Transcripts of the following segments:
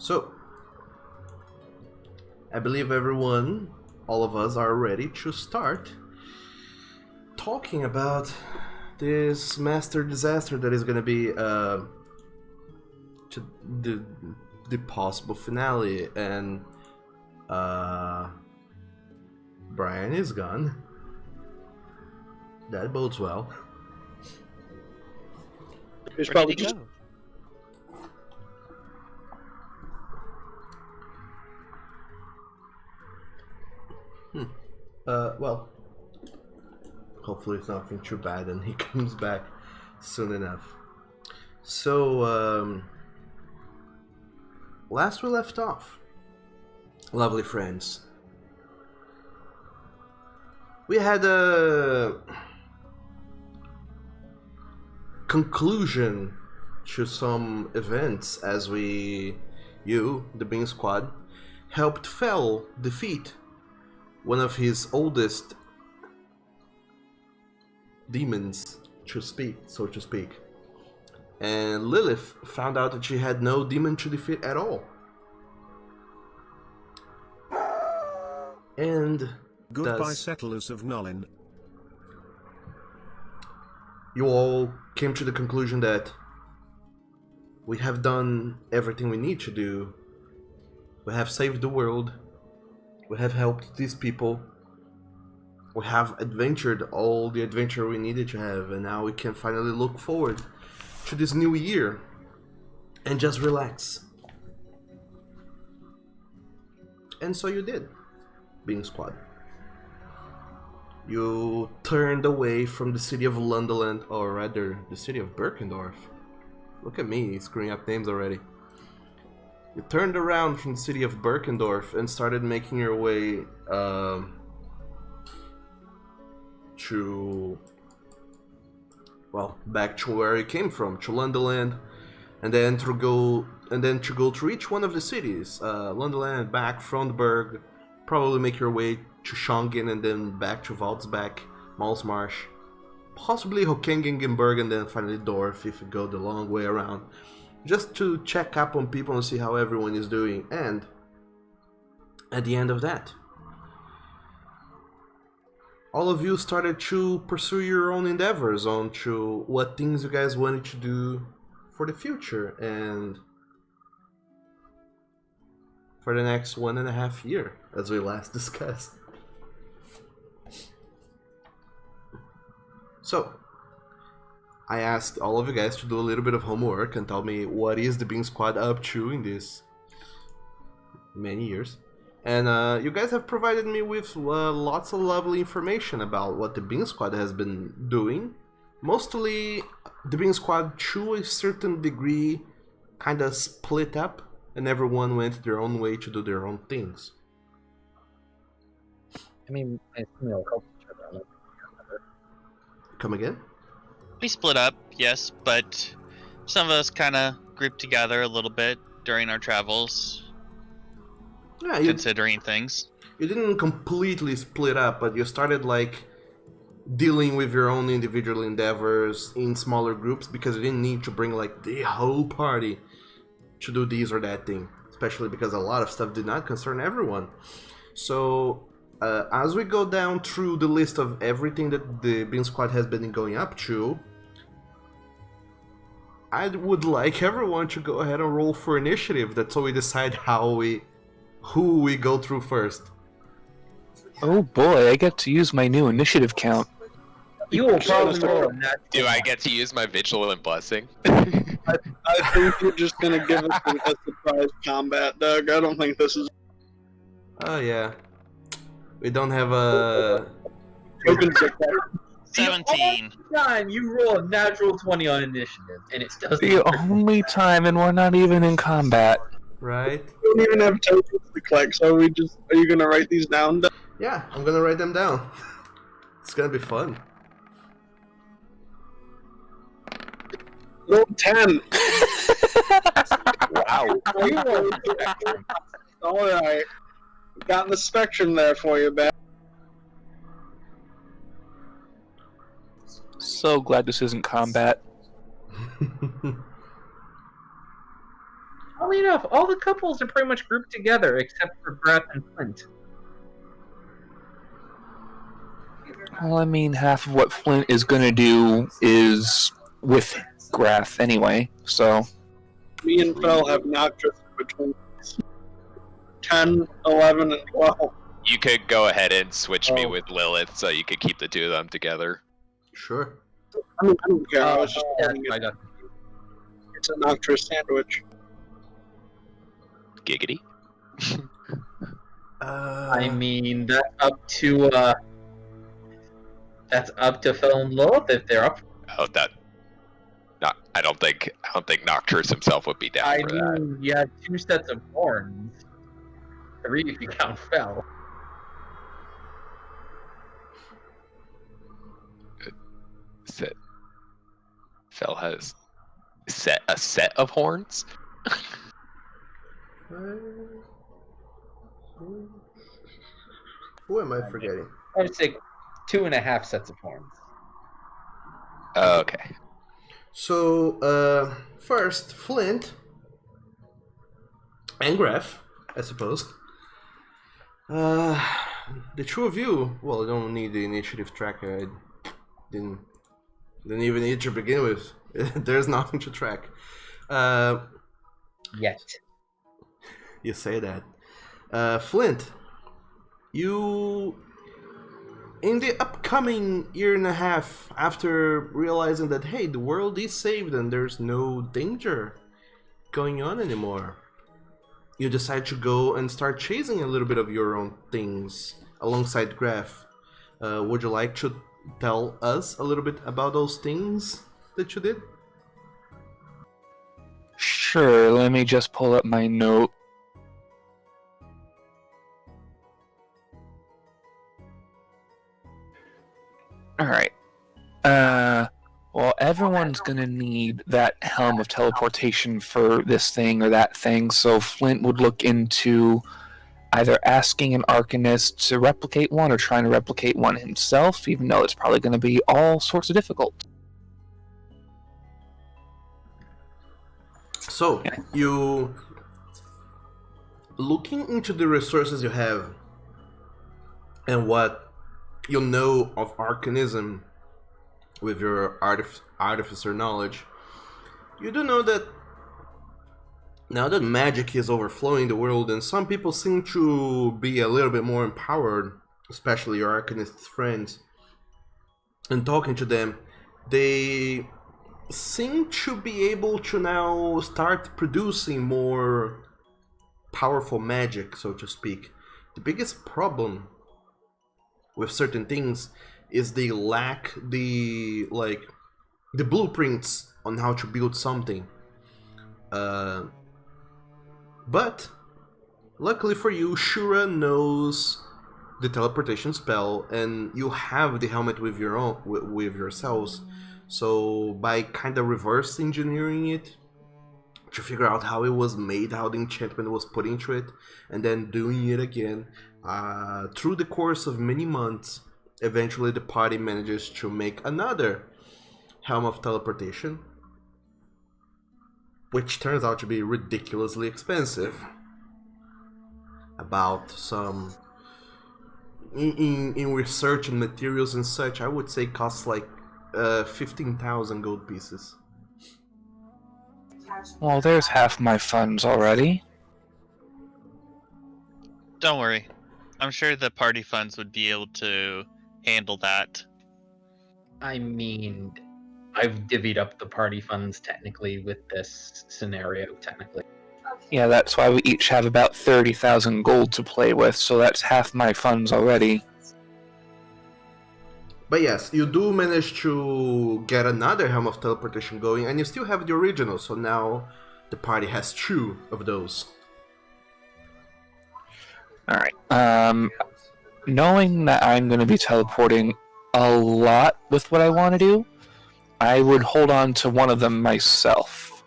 So, I believe all of us are ready to start talking about this master disaster that is going to be the possible finale. And Brian is gone. That bodes well. He's probably just... Well, hopefully it's nothing too bad and he comes back soon enough. So, last we left off, lovely friends, we had a conclusion to some events as the Bean Squad, helped defeat one of his oldest demons, so to speak. And Lilith found out that she had no demon to defeat at all. And goodbye, settlers of Nolyn. You all came to the conclusion that we have done everything we need to do. We have saved the world. We have helped these people. We have adventured all the adventure we needed to have, and now we can finally look forward to this new year and just relax. And so you did, Bean Squad. You turned away from the city of Lundeland, or rather, the city of Birkendorf. Look at me, screwing up names already. You turned around from the city of Birkendorf and started making your way back to where you came from, to Lundeland, and then to go to each one of the cities, Lundeland, back, Frontberg, probably make your way to Schongen and then back to Waldsbach, Malsmarsch, possibly Hokengengenberg, and then finally Dorf if you go the long way around, just to check up on people and see how everyone is doing. And at the end of that, all of you started to pursue your own endeavors onto what things you guys wanted to do for the future and for the next 1.5 years, as we last discussed. So, I asked all of you guys to do a little bit of homework and tell me what is the Bean Squad up to in these many years. And you guys have provided me with lots of lovely information about what the Bean Squad has been doing. Mostly, the Bean Squad, to a certain degree, kind of split up, and everyone went their own way to do their own things. I mean, I assume they'll help each other. Come again? We split up, yes, but some of us kind of grouped together a little bit during our travels, considering things. You didn't completely split up, but you started dealing with your own individual endeavors in smaller groups because you didn't need to bring the whole party to do this or that thing, especially because a lot of stuff did not concern everyone. So as we go down through the list of everything that the Bean Squad has been going up to, I would like everyone to go ahead and roll for initiative. That's how we decide who we go through first. Oh boy, I get to use my new initiative count. You will probably roll that. Do I get to use my vigilant blessing? I think you're just gonna give us a surprise combat, Doug. I don't think this is... Oh yeah. We don't have a... 17. The time you roll a natural 20 on initiative, and it doesn't... The only time, and we're not even in combat. Right? We don't even have tokens to collect, so are you gonna write these down, Doug? Yeah, I'm gonna write them down. It's gonna be fun. Roll 10. Wow. Alright. Got the spectrum there for you, Ben. So glad this isn't combat. Oddly enough, all the couples are pretty much grouped together except for Breath and Flint. Well, I mean, half of what Flint is going to do is with Grath anyway, so. Me and Phil have Noctis between 10, 11, and 12. You could go ahead and switch me Oh. with Lilith so you could keep the two of them together. Sure. I mean, I don't care. I was just Yeah, saying I got it's a Noctis sandwich. Giggity. I mean, that's up to Phil and Lilith if they're up. Oh, that. Not. I don't think Nocturus himself would be down I for that. mean, you had 2 sets of horns. 3 if you count Phil. Set. Phil has a set of horns. Who am I forgetting? I would say 2.5 sets of horns. Okay. So, first, Flint and Graf, I suppose. The two of you, well, I don't need the initiative tracker. I didn't even need to begin with. There's nothing to track. Yet. You say that. Flint, you, in the upcoming year and a half, after realizing that, hey, the world is saved and there's no danger going on anymore, you decide to go and start chasing a little bit of your own things alongside Graf. Would you like to tell us a little bit about those things that you did? Sure, let me just pull up my note. Alright. Well, everyone's gonna need that helm of teleportation for this thing or that thing, so Flint would look into either asking an Arcanist to replicate one or trying to replicate one himself, even though it's probably gonna be all sorts of difficult. So, you looking into the resources you have and what you know of Arcanism with your artificer knowledge, you do know that now that magic is overflowing the world and some people seem to be a little bit more empowered, especially your Arcanist friends, and talking to them, they seem to be able to now start producing more powerful magic, so to speak. The biggest problem with certain things is they lack the blueprints on how to build something. But luckily for you, Shura knows the teleportation spell, and you have the helmet with yourselves. So by kind of reverse engineering it to figure out how it was made, how the enchantment was put into it, and then doing it again, through the course of many months, eventually the party manages to make another helm of teleportation, which turns out to be ridiculously expensive. About some in research and materials and such, I would say costs like 15,000 gold pieces. Well, there's half my funds already. Don't worry. I'm sure the party funds would be able to handle that. I mean, I've divvied up the party funds technically with this scenario, technically. Yeah, that's why we each have about 30,000 gold to play with, so that's half my funds already. But yes, you do manage to get another Helm of Teleportation going, and you still have the original, so now the party has 2 of those. Alright, knowing that I'm going to be teleporting a lot with what I want to do, I would hold on to one of them myself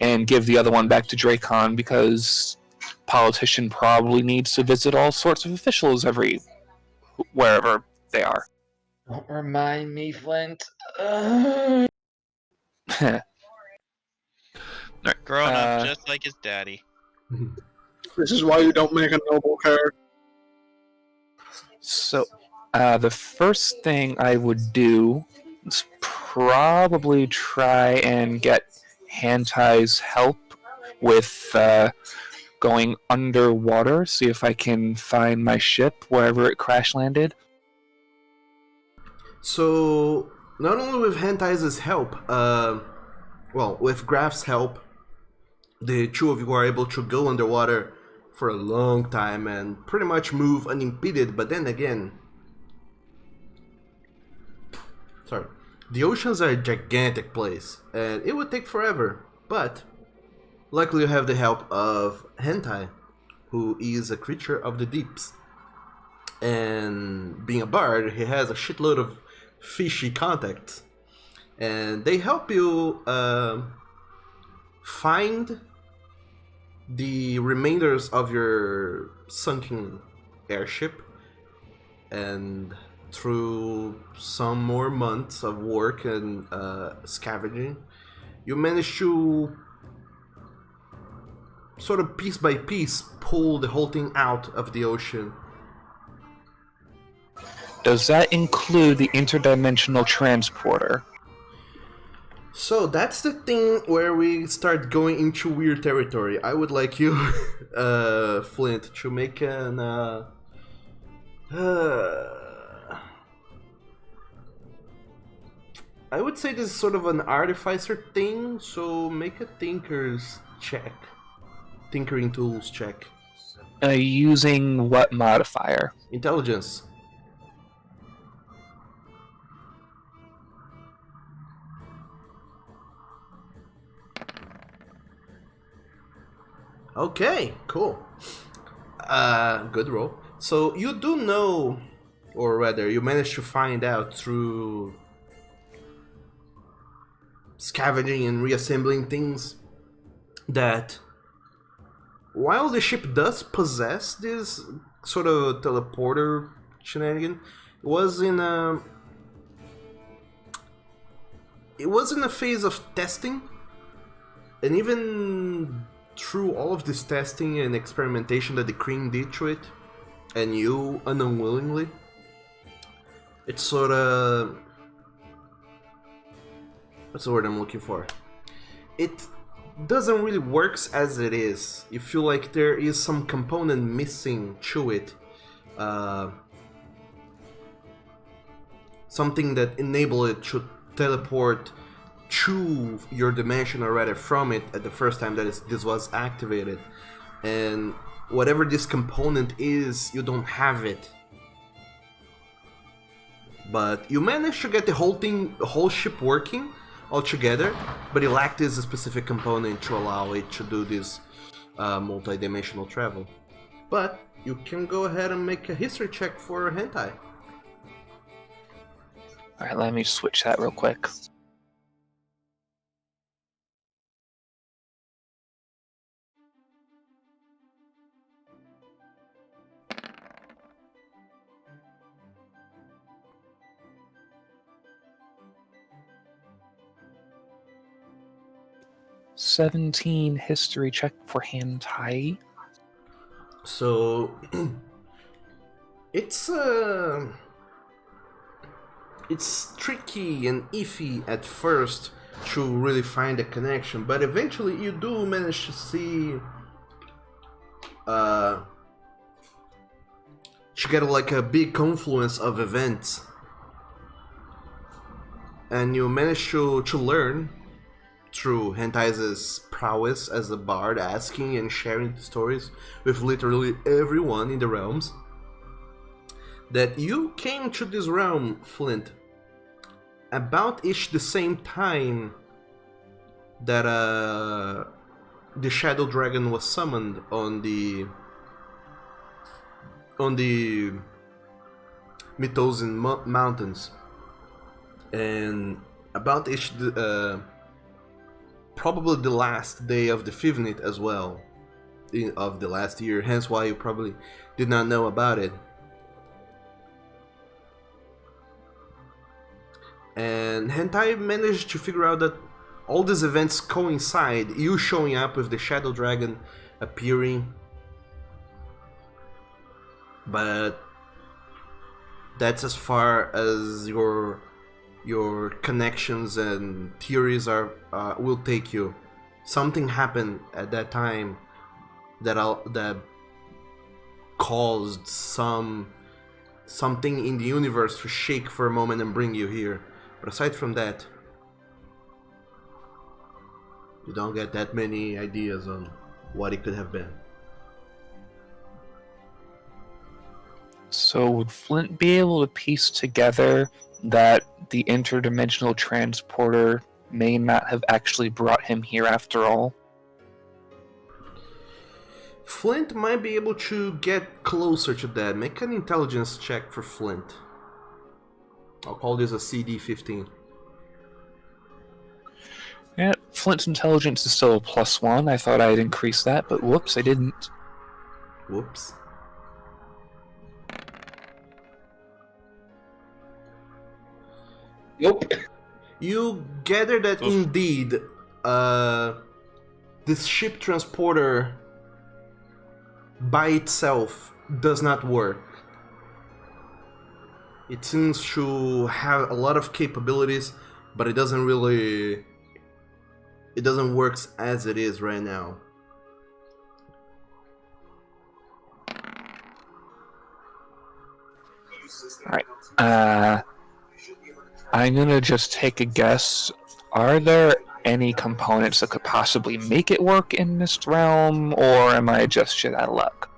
and give the other one back to Dracon, because politician probably needs to visit all sorts of officials wherever they are. Don't remind me, Flint. Grown up just like his daddy. This is why you don't make a noble character. So, the first thing I would do is probably try and get Hantai's help with going underwater, see if I can find my ship wherever it crash landed. So, not only with Hentai's help, with Graf's help, the two of you are able to go underwater for a long time and pretty much move unimpeded, but then again... Sorry. The oceans are a gigantic place, and it would take forever, but luckily you have the help of Hentai, who is a creature of the deeps. And being a bard, he has a shitload of fishy contacts, and they help you find the remainders of your sunken airship, and through some more months of work and scavenging, you manage to sort of piece by piece pull the whole thing out of the ocean. Does that include the interdimensional transporter? So that's the thing where we start going into weird territory. I would like you, Flint, to make an... I would say this is sort of an artificer thing, so make a tinker's check. Tinkering tools check. Using what modifier? Intelligence. Okay, cool. Good roll. So you do know, or rather, you managed to find out through scavenging and reassembling things that while the ship does possess this sort of teleporter shenanigan, it was in a phase of testing, and even through all of this testing and experimentation that the Cream did to it, and you unwillingly, it's sort of... what's the word I'm looking for? It doesn't really works as it is. You feel like there is some component missing to it. Something that enabled it to teleport to your dimension, or rather from it, at the first time that this was activated. And whatever this component is, you don't have it. But you managed to get the whole ship working all together, but it lacked this specific component to allow it to do this multi-dimensional travel. But you can go ahead and make a history check for Hentai. Alright, let me switch that real quick. "17 history check for Hentai." So it's tricky and iffy at first to really find a connection, but eventually you do manage to see to get like a big confluence of events, and you manage to learn through Hentai's prowess as a bard, asking and sharing stories with literally everyone in the realms, that you came to this realm, Flint, about the same time that the Shadow Dragon was summoned on the Mythosin Mountains, and about probably the last day of the Fivenit as well, of the last year, hence why you probably did not know about it. And Hentai managed to figure out that all these events coincide. You showing up with the Shadow Dragon appearing, but that's as far as your connections and theories are will take you. Something happened at that time that caused something in the universe to shake for a moment and bring you here. But aside from that, you don't get that many ideas on what it could have been. So would Flint be able to piece together that the interdimensional transporter may not have actually brought him here after all? Flint might be able to get closer to that. Make an intelligence check for Flint. I'll call this a CD15. Yeah, Flint's intelligence is still a +1. I thought I'd increase that, but whoops, I didn't. Whoops. Nope. You gather that indeed, this ship transporter by itself does not work. It seems to have a lot of capabilities, but it doesn't work as it is right now. Alright, I'm gonna just take a guess. Are there any components that could possibly make it work in this realm, or am I just shit out of luck?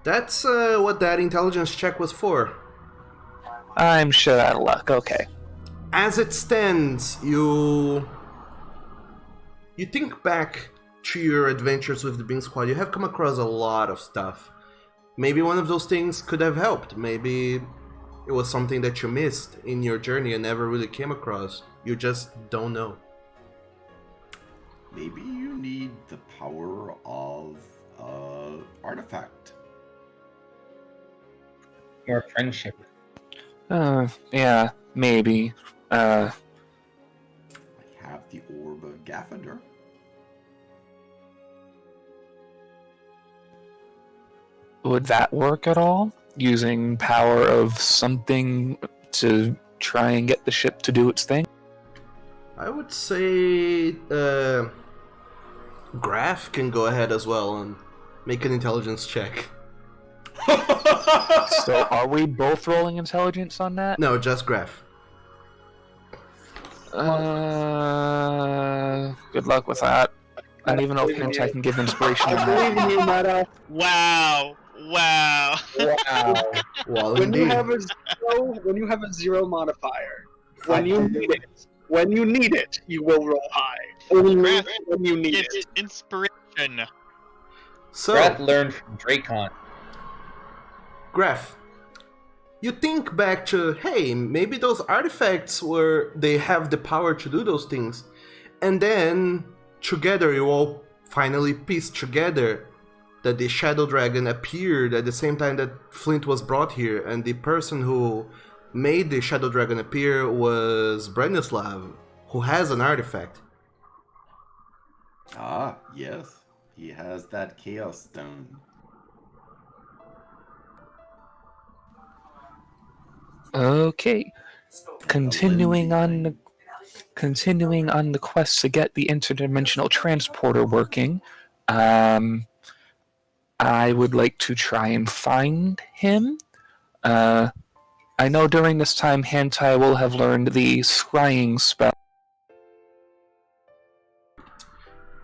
That's what that intelligence check was for. I'm shit out of luck, okay. As it stands, you think back to your adventures with the Bean Squad. You have come across a lot of stuff. Maybe one of those things could have helped. Maybe it was something that you missed in your journey and never really came across. You just don't know. Maybe you need the power of artifact. Or friendship. Yeah, maybe. I have the Orb of Gaffinder. Would that work at all? Using power of something to try and get the ship to do its thing? I would say Graph can go ahead as well and make an intelligence check. So are we both rolling intelligence on that? No, just Graph. Good luck with that. I don't even know if I can give inspiration on I that. believe in you, Meta. Wow. Wow. Well, When you indeed. have a zero modifier, when you need it, you will roll high. Only Graph when you need It's it. inspiration. So, Brad learned from Dracon. Graph, you think back to, hey, maybe those artifacts they have the power to do those things. And then, together, you all finally piece together that the Shadow Dragon appeared at the same time that Flint was brought here, and the person who made the Shadow Dragon appear was Brenislav, who has an artifact. Ah, yes. He has that Chaos Stone. Okay. Continuing on the quest to get the interdimensional transporter working, I would like to try and find him. I know during this time Hantai will have learned the scrying spell.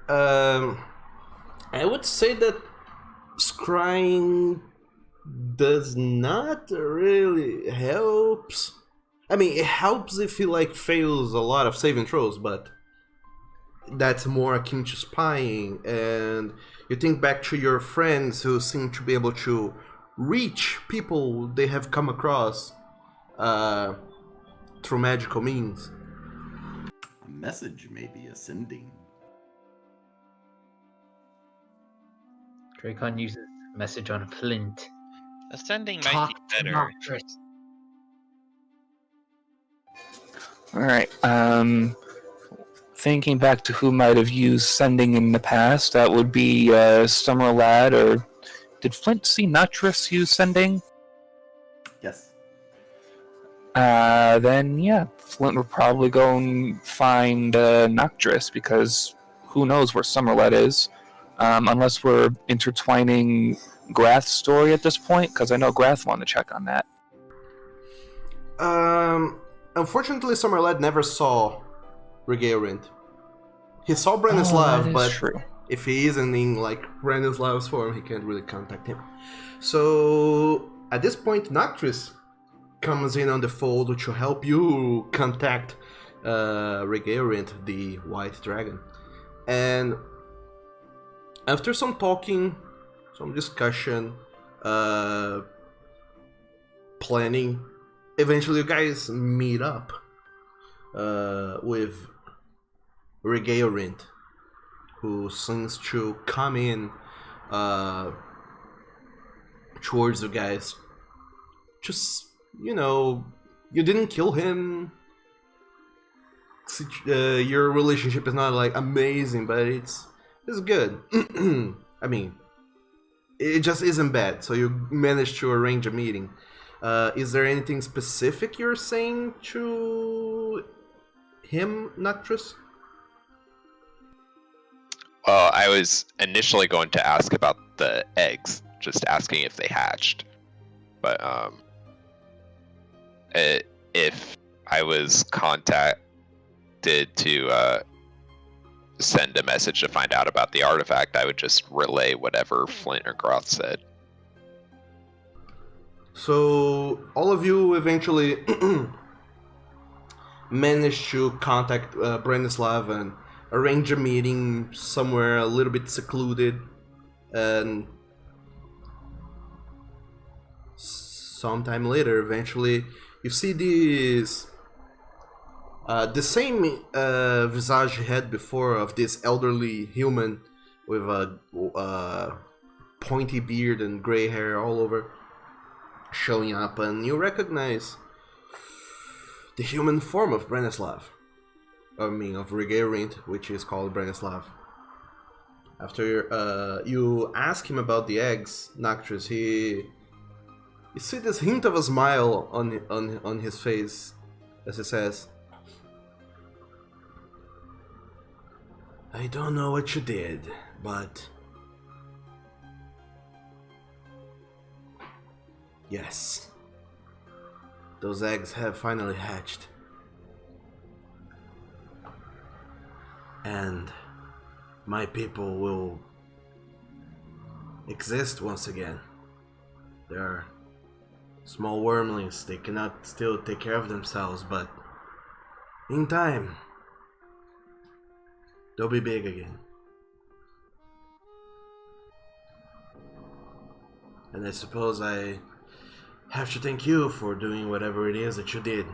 I would say that scrying does not really helps. I mean, it helps if he fails a lot of saving throws, but that's more akin to spying. And you think back to your friends who seem to be able to reach people they have come across through magical means. A message may be ascending. Dracon uses message on Flint. Ascending might Talk be to better. Noctis. Alright, thinking back to who might have used sending in the past, that would be Summer Lad, or did Flint see Nutris use sending? Yes. Then yeah, Flint would probably go and find Noctris, because who knows where Summerlet is, unless we're intertwining Grath's story at this point, because I know Grath wanted to check on that. Unfortunately, Summerlad never saw Regaorint. He saw Branislav, but true. if he isn't in like Branislav's form, he can't really contact him. So at this point, Noctris comes in on the fold to help you contact Regaorint, the White Dragon. And after some talking, some discussion, planning, eventually you guys meet up with Regaorint, who seems to come in towards you guys. Just, you know, you didn't kill him. Your relationship is not like amazing, but it's good. I mean, it just isn't bad. So you managed to arrange a meeting. Is there anything specific you're saying to him, Noctris? Well, I was initially going to ask about the eggs, just asking if they hatched. But if I was contacted to send a message to find out about the artifact, I would just relay whatever Flint or Groth said. So all of you eventually managed to contact Branislav and arrange a meeting somewhere a little bit secluded, and sometime later, eventually, you see these the same visage you had before of this elderly human with a pointy beard and gray hair all over, showing up, and you recognize the human form of Branislav. I mean, of Regaorint, which is called Branislav. After you ask him about the eggs, Noctris, you see this hint of a smile on his face as he says, "I don't know what you did, but yes, those eggs have finally hatched. And my people will exist once again. They are small wormlings, they cannot still take care of themselves, but in time, they'll be big again. And I suppose I have to thank you for doing whatever it is that you did.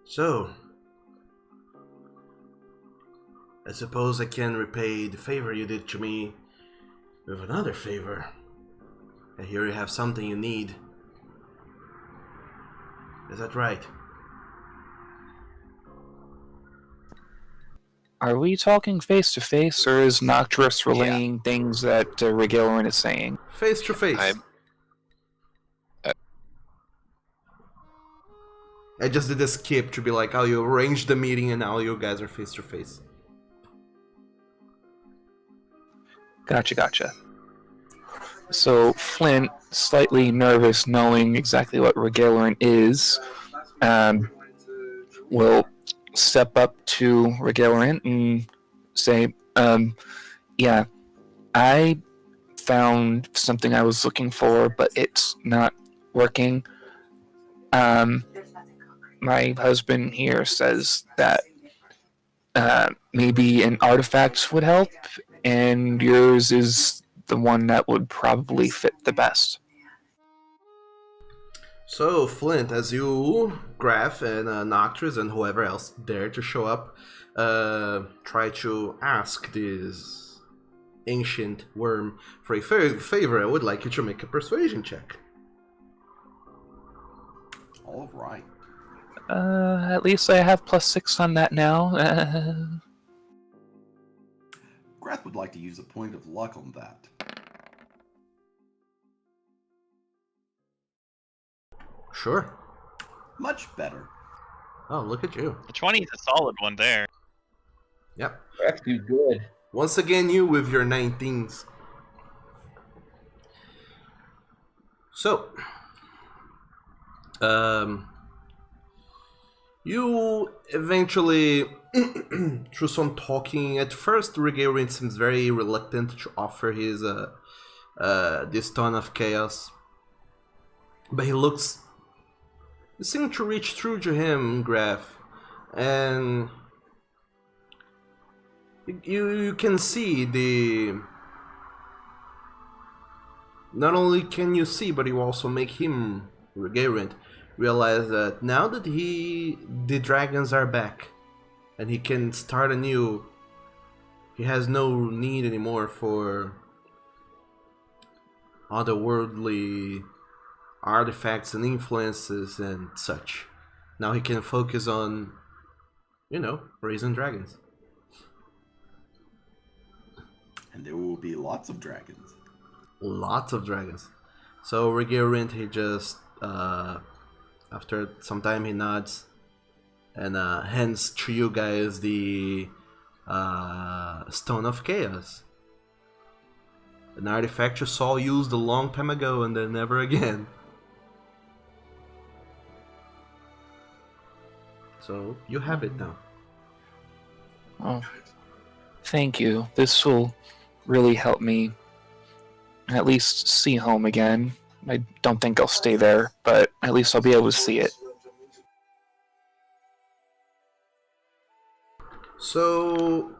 So, I suppose I can repay the favor you did to me with another favor. I hear you have something you need. Is that right?" Are we talking face to face, or is Noctris relaying things that Regaorint is saying? Face to face. I just did a skip to be like, oh, you arranged the meeting and now you guys are face to face. Gotcha. So Flint, slightly nervous, knowing exactly what Regaorint is, will step up to Regaorint and say, yeah, I found something I was looking for, but it's not working. My husband here says that maybe an artifact would help, and yours is the one that would probably fit the best. So, Flint, as you, Graf, and Noctris, and whoever else dare to show up, try to ask this ancient worm for a favor, I would like you to make a persuasion check. All right. At least I have +6 on that now. Grath would like to use a point of luck on that. Sure. Much better. Oh, look at you. The 20 is a solid one there. Yep. That's too good. Once again, you with your 19s. So, you eventually, through some talking, at first Rigarian seems very reluctant to offer his this ton of chaos, but you seem to reach through to him, Graf, and you can see the. Not only can you see, but you also make him, Rigarian, realize that now that the dragons are back, and he can start anew, he has no need anymore for otherworldly artifacts and influences and such. Now he can focus on, raising dragons. And there will be lots of dragons. Lots of dragons. So Rigarian, he just after some time he nods and hands to you guys the Stone of Chaos, an artifact you saw used a long time ago and then never again. So you have it now. Oh, thank you. This will really help me at least see home again. I don't think I'll stay there, but at least I'll be able to see it. So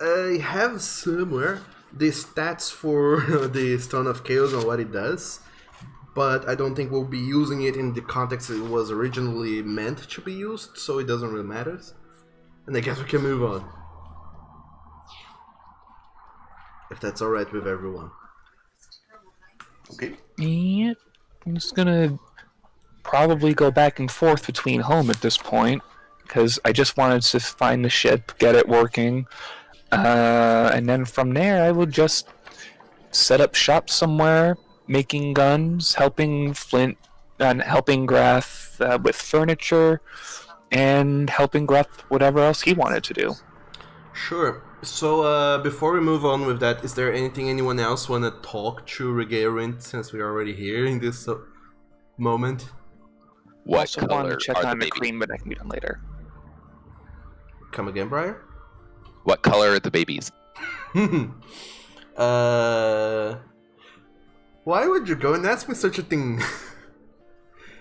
I have somewhere the stats for the Stone of Chaos and what it does, but I don't think we'll be using it in the context it was originally meant to be used, so it doesn't really matter. And I guess we can move on. If that's alright with everyone. Okay. Yep. I'm just gonna probably go back and forth between home at this point, because I just wanted to find the ship, get it working, and then from there I would just set up shop somewhere, making guns, helping Flint, and helping Grath with furniture, and helping Grath whatever else he wanted to do. Sure. So before we move on with that, is there anything anyone else want to talk to Rigarian since we're already here in this moment? What Also wanted color to check are the on the babies? cream, but that can be done later. Come again, Briar? What color are the babies? Why would you go and ask me such a thing?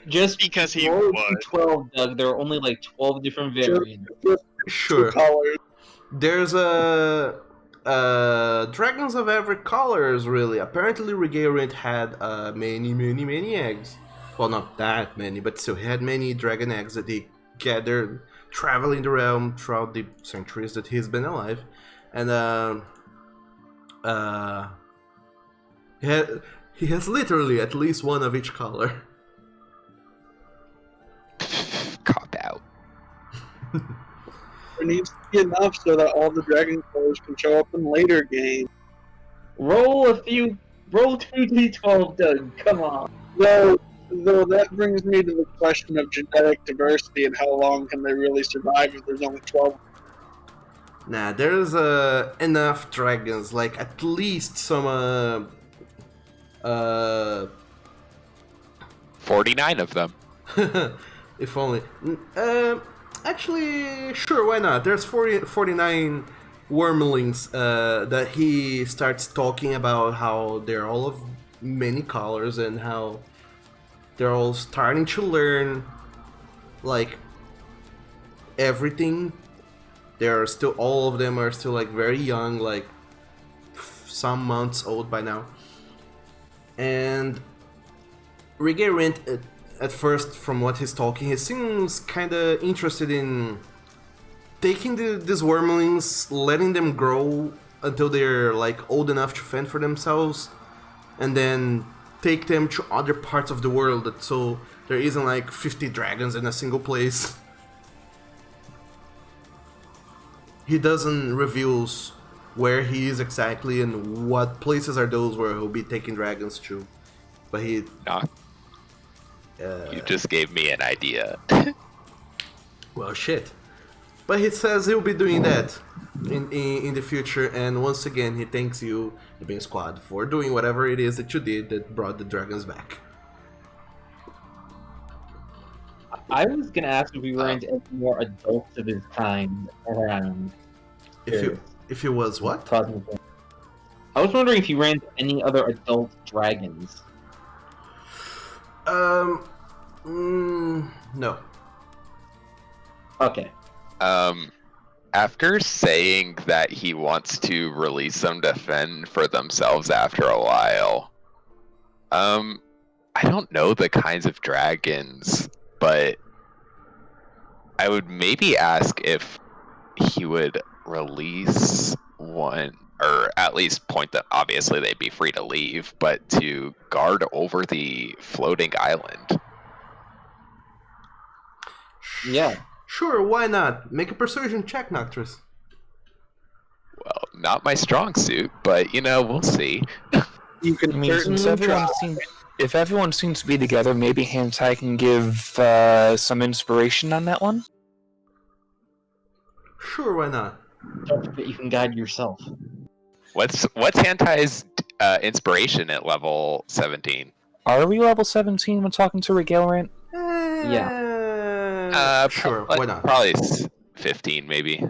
Just Because he roll would. 12, Doug. There are only like 12 different variants. Sure. Colors. There's dragons of every colors, really. Apparently, Rigarian had many eggs. Well, not that many, but still, he had many dragon eggs that he gathered traveling the realm throughout the centuries that he's been alive. And he has literally at least one of each color. Cop out. There needs to be enough so that all the dragon colors can show up in later games. Roll 2d12, Doug. Come on. Though that brings me to the question of genetic diversity and how long can they really survive if there's only 12. Nah, there's enough dragons, like at least some 49 of them. if only. Actually, sure, why not? There's 49 wormlings that he starts talking about how they're all of many colors and how they're all starting to learn, like, everything. All of them are still, like, very young, like, some months old by now. And Rigarian, at first, from what he's talking, he seems kind of interested in taking these wormlings, letting them grow until they're like old enough to fend for themselves, and then take them to other parts of the world, so there isn't like 50 dragons in a single place. He doesn't reveal where he is exactly and what places are those where he'll be taking dragons to. But he... You just gave me an idea. Well, shit. But he says he'll be doing that in the future, and once again he thanks you, the Bing Squad, for doing whatever it is that you did that brought the dragons back. I was gonna ask if we ran into any more adults of his kind around. If he was what? I was wondering if you ran into any other adult dragons. No. Okay. After saying that he wants to release them to fend for themselves after a while, I don't know the kinds of dragons, but I would maybe ask if he would release one, or at least point them, obviously they'd be free to leave, but to guard over the floating island. Yeah. Sure, why not? Make a persuasion check, Noctis. Well, not my strong suit, but we'll see. You can Since if everyone seems to be together, maybe Hantai can give some inspiration on that one? Sure, why not? Don't forget you can guide yourself. What's Hantai's inspiration at level 17? Are we level 17 when talking to Regalrant? Yeah. Sure, why not? Probably 15, maybe.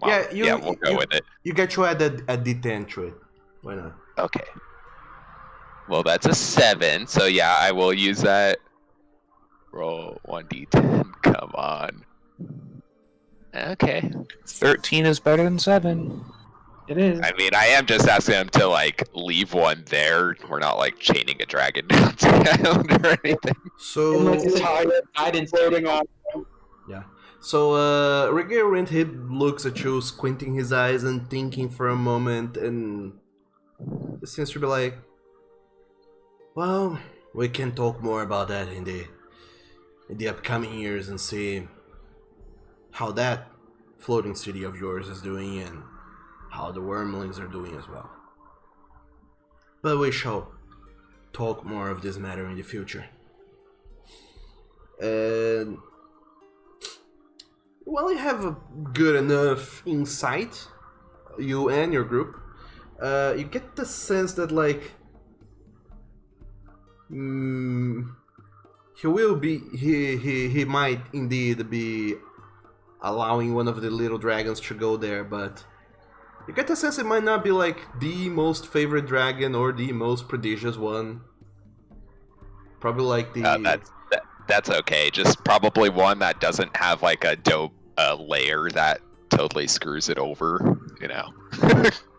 We'll go with it. You get to add a D10 to it. Why not? Okay. Well, that's a 7, so yeah, I will use that. Roll 1d10. Come on. Okay. 13 is better than 7. It is. I mean, I am just asking him to, leave one there. We're not, chaining a dragon down to the island or anything. So... Guidance floating on. Yeah. So, Regalrant, he looks at you, squinting his eyes and thinking for a moment, and it seems to be like, well, we can talk more about that in the upcoming years and see how that floating city of yours is doing and how the wormlings are doing as well. But we shall talk more of this matter in the future. And well, you have a good enough insight, you and your group. You get the sense that he might indeed be allowing one of the little dragons to go there, but you get the sense it might not be the most favorite dragon or the most prodigious one. Probably that's okay. Just probably one that doesn't have a dope layer that totally screws it over,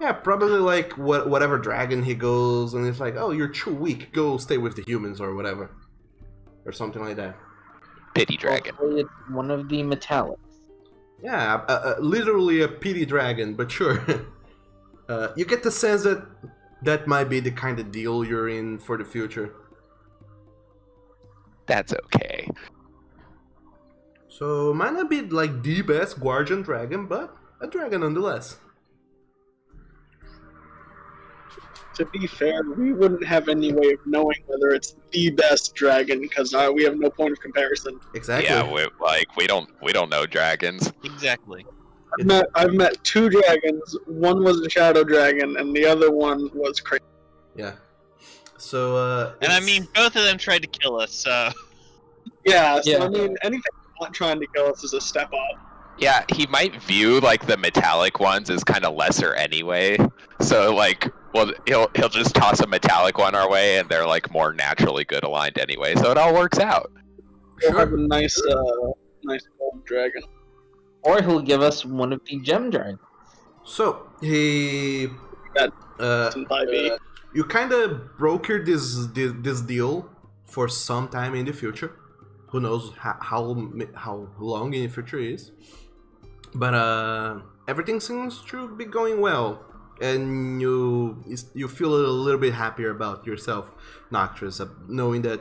Yeah, probably whatever dragon he goes and it's oh, you're too weak, go stay with the humans or whatever. Or something like that. Pity dragon. Hopefully it's one of the metallics. Yeah, literally a pity dragon, but sure. You get the sense that might be the kind of deal you're in for the future. That's okay. So, might not be the best guardian dragon, but a dragon nonetheless. To be fair, we wouldn't have any way of knowing whether it's the best dragon because we have no point of comparison. Exactly. Yeah, we don't know dragons. Exactly. I've met 2 dragons. One was a shadow dragon, and the other one was crazy. Yeah. So. And I mean, both of them tried to kill us. So. Yeah. So I mean, anything not trying to kill us is a step up. Yeah, he might view the metallic ones as kind of lesser anyway. So he'll just toss a metallic one our way, and they're more naturally good aligned anyway. So it all works out. We'll have a nice gold dragon. Or he'll give us one of the gem dragons. So he. In 5e. You kind of brokered this deal for some time in the future. Who knows how long in the future is. But everything seems to be going well. and you feel a little bit happier about yourself, Noctis, knowing that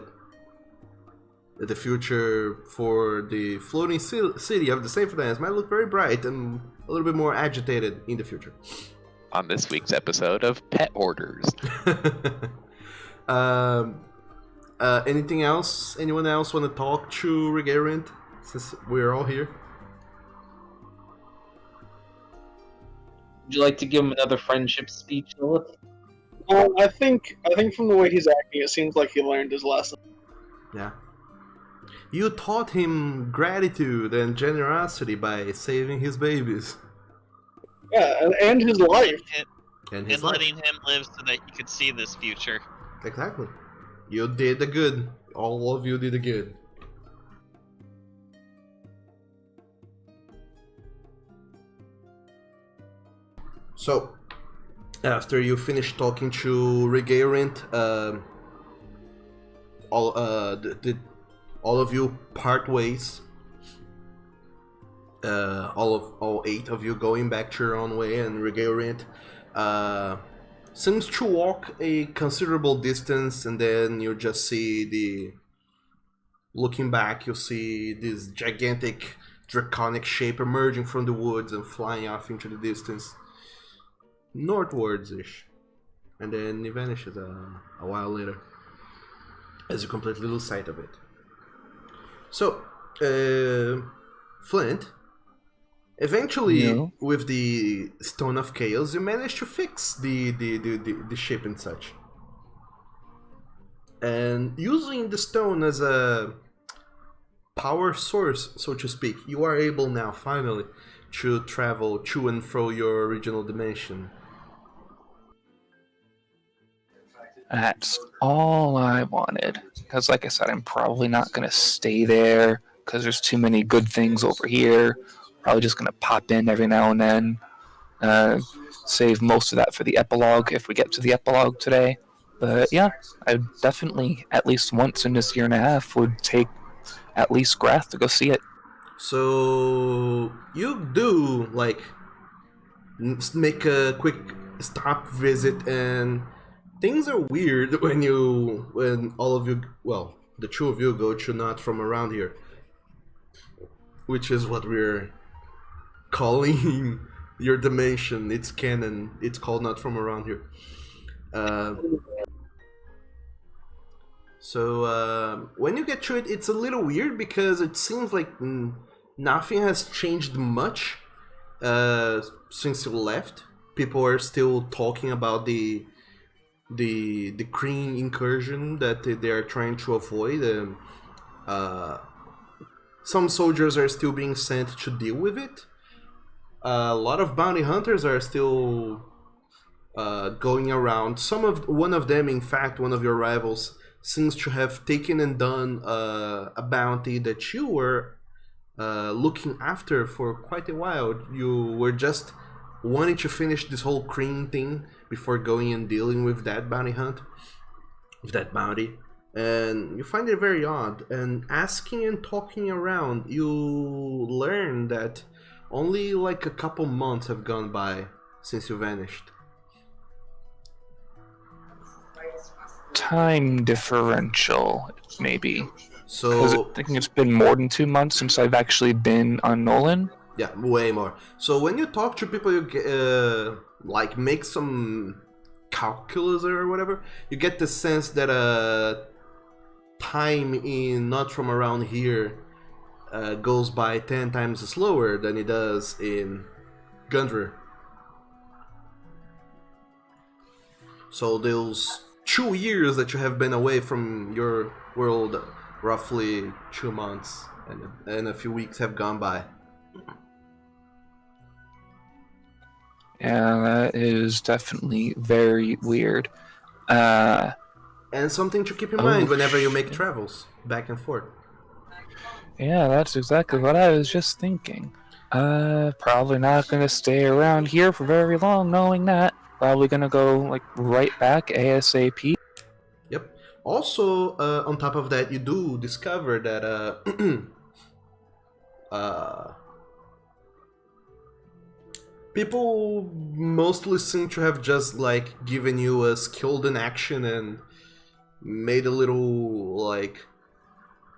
the future for the floating city of the Safe Lands might look very bright and a little bit more agitated in the future. On this week's episode of Pet Orders. Anything else? Anyone else want to talk to Regarant since we're all here? Would you like to give him another friendship speech, Nolyn? I think from the way he's acting, it seems like he learned his lesson. Yeah. You taught him gratitude and generosity by saving his babies. Yeah, and his life. And letting him live so that he could see this future. Exactly. You did the good. All of you did the good. So, after you finish talking to Regarant, all of you part ways. All 8 of you going back to your own way, and Regarant seems to walk a considerable distance, and then you just see looking back, you see this gigantic draconic shape emerging from the woods and flying off into the distance, northwards-ish, and then it vanishes a while later as you completely lose sight of it. So, Flint, eventually, with the Stone of Chaos, you managed to fix the ship and such. And using the stone as a power source, so to speak, you are able now, finally, to travel to and fro your original dimension. That's all I wanted. Because like I said, I'm probably not going to stay there because there's too many good things over here. Probably just going to pop in every now and then. Save most of that for the epilogue if we get to the epilogue today. But yeah, I definitely, at least once in this year and a half, would take at least Grath to go see it. So you do, like, make a quick stop visit, and things are weird when all of you, well, the 2 of you go to Not From Around Here, which is what we're calling your dimension. It's canon. It's called Not From Around Here. So when you get to it, it's a little weird because it seems like nothing has changed much since you left. People are still talking about the Kryn incursion that they are trying to avoid. Some soldiers are still being sent to deal with it. A lot of bounty hunters are still going around. One of them, in fact, one of your rivals, seems to have taken and done a bounty that you were looking after for quite a while. You were just wanting to finish this whole Kryn thing before going and dealing with that bounty hunt, with that bounty. And you find it very odd. And asking and talking around, you learn that only like a couple months have gone by since you vanished. Time differential, maybe. So I think it's been more than 2 months since I've actually been on Nolyn. Yeah, way more. So when you talk to people, you like make some calculus or whatever, you get the sense that time in Not From Around Here goes by 10 times slower than it does in Gundry. So those 2 years that you have been away from your world, roughly 2 months and a few weeks have gone by. Yeah, that is definitely very weird. And something to keep in mind whenever you make travels back and forth. Yeah, that's exactly what I was just thinking. Probably not going to stay around here for very long, knowing that. Probably going to go like right back ASAP. Yep. Also, on top of that, you do discover that People mostly seem to have just like given you a skilled in action and made a little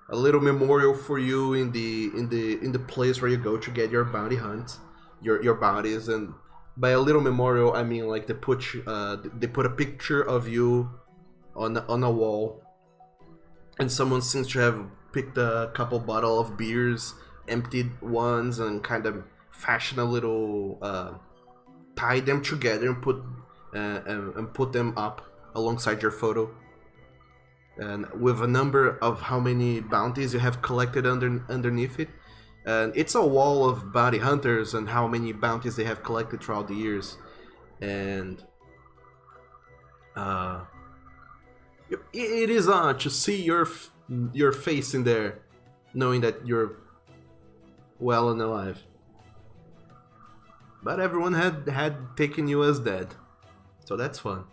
memorial for you in the place where you go to get your bounty hunt, your bounties. And by a little memorial, I mean like they put a picture of you on a wall, and someone seems to have picked a couple bottle of beers, emptied ones, and kind of fashion a little tie them together and put them up alongside your photo, and with a number of how many bounties you have collected underneath it. And it's a wall of bounty hunters and how many bounties they have collected throughout the years. And it is odd to see your face in there, knowing that you're well and alive. But everyone had taken you as dead, so that's fun.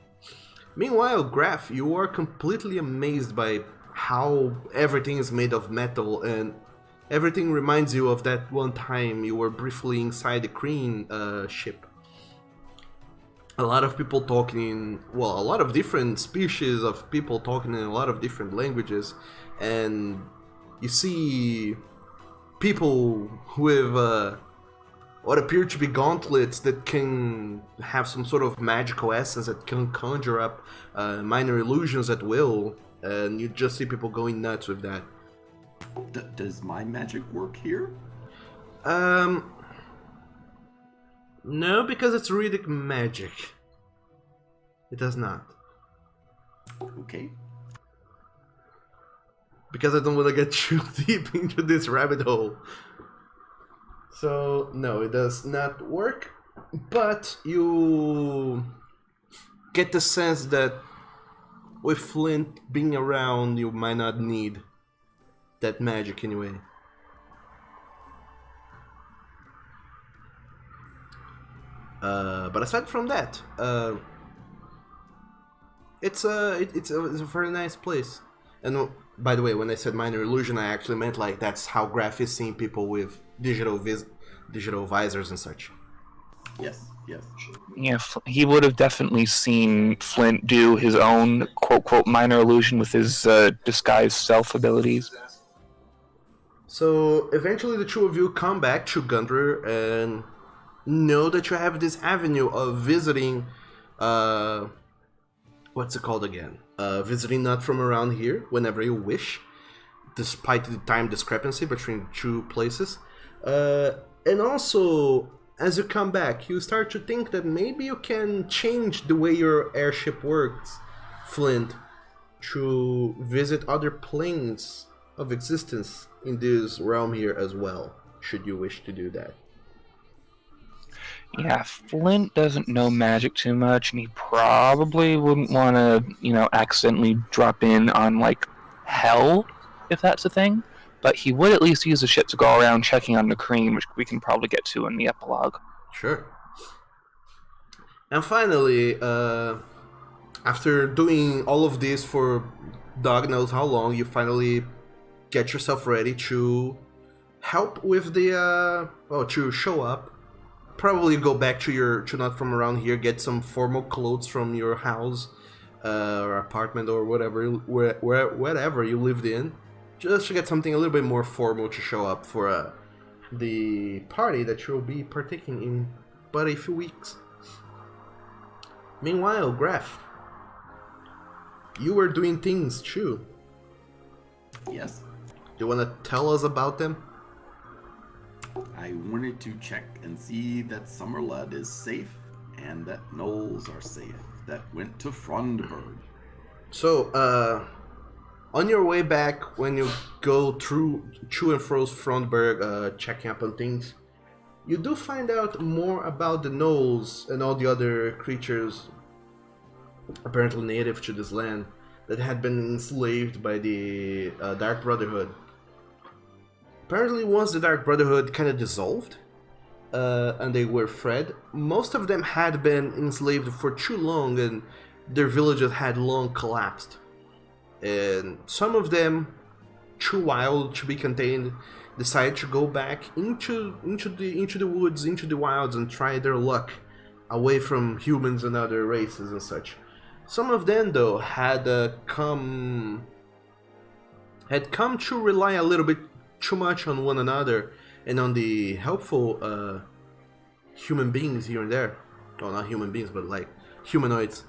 Meanwhile, Graf, you are completely amazed by how everything is made of metal, and everything reminds you of that one time you were briefly inside the Kreen ship. A lot of people talking a lot of different species of people talking in a lot of different languages, and you see people with what appear to be gauntlets that can have some sort of magical essence that can conjure up minor illusions at will, and you just see people going nuts with that. Does my magic work here? No, because it's Riddick magic. It does not. Okay. Because I don't want to get too deep into this rabbit hole. So, no, it does not work, but you get the sense that with Flint being around, you might not need that magic anyway. But aside from that, it's a very nice place. And by the way, when I said minor illusion, I actually meant like that's how Graf is seeing people with digital visors and such. Yes. Yeah, he would have definitely seen Flint do his own quote minor illusion with his disguised self abilities. So eventually the two of you come back to Gundrer and know that you have this avenue of visiting, what's it called again? Visiting not from around here whenever you wish, despite the time discrepancy between two places. And also, as you come back, you start to think that maybe you can change the way your airship works, Flint, to visit other planes of existence in this realm here as well, should you wish to do that. Yeah, Flint doesn't know magic too much, and he probably wouldn't want to, accidentally drop in on, like, hell, if that's a thing. But he would at least use the ship to go around checking on the Kreen, which we can probably get to in the epilogue. Sure. And finally, after doing all of this for dog knows how long, you finally get yourself ready to help with the, to show up. Probably go back to not from around here, get some formal clothes from your house or apartment or whatever, wherever you lived in, just to get something a little bit more formal to show up for the party that you'll be partaking in but a few weeks. Meanwhile, Graf, you were doing things too. Yes. Do you want to tell us about them? I wanted to check and see that Summerlad is safe and that Knolls are safe that went to Frondberg. So, on your way back, when you go through to and fro Frondberg, checking up on things, you do find out more about the Knolls and all the other creatures apparently native to this land that had been enslaved by the Dark Brotherhood. Apparently, once the Dark Brotherhood kind of dissolved, and they were freed, most of them had been enslaved for too long, and their villages had long collapsed. And some of them, too wild to be contained, decide to go back into the woods, into the wilds, and try their luck away from humans and other races and such. Some of them, though, had come to rely a little bit too much on one another and on the helpful human beings here and there. Well, not human beings, but like humanoids.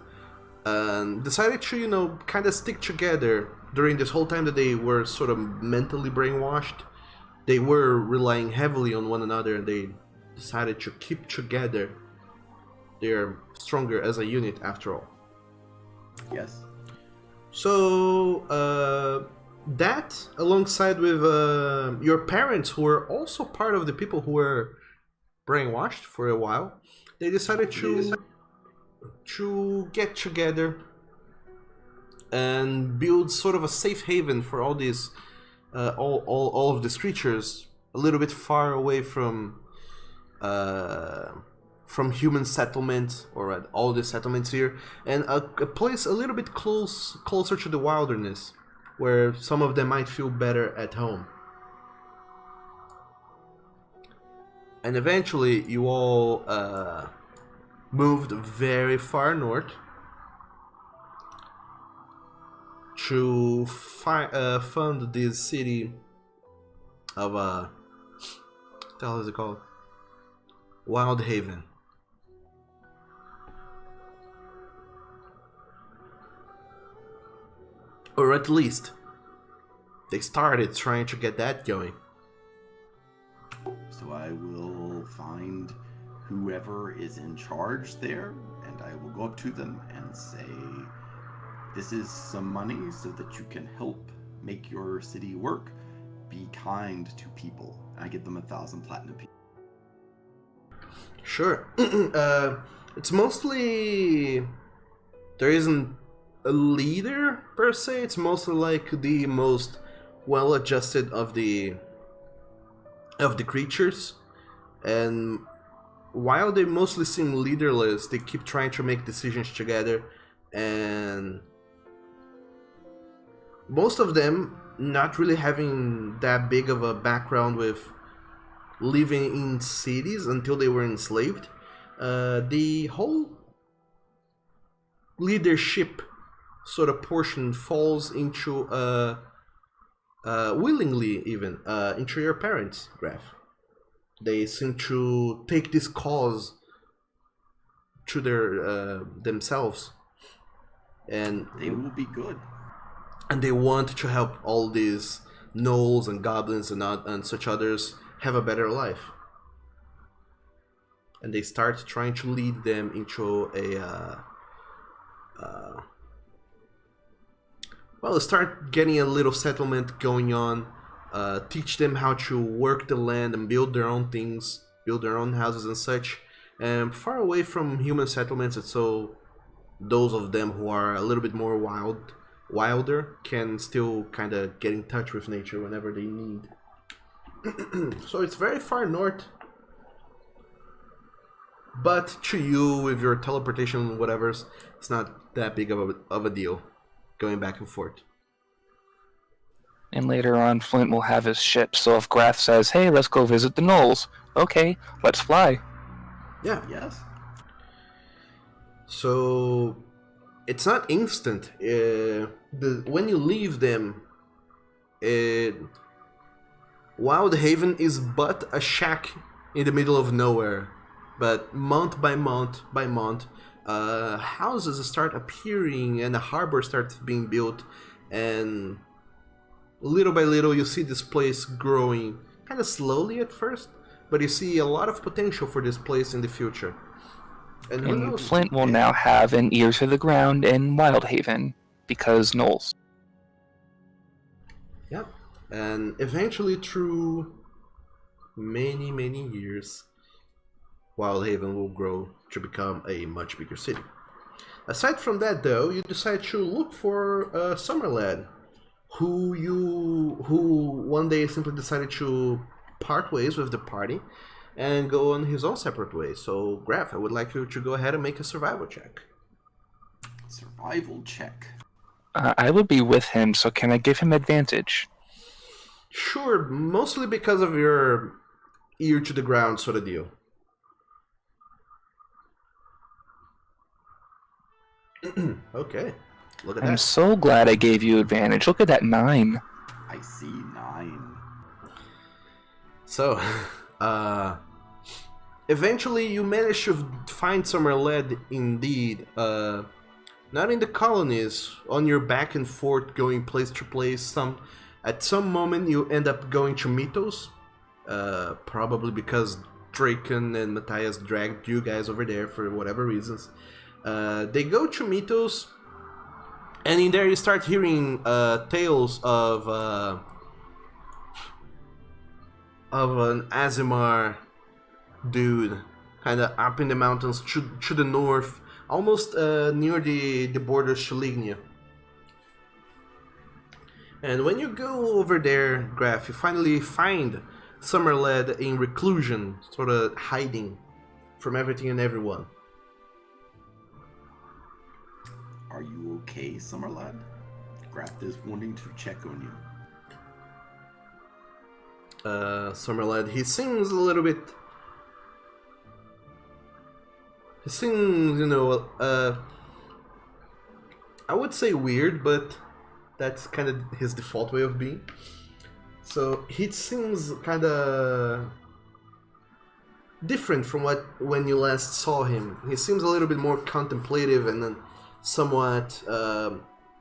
Decided to, kind of stick together during this whole time that they were sort of mentally brainwashed. They were relying heavily on one another, and they decided to keep together. They're stronger as a unit, after all. Yes. So, that, alongside with your parents, who were also part of the people who were brainwashed for a while, they decided to get together and build sort of a safe haven for all these, all of these creatures, a little bit far away from human settlements, or all the settlements here, and a place a little bit closer to the wilderness, where some of them might feel better at home. And eventually, you all moved very far north to fund this city of what the hell is it called? Wild Haven. Or at least they started trying to get that going. So I will find whoever is in charge there, and I will go up to them and say, this is some money so that you can help make your city work. Be kind to people. And I give them 1,000 platinum pieces. Sure. It's mostly... There isn't a leader, per se. It's mostly like the most well-adjusted of the creatures. And while they mostly seem leaderless, they keep trying to make decisions together. And most of them not really having that big of a background with living in cities until they were enslaved. The whole leadership sort of portion falls into willingly even into your parents, Graf. They seem to take this cause to their themselves, and They will be good. and they want to help all these gnolls and goblins and such others have a better life. And they start trying to lead them into start getting a little settlement going on, teach them how to work the land and build their own things, build their own houses and such, and far away from human settlements, and so those of them who are a little bit more wilder can still kind of get in touch with nature whenever they need. So it's very far north, but to you, with your teleportation whatevers, it's not that big of a deal going back and forth. And later on, Flint will have his ship, so if Grath says, hey, let's go visit the Knolls, okay, let's fly. Yeah. Yes. So it's not instant. When you leave them, Wild Haven is but a shack in the middle of nowhere. But month by month, houses start appearing and a harbor starts being built, and little by little you see this place growing, kind of slowly at first, but you see a lot of potential for this place in the future. And who knows? Flint will now have an ear to the ground in Wild Haven, because Knolls. Yeah, and eventually through many, many years, Wild Haven will grow to become a much bigger city. Aside from that, though, you decide to look for a summer lad who one day simply decided to part ways with the party and go on his own separate way. So, Graf, I would like you to go ahead and make a survival check. Survival check. I would be with him, so can I give him advantage? Sure, mostly because of your ear to the ground sort of deal. Okay, look at I'm that. so glad I gave you advantage. Look at that 9. I see 9. So, eventually you manage to find somewhere led indeed. Not in the colonies, on your back and forth, going place to place. At some moment you end up going to Mythos, probably because Draken and Matthias dragged you guys over there for whatever reasons. They go to Mythos, and in there you start hearing tales of an Azimar dude, kind of up in the mountains to the north, almost near the borders to Lignia. And when you go over there, Graf, you finally find Summerled in reclusion, sort of hiding from everything and everyone. Are you okay, Summerlad? Grath is wanting to check on you. Summerled, he seems a little bit... He seems, I would say weird, but that's kind of his default way of being. So he seems kind of different from when you last saw him. He seems a little bit more contemplative and then somewhat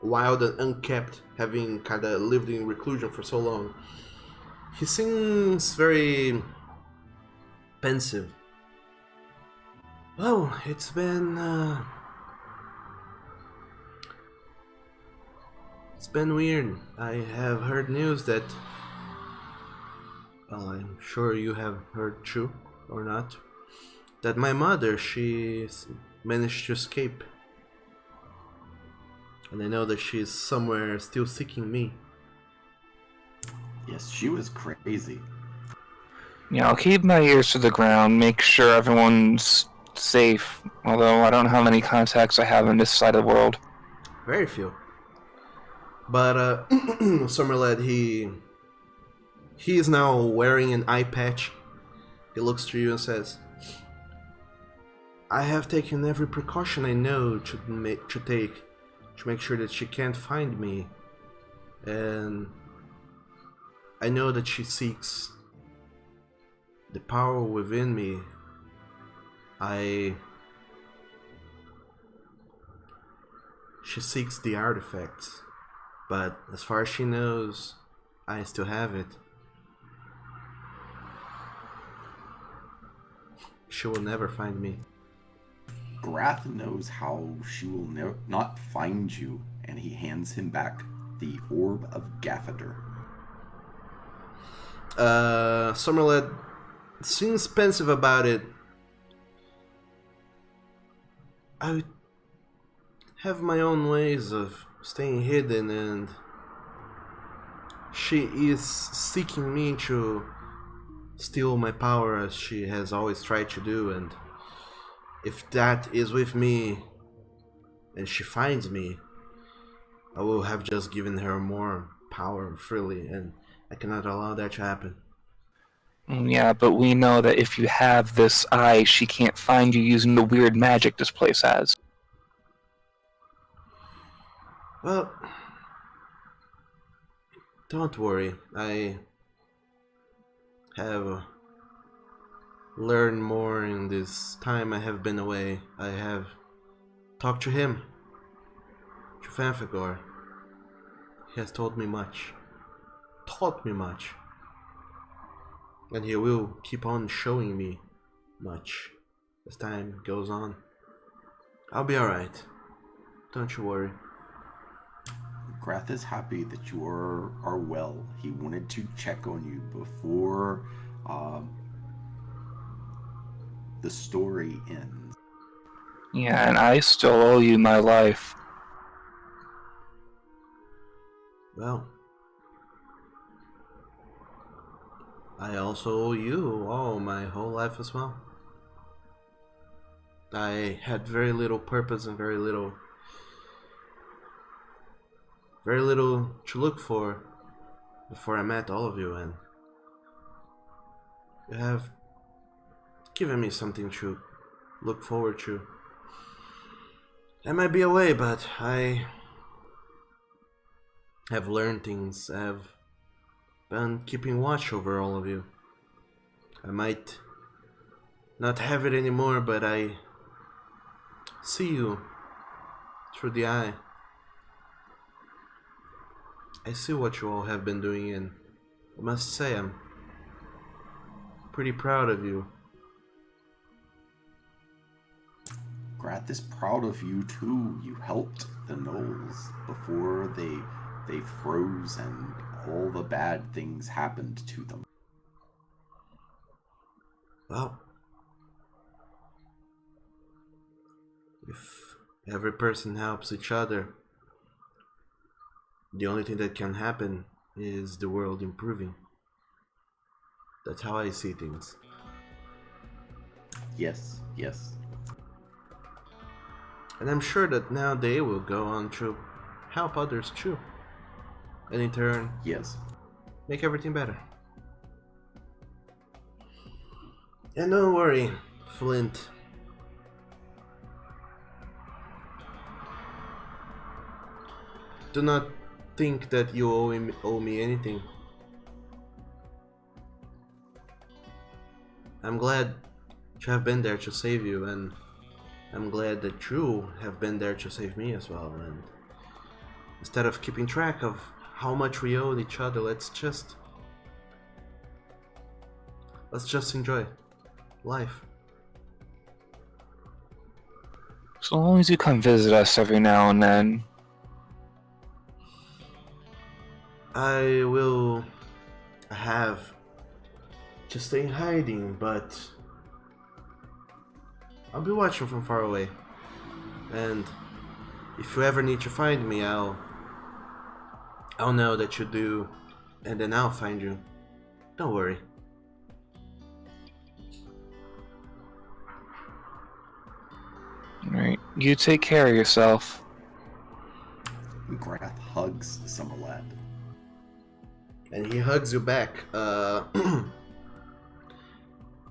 wild and unkept, having kind of lived in reclusion for so long. He seems very pensive. Well, it's been weird. I have heard news that, well, I'm sure you have heard too, or not, that my mother, she managed to escape. And I know that she's somewhere still seeking me. Yes, she was crazy. Yeah, I'll keep my ears to the ground, make sure everyone's safe. Although I don't know how many contacts I have on this side of the world. Very few. But Summerled, he is now wearing an eye patch. He looks to you and says, "I have taken every precaution I know to take to make sure that she can't find me, and I know that she seeks the power within me. She seeks the artifacts, but as far as she knows, I still have it. She will never find me." Grath knows how she will not find you, and he hands him back the Orb of Gaffador. Summerled seems pensive about it. I have my own ways of staying hidden, and she is seeking me to steal my power as she has always tried to do, and if that is with me and she finds me, I will have just given her more power freely, and I cannot allow that to happen. Yeah, but we know that if you have this eye, she can't find you using the weird magic this place has. Well, don't worry. I have learned more in this time I have been away. I have talked to him, to Fanfagor. He has told me much. Taught me much. And he will keep on showing me much as time goes on. I'll be alright. Don't you worry. Grath is happy that you are well. He wanted to check on you before the story ends. Yeah, and I still owe you my life. Well, I also owe you all my whole life as well. I had very little purpose and very little to look for before I met all of you, and you have given me something to look forward to. I might be away, but I have learned things. I have been keeping watch over all of you. I might not have it anymore, but I see you through the eye. I see what you all have been doing, and I must say I'm pretty proud of you. Grath is proud of you too. You helped the Knolls before they froze and all the bad things happened to them. Well, if every person helps each other, the only thing that can happen is the world improving. That's how I see things. Yes, yes. And I'm sure that now they will go on to help others too. And in turn, yes, make everything better. And don't worry, Flint. Do not think that you owe me anything. I'm glad to have been there to save you, and I'm glad that you have been there to save me as well. And instead of keeping track of how much we owe each other, let's just enjoy life. So long as you come visit us every now and then. I will have to stay in hiding, but I'll be watching from far away. And if you ever need to find me, I'll know that you do, and then I'll find you. Don't worry. Alright, you take care of yourself. Grath hugs Summerlad. And he hugs you back.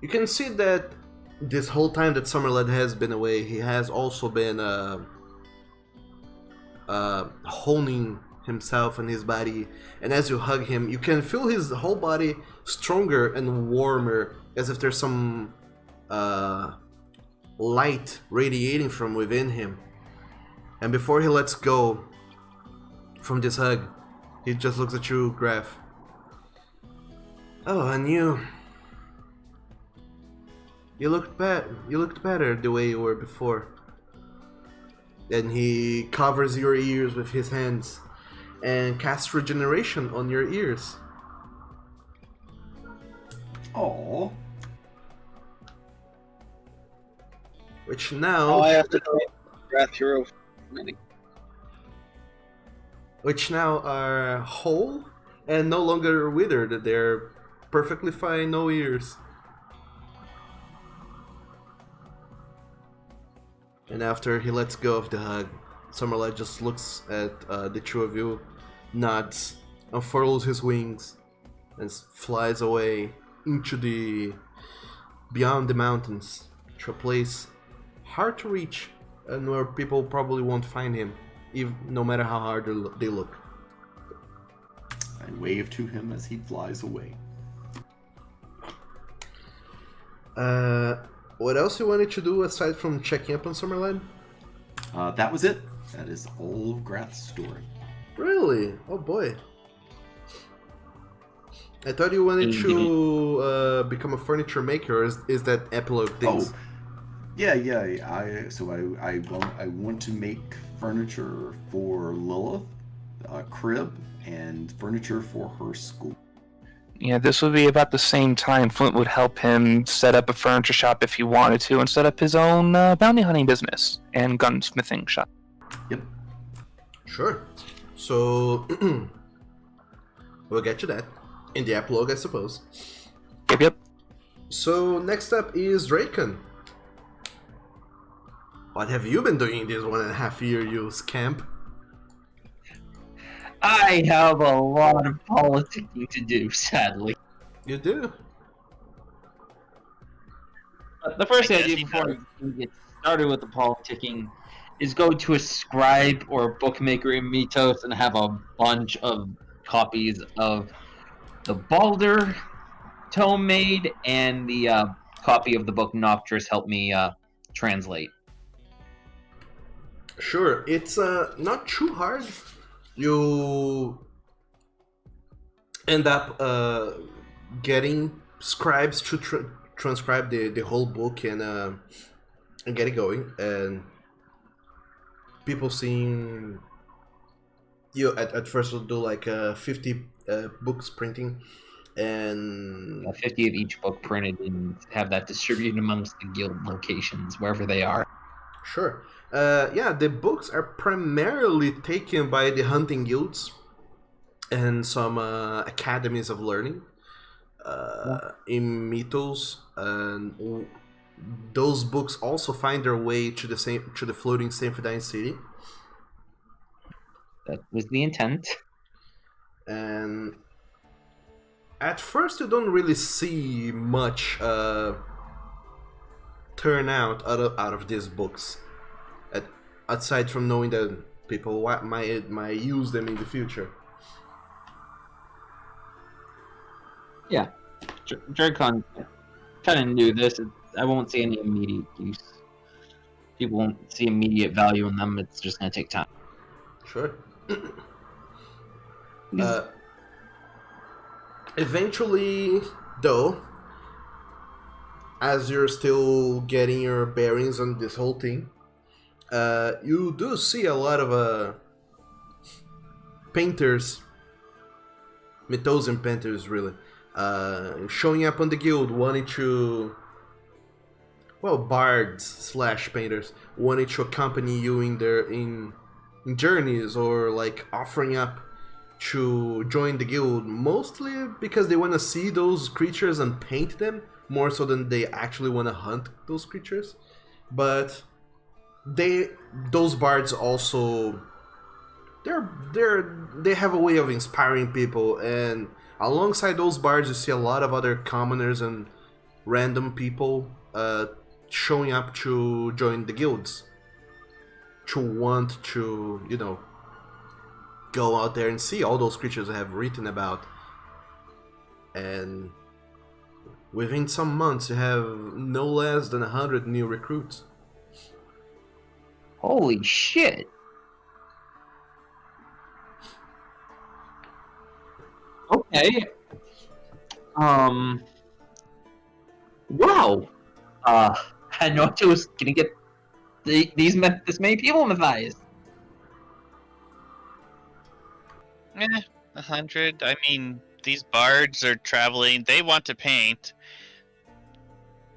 You can see that this whole time that Summerlad has been away, he has also been honing himself and his body. And as you hug him, you can feel his whole body stronger and warmer, as if there's some light radiating from within him. And before he lets go from this hug, he just looks at you, Graf. Oh, and you looked better the way you were before. Then he covers your ears with his hands and casts regeneration on your ears. Oh. Which now... All I have to do is Grath Hero for a minute. Which now are whole and no longer withered. They're perfectly fine, no ears. And after he lets go of the hug, Summerlight just looks at the two of you, nods, unfurls his wings, and flies away into the... beyond the mountains, to a place hard to reach, and where people probably won't find him, even no matter how hard they look. I wave to him as he flies away. What else you wanted to do aside from checking up on Summerland? That was it. That is all of Grath's story. Really? Oh boy. I thought you wanted to become a furniture maker. Is that epilogue things? Oh, yeah. I want to make furniture for Lilith, a crib, and furniture for her school. Yeah, this would be about the same time Flint would help him set up a furniture shop if he wanted to, and set up his own bounty hunting business and gunsmithing shop. Yep. Sure. So, we'll get to that in the epilogue, I suppose. Yep. So, next up is Draken. What have you been doing this 1.5 year, you scamp? I have a lot of politicking to do, sadly. You do? But the first I guess idea he before does. we get started with the politicking is go to a scribe or a bookmaker in Mythos and have a bunch of copies of the Balder tome made and the copy of the book Nocturus help me translate. Sure, it's not too hard. You end up getting scribes to transcribe the whole book and get it going. And people seeing you at first will do like 50 books printing, and 50 of each book printed and have that distributed amongst the guild locations wherever they are. sure. Yeah, the books are primarily taken by the hunting guilds and some academies of learning in Mythos, and those books also find their way to the floating Symphony City. That was the intent. And at first, you don't really see much turnout out of these books, aside from knowing that people might use them in the future. Yeah, Dracon kind of knew this. I won't see any immediate use. People won't see immediate value in them. It's just going to take time. Sure. Eventually, though, as you're still getting your bearings on this whole thing, you do see a lot of painters, Mythosian painters, really, showing up on the guild, wanting to, well, bards slash painters, wanting to accompany you in journeys, or like offering up to join the guild, mostly because they want to see those creatures and paint them more so than they actually want to hunt those creatures. But those bards also they have a way of inspiring people, and alongside those bards you see a lot of other commoners and random people showing up to join the guilds, to want to, you know, go out there and see all those creatures I have written about. And within some months you have no less than 100 new recruits. Holy shit! Okay. Wow. I had no idea I was gonna get this many people, Matthias. 100. I mean, these bards are traveling. They want to paint.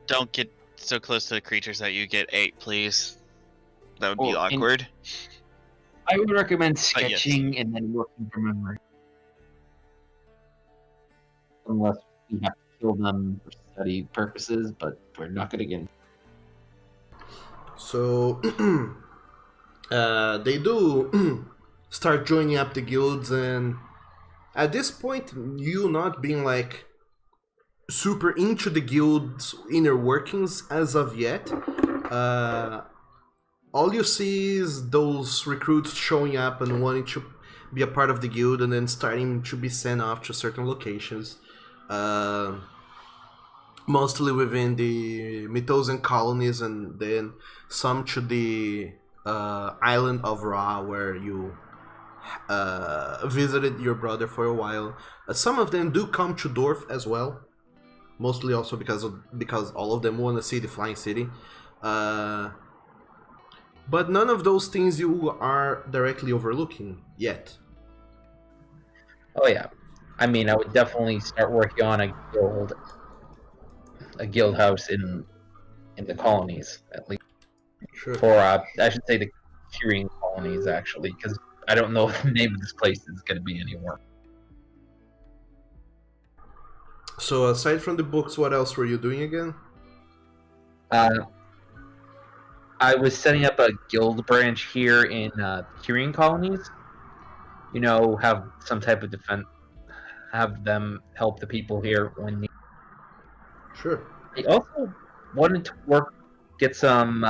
Don't get so close to the creatures that you get 8, please. That would be awkward. I would recommend But yes. sketching and then working from memory. Unless we have to kill them for study purposes, but we're not going to get. So they do start joining up the guilds, and at this point, you not being like super into the guild's inner workings as of yet, all you see is those recruits showing up and wanting to be a part of the guild, and then starting to be sent off to certain locations, mostly within the Mythosian colonies, and then some to the island of Ra, where you visited your brother for a while. Some of them do come to Dorf as well, mostly also because all of them want to see the Flying City. But none of those things you are directly overlooking yet. Oh yeah, I mean, I would definitely start working on a guild house in the colonies, at least. Sure. For I should say the Tyrian colonies, actually, because I don't know if the name of this place is going to be anymore. So aside from the books, what else were you doing again? I was setting up a guild branch here in Tyrian colonies, have some type of defense, have them help the people here when needed. Sure. I also wanted to get some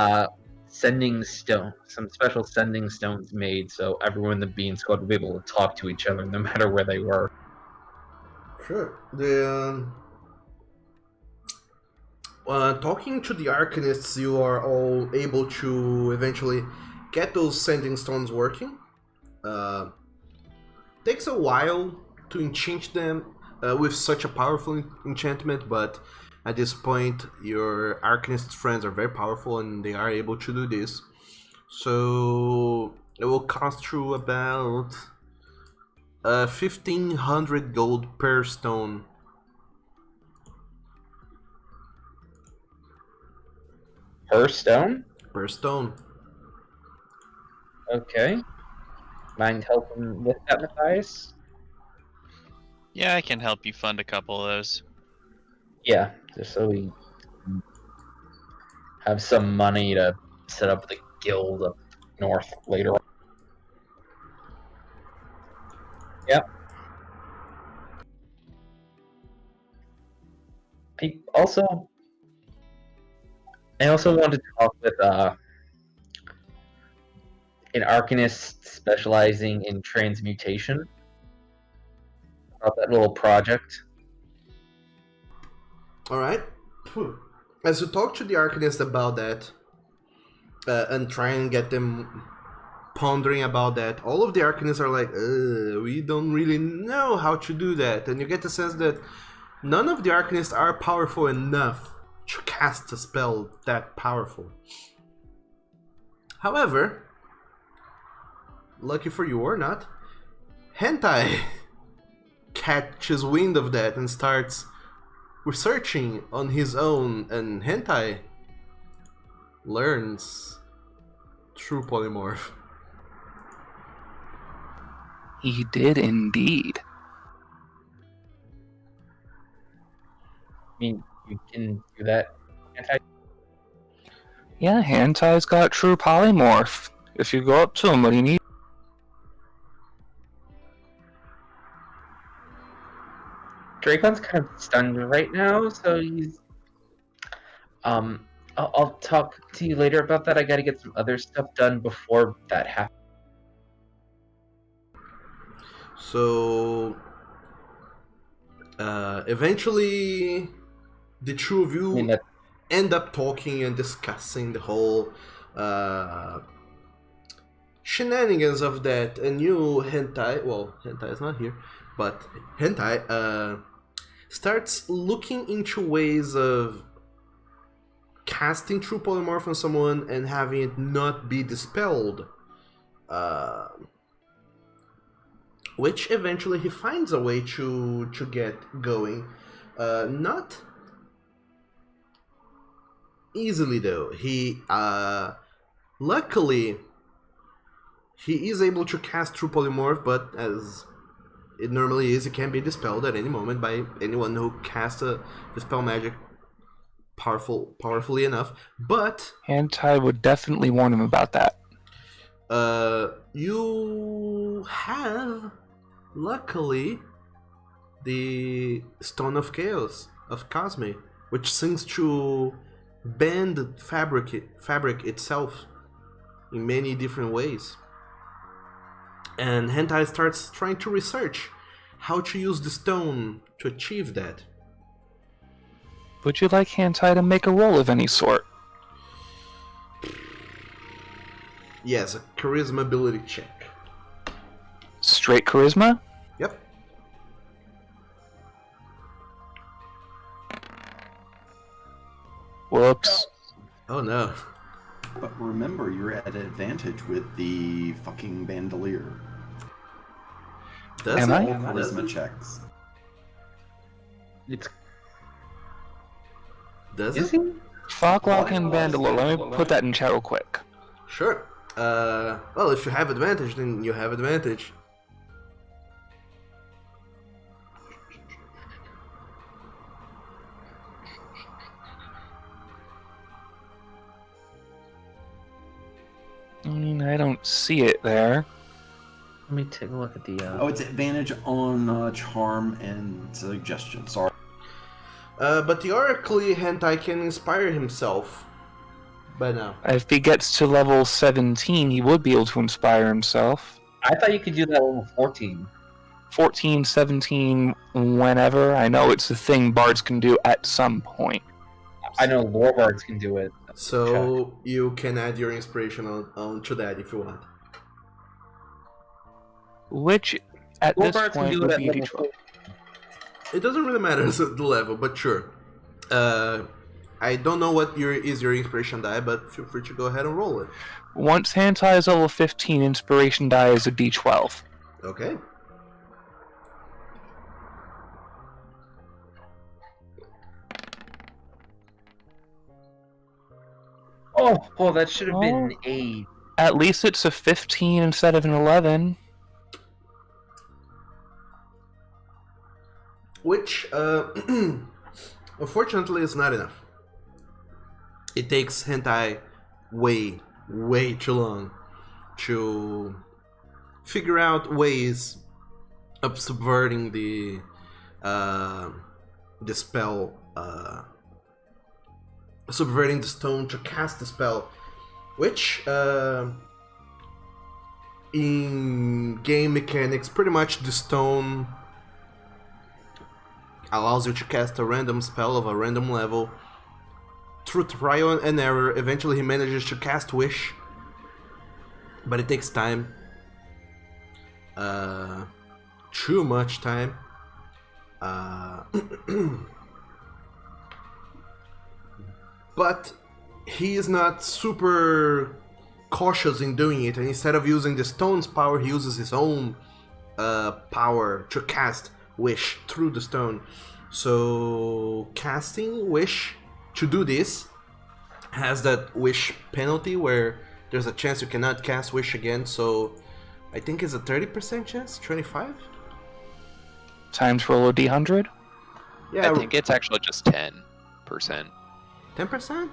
some special sending stones made, so everyone in the Bean Squad would be able to talk to each other no matter where they were. Sure. Talking to the Arcanists, you are all able to eventually get those sending stones working. Takes a while to enchant them with such a powerful enchantment, but at this point, your Arcanist friends are very powerful and they are able to do this. So it will cost you about 1,500 gold per stone. Per stone? Per stone. Okay. Mind helping with that, Matthias? Yeah, I can help you fund a couple of those. Yeah, just so we have some money to set up the guild up north later on. Yep. Also, I also wanted to talk with an Arcanist specializing in transmutation about that little project. Alright. As you talk to the Arcanist about that, and try and get them pondering about that, all of the Arcanists are like, we don't really know how to do that. And you get the sense that none of the Arcanists are powerful enough to cast a spell that powerful. However, lucky for you or not, Hentai catches wind of that and starts researching on his own, and Hentai learns true polymorph. He did indeed. I mean, you can do that. Yeah, Hentai's got true polymorph. If you go up to him, what do you need? Dracon's kind of stunned right now, so he's. I'll talk to you later about that. I gotta get some other stuff done before that happens. So, eventually, the two of you end up talking and discussing the whole shenanigans of that. And you, Hentai, well, Hentai is not here, but Hentai starts looking into ways of casting true polymorph on someone and having it not be dispelled. Which eventually he finds a way to get going. Not easily though. He luckily he is able to cast true polymorph, but as it normally is, it can be dispelled at any moment by anyone who casts a dispel magic powerfully enough. But Hentai would definitely warn him about that. You have, luckily, the Stone of Chaos of Cosme, which seems to bend fabric itself in many different ways. And Hentai starts trying to research how to use the stone to achieve that. Would you like Hentai to make a roll of any sort? Yes, a charisma ability check. Straight charisma? Yep. Whoops. Oh no. But remember, you're at an advantage with the fucking bandolier. Does Am it? I? Charisma checks. It's Does is it? he? Foglock and Bandolier. Let me put that in chat real quick. Sure. Well, if you have advantage, then you have advantage. I mean, I don't see it there. Let me take a look at the. Oh, it's advantage on charm and suggestion. Sorry. But theoretically, Hentai can inspire himself by now. If he gets to level 17, he would be able to inspire himself. I thought you could do that at level 14. 14, 17, whenever. I know it's a thing bards can do at some point. I know lore bards can do it. So you can add your inspiration onto that if you want. Which, at Lore this bards can point, do would it at be level D12. It doesn't really matter the level, but sure. I don't know what is your inspiration die, but feel free to go ahead and roll it. Once Hentai is level 15, inspiration die is a D12. Okay. Oh, that should have been a. At least it's a 15 instead of an 11. Which, unfortunately, is not enough. It takes Hentai way, way too long to figure out ways of subverting the spell, subverting the stone to cast the spell, which in game mechanics, pretty much the stone allows you to cast a random spell of a random level. Through trial and error, eventually he manages to cast Wish, but it takes time. Too much time. But he is not super cautious in doing it, and instead of using the stone's power, he uses his own power to cast Wish through the stone. So casting Wish to do this has that Wish penalty where there's a chance you cannot cast Wish again, so I think it's a 30% chance? 25? Time to roll a D100? Yeah, I think it's actually just 10%. 10%?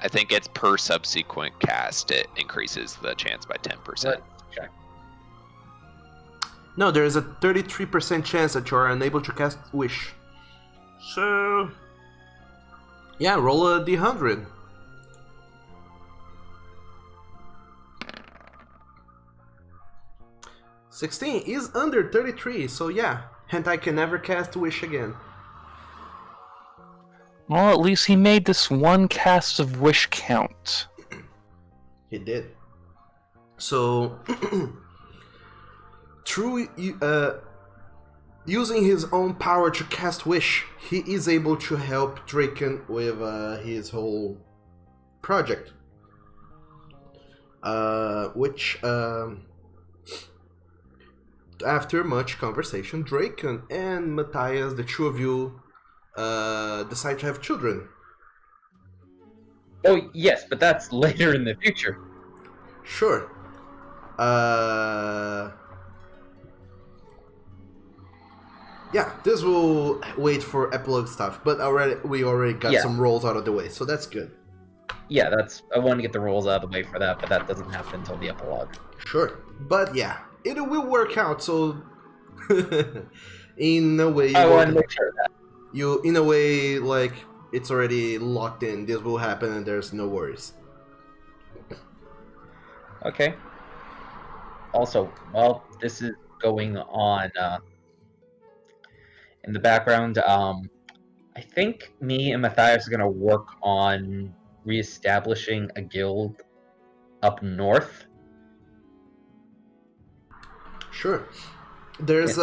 I think it's per subsequent cast, it increases the chance by 10%. Check. No, there is a 33% chance that you are unable to cast Wish. So... yeah, roll a D100. $16 is under 33, so yeah, Hentai can never cast Wish again. Well, at least he made this one cast of Wish count. He did. So, through using his own power to cast Wish, he is able to help Draken with his whole project. Which, after much conversation, Draken and Matthias, the two of you, decide to have children. Oh, yes, but that's later in the future. Sure. Yeah, this will wait for epilogue stuff, but we already got some rolls out of the way, so that's good. Yeah, I want to get the rolls out of the way for that, but that doesn't happen until the epilogue. Sure, but yeah, it will work out. So, in a way, I want to make sure of that. In a way, like it's already locked in. This will happen, and there's no worries. Okay. Also, while this is going on in the background, I think me and Matthias are going to work on reestablishing a guild up north. Sure. There's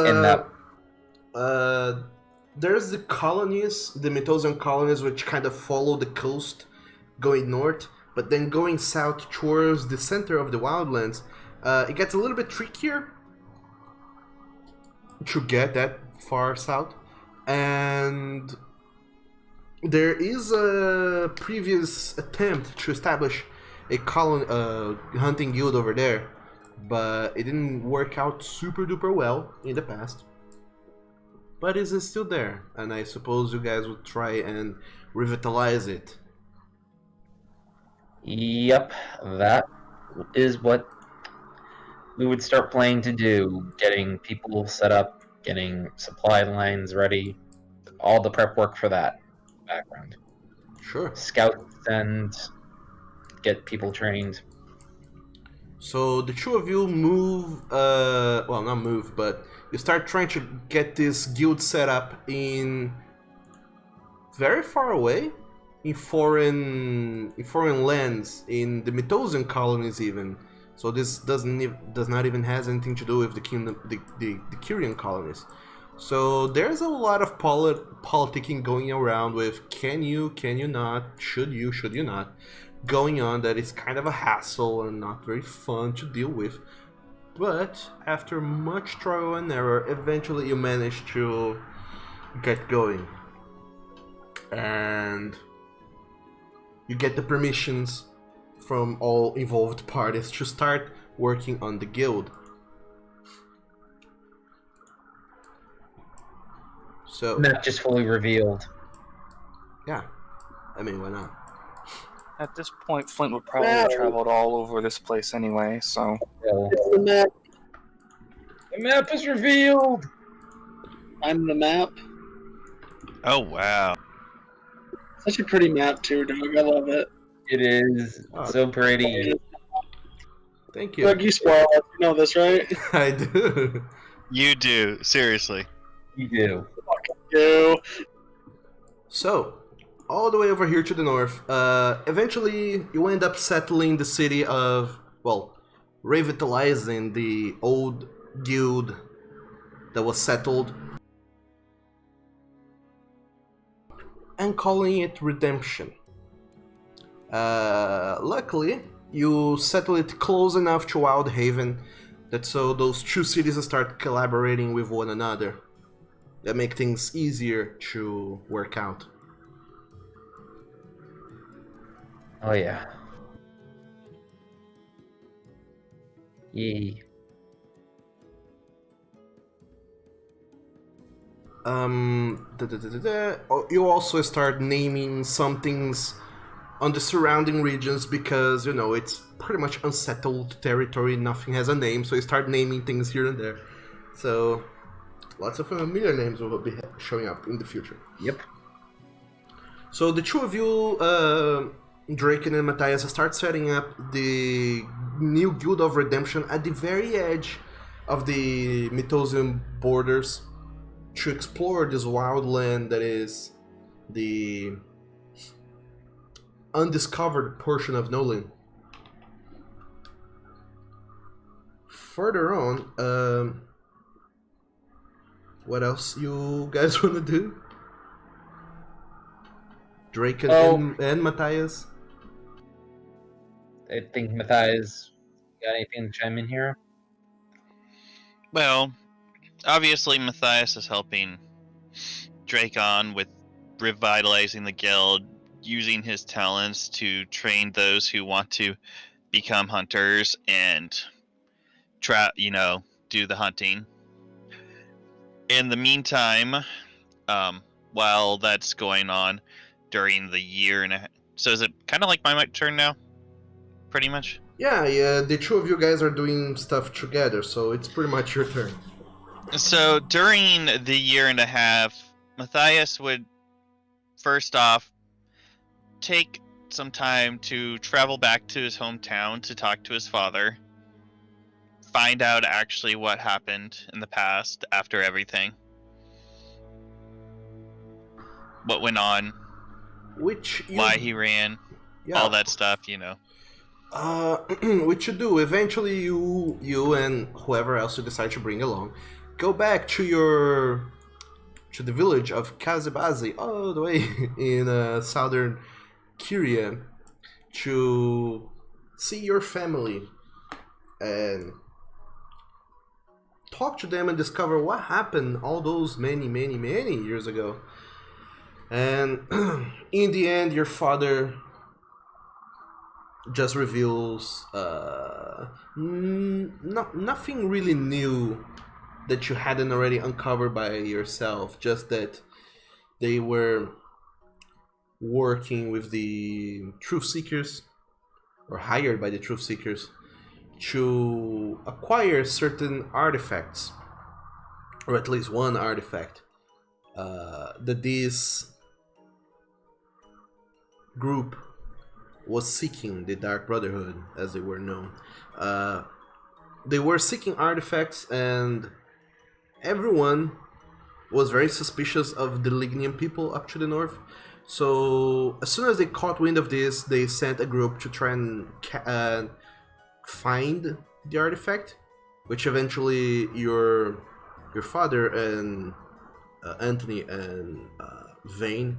there's the colonies, the Mythosian colonies, which kind of follow the coast going north, but then going south towards the center of the wildlands, it gets a little bit trickier to get that far south. And there is a previous attempt to establish a hunting guild over there, but it didn't work out super duper well in the past. But it's still there, and I suppose you guys would try and revitalize it. Yep, that is what we would start planning to do, getting people set up, getting supply lines ready, all the prep work for that background. Sure. Scouts and get people trained. So the two of you move, well, not move, but you start trying to get this guild set up in very far away, in foreign lands, in the Mythosian colonies even. So this does not even has anything to do with the kingdom, the Kyrian colonies. So there's a lot of politicking going around with can you not, should you not, going on, that is kind of a hassle and not very fun to deal with. But after much trial and error, eventually you manage to get going. And you get the permissions from all involved parties to start working on the guild. So Not just fully revealed. yeah, I mean, why not? At this point, Flint would probably have traveled all over this place anyway, so... It's the map. The map is revealed! I'm the map. Oh wow. Such a pretty map too, dog. I love it. It is so pretty. Thank you. Doug, you spoil us. You know this, right? I do. You do, seriously. You do. You. So, all the way over here to the north, eventually you end up settling the city of, well, revitalizing the old guild that was settled and calling it Redemption. Luckily, you settle it close enough to Wildhaven that so those two cities start collaborating with one another. That make things easier to work out. Oh yeah. Yay. You also start naming some things on the surrounding regions because, you know, it's pretty much unsettled territory, nothing has a name, so you start naming things here and there. So, lots of familiar names will be showing up in the future. Yep. So the two of you, Draken and Matthias, start setting up the new Guild of Redemption at the very edge of the Mythosian borders to explore this wild land that is the undiscovered portion of Nolyn. Further on, what else you guys want to do? Drake and Matthias? I think Matthias got anything to chime in here? Well, obviously Matthias is helping Dracon with revitalizing the guild, using his talents to train those who want to become hunters and do the hunting. In the meantime, while that's going on during the year and a half, so is it kind of like my turn now? Pretty much? Yeah, the two of you guys are doing stuff together, so it's pretty much your turn. So during the year and a half, Matthias would first off take some time to travel back to his hometown to talk to his father, find out actually what happened in the past after everything, what went on, why he ran, all that stuff, Which you do. Eventually, you and whoever else you decide to bring along go back to the village of Kazibazi, all the way in southern Kyria, to see your family and talk to them and discover what happened all those many years ago. And in the end, your father just reveals nothing really new that you hadn't already uncovered by yourself, just that they were working with the Truth Seekers, or hired by the Truth Seekers, to acquire certain artifacts, or at least one artifact, that this group was seeking, the Dark Brotherhood, as they were known. They were seeking artifacts, and everyone was very suspicious of the Lignium people up to the north. So as soon as they caught wind of this, they sent a group to try and find the artifact, which eventually your father and Anthony and Vane,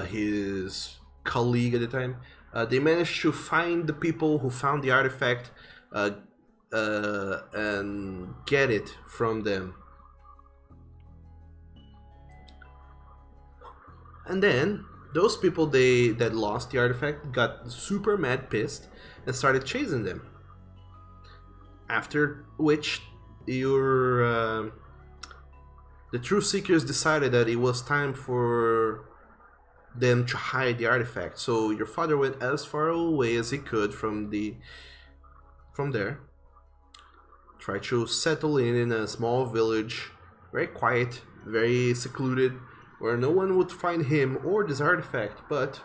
his colleague at the time, they managed to find the people who found the artifact and get it from them. And then those people that lost the artifact got super mad, pissed, and started chasing them. After which, the Truth Seekers decided that it was time for them to hide the artifact. So your father went as far away as he could from there. Tried to settle in a small village, very quiet, very secluded, where no one would find him or this artifact, but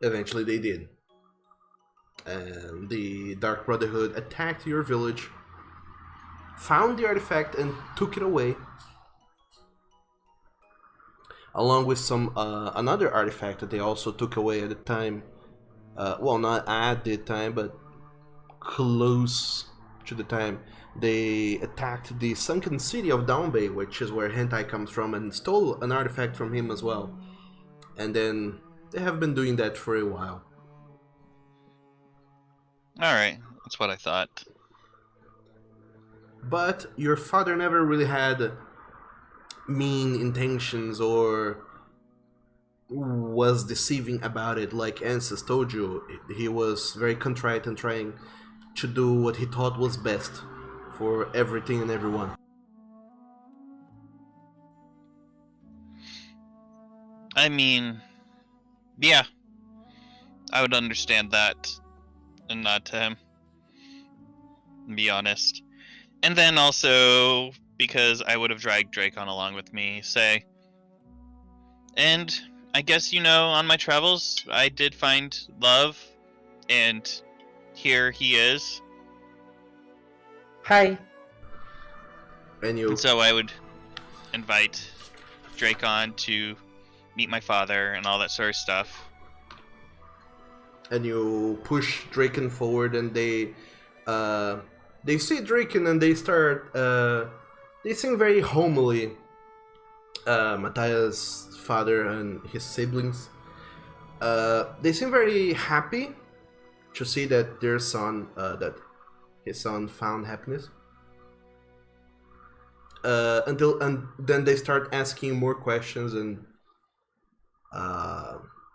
eventually they did. And the Dark Brotherhood attacked your village, found the artifact, and took it away, along with some another artifact that they also took away at the time. Well, not at the time, but close to the time. They attacked the sunken city of Downbay, which is where Hentai comes from, and stole an artifact from him as well. And then they have been doing that for a while. Alright, that's what I thought. But your father never really had mean intentions or was deceiving about it like Ansys told you. He was very contrite and trying to do what he thought was best for everything and everyone. I mean, yeah, I would understand that and nod to him, to be honest. And then also, because I would have dragged Dracon along with me, say. And I guess, on my travels, I did find love, and here he is. Hi. And so I would invite Dracon to meet my father and all that sort of stuff. And you push Dracon forward, and they see Dracon, and they start they sing very homely. Matthias' father and his siblings, they seem very happy to see that their son, that his son found happiness. And then they start asking more questions, and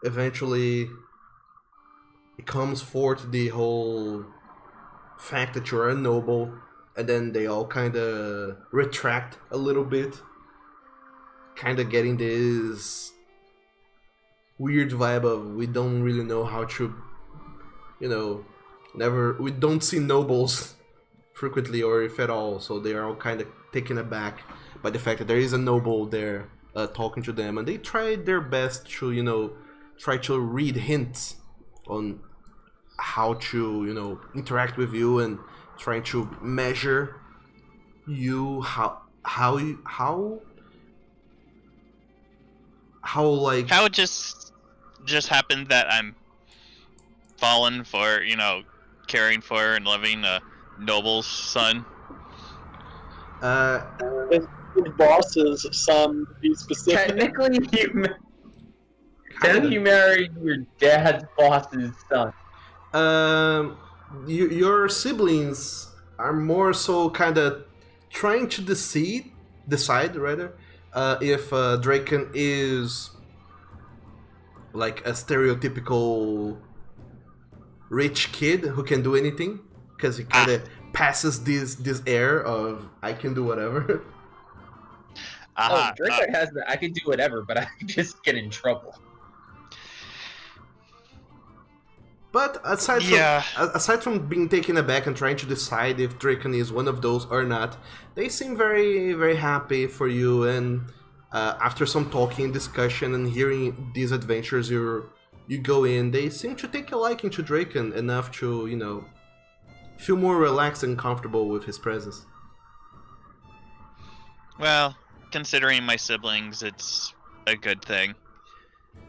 eventually it comes forth the whole fact that you're a noble, and then they all kind of retract a little bit, kind of getting this weird vibe of we don't really know how to, we don't see nobles frequently or if at all, so they are all kind of taken aback by the fact that there is a noble there talking to them, and they try their best to try to read hints on how to interact with you and trying to measure you, how it just happened that I'm fallen for caring for and loving a noble's son. His boss's son, to be specific. Technically, you married your dad's boss's son. Your siblings are more so kind of trying to decide rather, if Dracon is like a stereotypical rich kid who can do anything, because he kind of passes this air of I can do whatever. Draco has that I can do whatever, but I just get in trouble. But aside from being taken aback and trying to decide if Draken is one of those or not, they seem very, very happy for you. And after some talking and discussion and hearing these adventures you go in, they seem to take a liking to Draken enough to, you know, feel more relaxed and comfortable with his presence. Well, considering my siblings, it's a good thing.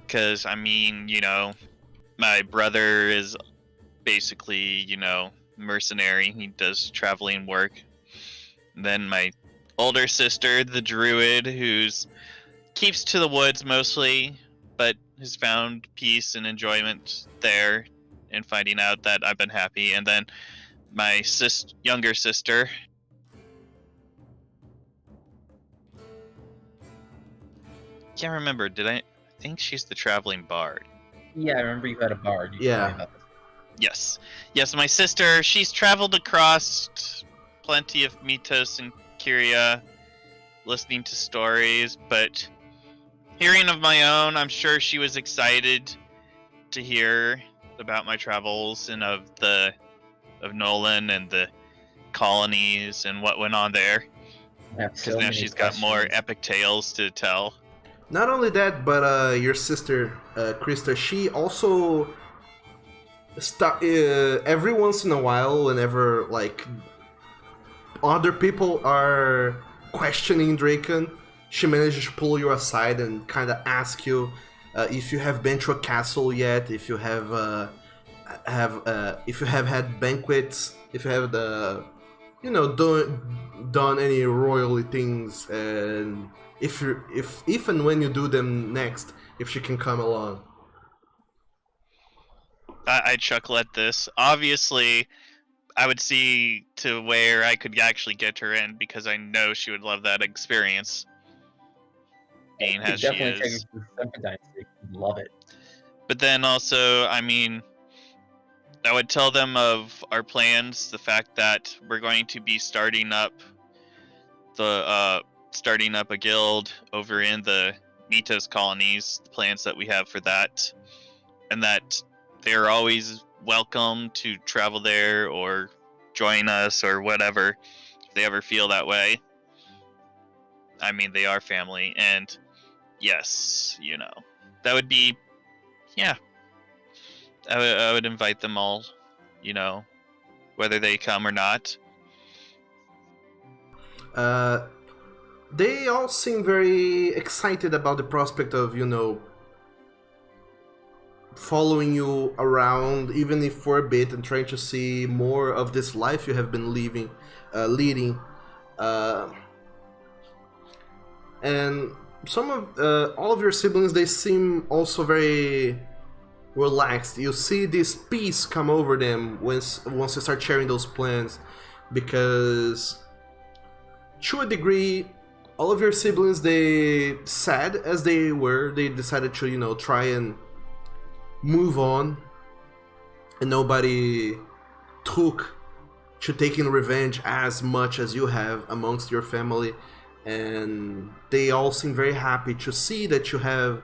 Because, I mean, you know, my brother is basically, you know, mercenary. He does traveling work. And then my older sister, the druid, who's keeps to the woods mostly, but has found peace and enjoyment there in finding out that I've been happy. And then my younger sister. Can't remember. I think she's the traveling bard. Yeah, I remember you had a bard. You told me about this. Yes. My sister. She's traveled across plenty of Mythos and Kyria, listening to stories, but hearing of my own, I'm sure she was excited to hear about my travels and of Nolyn and the colonies and what went on there. Because now she's got more epic tales to tell. Not only that, but your sister, Krista, she also every once in a while, whenever like other people are questioning Draken, she manages to pull you aside and kind of ask you if you have been to a castle yet, if you have had banquets, if you have done any royally things, and if and when you do them next, if she can come along. I chuckle at this. Obviously, I would see to where I could actually get her in, because I know she would love that experience. Being as she is. Love it. But then also, I mean, I would tell them of our plans, the fact that we're going to be starting up a guild over in the Mythos colonies, the plans that we have for that, and that they're always welcome to travel there or join us or whatever, if they ever feel that way. I mean, they are family, and yes, you know, that would be, yeah. I would invite them all, you know, whether they come or not. They all seem very excited about the prospect of, you know, following you around, even if for a bit, and trying to see more of this life you have been leading. And some of all of your siblings, they seem also very relaxed. You see this peace come over them once you start sharing those plans, because to a degree, all of your siblings, they sad as they were, they decided to, you know, try and move on, and nobody took to taking revenge as much as you have amongst your family, and they all seem very happy to see that you have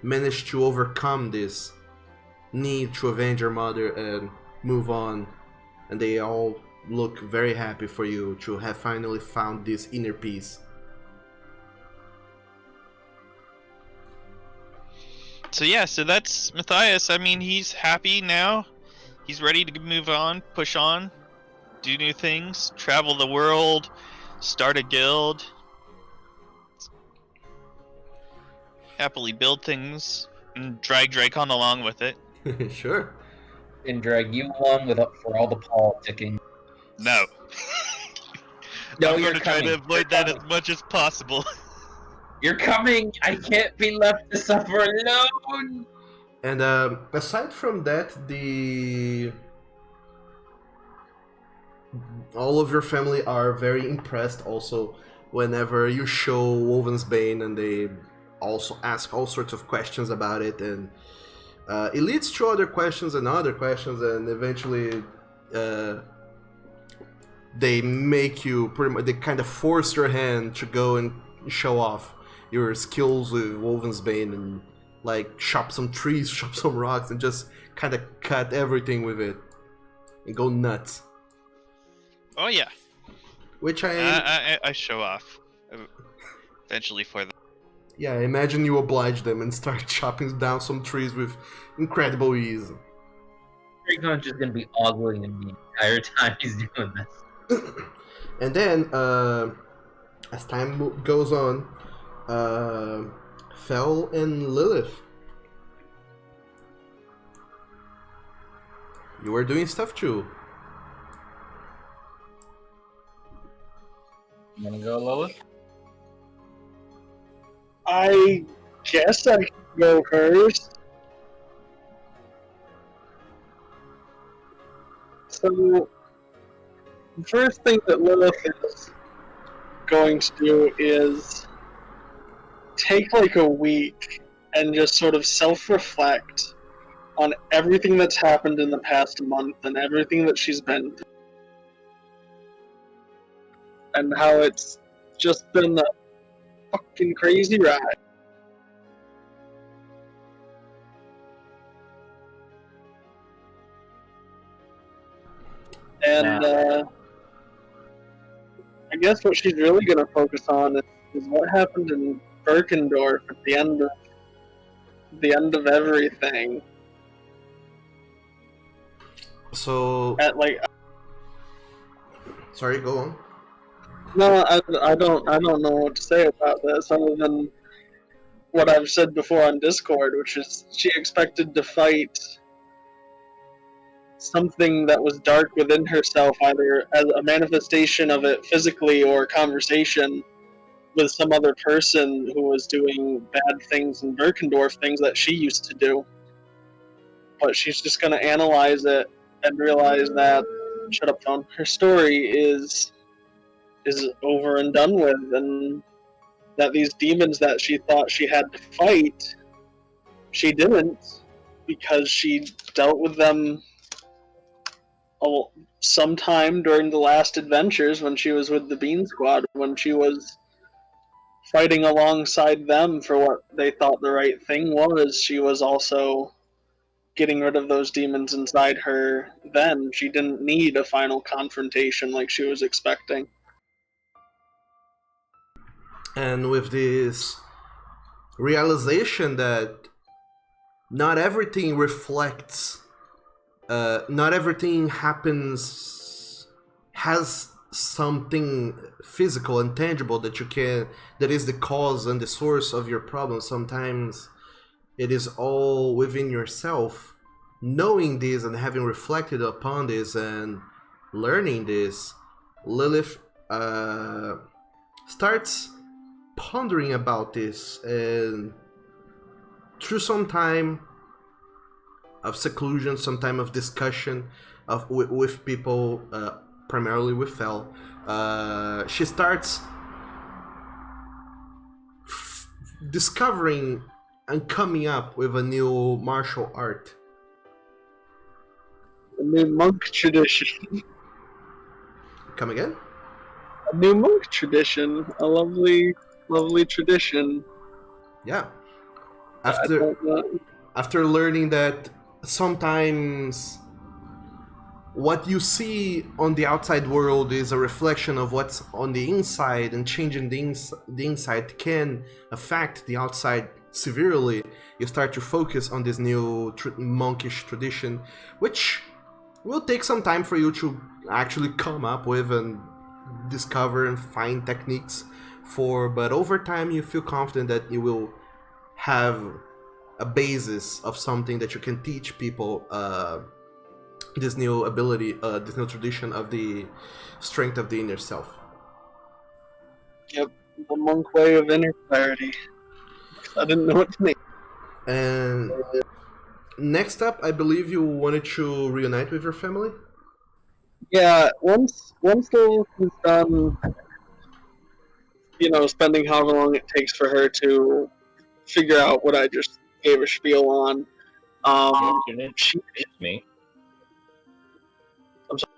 managed to overcome this need to avenge your mother and move on, and they all look very happy for you to have finally found this inner peace. So that's Matthias. I mean, he's happy now. He's ready to move on, push on, do new things, travel the world, start a guild, happily build things, and drag Dracon along with it. Sure. And drag you along for all the politicking. No. No, I'm you're going to try to avoid that coming. as much as possible. You're coming! I can't be left to suffer alone! And aside from that, all of your family are very impressed also whenever you show Woven's Bane, and they also ask all sorts of questions about it, and it leads to other questions, and eventually they make you they kind of force your hand to go and show off your skills with Woven's Bane, and like chop some trees, chop some rocks, and just kind of cut everything with it and go nuts. Oh yeah, Which I show off eventually for them. yeah, I imagine you oblige them and start chopping down some trees with incredible ease. Dragon's just gonna be ogling him the entire time he's doing this. And then, as time goes on, Fel and Lilith, you were doing stuff too. You wanna go, Lilith? I guess I can go first. So, the first thing that Lilith is going to do is take like a week and just sort of self-reflect on everything that's happened in the past month and everything that she's been through. And how it's just been a fucking crazy ride. And I guess what she's really going to focus on is what happened in Birkendorf at the end of everything. So, At like, sorry, go on. no, I don't know what to say about this other than what I've said before on Discord, which is she expected to fight something that was dark within herself, either as a manifestation of it physically or a conversation with some other person who was doing bad things in Birkendorf, things that she used to do. But she's just going to analyze it and realize that, shut up, phone, her story is over and done with, and that these demons that she thought she had to fight, she didn't, because she dealt with them sometime during the last adventures when she was with the Bean Squad, when she was fighting alongside them for what they thought the right thing was. She was also getting rid of those demons inside her then. She didn't need a final confrontation like she was expecting. And with this realization that not everything reflects, not everything happens, has something physical and tangible that is the cause and the source of your problem. Sometimes it is all within yourself. Knowing this and having reflected upon this and learning this, Lilith starts pondering about this, and through some time of seclusion, some time of discussion with people, primarily with Fel, she starts discovering and coming up with a new martial art. A new monk tradition. Come again? A new monk tradition. A lovely tradition. Yeah. After learning that sometimes what you see on the outside world is a reflection of what's on the inside, and changing the inside can affect the outside severely, you start to focus on this new monkish tradition, which will take some time for you to actually come up with and discover and find techniques for, but over time you feel confident that you will have a basis of something that you can teach people, this new ability, this new tradition of the strength of the inner self. Yep, the monk way of inner clarity. I didn't know what to name. And next up, I believe you wanted to reunite with your family? Yeah, once Lilith is done, spending however long it takes for her to figure out what I just gave a spiel on. She hit me. I'm sorry.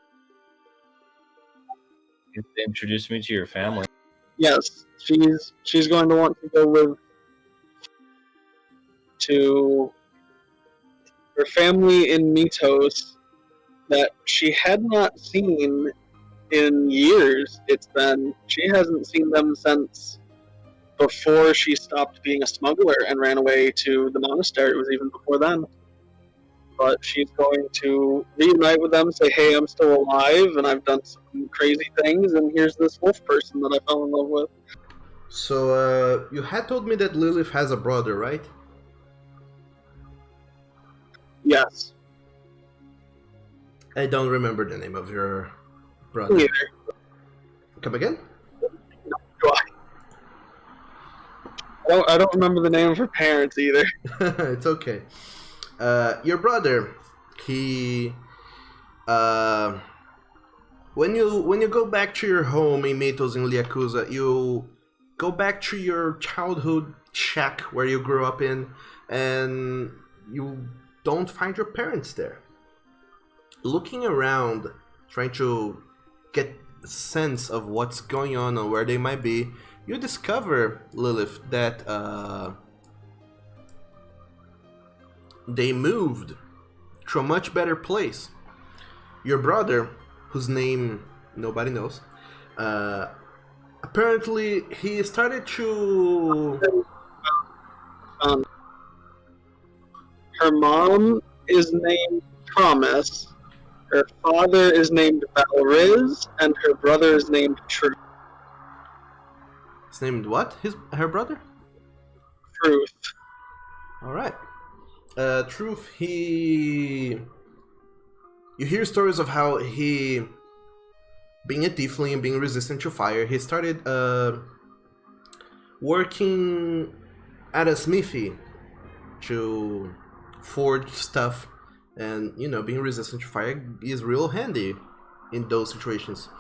You introduced me to your family. Yes, she's going to want to go live to her family in Mitos that she had not seen in years. She hasn't seen them since before she stopped being a smuggler and ran away to the monastery. It was even before then. But she's going to reunite with them, say, hey, I'm still alive, and I've done some crazy things, and here's this wolf person that I fell in love with. So, you had told me that Lilith has a brother, right? Yes. I don't remember the name of your brother. Neither. Come again? No, do I don't remember the name of her parents either. It's okay. Your brother, he... when you go back to your home in Mitos in Lyakuza, you go back to your childhood shack where you grew up in, and you don't find your parents there. Looking around, trying to get a sense of what's going on and where they might be, you discover, Lilith, that they moved to a much better place. Your brother, whose name nobody knows, apparently he started to... Her mom is named Thomas, her father is named Valriz, and her brother is named Truth. His named what? Her brother? Truth. Alright. Truth, you hear stories of how he, being a tiefling and being resistant to fire, he started working at a smithy to forge stuff, and being resistant to fire is real handy in those situations.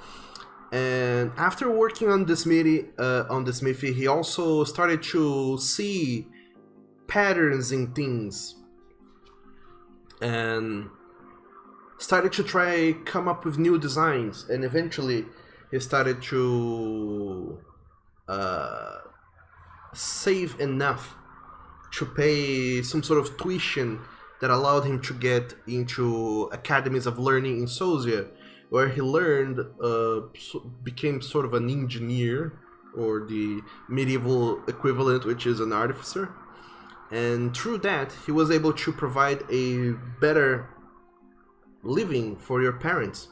And after working on the smithy, he also started to see patterns in things and started to try come up with new designs, and eventually he started to save enough to pay some sort of tuition that allowed him to get into academies of learning in Sozia, where he learned, became sort of an engineer, or the medieval equivalent, which is an artificer. And through that, he was able to provide a better living for your parents,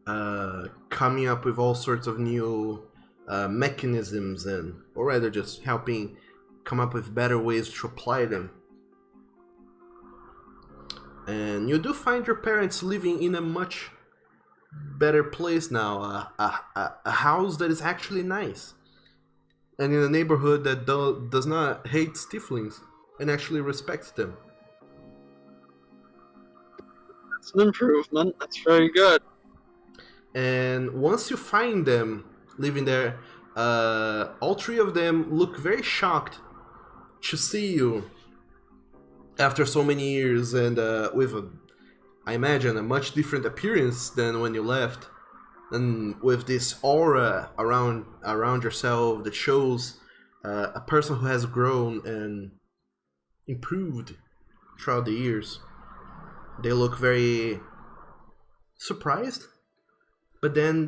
coming up with all sorts of new mechanisms, or rather just helping come up with better ways to apply them. And you do find your parents living in a much better place now, a house that is actually nice, and in a neighborhood that does not hate tieflings and actually respects them. That's an improvement. That's very good. And once you find them living there, all three of them look very shocked to see you after so many years, and with I imagine a much different appearance than when you left, and with this aura around yourself that shows a person who has grown and improved throughout the years. They look very surprised, but then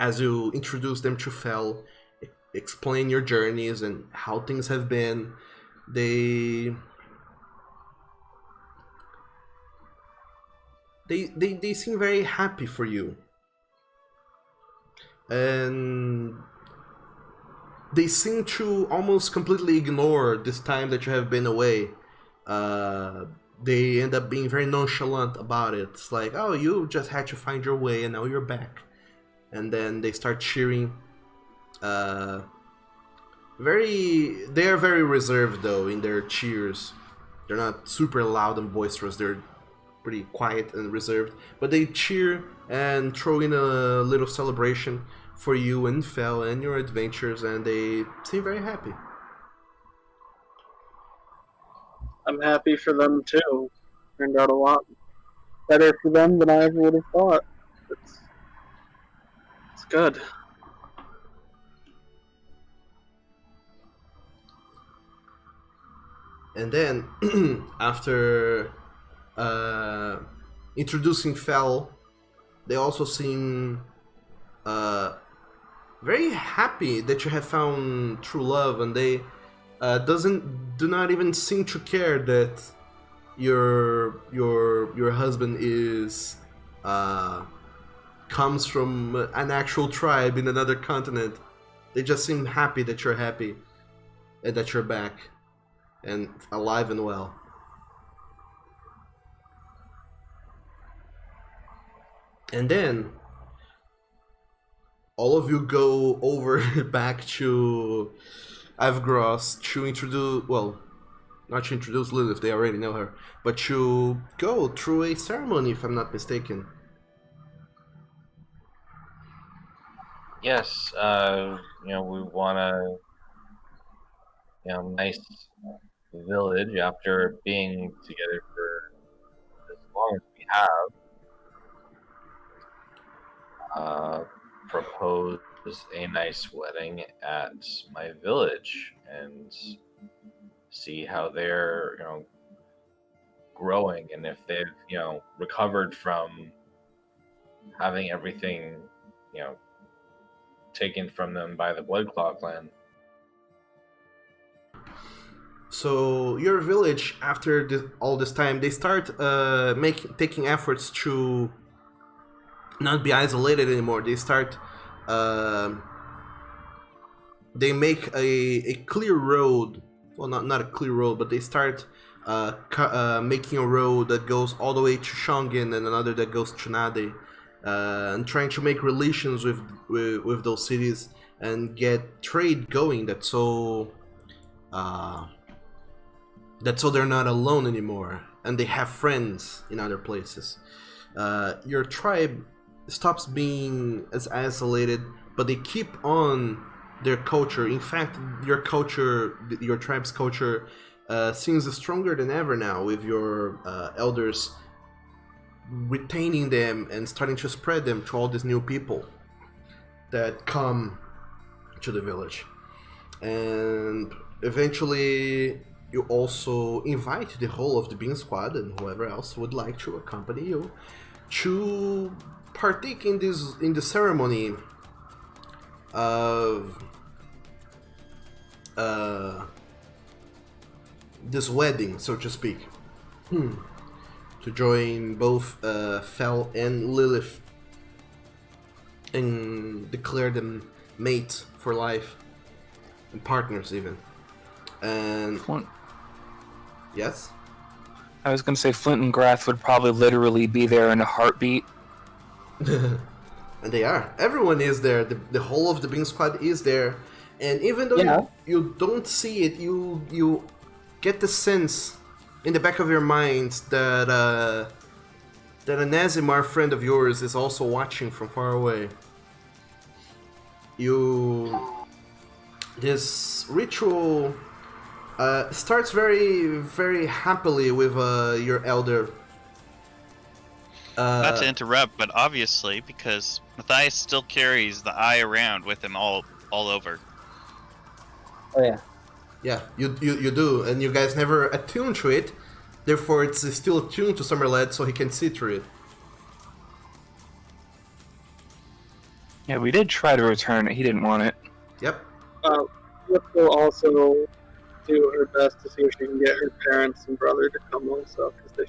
as you introduce them to Fel, explain your journeys and how things have been, they seem very happy for you, and they seem to almost completely ignore this time that you have been away. They end up being very nonchalant about it. It's like, oh, you just had to find your way and now you're back. And then they start cheering. They are very reserved though in their cheers. They're not super loud and boisterous. They're pretty quiet and reserved. But they cheer and throw in a little celebration for you and Fel and your adventures, and they seem very happy. I'm happy for them too. Turned out a lot better for them than I ever would have thought. It's good. And then after introducing Fel, they also seem very happy that you have found true love, and they do not even seem to care that your husband is comes from an actual tribe in another continent. They just seem happy that you're happy and that you're back and alive and well. And then all of you go over back to Avgros to introduce, well, not to introduce Lilith, they already know her, but to go through a ceremony, if I'm not mistaken. Yes, we want a nice village after being together for as long as we have. Propose a nice wedding at my village and see how they're growing, and if they've recovered from having everything taken from them by the Blood Claw clan. So your village, after all this time, they start taking efforts to not be isolated anymore. They start they make a clear road. Well, not a clear road, but they start making a road that goes all the way to Shongen and another that goes to Nade, and trying to make relations with those cities and get trade going. That's so they're not alone anymore, and they have friends in other places. Your tribe stops being as isolated, but they keep on their culture. In fact, your tribe's culture seems stronger than ever now, with your elders retaining them and starting to spread them to all these new people that come to the village. And eventually you also invite the whole of the Bean Squad and whoever else would like to accompany you to partake in the ceremony of this wedding, so to speak, to join both Fel and Lilith and declare them mates for life and partners even. And yes, I was going to say Flint and Grath would probably literally be there in a heartbeat. And they are. Everyone is there. The whole of the Bean Squad is there. And even though you don't see it, you get the sense in the back of your mind that that an Azimar friend of yours is also watching from far away. This ritual starts very, very happily with your elder. Not to interrupt, but obviously, because Matthias still carries the eye around with him all over. Oh yeah. Yeah, you do, and you guys never attune to it. Therefore, it's still attuned to Summerlad, so he can see through it. Yeah, we did try to return it. He didn't want it. Yep. Flip will also do her best to see if she can get her parents and brother to come also, because they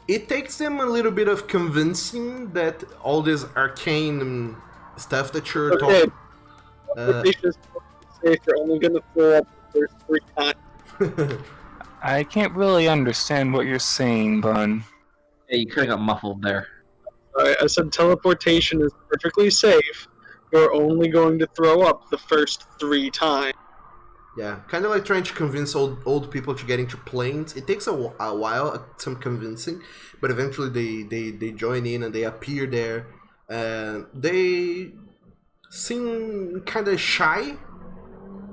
it takes them a little bit of convincing that all this arcane stuff that you're talking. Say you're only going to throw up the first 3 times. I can't really understand what you're saying, Bun. Yeah, you kind of got muffled there. Sorry, I said teleportation is perfectly safe. You're only going to throw up the first 3 times. Yeah, kind of like trying to convince old people to get into planes. It takes a while, some convincing, but eventually they join in and they appear there. They seem kind of shy,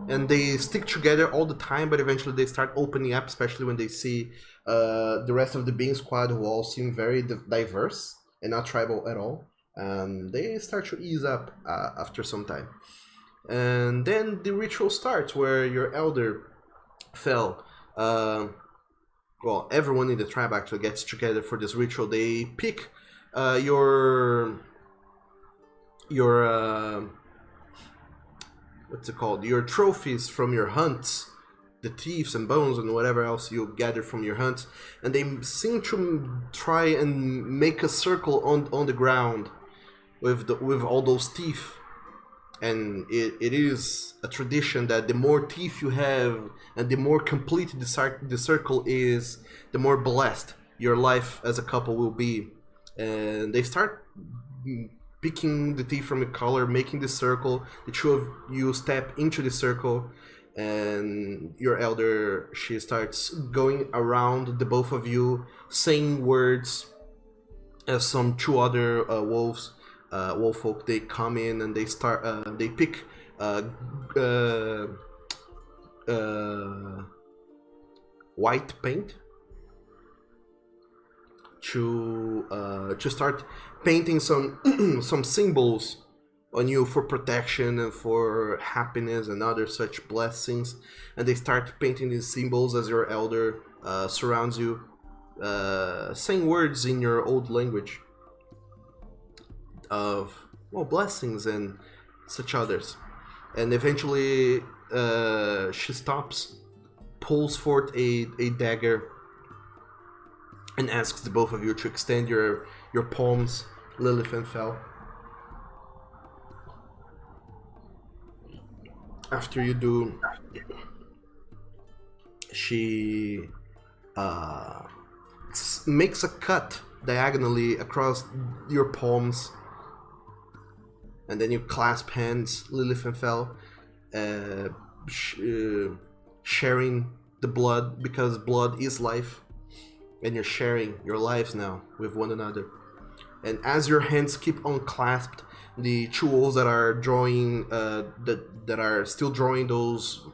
and they stick together all the time, but eventually they start opening up, especially when they see the rest of the Bean Squad, who all seem very diverse and not tribal at all. They start to ease up after some time. And then the ritual starts where your elder fell. Well, everyone in the tribe actually gets together for this ritual. They pick your what's it called? Your trophies from your hunts, the teeth and bones and whatever else you gather from your hunts, and they seem to try and make a circle on the ground with all those teeth. And it is a tradition that the more teeth you have and the more complete the circle is, the more blessed your life as a couple will be. And they start picking the teeth from the collar, making the circle. The two of you step into the circle, and your elder, she starts going around the both of you, saying words as some two other wolf folk, they come in and they start they pick white paint to start painting some some symbols on you for protection and for happiness and other such blessings. And they start painting these symbols as your elder surrounds you, saying words in your old language of, well, blessings and such others. And eventually she stops, pulls forth a dagger, and asks the both of you to extend your palms, Lilith and Fel. After you do, she makes a cut diagonally across your palms, and then you clasp hands, Lilith and Fel, sharing the blood, because blood is life, and you're sharing your lives now with one another. And as your hands keep unclasped, the two wolves that are drawing, that are still drawing those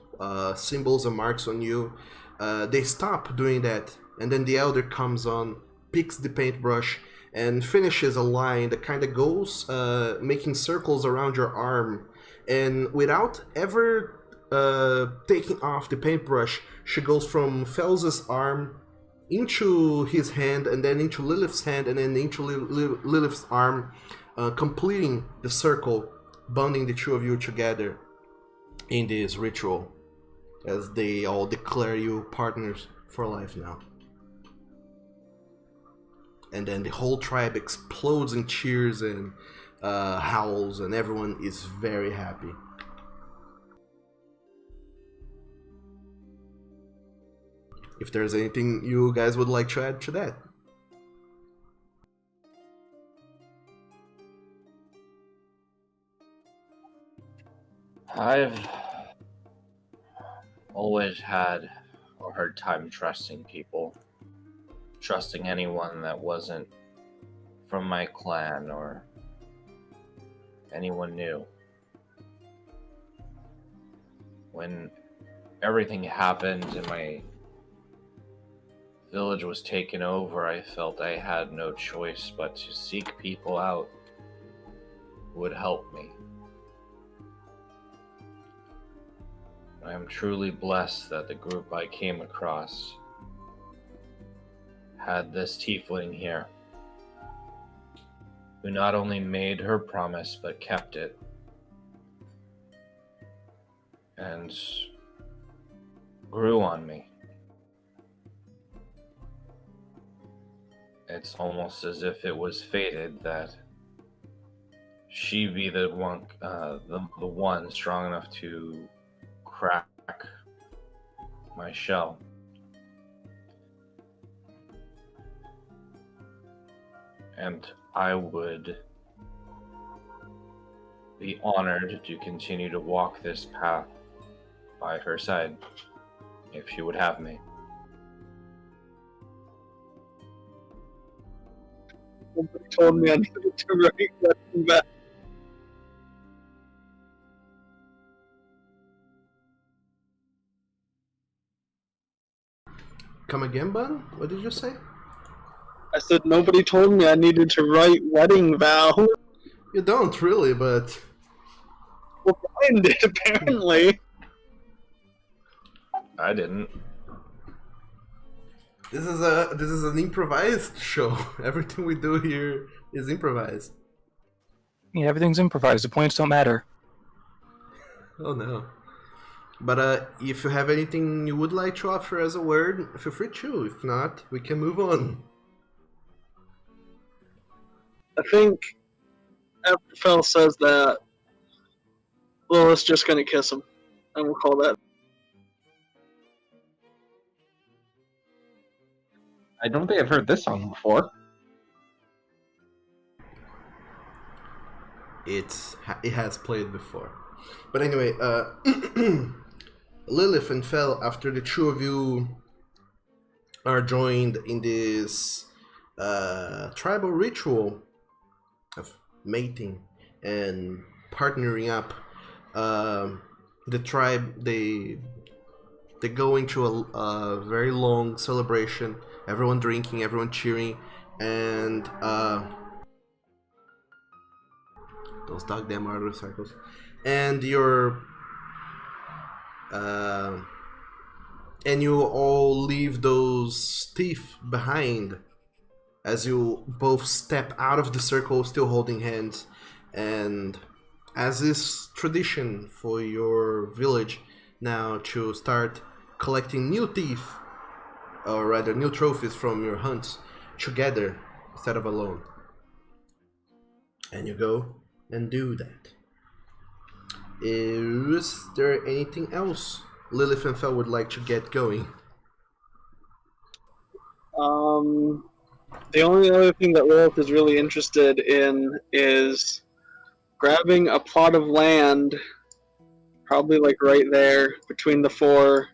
symbols and marks on you, they stop doing that, and then the elder comes on, picks the paintbrush, and finishes a line that kind of goes making circles around your arm. And without ever taking off the paintbrush, she goes from Fel's arm into his hand, and then into Lilith's hand, and then into Lilith's arm, completing the circle, bonding the two of you together in this ritual, as they all declare you partners for life now. And then the whole tribe explodes in cheers and howls, and everyone is very happy. If there's anything you guys would like to add to that. I've always had a hard time trusting people. Trusting anyone that wasn't from my clan or anyone new. When everything happened and my village was taken over, I felt I had no choice but to seek people out who would help me. I am truly blessed that the group I came across had this tiefling here, who not only made her promise but kept it, and grew on me. It's almost as if it was fated that she be the one strong enough to crack my shell. And I would be honored to continue to walk this path by her side, if she would have me. Somebody told me I needed to write that back. Come again, Bun? What did you say? I said nobody told me I needed to write wedding vow. You don't really, but Well, Brian did, apparently. I didn't. This is an improvised show. Everything we do here is improvised. Yeah, everything's improvised. The points don't matter. Oh no. But if you have anything you would like to offer as a word, feel free to. If not, we can move on. I think after Fel says that, Lilith's just gonna kiss him, and we'll call that. I don't think I've heard this song before. It has played before. But anyway, Lilith and Fel, after the two of you are joined in this tribal ritual of mating and partnering up, the tribe, they go into a very long celebration, everyone drinking, everyone cheering, and those dog damn out of the circles. And and you all leave those teeth behind as you both step out of the circle, still holding hands. And as is tradition for your village now to start collecting new teeth, or rather new trophies from your hunts, together instead of alone. And you go and do that. Is there anything else Lilith and Fel would like to get going? The only other thing that Lilith is really interested in is grabbing a plot of land, probably like right there between the 4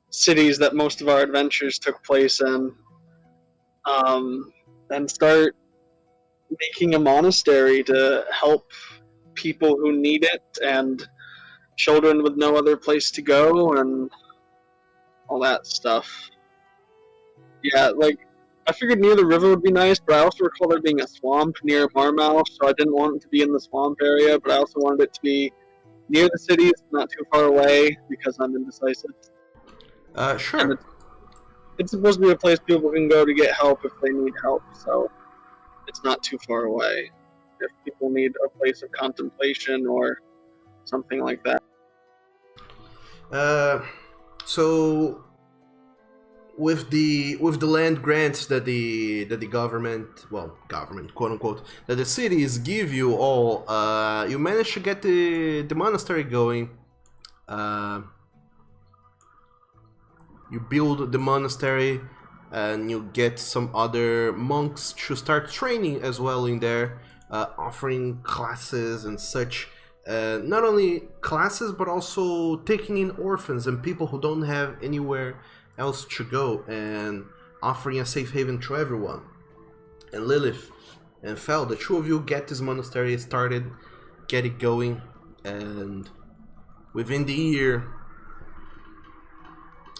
cities that most of our adventures took place in, and start making a monastery to help people who need it and children with no other place to go and all that stuff. Yeah, like, I figured near the river would be nice, but I also recall there being a swamp near Marmouth, so I didn't want it to be in the swamp area, but I also wanted it to be near the cities, not too far away, because I'm indecisive. Sure. And it's supposed to be a place people can go to get help if they need help, so it's not too far away. If people need a place of contemplation or something like that. So with the land grants that the government quote unquote, that the cities give you all, you managed to get the monastery going. You build the monastery and you get some other monks to start training as well in there, offering classes and such. Not only classes, but also taking in orphans and people who don't have anywhere else to go, and offering a safe haven to everyone. And Lilith and Fel, the two of you get this monastery started, get it going, and within the year,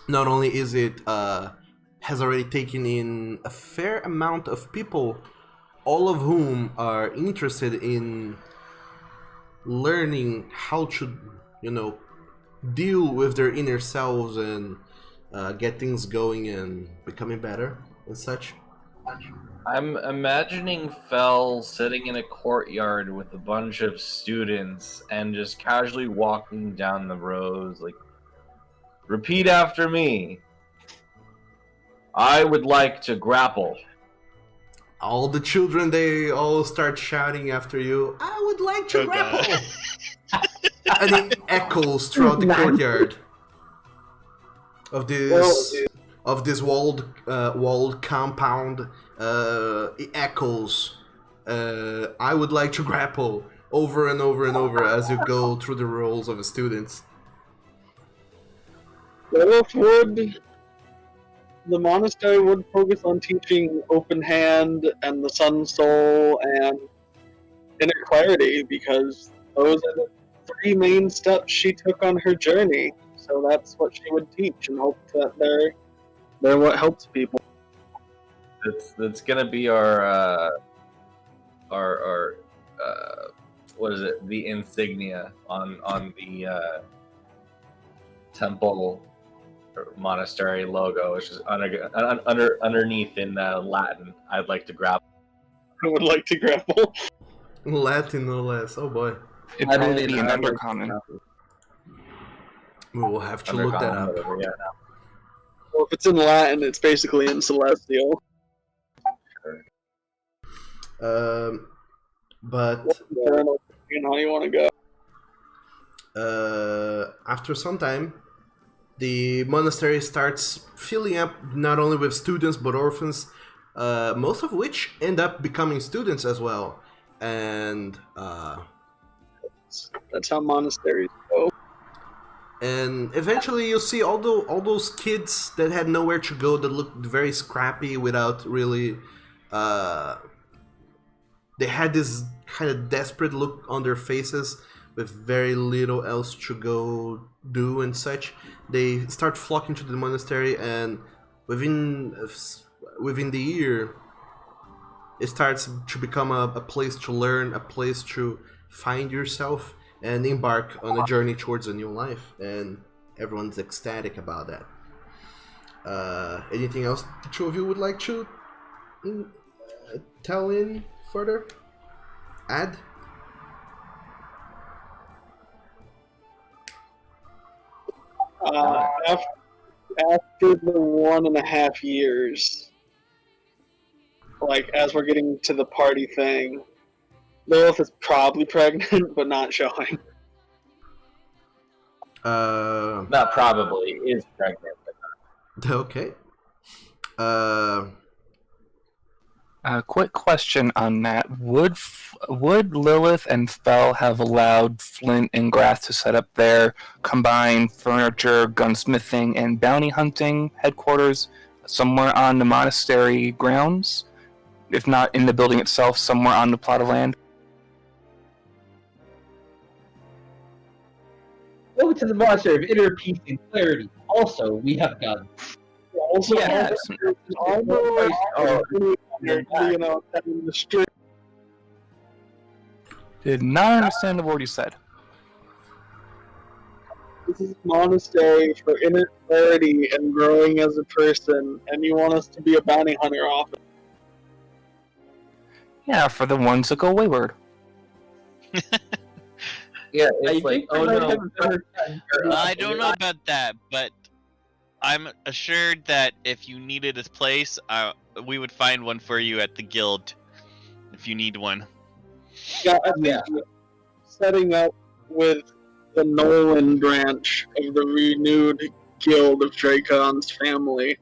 not only is it has already taken in a fair amount of people, all of whom are interested in learning how to, deal with their inner selves and get things going and becoming better and such. I'm imagining Fel sitting in a courtyard with a bunch of students and just casually walking down the rows, like, repeat after me. I would like to grapple. All the children, they all start shouting after you, I would like to grapple! And it echoes throughout the courtyard of this walled compound. It echoes, I would like to grapple, over and over and over as you go through the rows of the students. The monastery would focus on teaching open hand and the sun soul and inner clarity, because those are the 3 main steps she took on her journey. So that's what she would teach, and hope that they're what helps people. That's gonna be our what is it? The insignia on the temple or monastery logo, which is underneath in Latin. I'd like to grab. I would like to grapple. Latin, no less. Oh boy. It'd That probably is- be an I'd like to undercommon. grapple. We will have to look that up. Whatever, yeah. Well, if it's in Latin, it's basically in Celestial. But I don't know how you want to go. after some time, the monastery starts filling up not only with students but orphans, most of which end up becoming students as well. And That's how monasteries go. and eventually you'll see all those kids that had nowhere to go, that looked very scrappy without really they had this kind of desperate look on their faces with very little else to go do and such. They start flocking to the monastery, and within the year it starts to become a place to learn, a place to find yourself and embark on a journey towards a new life, and everyone's ecstatic about that. Anything else the two of you would like to tell in further? Add? After the 1.5 years, like as we're getting to the party thing, Lilith is probably pregnant, but not showing. Not probably is pregnant. But Okay. Quick question on that: Would Lilith and Fell have allowed Flint and Grath to set up their combined furniture, gunsmithing, and bounty hunting headquarters somewhere on the monastery grounds? If not in the building itself, somewhere on the plot of land? Go to the monastery of inner peace and clarity. Also, we have guns. Also, Yes. you know, in the street. Did not understand the word you said. This is a monastery for inner clarity and growing as a person, and you want us to be a bounty hunter often. Yeah, for the ones that go wayward. yeah, I it's like, think oh I might no. have a better gun. I don't know about that, but I'm assured that if you needed a place, we would find one for you at the guild if you need one. Yeah, I think setting up with the Nolyn branch of the renewed guild of Dracon's family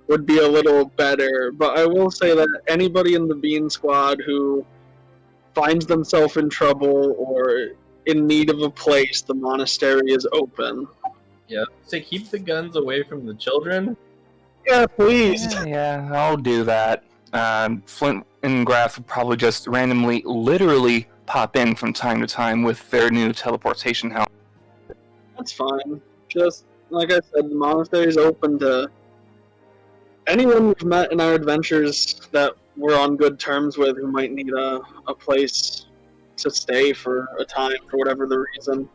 would be a little better. But I will say that anybody in the Bean Squad who finds themselves in trouble or in need of a place, the monastery is open. Yeah, say keep the guns away from the children. Yeah, please. Yeah, I'll do that. Flint and Grath will probably just randomly, literally pop in from time to time with their new teleportation helmet. That's fine. Just like I said, the monastery is open to anyone we've met in our adventures that we're on good terms with who might need a place to stay for a time for whatever the reason.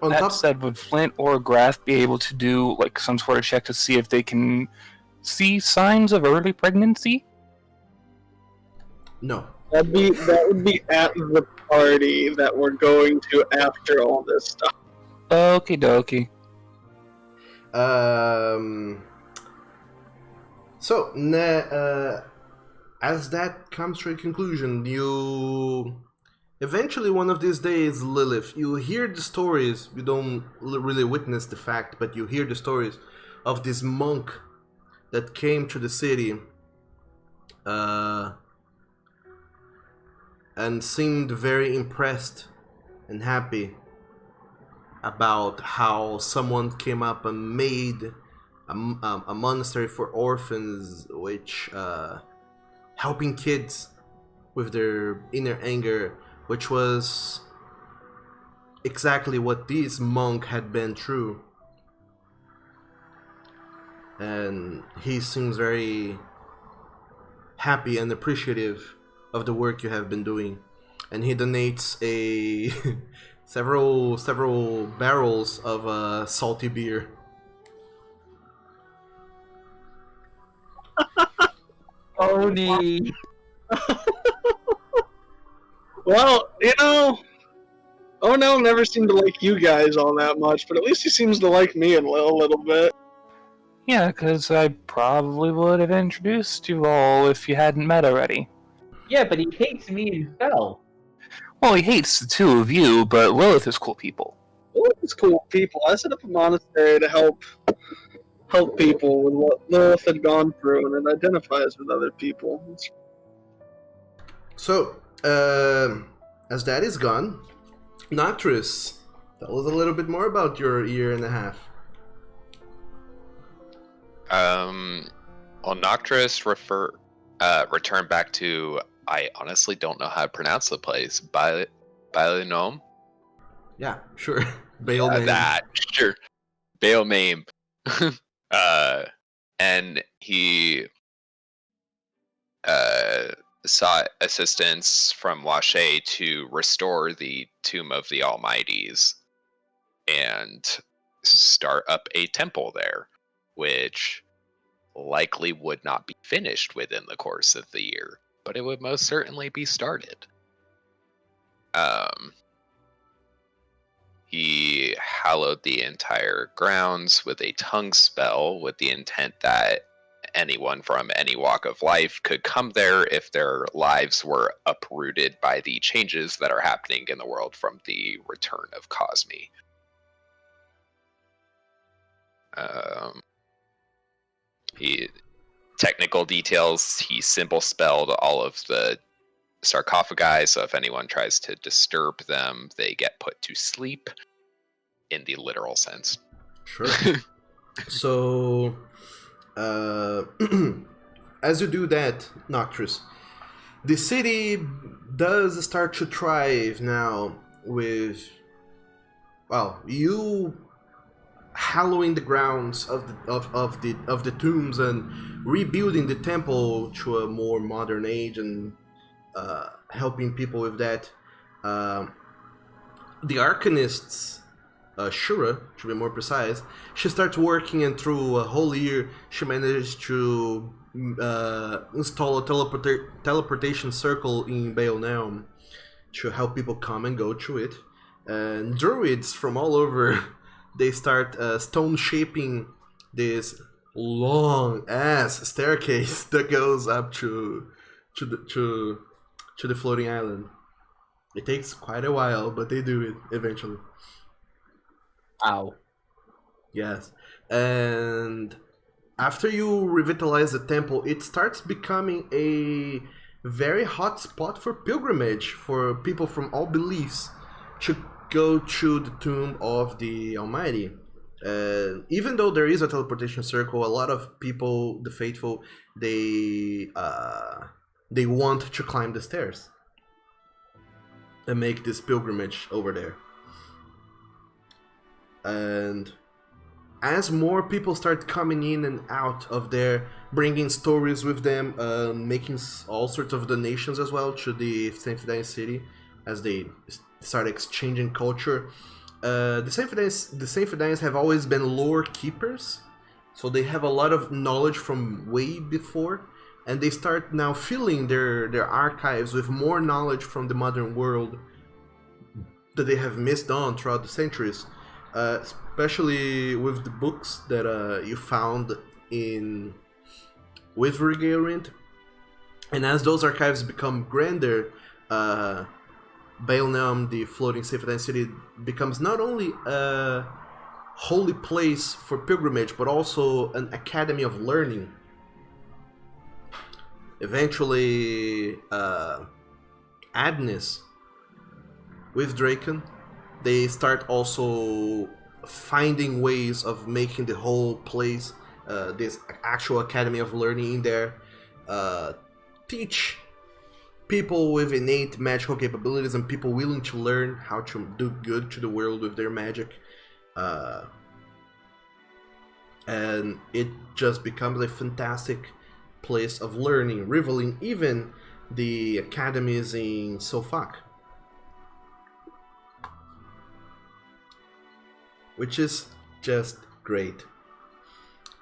On That top, said, would Flint or Grath be able to do like some sort of check to see if they can see signs of early pregnancy? no. That would be at the party that we're going to after all this stuff. Okie dokie. So, as that comes to a conclusion, you eventually one of these days, Lilith, you hear the stories. You don't really witness the fact, but you hear the stories of this monk that came to the city, and seemed very impressed and happy about how someone came up and made a monastery for orphans, which helping kids with their inner anger, which was exactly what this monk had been through. And he seems very happy and appreciative of the work you have been doing. and he donates a several barrels of salty beer. Oni. Well, oh no, never seemed to like you guys all that much, but at least he seems to like me a little bit. Yeah, because I probably would have introduced you all if you hadn't met already. Yeah, but he hates me and Phil. Well, he hates the two of you, but Lilith is cool people. Lilith's cool people. I set up a monastery to help people with what Lilith had gone through, and it identifies with other people. So, as that is gone, Noctris, tell us a little bit more about your year and a half. Well, Noctris returned back to, I honestly don't know how to pronounce the place, Balinome? Yeah, sure. Bail name. That, sure. Bail name. And he sought assistance from Washe to restore the Tomb of the Almighties and start up a temple there, which likely would not be finished within the course of the year, but it would most certainly be started. He hallowed the entire grounds with a tongue spell with the intent that anyone from any walk of life could come there if their lives were uprooted by the changes that are happening in the world from the return of Cosme. Technical details, he simple spelled all of the sarcophagi, so if anyone tries to disturb them, they get put to sleep in the literal sense. Sure. So, as you do that, Noctris, the city does start to thrive now with, well, you hallowing the grounds of the tombs and rebuilding the temple to a more modern age and helping people with that. The Arcanists, Shura, to be more precise, she starts working, and through a whole year, she managed to install a teleportation circle in Baelnam to help people come and go through it. And druids from all over, they start stone shaping this long ass staircase that goes up to the floating island. It takes quite a while, but they do it eventually. Ow. Yes. And after you revitalize the temple, it starts becoming a very hot spot for pilgrimage for people from all beliefs to go to the tomb of the Almighty. Even though there is a teleportation circle, a lot of people, the faithful, they want to climb the stairs and make this pilgrimage over there. And as more people start coming in and out of there, bringing stories with them, making all sorts of donations as well to the St. Fidesz city, as they start exchanging culture. The St. Fidesz have always been lore keepers, so they have a lot of knowledge from way before, and they start now filling their archives with more knowledge from the modern world that they have missed on throughout the centuries, especially with the books that you found in with Regariant. And as those archives become grander, Baelnam, the floating St. Fidesz city, becomes not only a holy place for pilgrimage, but also an academy of learning. Eventually, Adnis, with Draken, they start also finding ways of making the whole place, this actual academy of learning in there, teach people with innate magical capabilities and people willing to learn how to do good to the world with their magic. And it just becomes a fantastic place of learning, rivaling even the academies in Sofak. which is just great.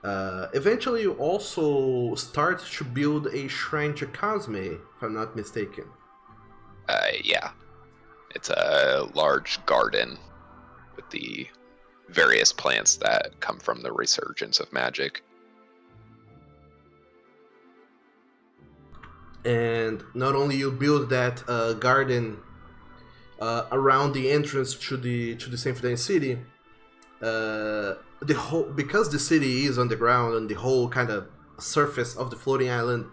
Eventually, you also start to build a shrine to Cosme, if I'm not mistaken. Yeah. It's a large garden with the various plants that come from the resurgence of magic. And not only you build that garden around the entrance to the Symphony City, the whole, because the city is underground and the whole kind of surface of the floating island,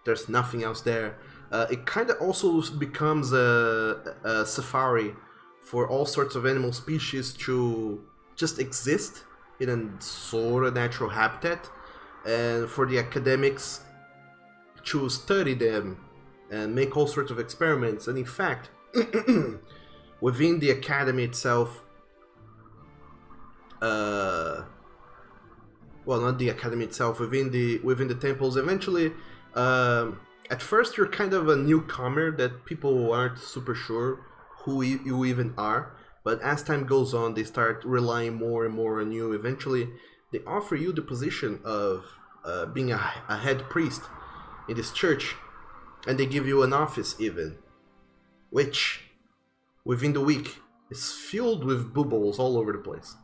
there's nothing else there. It kind of also becomes a safari for all sorts of animal species to just exist in a sort of natural habitat, and for the academics to study them and make all sorts of experiments. And in fact, within the academy itself, well, not the academy itself, within the temples, eventually, at first you're kind of a newcomer that people aren't super sure who you even are, but as time goes on, they start relying more and more on you. Eventually, they offer you the position of being a head priest in this church, and they give you an office even, which within the week is filled with bubbles all over the place.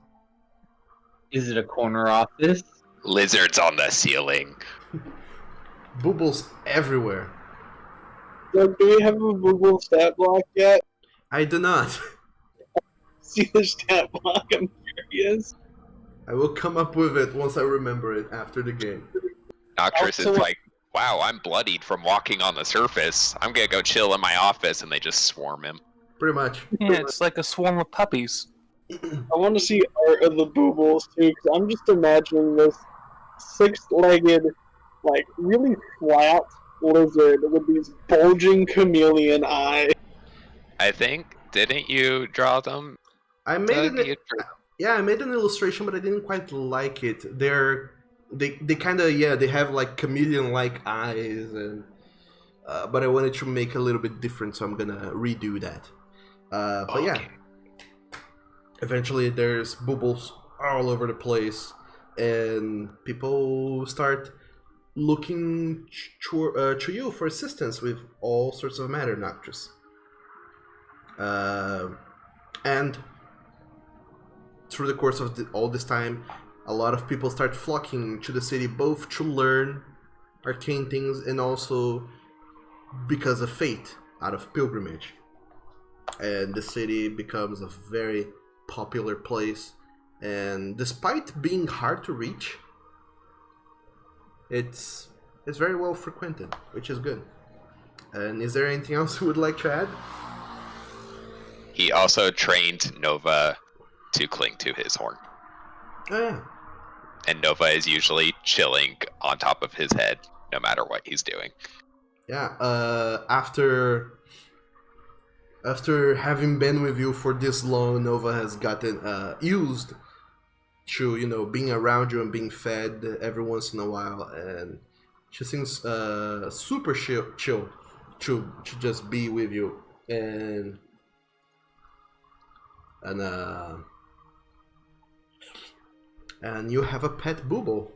Is it a corner office? Lizards on the ceiling. Bubbles everywhere. Doug, do we have a Google stat block yet? I do not. See the stat block, I'm curious. I will come up with it once I remember it after the game. Nocturus Also- is like, wow, I'm bloodied from walking on the surface. I'm gonna go chill in my office, and they just swarm him. Pretty much. Yeah, it's like a swarm of puppies. I want to see art of the boobles too, because I'm just imagining this six-legged, like really flat lizard with these bulging chameleon eyes. I think, didn't you draw them? I made Doug? an You drew- yeah, I made an illustration, but I didn't quite like it. They kind of, yeah, they have like chameleon-like eyes, and but I wanted to make a little bit different, so I'm gonna redo that. But yeah, eventually there's bubbles all over the place, and people start looking to you for assistance with all sorts of matter, Nocturus. And through the course of all this time, a lot of people start flocking to the city, both to learn arcane things and also because of fate, out of pilgrimage. And the city becomes a very popular place, and despite being hard to reach, it's very well frequented, which is good. And is there anything else you would like to add? He also trained Nova to cling to his horn. Oh yeah. And Nova is usually chilling on top of his head, no matter what he's doing. Yeah, after having been with you for this long, Nova has gotten used to, you know, being around you and being fed every once in a while, and she seems super chill to just be with you, and you have a pet booble,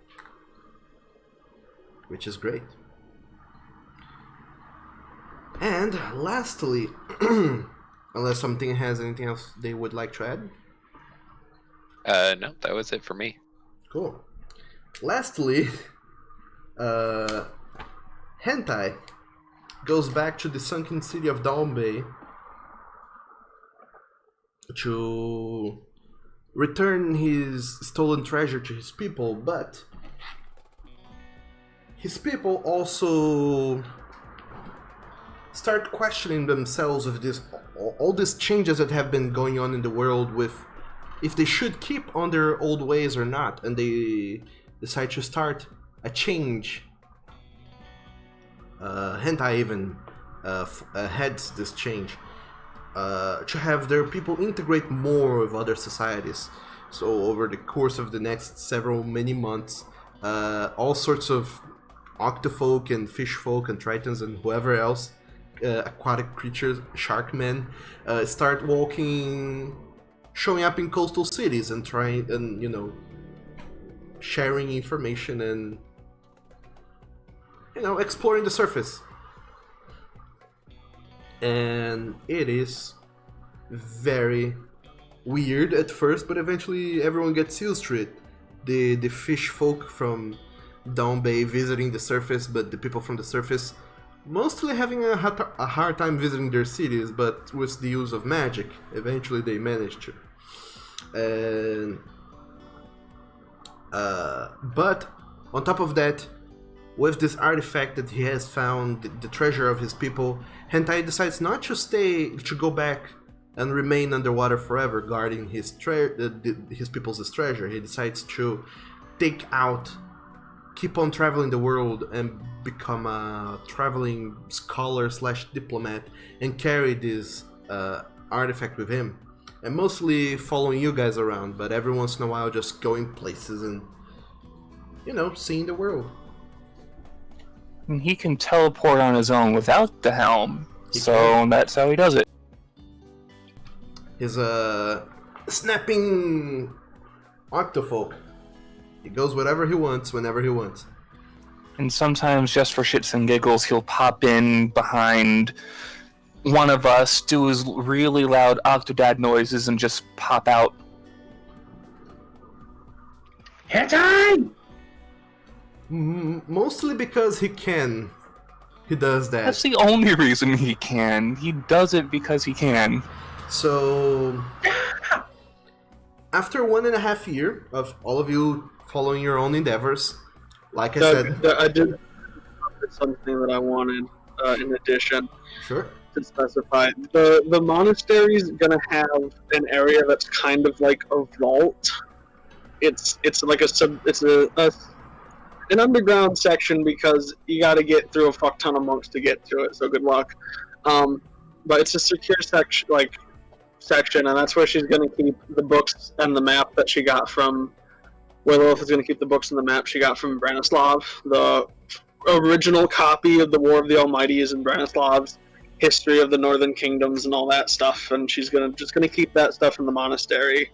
which is great. And lastly, unless something has anything else they would like to add? No, that was it for me. Cool. Lastly, Hentai goes back to the sunken city of Dalmbay to return his stolen treasure to his people, but his people also start questioning themselves of all these changes that have been going on in the world, with if they should keep on their old ways or not, and they decide to start a change. Hentai even heads this change to have their people integrate more with other societies. So over the course of the next many months, all sorts of octofolk and fishfolk and tritons and whoever else, aquatic creatures, shark men, start walking showing up in coastal cities and trying and sharing information and exploring the surface. And it is very weird at first, but eventually everyone gets used to it. The fish folk from Down Bay visiting the surface, but the people from the surface mostly having a hard time visiting their cities, but with the use of magic, eventually they manage to. And but on top of that, with this artifact that he has found, the treasure of his people, Hentai decides not to go back and remain underwater forever, guarding his people's treasure. He decides to keep on traveling the world and become a traveling scholar / diplomat and carry this artifact with him. And mostly following you guys around, but every once in a while just going places and, seeing the world. And he can teleport on his own without the helm, that's how he does it. He's a snapping octofolk. He goes whatever he wants, whenever he wants. And sometimes, just for shits and giggles, he'll pop in behind one of us, do his really loud Octodad noises, and just pop out. Hentai! Mostly because he can. He does that. That's the only reason he can. He does it because he can. So, after 1.5 years of all of you following your own endeavors, like I said... I did something that I wanted in addition. Sure. To specify. The monastery's gonna have an area that's kind of like a vault. It's like an underground section because you got to get through a fuck ton of monks to get through it. So good luck. But it's a secure section, and that's where she's gonna keep the books and the map that she got from. Willowth is gonna keep the books and the map she got from Branislav. The original copy of the War of the Almighty is in Branislav's history of the Northern Kingdoms and all that stuff, and she's just gonna keep that stuff in the monastery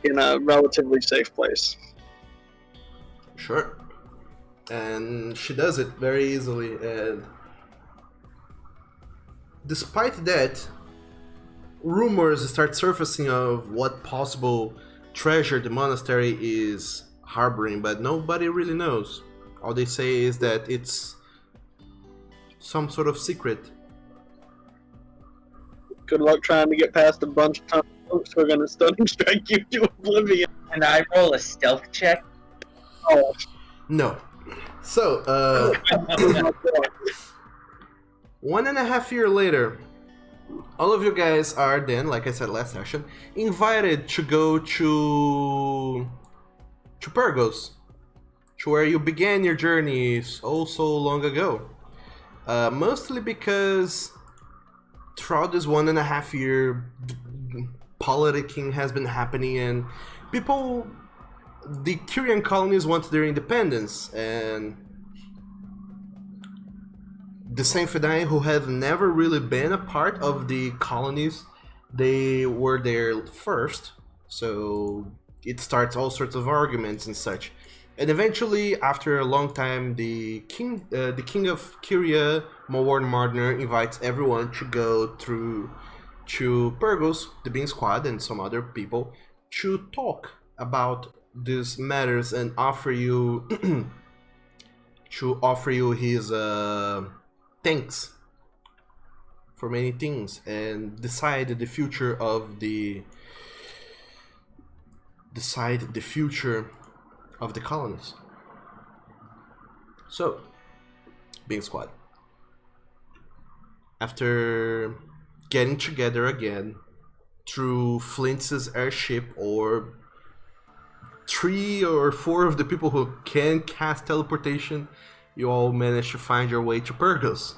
in a relatively safe place. Sure. And she does it very easily, and despite that, rumors start surfacing of what possible treasure the monastery is harboring, but nobody really knows. All they say is that it's some sort of secret. Good luck trying to get past a bunch of times. Folks who are gonna stunning strike you to oblivion. Can I roll a stealth check? Oh. No. So, 1.5 years later, all of you guys are then, like I said last session, invited to go to Purgos, to where you began your journey so long ago. Mostly because throughout this 1.5 year, politicking has been happening, and the Kyrian colonies want their independence, and the Saint-Fedai, who have never really been a part of the colonies, they were there first, so it starts all sorts of arguments and such. And eventually, after a long time, the king of Kyria, Mawar Mardner, invites everyone to go to Purgos, the Bean Squad, and some other people, to talk about these matters and offer you his thanks for many things, and decide the future of the colonies. So, Bean Squad, after getting together again through Flint's airship, or 3 or 4 of the people who can cast teleportation, you all managed to find your way to Purgos.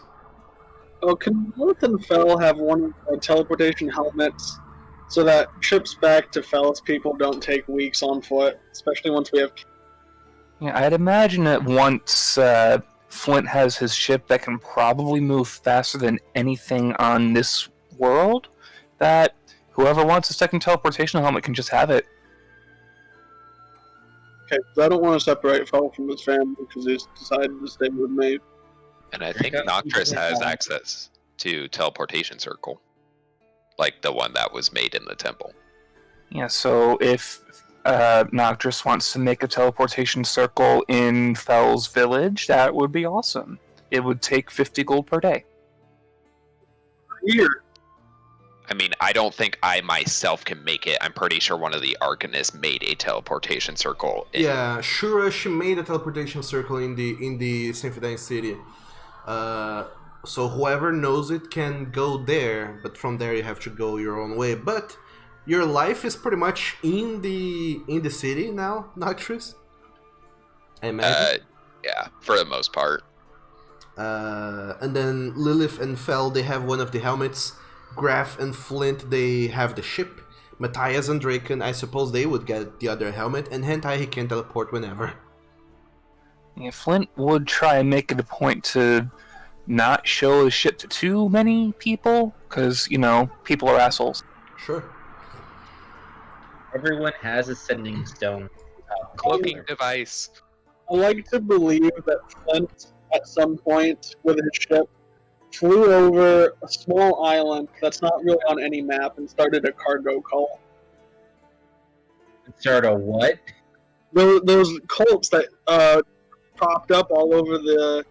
Oh, can Lilith and Fel have one teleportation helmets so that trips back to Fel's people don't take weeks on foot, especially once we have... Yeah, I'd imagine that once Flint has his ship that can probably move faster than anything on this world, that Whoever wants a second teleportation helmet can just have it. Okay, because I don't want to separate Fel from his family because he's decided to stay with me. And I think Noctis has access to teleportation circle, like the one that was made in the temple. Yeah, so if Noctis wants to make a teleportation circle in Fel's village, that would be awesome. It would take 50 gold per day. Here. I mean, I don't think I myself can make it. I'm pretty sure one of the Arcanists made a teleportation circle. Yeah, Shura, she made a teleportation circle in the Symphony City. So whoever knows it can go there, but from there you have to go your own way. But your life is pretty much in the city now, Noctis. I imagine. Yeah, for the most part. And then Lilith and Fel, they have one of the helmets. Graf and Flint, they have the ship. Matthias and Draken, I suppose they would get the other helmet. And Hentai, he can teleport whenever. Yeah, Flint would try and make it a point to not show his ship to too many people, because, people are assholes. Sure. Everyone has a sending stone. Cloaking device. I like to believe that Flint, at some point with his ship, flew over a small island that's not really on any map and started a cargo cult. Start a what? Those cults that popped up all over the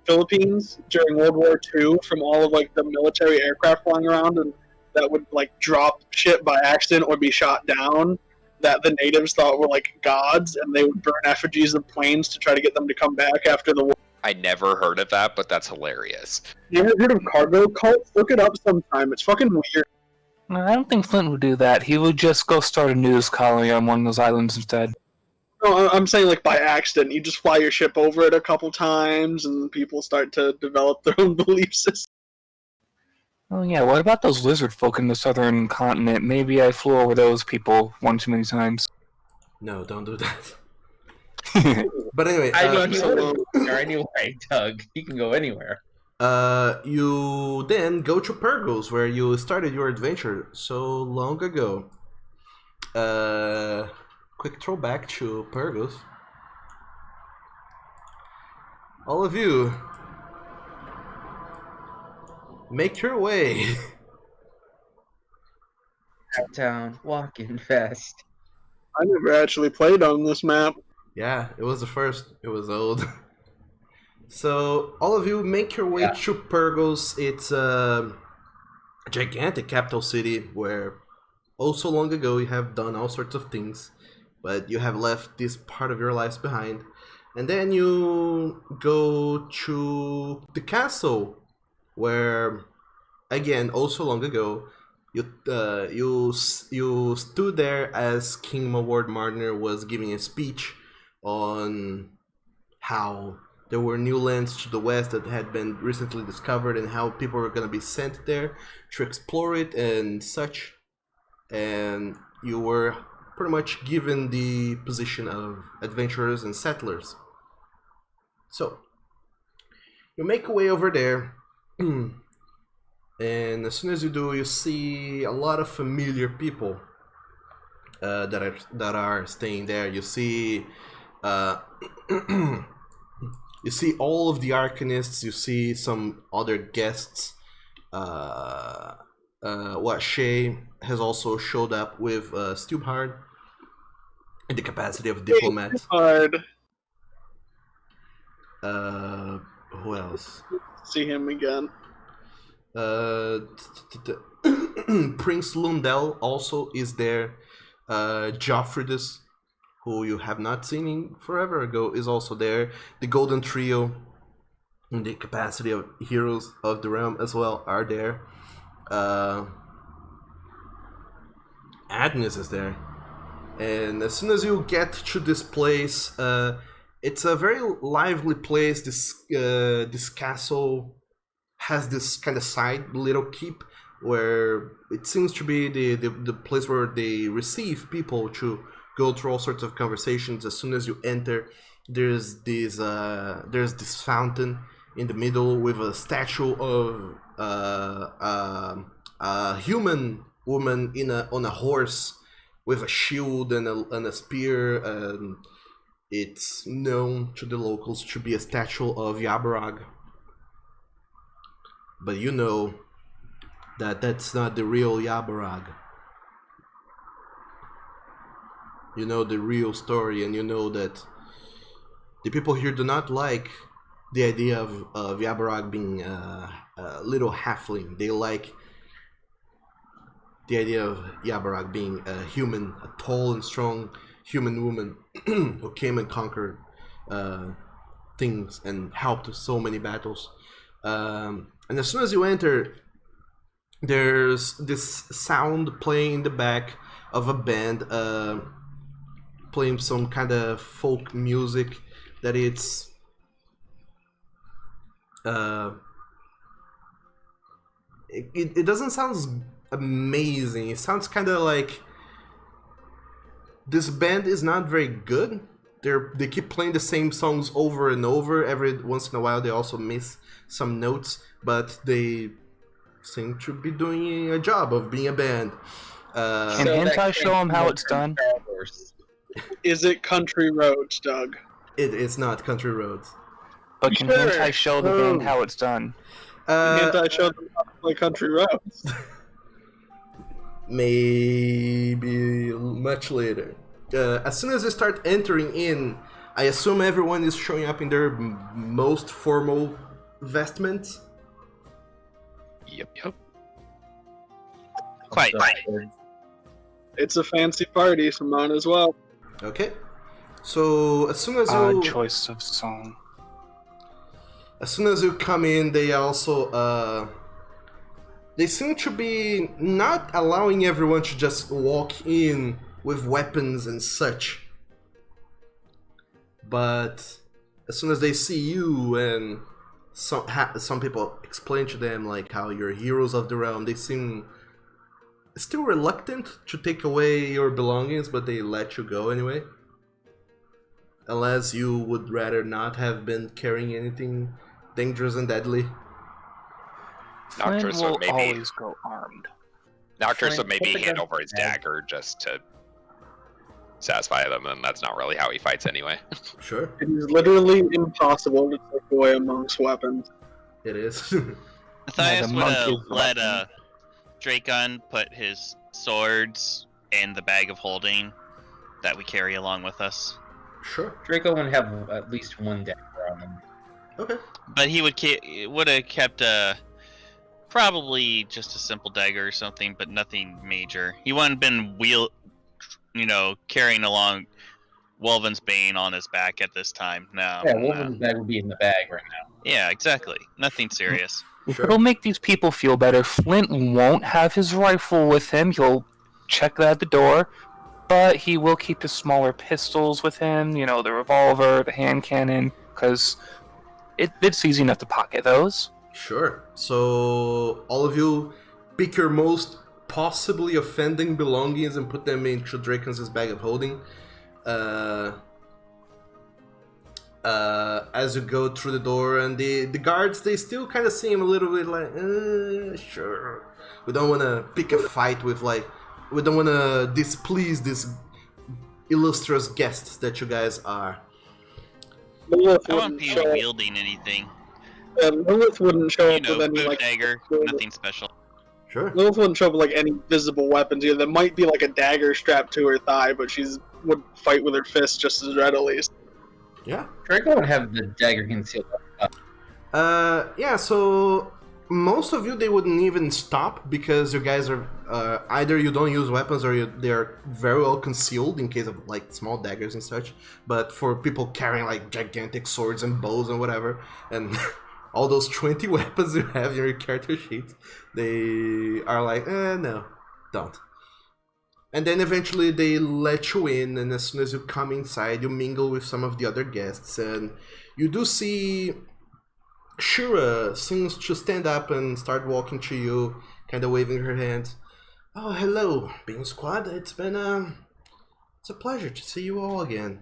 Philippines during World War II from all of the military aircraft flying around and that would drop shit by accident or be shot down, that the natives thought were gods, and they would burn effigies of planes to try to get them to come back after the war. I never heard of that, but that's hilarious. You ever heard of cargo cults? Look it up sometime. It's fucking weird. No, I don't think Flint would do that. He would just go start a news colony on one of those islands instead. No, I'm saying by accident. You just fly your ship over it a couple times, and people start to develop their own belief system. Oh yeah, what about those lizard folk in the southern continent? Maybe I flew over those people one too many times. No, don't do that. But anyway, I know he would go anyway, Doug. He can go anywhere. You then go to Purgos, where you started your adventure so long ago. Quick throwback to Purgos. All of you, make your way. Down, walking fast. I never actually played on this map. Yeah, it was the first. It was old. So, all of you make your way to Purgos. It's a gigantic capital city where, oh so long ago, you have done all sorts of things, but you have left this part of your lives behind. And then you go to the castle, where, again, oh so long ago, you stood there as King Maward Marner was giving a speech on how there were new lands to the west that had been recently discovered and how people were going to be sent there to explore it and such. And you were pretty much given the position of adventurers and settlers. So, you make your way over there, and as soon as you do, you see a lot of familiar people that are staying there. You see you see all of the Arcanists. You see some other guests. Shay has also showed up with Stubhard in the capacity of diplomat. Hard. Who else? See him again. Prince Lundell also is there. Joffridus, who you have not seen in forever ago, is also there. The Golden Trio, in the capacity of heroes of the realm as well, are there. Agnes is there. And as soon as you get to this place, it's a very lively place. This castle has this kind of side little keep where it seems to be the place where they receive people to go through all sorts of conversations. As soon as you enter, there's this fountain in the middle with a statue of a human woman on a horse with a shield and a spear, and it's known to the locals to be a statue of Yabarag. But you know that that's not the real Yabarag. You know the real story, and you know that the people here do not like the idea of Yabarag being a little halfling. They like the idea of Yabarag being a human, a tall and strong human woman who came and conquered things and helped with so many battles. And as soon as you enter, there's this sound playing in the back of a band, playing some kind of folk music that it's it doesn't sound amazing. It sounds kind of like this band is not very good. They keep playing the same songs over and over. Every once in a while they also miss some notes, but they seem to be doing a job of being a band. Can Hentai show them how it's done? Is it Country Roads, Doug? It's not Country Roads. But can Hentai show the band how it's done? Hentai show them how to play Country Roads. Maybe much later. As soon as you start entering in, I assume everyone is showing up in their most formal vestments. Yep. Quite. It's a fancy party, Simone, as well. Okay. So as soon as you Odd choice of song. As soon as you come in, they also they seem to be not allowing everyone to just walk in with weapons and such. But as soon as they see you and some people explain to them like how you're heroes of the realm, they seem still reluctant to take away your belongings, but they let you go anyway. Unless you would rather not have been carrying anything dangerous and deadly. Nocturus Flynn would will maybe always go armed. Nocturus would Flynn, maybe take hand a over his bag. dagger just to satisfy them, and that's not really how he fights anyway. Sure, It is literally impossible to take away a monk's weapons. it is. Matthias the would monk have is the let weapon. Dracon put his swords in the bag of holding that we carry along with us. Sure. Draco would have at least one dagger on him. Okay. But he would have kept probably just a simple dagger or something, but nothing major. He wouldn't have been carrying along Wolven's Bane on his back at this time. No. Yeah, no. Wolven's bag would be in the bag right now. Yeah, exactly. Nothing serious. Sure. It'll make these people feel better. Flint won't have his rifle with him. He'll check that at the door. But he will keep his smaller pistols with him. You know, the revolver, the hand cannon. Because it's easy enough to pocket those. Sure. So all of you pick your most possibly offending belongings and put them into Dracon's bag of holding. As you go through the door, and the guards, they still kind of seem a little bit like, sure. We don't want to pick a fight with, like, we don't want to displease these illustrious guests that you guys are. Lilith I won't wouldn't be show, wielding anything. Lilith wouldn't show up with any boot like dagger, nothing special. Sure. Lilith wouldn't show up with like any visible weapons either. There might be like a dagger strapped to her thigh, but she's would fight with her fist just as readily. Yeah. Draco would have the dagger concealed. Yeah, so most of you, they wouldn't even stop because you guys are either you don't use weapons or they're very well concealed in case of like small daggers and such. But for people carrying like gigantic swords and bows and whatever, and all those 20 weapons you have in your character sheet, they are like, no, don't. And then eventually they let you in, and as soon as you come inside, you mingle with some of the other guests, and you do see Shura seems to stand up and start walking to you, kind of waving her hand. Oh, hello, Bean Squad. It's been it's a pleasure to see you all again.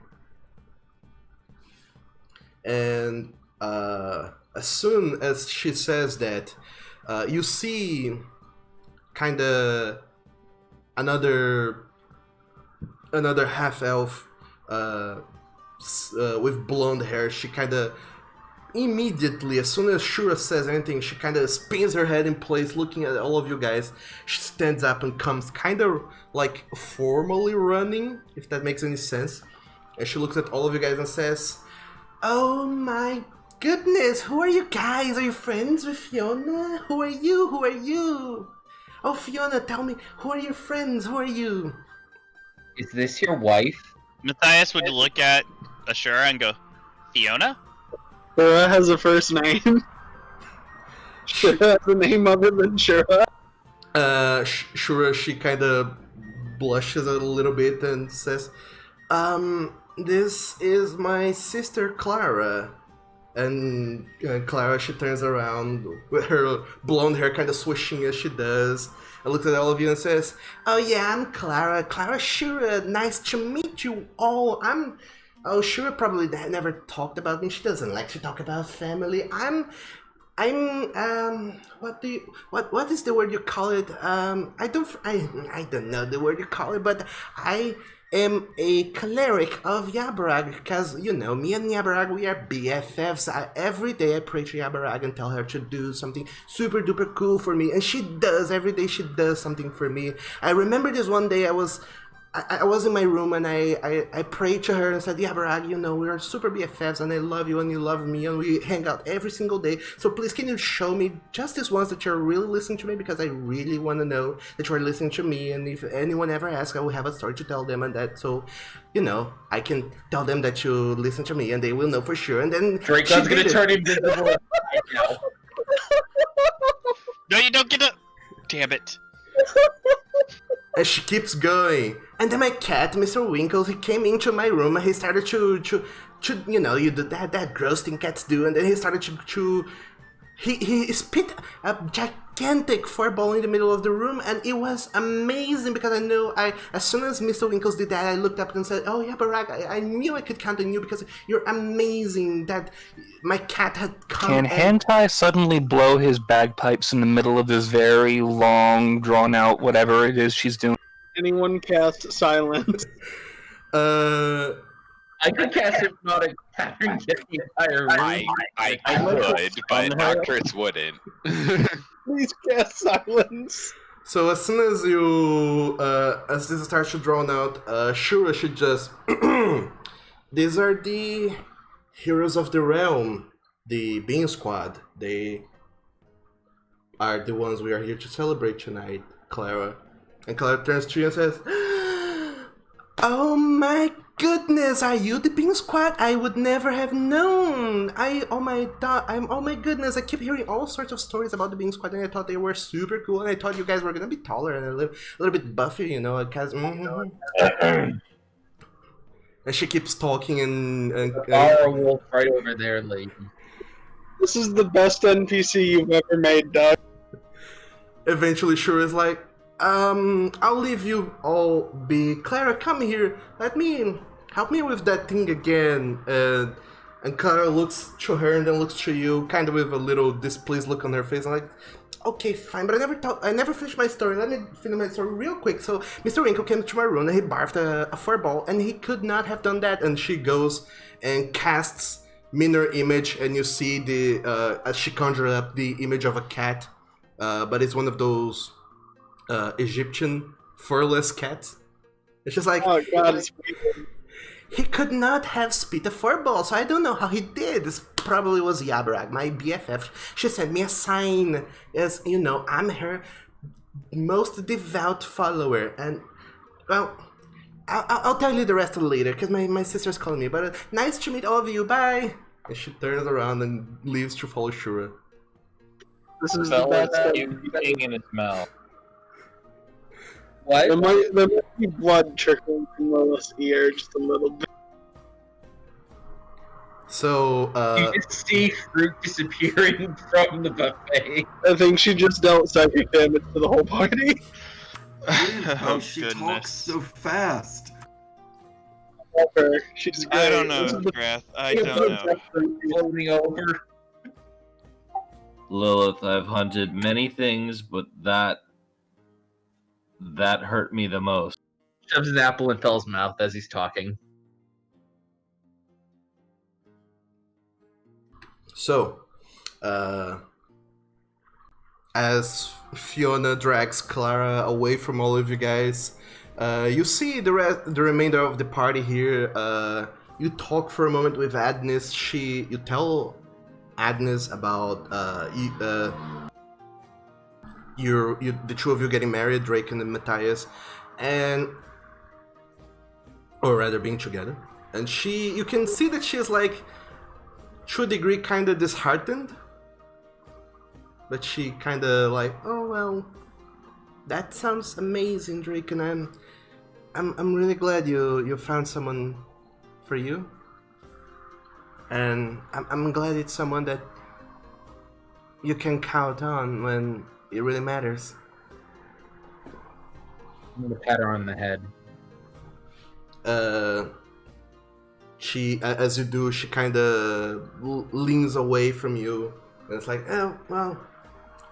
And as soon as she says that, you see kind of another half elf with blonde hair. She kind of immediately, as soon as Shura says anything, she kind of spins her head in place, looking at all of you guys. She stands up and comes kind of like formally running, if that makes any sense. And she looks at all of you guys and says, "Oh my goodness, who are you guys? Are you friends with Fiona? Who are you? Who are you? Oh, Fiona, tell me, who are your friends? Who are you?" Is this your wife? Matthias would look at Ashura and go, Fiona? Shura has a first name. Shura has a name other than Shura. Shura, she kind of blushes a little bit and says, "This is my sister Clara." And Clara, she turns around with her blonde hair kind of swishing as she does, and looks at all of you and says, "Oh yeah, I'm Clara Shura. Nice to meet you all. Shura probably never talked about me. She doesn't like to talk about family. What is the word you call it? I don't know the word you call it, but I am a cleric of Yabarag, because, you know, me and Yabarag, we are BFFs. Every day I pray to Yabarag and tell her to do something super duper cool for me, and she does. Every day she does something for me. I remember this one day I was in my room and I prayed to her and said, Yabarag, you know, we are super BFFs and I love you and you love me and we hang out every single day. So please, can you show me just this once that you're really listening to me, because I really want to know that you're listening to me, and if anyone ever asks, I will have a story to tell them, and that, so, you know, I can tell them that you listen to me and they will know for sure." And then Draco's gonna turn invisible right now. No, you don't get to... Damn it. And she keeps going. And then my cat, Mr. Winkles, he came into my room and he started to you know, you do that gross thing cats do, and then he started to he spit a gigantic fireball in the middle of the room, and it was amazing, because as soon as Mr. Winkles did that, I looked up and said, "Oh yeah, Barack, I knew I could count on you because you're amazing." That my cat had come. Can Hentai suddenly blow his bagpipes in the middle of this very long, drawn-out whatever it is she's doing? Anyone cast silence? I could cast hypnotic pattern get the entire room. I could, but Actress wouldn't. Please cast silence. So as soon as as this starts to drawn out, Shura should just... These are the heroes of the realm, the Bean Squad. They are the ones we are here to celebrate tonight, Clara. And Clara turns to you and says, "Oh my goodness, are you the Bean Squad? I would never have known. Oh my goodness, I keep hearing all sorts of stories about the Bean Squad, and I thought they were super cool, and I thought you guys were gonna be taller and a little bit buffer, you know, because And she keeps talking and Our wolf right over there, lady. This is the best NPC you've ever made, Doug. Eventually Shura is like, I'll leave you all be. Clara, come here. Help me with that thing again." And Clara looks to her and then looks to you, kind of with a little displeased look on her face. I'm like, "Okay, fine, but I never finished my story. Let me finish my story real quick." So Mr. Winkle came to my room and he barfed a fireball, and he could not have done that. And she goes and casts Minor Image, and you see as she conjured up the image of a cat, but it's one of those Egyptian furless cats. It's just like, Oh god, it's weird. he could not have spit a fireball, so I don't know how he did. This probably was Yabarag, my BFF. She sent me a sign, as you know, I'm her most devout follower, and well, I'll tell you the rest later, because my sister's calling me. But nice to meet all of you. Bye. And she turns around and leaves to follow Shura. This is the best. Puking in its mouth. What? There might be blood trickling from Lilith's ear just a little bit. So, You just see fruit disappearing from the buffet. I think she just dealt psychic damage to the whole party. How Oh, she goodness. talks so fast. Okay, she's great. I don't know, This is the Grath. I don't know. Floating over. Lilith, I've hunted many things, but that hurt me the most. Shoves an apple in Fell's mouth as he's talking. So, as Fiona drags Clara away from all of you guys, you see the remainder of the party here. You talk for a moment with Agnes. You tell Agnes about the two of you getting married, Drake and Matthias, or rather being together. And you can see that she's like, to a degree, kind of disheartened. But she kind of like, oh well, that sounds amazing, Drake, and I'm really glad you found someone for you, and I'm glad it's someone that you can count on when it really matters. I'm gonna pat her on the head. She, as you do, she kind of leans away from you, and it's like, oh well,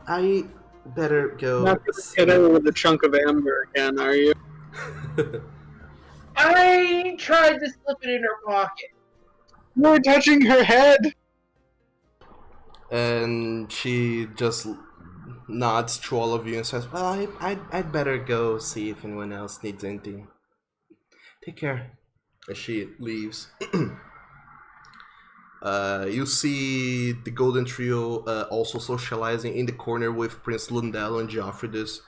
I better go. Not gonna hit her with a chunk of amber again, are you? I tried to slip it in her pocket. You're touching her head! And she just nods to all of you and says, well, I'd better go see if anyone else needs anything. Take care. As she leaves. You see the Golden Trio also socializing in the corner with Prince Lundell and Geoffridus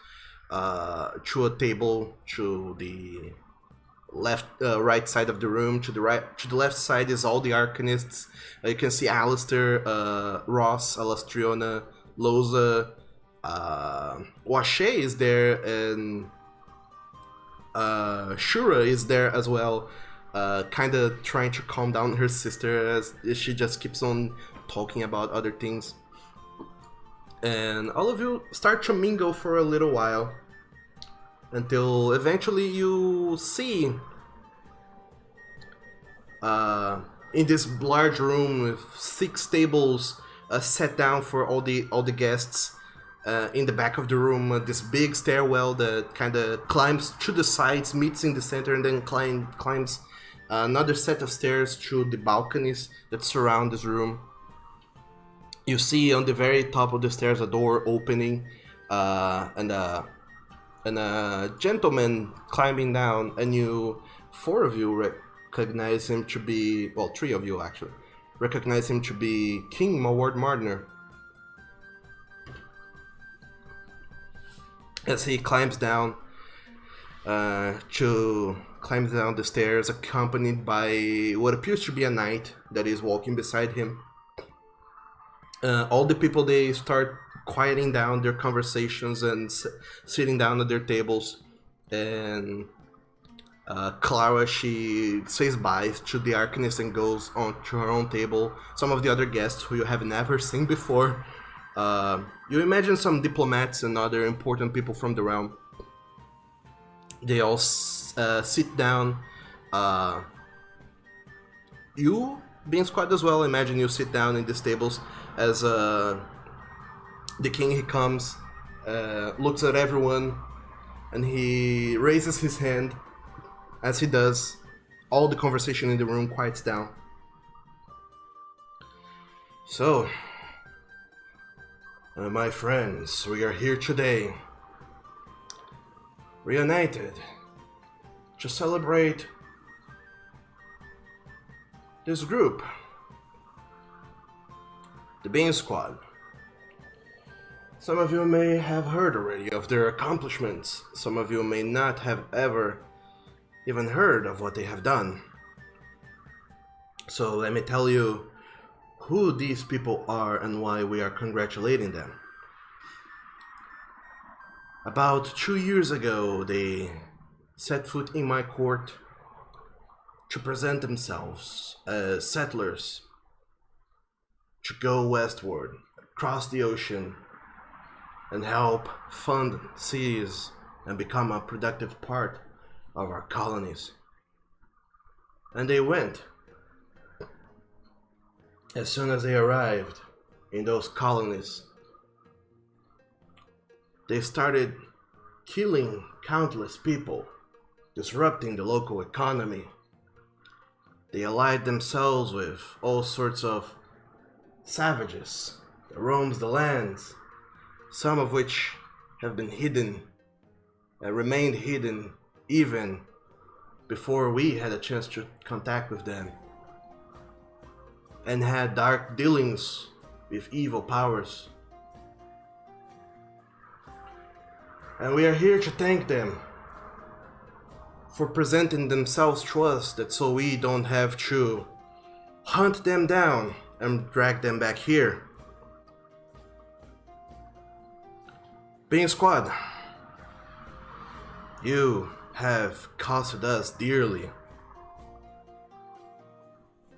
to a table to the right side of the room. To the left side is all the Arcanists. You can see Alistair, Ross, Alastriona, Loza, Washe is there, and Shura is there as well. Kind of trying to calm down her sister as she just keeps on talking about other things. And all of you start to mingle for a little while until eventually you see in this large room with 6 tables set down for all the guests. In the back of the room, this big stairwell that kind of climbs to the sides, meets in the center, and then climbs another set of stairs through the balconies that surround this room. You see on the very top of the stairs a door opening, and a gentleman climbing down, and 4 of you recognize him to be, well, 3 of you actually recognize him to be King Maward Mardner. As he climbs down the stairs, accompanied by what appears to be a knight that is walking beside him. All the people, they start quieting down their conversations and sitting down at their tables. And Clara, she says bye to the Arcanist and goes on to her own table. Some of the other guests who you have never seen before. You imagine some diplomats and other important people from the realm. They all sit down. You, being squad as well, imagine you sit down in these tables as the king, he comes, looks at everyone, and he raises his hand. As he does, all the conversation in the room quiets down. So, my friends, we are here today, reunited, to celebrate this group, the Bean Squad. Some of you may have heard already of their accomplishments. Some of you may not have ever even heard of what they have done. So let me tell you who these people are and why we are congratulating them. About 2 years ago, they set foot in my court to present themselves as settlers, to go westward, across the ocean, and help fund cities and become a productive part of our colonies. And they went. As soon as they arrived in those colonies, they started killing countless people, disrupting the local economy. They allied themselves with all sorts of savages that roams the lands, some of which have been hidden and remained hidden even before we had a chance to contact with them, and had dark dealings with evil powers. And we are here to thank them for presenting themselves to us, that so we don't have to hunt them down and drag them back here. Being Squad, you have costed us dearly,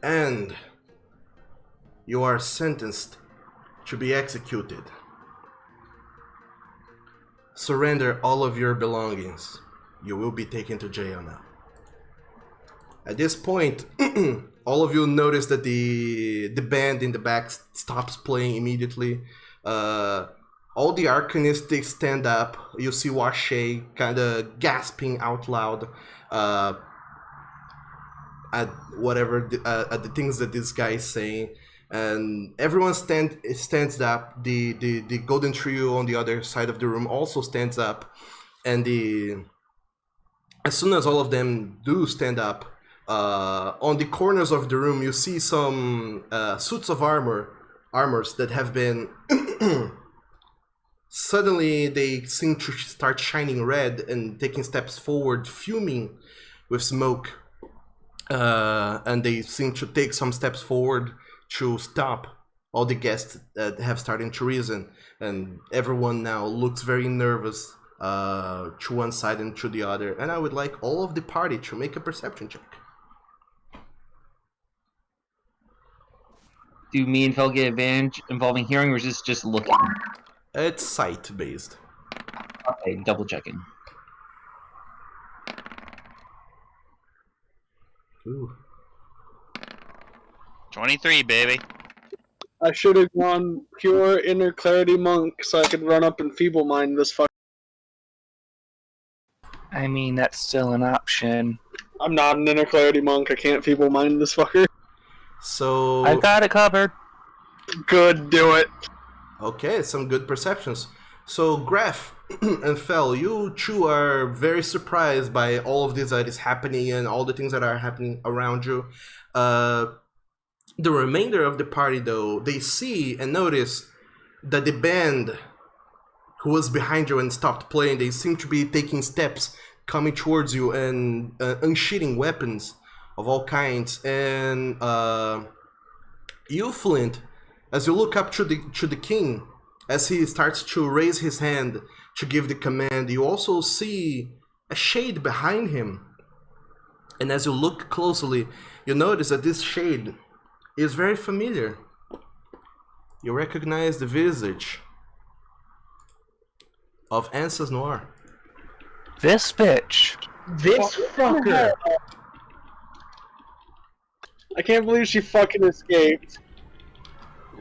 and you are sentenced to be executed. Surrender all of your belongings. You will be taken to jail now. At this point, all of you notice that the band in the back stops playing immediately. All the Arcanists, they stand up. You see Washay kind of gasping out loud at whatever at the things that this guy is saying, and everyone stands up. The Golden Trio on the other side of the room also stands up, and as soon as all of them do stand up, on the corners of the room you see some suits of armors that have been suddenly they seem to start shining red and taking steps forward, fuming with smoke, and they seem to take some steps forward to stop all the guests that have started to reason, and everyone now looks very nervous to one side and to the other. And I would like all of the party to make a perception check. Do me and Phil get advantage involving hearing, or is this just looking? It's sight based. Okay, double checking. Ooh. 23, baby. I should have gone pure inner clarity monk so I could run up and feeble mind this fucker. I mean, that's still an option. I'm not an inner clarity monk. I can't feeble mind this fucker. So I've got it covered. Good, do it. Okay, some good perceptions. So Graf and Fel, you two are very surprised by all of this that is happening and all the things that are happening around you. The remainder of the party, though, they see and notice that the band who was behind you and stopped playing, they seem to be taking steps coming towards you and unsheathing weapons of all kinds. And you, Flint, as you look up to the king, as he starts to raise his hand to give the command, you also see a shade behind him. And as you look closely, you notice that this shade is very familiar. You recognize the visage of Ansas Noir. This bitch. This fucker. I can't believe she fucking escaped.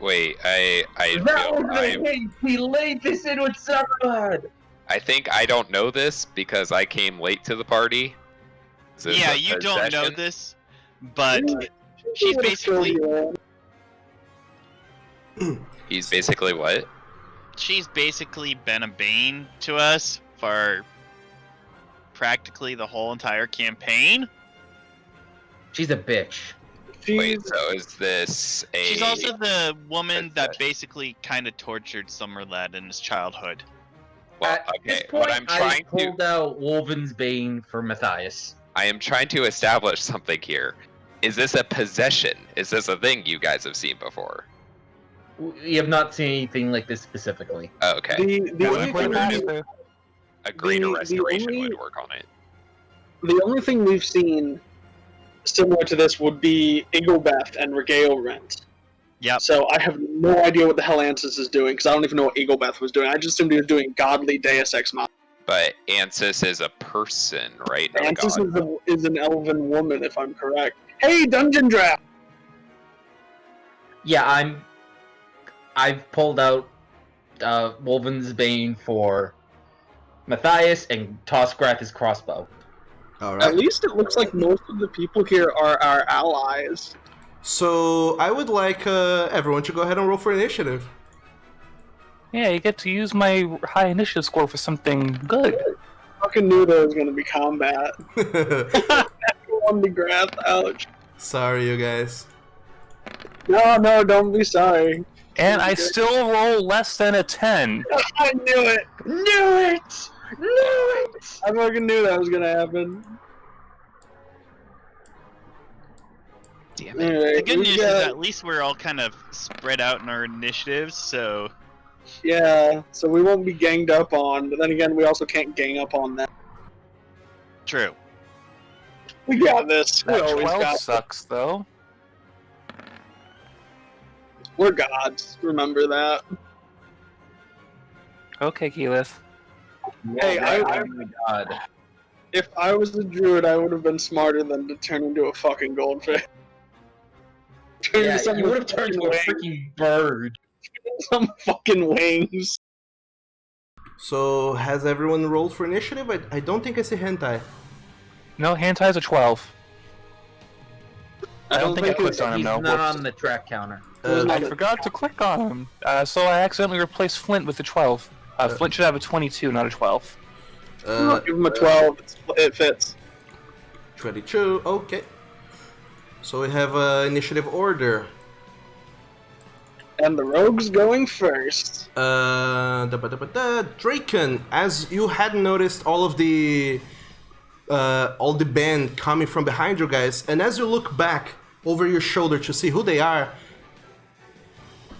Wait, I That feel was the thing. He laid this in with someone. I think I don't know this because I came late to the party. Is this Yeah, a you don't know possession? this, but she's basically He's basically what? she's basically been a bane to us for practically the whole entire campaign. She's a bitch. Wait, so is this a... She's also the woman that possession? basically kind of tortured Summerlad in his childhood. Well, At this okay, point, what I'm trying I pulled out Wolven's Bane for Matthias. I am trying to establish something here. Is this a possession? Is this a thing you guys have seen before? We have not seen anything like this specifically. Oh, okay. The only thing A greater the restoration only- would work on it. the only thing we've seen similar to this would be Igobeth and Regale Rent. Yep. So I have no idea what the hell Ansys is doing, because I don't even know what Igobeth was doing. I just assumed he was doing godly Deus Ex Machina. But Ansys is a person, right? Not a Ansys god. is an elven woman, if I'm correct. Hey, Dungeon Draft! Yeah, I've pulled out Wolven's Bane for Matthias and toss Grath's crossbow. All At right. least it looks like most of the people here are our allies. So I would like everyone to go ahead and roll for initiative. Yeah, you get to use my high initiative score for something good. Fucking knew there was gonna be combat. On the grass, ouch. Sorry, you guys. No, don't be sorry. And I still roll less than a 10. I knew it! Knew it! Knew it! I fucking knew that was gonna happen. Damn it. Alright, The good we news got- is at least we're all kind of spread out in our initiatives, so Yeah, so we won't be ganged up on, but then again, we also can't gang up on them. true. We got this. We That always 12 got. sucks, though. We're gods. Remember that. Okay, Keyleth. Hey, Oh my god. if I was a druid, I would have been smarter than to turn into a fucking goldfish. Turn Yeah, into something you would have with turned into a fucking freaking bird. wings. Some fucking wings. So has everyone rolled for initiative? I don't think I see hentai. No, Hantai's a 12. I don't think I think clicked on him, He's no. not Whoops. on the track counter. I forgot to click on him, so I accidentally replaced Flint with a 12. Flint should have a 22, not a 12. Give him a 12. It fits. 22. Okay. So we have initiative order. And the rogue's going first. Draken, as you had noticed all the band coming from behind you guys, and as you look back over your shoulder to see who they are,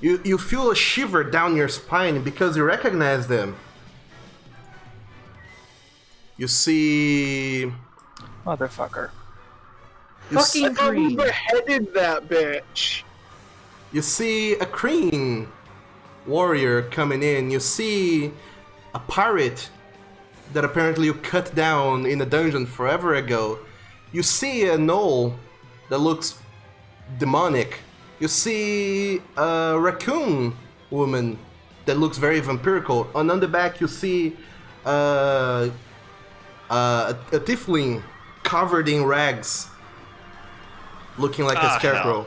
you feel a shiver down your spine because you recognize them. You see... Motherfucker. You see, I thought we beheaded that bitch. you see a Kreen warrior coming in. You see a pirate that apparently you cut down in a dungeon forever ago. You see a gnoll that looks demonic. You see a raccoon woman that looks very vampirical. And on the back you see a tiefling covered in rags, looking like a Ah, scarecrow. hell.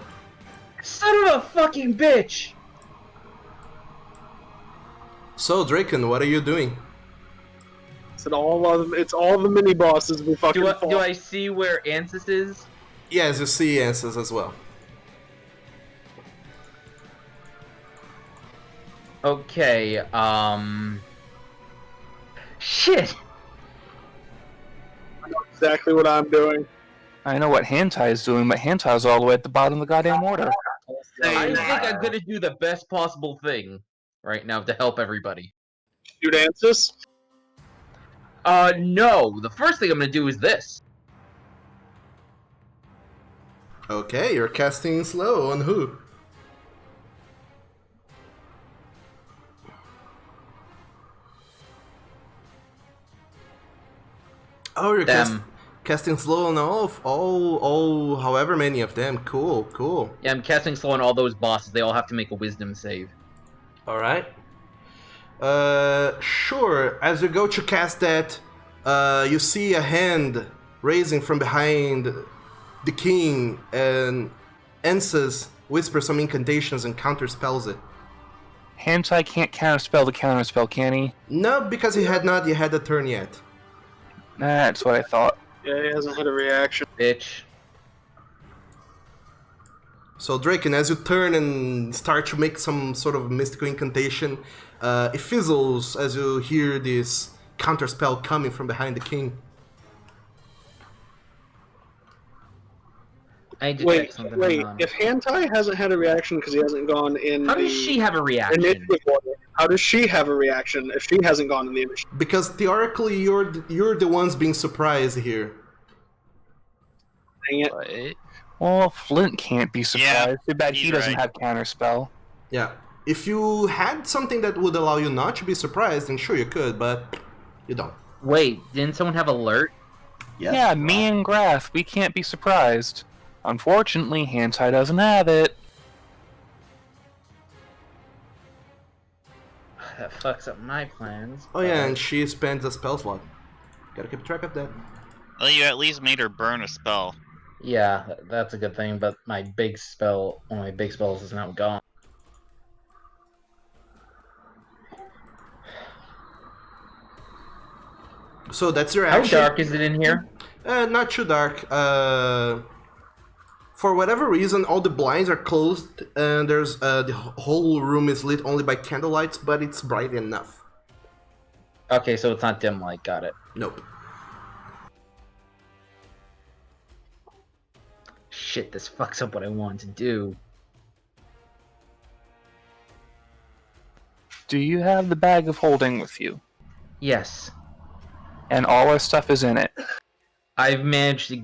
Son of a fucking bitch! So Draken, what are you doing? It's all the mini bosses we fucking Do fought. I see where Ansys is? Yes, you see answers as well. Okay, Shit! I know exactly what I'm doing. I know what Hantai is doing, but Hantai's all the way at the bottom of the goddamn order. I think I'm gonna do the best possible thing right now to help everybody. Shoot Ansys. No. The first thing I'm gonna do is this. Okay, you're casting slow on who? Oh, you're Them. casting slow on all, however many of them. Cool. Yeah, I'm casting slow on all those bosses. They all have to make a wisdom save. All right. Sure. As you go to cast that, you see a hand raising from behind the king, and Ensis whispers some incantations and counterspells it. Hantai can't counterspell the counterspell, can he? No, because he had not yet had a turn yet. That's what I thought. Yeah, he hasn't had a reaction. Bitch. So Draken, as you turn and start to make some sort of mystical incantation, it fizzles as you hear this counterspell coming from behind the king. I detect Wait. something going on. If Hantai hasn't had a reaction because he hasn't gone in How the does she have a reaction? initiative order, how does she have a reaction if she hasn't gone in the initiative? Because theoretically, you're the ones being surprised here. Dang it. Well, Flint can't be surprised. Too bad he he's doesn't right. have counterspell. Yeah. If you had something that would allow you not to be surprised, then sure you could, but you don't. Wait, didn't someone have alert? Yes, Yeah, me and Grath, we can't be surprised. Unfortunately, Hantai doesn't have it. That fucks up my plans. Oh yeah, and she spends a spell slot. Gotta keep track of that. Well, you at least made her burn a spell. Yeah, that's a good thing, but one of my big spells is now gone. So that's your How action. dark is it in here? Not too dark. For whatever reason, all the blinds are closed, and there's the whole room is lit only by candlelights, but it's bright enough. Okay, so it's not dim light, got it. Nope. Shit, this fucks up what I wanted to do. Do you have the bag of holding with you? Yes. And all our stuff is in it? I've managed to...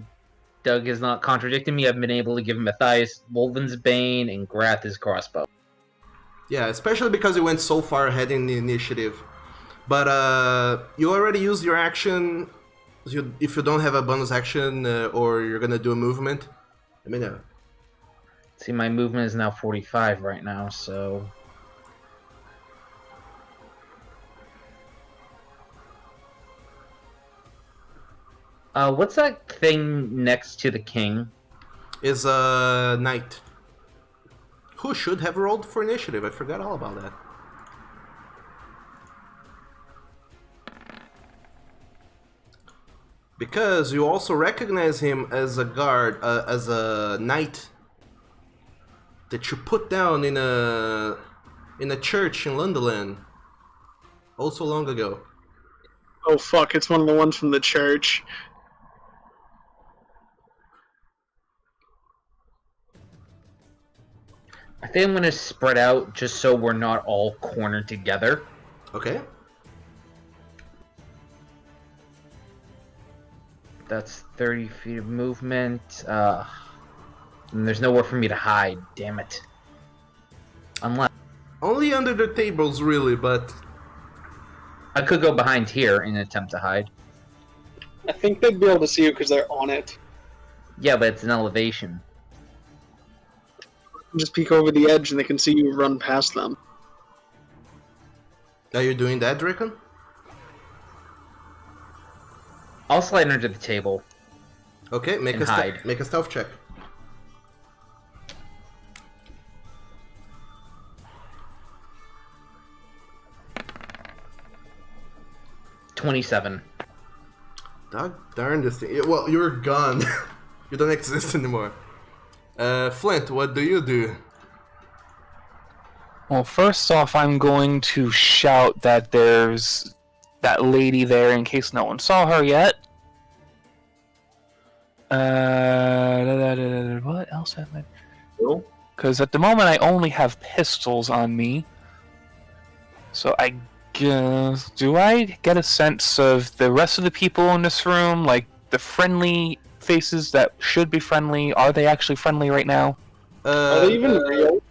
Doug has not contradicted me. I've been able to give Matthias Wolven's Bane and Grath his crossbow. Yeah, especially because you went so far ahead in the initiative. But you already used your action. If you don't have a bonus action or you're gonna do a movement, let me know. See, my movement is now 45 right now, so... what's that thing next to the king? Is a knight. Who should have rolled for initiative? I forgot all about that. Because you also recognize him as a guard, as a knight that you put down in a church in Nolyn, also long ago. Oh fuck! It's one of the ones from the church. I think I'm gonna spread out just so we're not all cornered together. Okay. That's 30 feet of movement. And there's nowhere for me to hide, damn it. Unless... Only under the tables, really, but... I could go behind here and attempt to hide. I think they'd be able to see you because they're on it. Yeah, but it's an elevation. Just peek over the edge and they can see you run past them. Are you doing that, Draken? I'll slide under the table. Okay, make and hide. Make a stealth check. $27. Dog darn this thing. Well, you're gone. You don't exist anymore. Flint, what do you do? Well, first off, I'm going to shout that there's that lady there in case no one saw her yet. What else have I... Because at the moment I only have pistols on me. So I guess... Do I get a sense of the rest of the people in this room? Like, the friendly faces that should be friendly, are they actually friendly right now? Are they even real?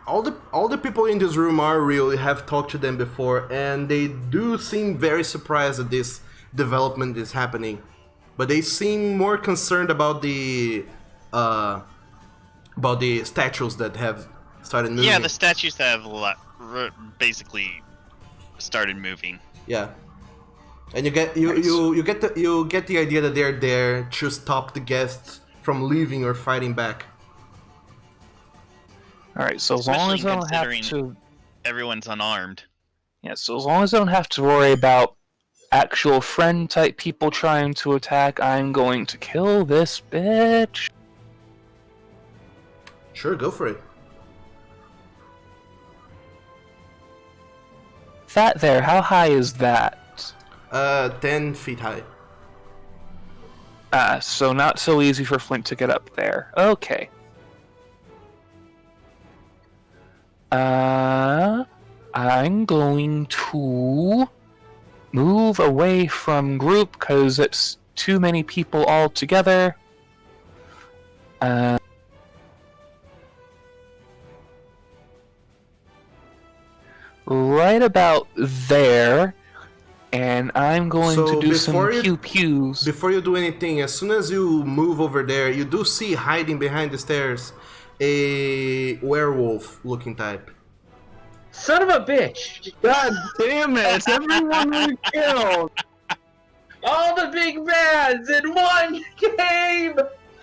All the people in this room are real. You have talked to them before, and they do seem very surprised that this development is happening. But they seem more concerned about the statues that have started moving. Yeah, the statues that have basically started moving. Yeah, and you get you get the idea that they're there to stop the guests from leaving or fighting back. Alright, so as long as I don't have to... Everyone's unarmed. Yeah, so as long as I don't have to worry about actual friend-type people trying to attack, I'm going to kill this bitch. Sure, go for it. That there, how high is that? 10 feet high. So not so easy for Flint to get up there. Okay. I'm going to move away from group because it's too many people all together. Right about there, and I'm going to do some pew-pews. Before you do anything, as soon as you move over there, you do see hiding behind the stairs a werewolf-looking type. Son of a bitch! God damn it! Everyone was killed. All the big bads in one game!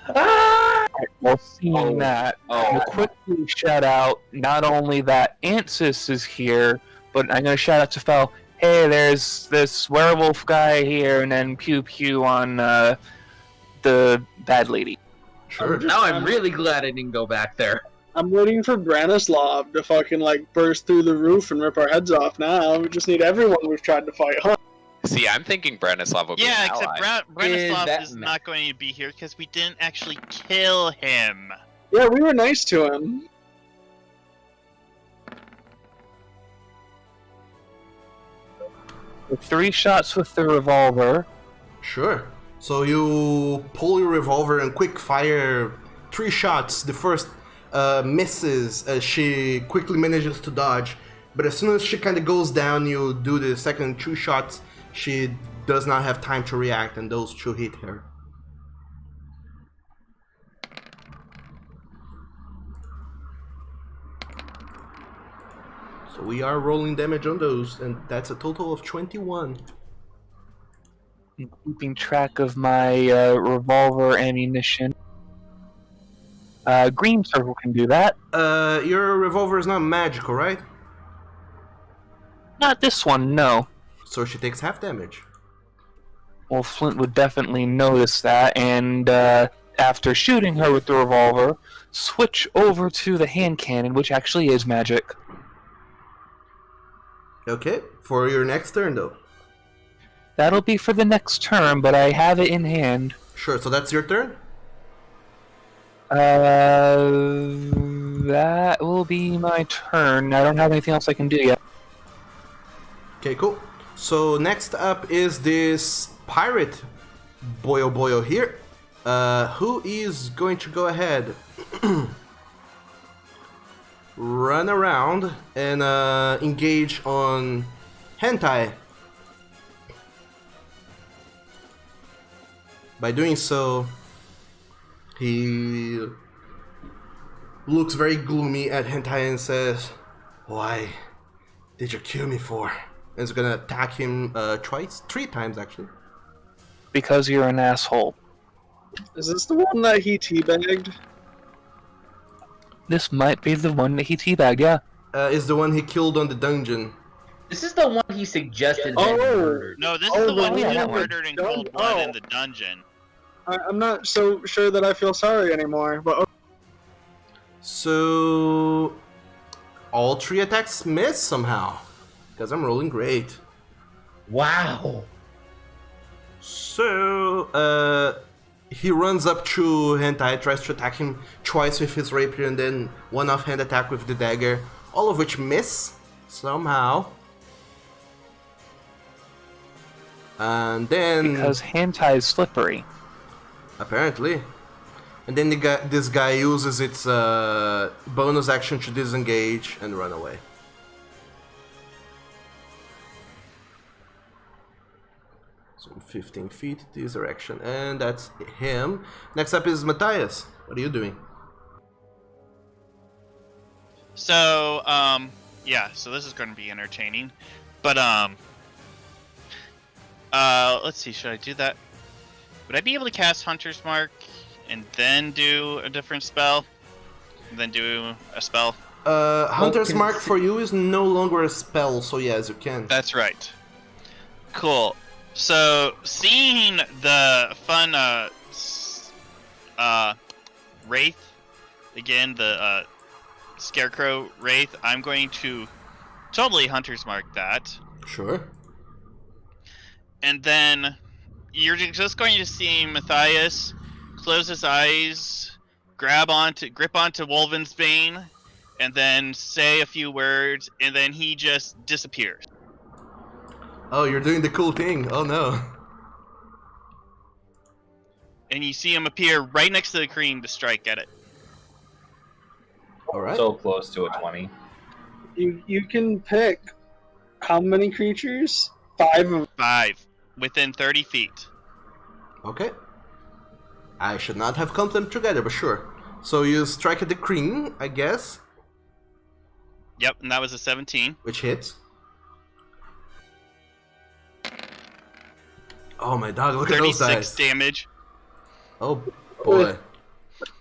Ah! Well, seeing that, Oh. we'll quickly shout out not only that Ansys is here, but I'm gonna shout out to Fel. Hey, there's this werewolf guy here, and then pew pew on the bad lady. Sure. Now I'm really glad I didn't go back there. I'm waiting for Branislav to fucking like burst through the roof and rip our heads off now. We just need everyone we've tried to fight. Huh? See, I'm thinking Branislav will be Yeah, an except ally. Branislav that is ma- not going to be here because we didn't actually kill him. Yeah, we were nice to him. With 3 shots with the revolver. Sure. So you pull your revolver and quick fire 3 shots. The first misses as she quickly manages to dodge. But as soon as she kind of goes down, you do the second 2 shots. She does not have time to react, and those 2 hit her. So we are rolling damage on those, and that's a total of 21. I'm keeping track of my revolver ammunition. Green circle can do that. Your revolver is not magical, right? Not this one, no. So she takes half damage. Well, Flint would definitely notice that, and after shooting her with the revolver, switch over to the hand cannon, which actually is magic. Okay, for your next turn though. That'll be for the next turn, but I have it in hand. Sure, so that's your turn? That will be my turn. I don't have anything else I can do yet. Okay, cool. So next up is this pirate boyo here. Who is going to go ahead, run around, and engage on Hentai. By doing so, he looks very gloomy at Hentai and says, "Why did you kill me for?" And is gonna attack him twice, 3 times actually. Because you're an asshole. Is this the one that he teabagged? This might be the one that he teabagged, yeah. Is the one he killed on the dungeon. This is the one he suggested Oh. that he murdered. No, this is the one yeah, he that one. murdered in cold blood in the dungeon. I'm not so sure that I feel sorry anymore, but So all 3 attacks miss somehow. Because I'm rolling great. Wow. So he runs up to Hentai, tries to attack him twice with his rapier, and then one offhand attack with the dagger, all of which miss somehow. And then Because hentai is slippery. apparently, and then this guy uses its bonus action to disengage and run away. So 15 feet this direction, and that's him. Next up is Matthias. What are you doing? So, yeah, so this is going to be entertaining. But, let's see, should I do that? Would I be able to cast Hunter's Mark and then do a different spell? And then do a spell? Hunter's Mark for you is no longer a spell, so yes, you can. That's right. Cool. So, seeing the fun, Wraith, again, the, Scarecrow Wraith, I'm going to totally Hunter's Mark that. Sure. And then you're just going to see Matthias close his eyes, grip onto Wolven's Bane, and then say a few words, and then he just disappears. Oh, you're doing the cool thing. Oh no. And you see him appear right next to the cream to strike at it. Alright. So close to a 20. you can pick how many creatures? 5 5. Within 30 feet. Okay. I should not have clumped them together, but sure. So you strike at the cream, I guess. Yep, and that was a 17. Which hits. Oh my dog, look at those 36 dice. damage. Oh boy.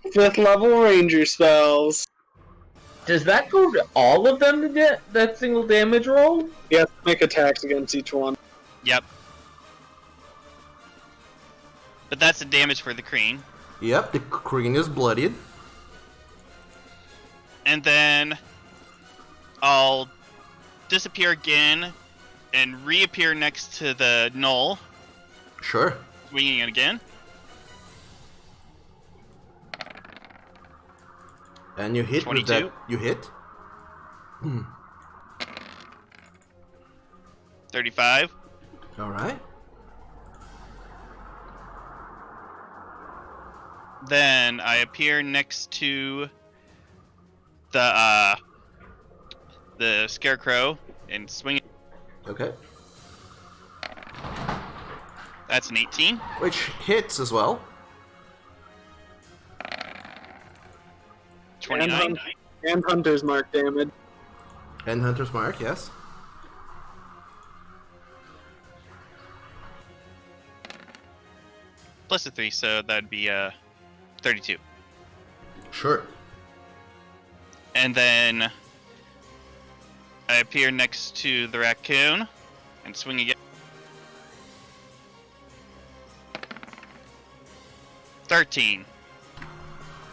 5th level ranger spells. Does that go to all of them to get that single damage roll? You have to make attacks against each one. Yep. But that's the damage for the Kreen. Yep, the Kreen is bloodied. And then I'll disappear again and reappear next to the Knoll. Sure. Swinging it again. And you hit 22. with that. You hit? 35. Alright. Then I appear next to the Scarecrow and swing it. Okay. That's an 18. Which hits as well. 29. And Hunter's Mark damage. And Hunter's Mark, yes. Plus a 3, so that'd be 32. Sure. And then I appear next to the raccoon and swing again. 13.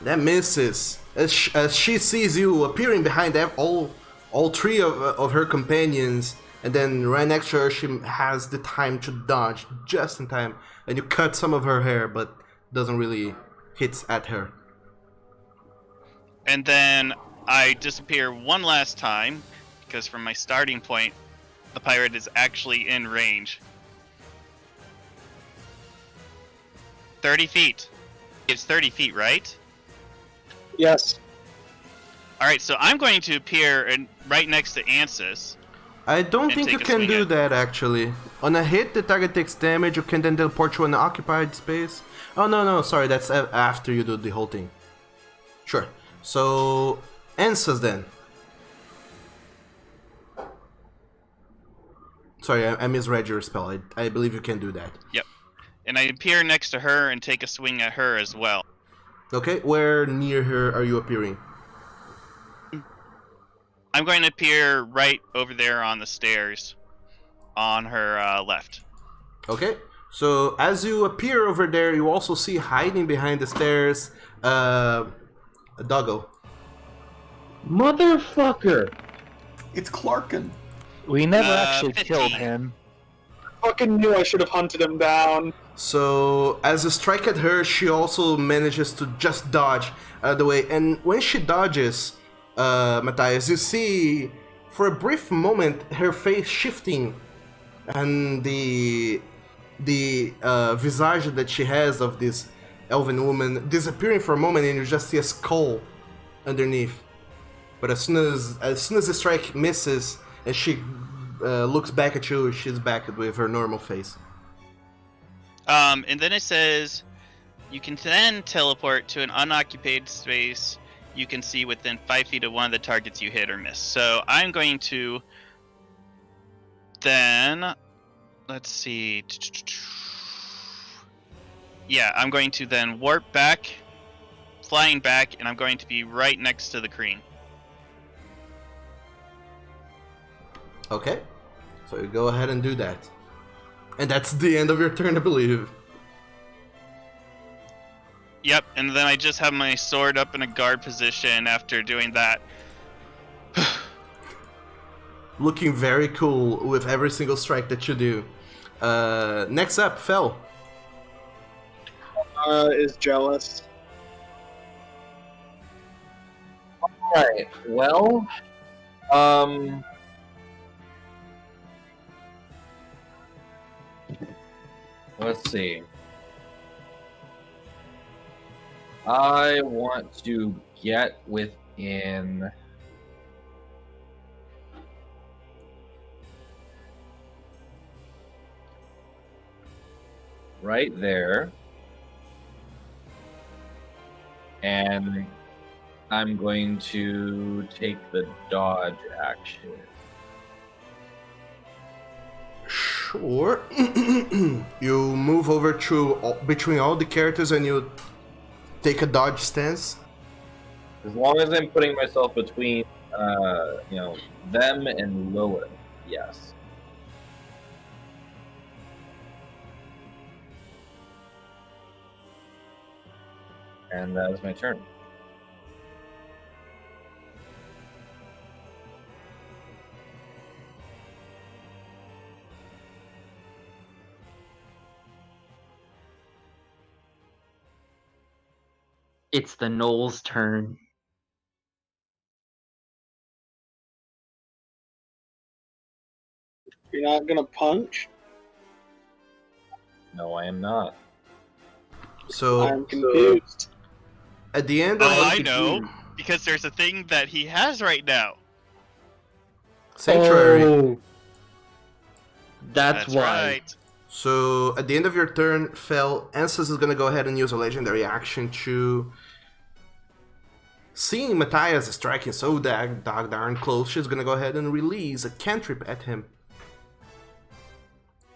That misses. As she sees you appearing behind all three of her companions, and then right next to her, she has the time to dodge just in time, and you cut some of her hair, but doesn't really hit at her. And then I disappear one last time, because from my starting point, the pirate is actually in range. 30 feet. It's 30 feet, right? Yes. Alright, so I'm going to appear right next to Ansys. I don't And think you take a can swing do at- that actually. On a hit, the target takes damage. You can then teleport to an occupied space. Oh no, sorry, that's after you do the whole thing. Sure. So, Ansys then. Sorry, I misread your spell. I believe you can do that. Yep. And I appear next to her and take a swing at her as well. Okay, where near her are you appearing? I'm going to appear right over there on the stairs, on her left. Okay, so as you appear over there, you also see hiding behind the stairs a doggo. Motherfucker! It's Clarkin. We never 15. killed him. Fucking knew I should have hunted him down. So as you strike at her, she also manages to just dodge out of the way. And when she dodges, Matthias, you see for a brief moment her face shifting, and the visage that she has of this elven woman disappearing for a moment, and you just see a skull underneath. But as soon as the strike misses and she looks back at you, she's back with her normal face. And then it says, you can then teleport to an unoccupied space you can see within 5 feet of one of the targets you hit or miss. So I'm going to then, let's see. Yeah, I'm going to then warp back, flying back, and I'm going to be right next to the Kreen. Okay, so you go ahead and do that. And that's the end of your turn, I believe. Yep, and then I just have my sword up in a guard position after doing that. Looking very cool with every single strike that you do. Next up, Fel. Is jealous. Alright, well, let's see. I want to get within right there and I'm going to take the dodge action. Sure. You move over between all the characters and you take a dodge stance. As long as I'm putting myself between, them and Lilith, yes. And that is my turn. It's the Knoll's turn. You're not gonna punch? No, I am not. So I'm confused. at the end of Oh, I know. Because there's a thing that he has right now. Sanctuary. Oh. That's why. Right. So at the end of your turn, Fel, Ansys is gonna go ahead and use a legendary action to. Seeing Matthias striking so darn close, she's gonna go ahead and release a cantrip at him.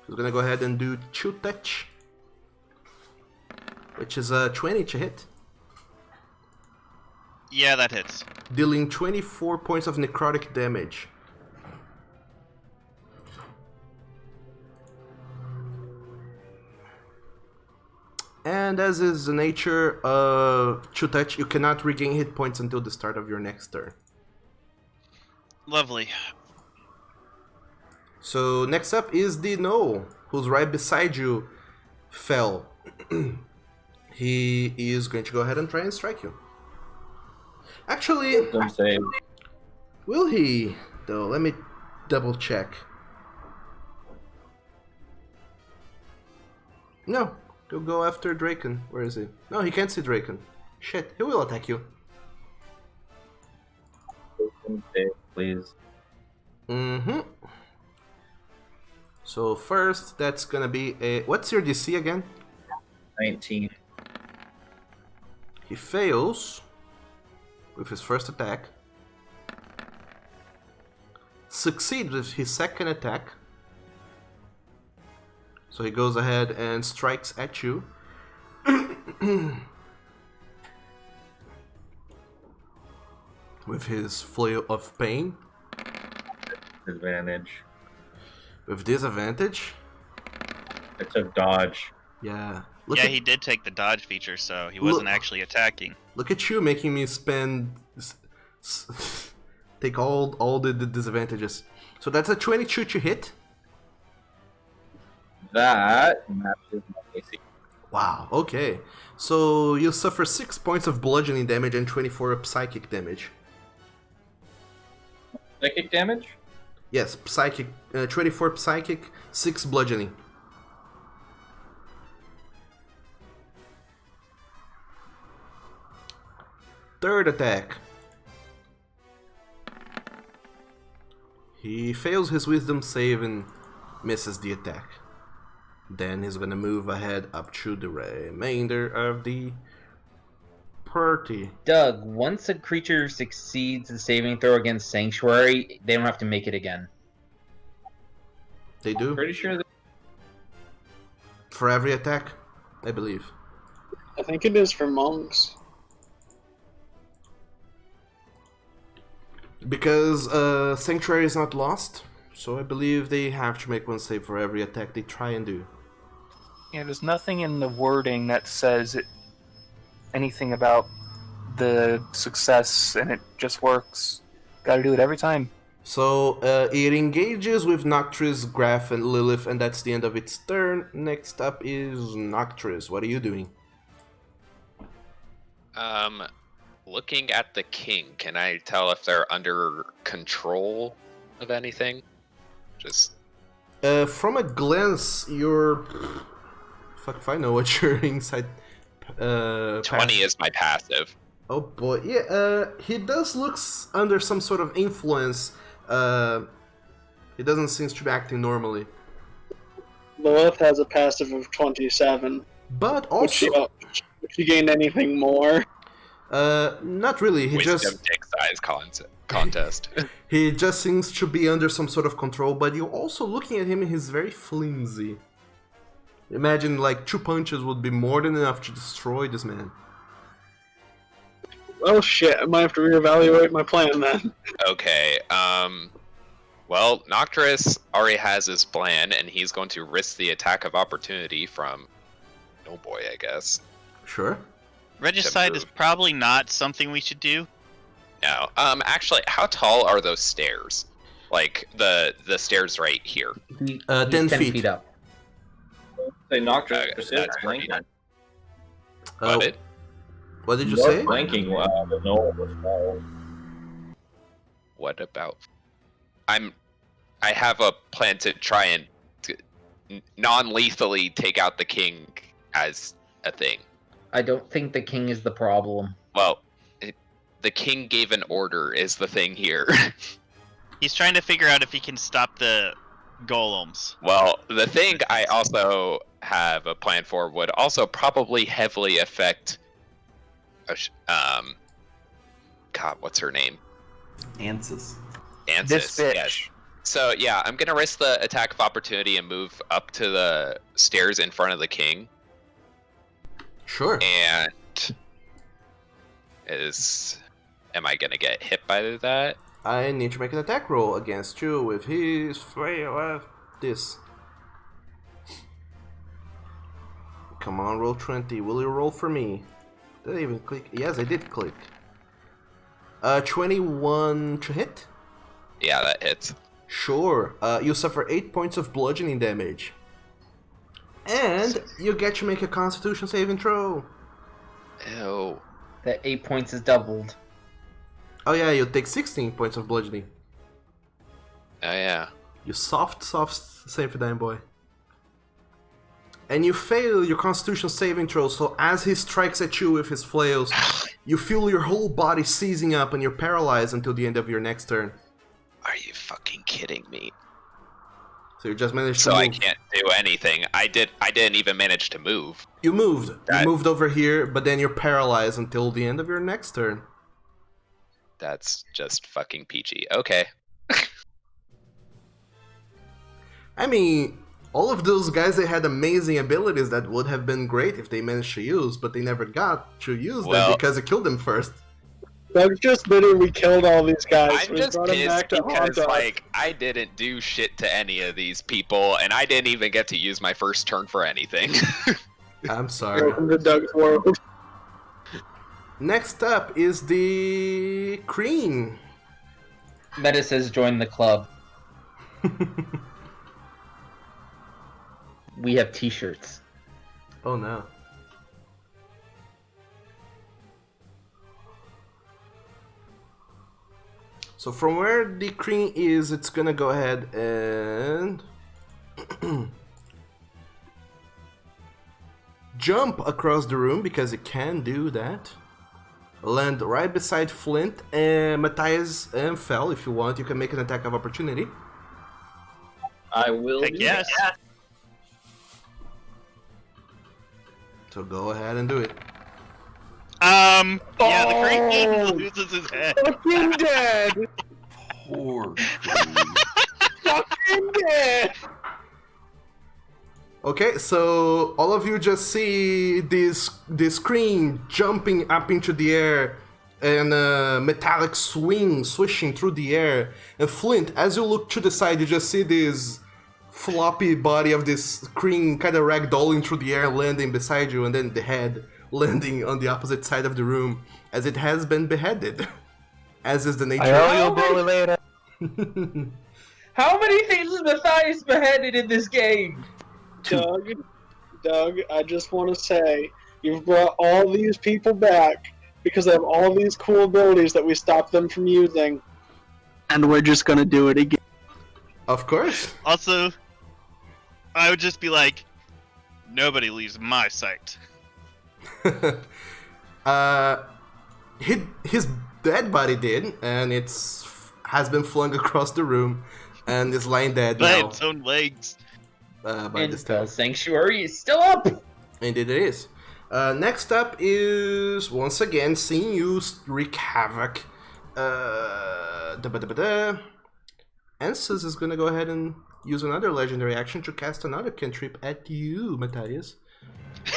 She's gonna go ahead and do Chill Touch, which is a 20 to hit, Yeah, that hits. dealing 24 points of necrotic damage. And as is the nature of Chill Touch, you cannot regain hit points until the start of your next turn. Lovely. So next up is the Gnoll, who's right beside you, Fel. He is going to go ahead and try and strike you. Actually, Wisdom save. will he? Though, let me double check. No, he'll go after Draken. Where is he? No, he can't see Draken. Shit, he will attack you. Wisdom save, please. Mm-hmm. So first, that's gonna be a... What's your DC again? 19. He fails with his first attack. Succeeds with his second attack. So he goes ahead and strikes at you. With his flail of pain. Advantage. With disadvantage. I took dodge. Yeah. Yeah, he did take the dodge feature, so he wasn't actually attacking. Look at you making me spend... take all the disadvantages. So that's a 22 to hit. That matches my AC. Wow, okay. So you suffer 6 points of bludgeoning damage and 24 of psychic damage. Psychic damage? Yes, psychic. 24 psychic, 6 bludgeoning. Third attack. He fails his wisdom save and misses the attack. Then he's gonna move ahead up to the remainder of the party. Doug, once a creature succeeds the saving throw against Sanctuary, they don't have to make it again. They do? Pretty sure that For every attack, I believe. I think it is for monks. Because Sanctuary is not lost, so I believe they have to make one save for every attack they try and do. Yeah, there's nothing in the wording that says anything about the success, and it just works. Gotta do it every time. So it engages with Noctris, Graph, and Lilith, and that's the end of its turn. Next up is Noctris. What are you doing? Looking at the king, can I tell if they're under control of anything? Just From a glance, you're... Fuck if I know what your inside... 20 is my passive. Oh boy, yeah, he does looks under some sort of influence. He doesn't seem to be acting normally. Lilith has a passive of 27. But also... Would she gain anything more? Not really. He Wisdom just dick size contest. he just seems to be under some sort of control. But you're also looking at him. He's very flimsy. Imagine like 2 punches would be more than enough to destroy this man. Well, shit, I might have to reevaluate my plan then. Okay, well, Nocturus already has his plan, and he's going to risk the attack of opportunity from No Boy, I guess. Sure. Regicide is probably not something we should do. No. Actually, how tall are those stairs? Like, the stairs right here. 10 feet. up. They knocked her. That's flanking. What did you say? Flanking the knoll was small. What about... I have a plan to try and non-lethally take out the king as a thing. I don't think the king is the problem. Well, the king gave an order is the thing here. He's trying to figure out if he can stop the golems. Well, the thing I also have a plan for would also probably heavily affect... God, what's her name? Ansys. Ansys, This bitch. yes. So yeah, I'm gonna risk the attack of opportunity and move up to the stairs in front of the king. Sure. And am I gonna get hit by that? I need to make an attack roll against you with his this. Come on, roll 20. Will you roll for me? Did I even click? Yes, I did click. 21 to hit? Yeah, that hits. Sure. You suffer 8 points of bludgeoning damage. And you get to make a Constitution saving throw. Ew. That 8 points is doubled. Oh yeah, you take 16 points of bludgeoning. Oh yeah. You soft save for damn boy. And you fail your Constitution saving throw, so as he strikes at you with his flails, you feel your whole body seizing up and you're paralyzed until the end of your next turn. Are you fucking kidding me? So you just managed to So move. I can't do anything. I didn't even manage to move. You moved. You moved over here, but then you're paralyzed until the end of your next turn. That's just fucking peachy. Okay. I mean, all of those guys, they had amazing abilities that would have been great if they managed to use, but they never got to use them because it killed them first. Doug's just bitter we killed all these guys. I'm We just brought him pissed back to because, haunt us. like, I didn't do shit to any of these people, and I didn't even get to use my first turn for anything. I'm sorry. Welcome to Doug's world. Next up is the Cream. Meta says join the club. We have t-shirts. Oh no. So from where the Cream is, it's gonna go ahead and jump across the room because it can do that. Land right beside Flint and Matthias and Fel. If you want, you can make an attack of opportunity. I will. Heck yes. So go ahead and do it. Yeah, the Cream loses his head. Fucking dead! Poor Cream. Fucking dead! Okay, so all of you just see this Cream jumping up into the air and a metallic swishing through the air. And Flint, as you look to the side, you just see this floppy body of this Cream kind of ragdolling through the air, landing beside you, and then the head landing on the opposite side of the room, as it has been beheaded. As is the nature I owe you later. How many things is Matthias beheaded in this game? Doug, I just want to say, you've brought all these people back because they have all these cool abilities that we stopped them from using. And we're just gonna do it again. Of course. Also, I would just be like, nobody leaves my sight. His dead body did, and has been flung across the room, and is lying dead By now. its own legs. By And this time. Spell Sanctuary is still up! Indeed it is. Next up is, once again, seeing you wreak havoc. Ansys is gonna go ahead and use another legendary action to cast another cantrip at you, Matthias.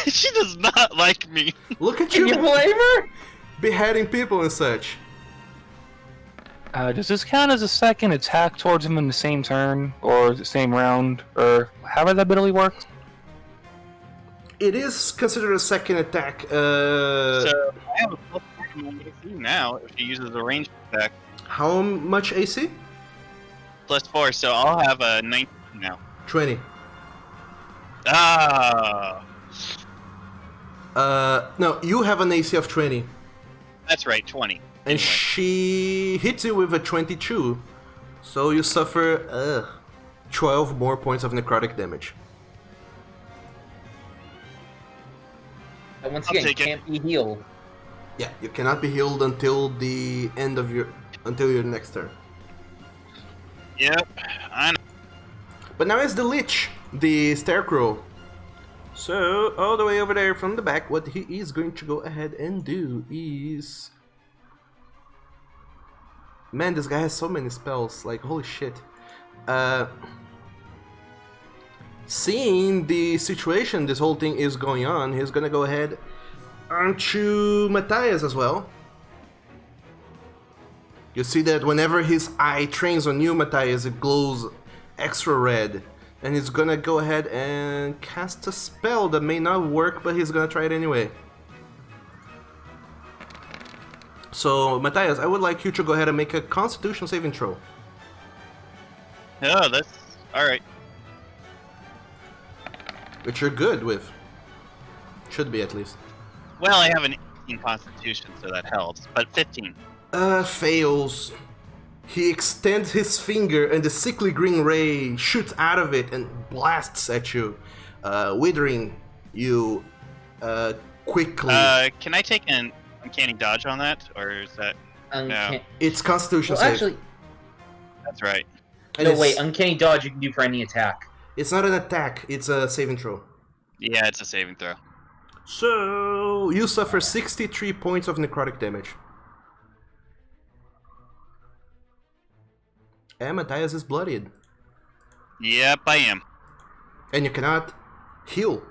She does not like me. Look at Can you blame her? beheading people and such. Does this count as a second attack towards him in the same turn, or the same round, or however that ability works? It is considered a second attack. So I have a plus 4 AC now if she uses a ranged attack. How much AC? Plus 4, so I'll have a 19 now. 20. Ah, No, you have an AC of 20. that's right, 20. And Anyway. she hits you with a 22. So you suffer 12 more points of necrotic damage. And once I'll again, take it. can't be healed. Yeah, you cannot be healed until the end of your next turn. Yep, I know. But now it's the Lich, the Scarecrow. So, all the way over there from the back, what he is going to go ahead and do is... Man, this guy has so many spells, like, holy shit. Seeing the situation this whole thing is going on, he's gonna go ahead onto Matthias as well. You see that whenever his eye trains on you, Matthias, it glows extra red. And he's gonna go ahead and cast a spell that may not work, but he's gonna try it anyway. So, Matthias, I would like you to go ahead and make a Constitution saving throw. Oh, that's alright. Which you're good with. Should be, at least. Well, I have an 18 constitution, so that helps. But 15. Fails. He extends his finger and the sickly green ray shoots out of it and blasts at you, withering you quickly. Can I take an uncanny dodge on that? Or is that... No. It's Constitution Well, save. actually, That's right. And no, it's- wait. Uncanny dodge you can do for any attack. It's not an attack, it's a saving throw. Yeah, it's a saving throw. So, you suffer 63 points of necrotic damage. And Matthias is bloodied. Yep, I am. And you cannot heal.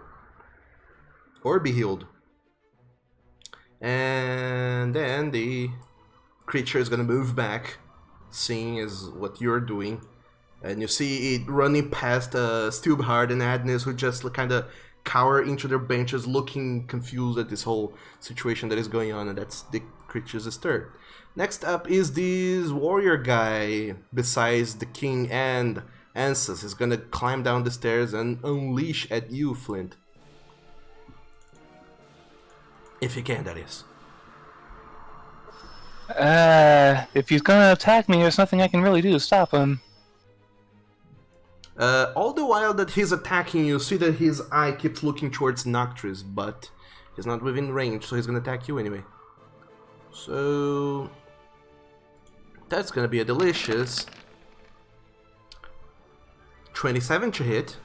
Or be healed. And then the creature is gonna move back, seeing as what you're doing. And you see it running past Stubhard and Agnes, who just kind of cower into their benches, looking confused at this whole situation that is going on, and that's the creature's turn. Next up is this warrior guy, besides the king and Ansys. He's gonna climb down the stairs and unleash at you, Flint. If you can, that is. If he's gonna attack me, there's nothing I can really do to stop him. All the while that he's attacking you, see that his eye keeps looking towards Noctris, but he's not within range, so he's gonna attack you anyway. So... that's gonna be a delicious 27 to hit.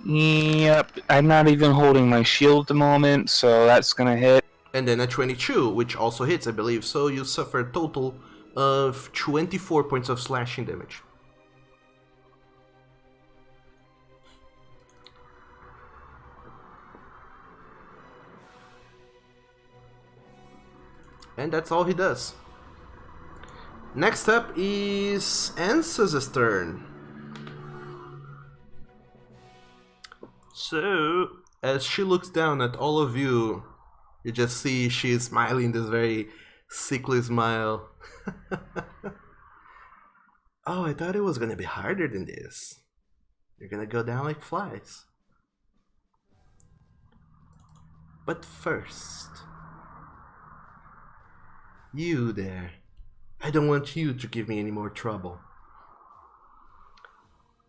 Yep, I'm not even holding my shield at the moment, so that's gonna hit. And then a 22, which also hits, I believe. So you suffer a total of 24 points of slashing damage. And that's all he does. Next up is Ansys' turn. So, as she looks down at all of you, you just see she's smiling this very sickly smile. Oh, I thought it was gonna be harder than this. You're gonna go down like flies. But first, you there. I don't want you to give me any more trouble.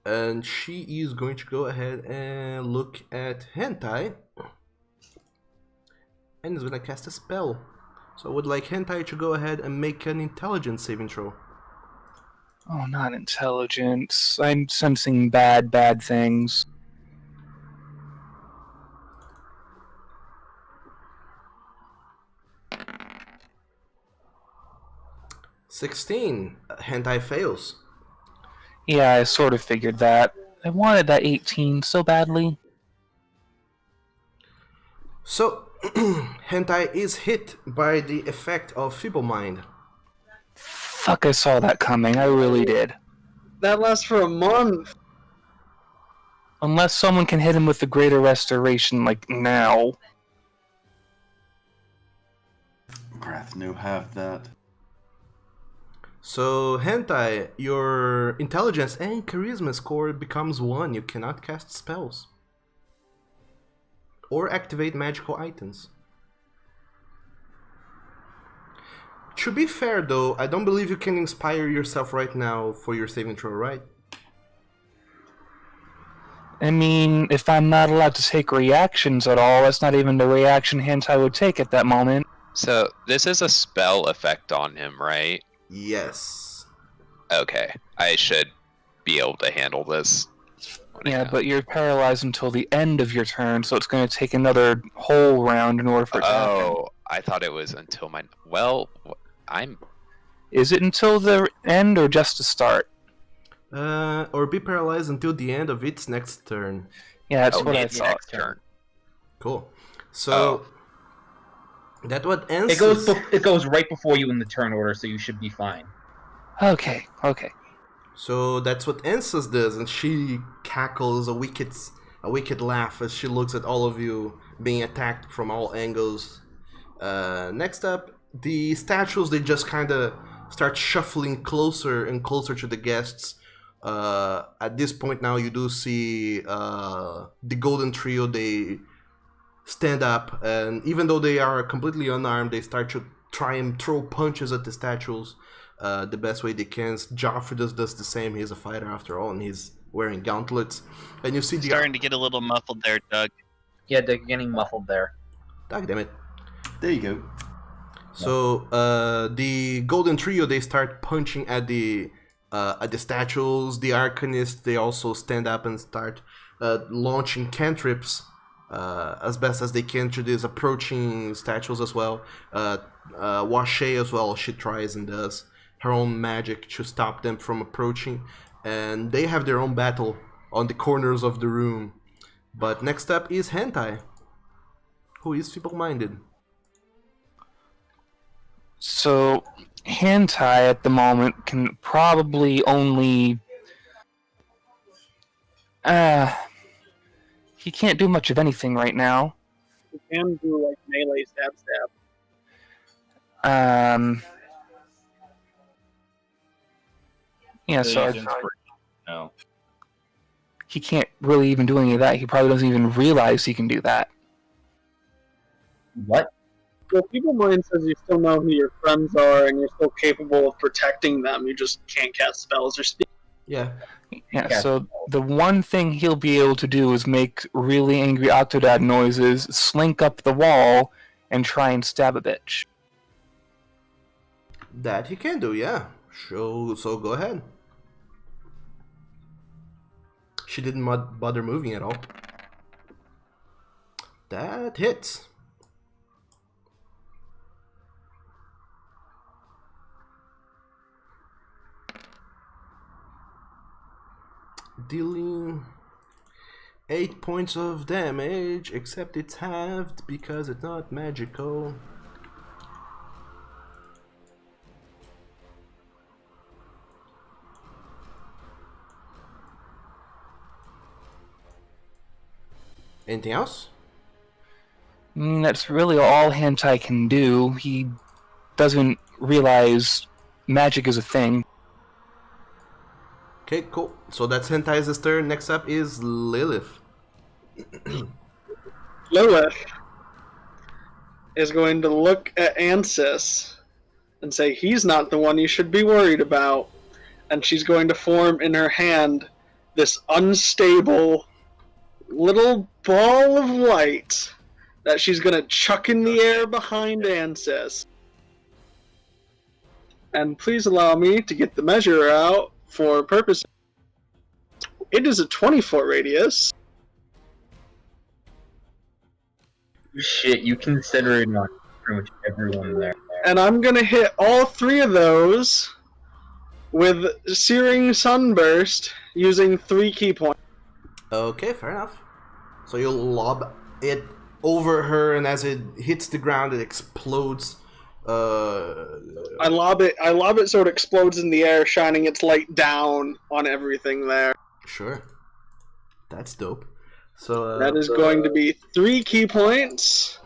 And she is going to go ahead and look at Hentai. And is going to cast a spell. So I would like Hentai to go ahead and make an intelligence saving throw. Oh, not intelligence. I'm sensing bad things. 16. Hentai fails. Yeah, I sort of figured that. I wanted that 18 so badly. So, hentai is hit by the effect of Feeble Mind. Fuck, I saw that coming. I really did. That lasts for a month. Unless someone can hit him with the Greater Restoration, like, now. Grath no have that. So, hentai, your intelligence and charisma score becomes 1. You cannot cast spells or activate magical items. To be fair though, I don't believe you can inspire yourself right now for your saving throw, right? I mean, if I'm not allowed to take reactions at all, that's not even the reaction hentai would take at that moment. So this is a spell effect on him, right? Yes. Okay, I should be able to handle this. Yeah, but you're paralyzed until the end of your turn, so it's going to take another whole round in order for it to happen. Oh, I thought it was until my... Well, I'm... Is it until the end or just to start? Or be paralyzed until the end of its next turn. Yeah, that's what I its thought. next turn. Cool. So that what ends. It goes right before you in the turn order, so you should be fine. Okay. So that's what Ansys does, and she cackles a wicked laugh as she looks at all of you being attacked from all angles. Next up, the statues, they just kind of start shuffling closer and closer to the guests. At this point now, you do see the Golden Trio, they stand up, and even though they are completely unarmed, they start to try and throw punches at the statues the best way they can. Joffrey does the same. He's a fighter after all, and he's wearing gauntlets. And you see the Starting to get a little muffled there, Doug. Yeah, they're getting muffled there. Doug, damn it. There you go. So the Golden Trio, they start punching at the statues. The Arcanists, they also stand up and start launching cantrips as best as they can to these approaching statues as well. Washay as well, she tries and does her own magic to stop them from approaching, and they have their own battle on the corners of the room. But next up is Hentai, who is feeble-minded. So, hentai at the moment can probably only... he can't do much of anything right now. You can do like melee stab. Yeah, so No. he can't really even do any of that. He probably doesn't even realize he can do that. What? Well, Feeble Mind says you still know who your friends are and you're still capable of protecting them. You just can't cast spells or speak. Yeah. Yeah, so the one thing he'll be able to do is make really angry Octodad noises, slink up the wall, and try and stab a bitch. That he can do, yeah. So go ahead. She didn't bother moving at all. That hits. Dealing 8 points of damage, except it's halved because it's not magical. Anything else? I mean, that's really all hentai can do. He doesn't realize magic is a thing. Okay, cool. So that's Hentai's turn. Next up is Lilith. Lilith is going to look at Ansys and say, he's not the one you should be worried about. And she's going to form in her hand this unstable little ball of light that she's going to chuck in the air behind Ansys. And please allow me to get the measure out for purpose. It is a 20-foot radius. Shit, you consider it on pretty much everyone there. and I'm gonna hit all 3 of those with Searing Sunburst using 3 key points. Okay, fair enough. So you lob it over her, and as it hits the ground, it explodes. I lob it so it explodes in the air, shining its light down on everything there. Sure. That's dope. So that is going to be 3 key points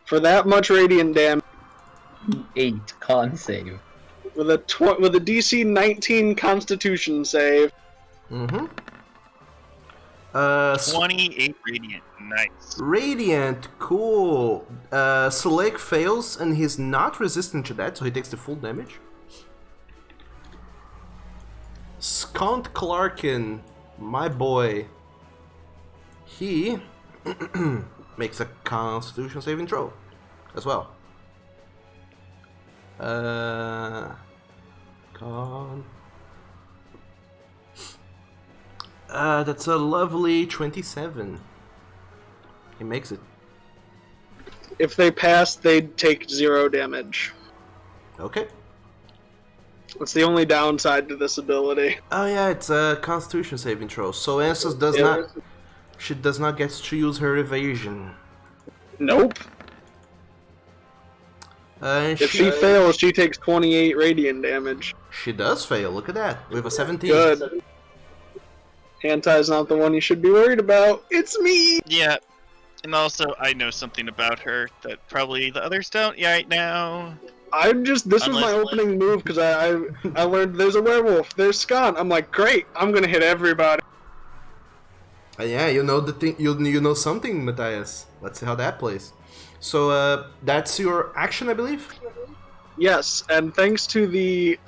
for that much radiant damage 8 con save. with a DC 19 Constitution save. Mm-hmm. 28 radiant. Nice. Radiant, cool. Select fails, and he's not resistant to that, so he takes the full damage. Scont Clarkin, my boy, he makes a Constitution saving throw as well. That's a lovely 27. He makes it. If they pass, they'd take 0 damage. Okay. That's the only downside to this ability. Oh yeah, it's a Constitution saving throw. So Ansys does not. She does not get to use her evasion. Nope. If she fails, she takes 28 radiant damage. She does fail. Look at that. With a 17. Good. Hantai's not the one you should be worried about. It's me. Yeah. And also, I know something about her that probably the others don't right now. This was my opening move because I learned there's a werewolf, there's Scott. I'm like, great, I'm gonna hit everybody. Yeah, you know the thing. You know something, Matthias. Let's see how that plays. So that's your action, I believe. Yes, and thanks to the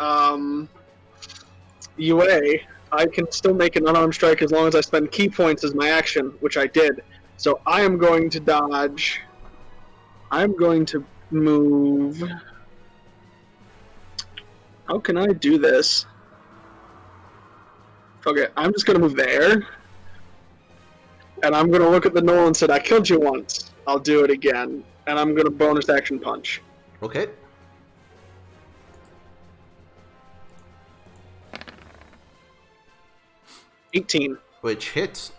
UA, I can still make an unarmed strike as long as I spend key points as my action, which I did. So I am going to dodge. I'm going to move. How can I do this? Okay, I'm just gonna move there. And I'm gonna look at the Nolyn and say, I killed you once. I'll do it again. And I'm gonna bonus action punch. Okay. $18. Which hits.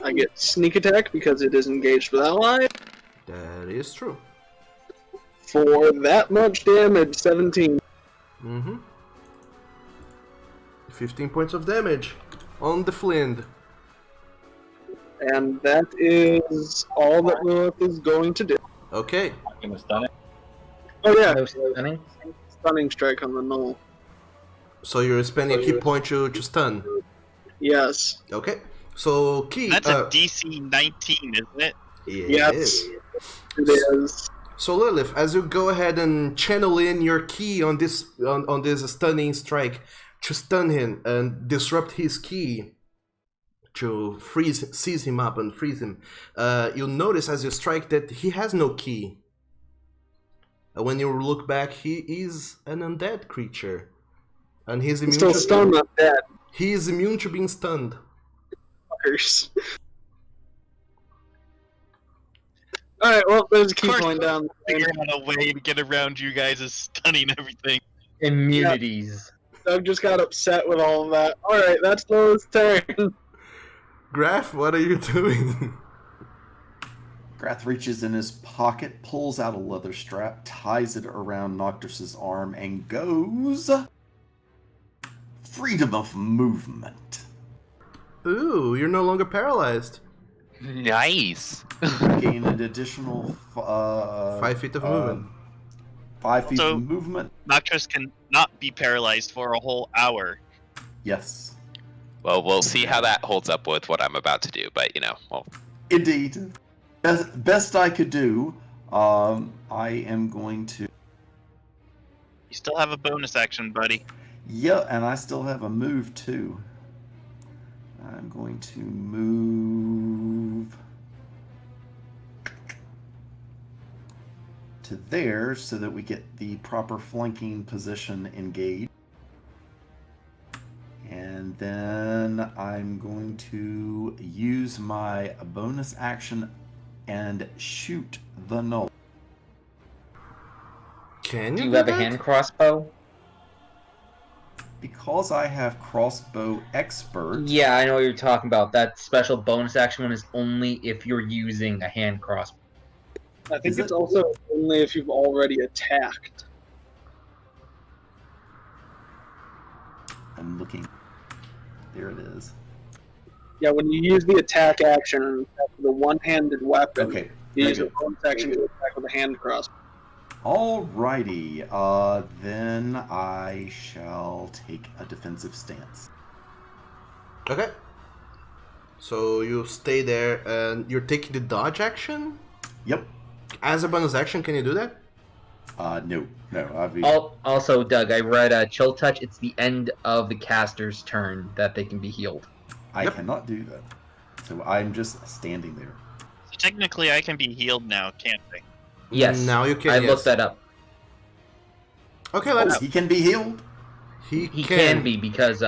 I get sneak attack because it is engaged with ally. That is true. For that much damage, 17. Mm-hmm. 15 points of damage on the Flint. And that is all that Lilith is going to do. Okay. I'm gonna stun it. Oh yeah, No stunning. stunning strike on the null. So you're spending a key point to stun. Yes. Okay. So key. That's a DC 19, isn't it? Yes. It is. So Lilith, as you go ahead and channel in your key on this stunning strike to stun him and disrupt his key to seize him up and freeze him, you'll notice as you strike that he has no key. When you look back, he is an undead creature, and he's immune. Still stunned, not dead. He is immune to being stunned. Fuckers. Alright, well, there's a key point down. Figure out a way to get around you guys' stunning everything. Immunities. Doug just got upset with all of that. Alright, that's Lowe's turn. Graf, what are you doing? Grath reaches in his pocket, pulls out a leather strap, ties it around Noctis's arm, and goes... Freedom of movement. Ooh, you're no longer paralyzed. Nice. Gain an additional 5 feet of movement. 5 feet So- of movement. Noctis can not be paralyzed for a whole hour. Yes. Well, we'll see how that holds up with what I'm about to do, but well. Indeed. Best I could do, I am going to... You still have a bonus action, buddy. Yeah, and I still have a move too. I'm going to move to there so that we get the proper flanking position engaged. And then I'm going to use my bonus action and shoot the null. Can Do you you have a that? hand crossbow? Because I have crossbow expert. Yeah, I know what you're talking about. That special bonus action one is only if you're using a hand crossbow. I think Is it's it? also only if you've already attacked. I'm looking. There it is. Yeah, when you use the attack action with a one-handed weapon, Okay. you very use a good. bonus action to attack with a hand crossbow. Alrighty. Then I shall take a defensive stance. Okay. So you stay there and you're taking the dodge action? Yep. As a bonus action, can you do that? No. I'd be... Also, Doug, I read Chill Touch. It's the end of the caster's turn that they can be healed. I cannot do that. So I'm just standing there. So technically, I can be healed now, can't I? Yes. Now you can. I yes. looked that up. Okay, let's. He can be healed. He can be because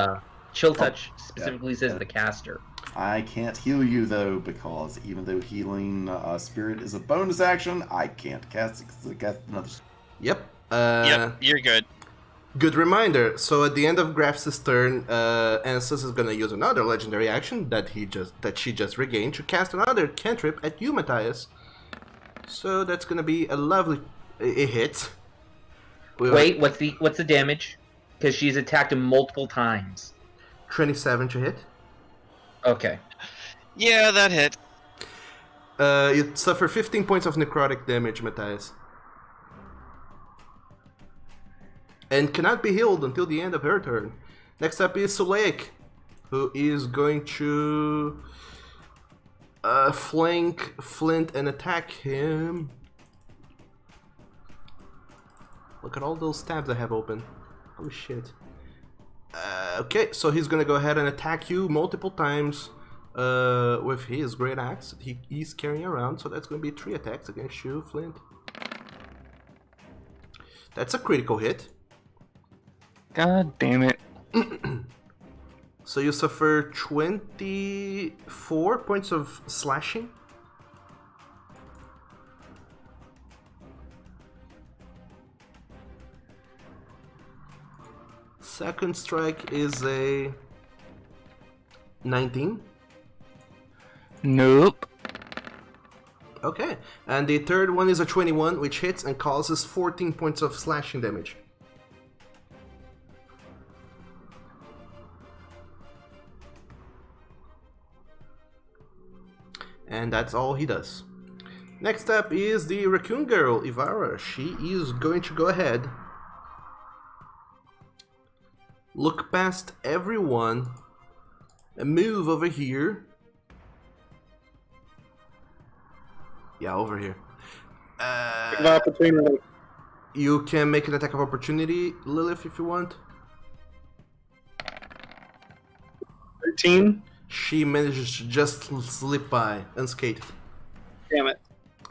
Chill Touch specifically says the caster. I can't heal you though, because even though healing spirit is a bonus action, I can't cast another. Yep. Yep, you're good. Good reminder. So at the end of Graf's turn, Ansys is gonna use another legendary action that she just regained to cast another cantrip at you, Matthias. So that's gonna be a lovely a hit. Wait, what's the damage? Because she's attacked him multiple times. 27 to hit. Okay. Yeah, that hit. You suffer 15 points of necrotic damage, Matthias. And cannot be healed until the end of her turn. Next up is Suleik, who is going to flank Flint and attack him. Look at all those tabs I have open. Holy shit. Okay, so he's gonna go ahead and attack you multiple times with his great axe that he's carrying around. So that's gonna be 3 attacks against you, Flint. That's a critical hit. God damn it. So you suffer 24 points of slashing. Second strike is a 19. Nope. Okay, and the third one is a 21, which hits and causes 14 points of slashing damage. And that's all he does. Next up is the raccoon girl, Ivara. She is going to go ahead, look past everyone, and move over here. Yeah, over here. Opportunity. You can make an attack of opportunity, Lilith, if you want. 13. She manages to just slip by, unscathed. Damn it.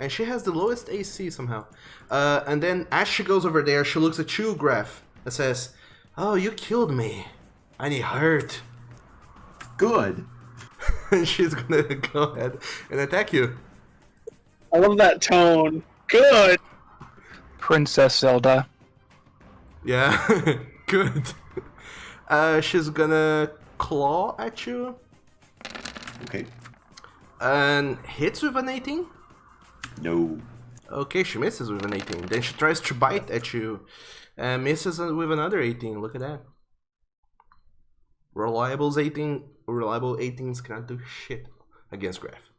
And she has the lowest AC somehow. And then as she goes over there, she looks at you, Graf, and says, "Oh, you killed me. I need hurt." Good. And she's gonna go ahead and attack you. I love that tone. Good. Princess Zelda. Yeah, good. She's gonna claw at you. Okay. And hits with an 18? No. Okay, she misses with an 18. Then she tries to bite at you and misses with another 18. Look at that. Reliable 18s cannot do shit against Graf.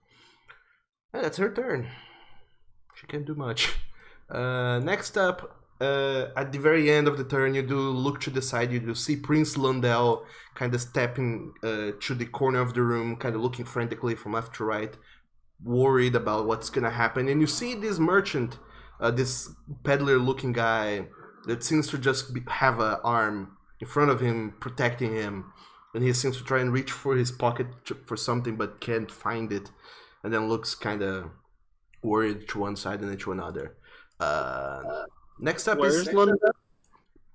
And that's her turn. She can't do much. Next up, at the very end of the turn, you do look to the side. You do see Prince Lundell kind of stepping to the corner of the room, kind of looking frantically from left to right, worried about what's gonna happen. And you see this merchant, this peddler-looking guy that seems to just have an arm in front of him, protecting him. And he seems to try and reach for his pocket for something, but can't find it. And then looks kind of worried to one side and then to another. Next up Where's is Lundell?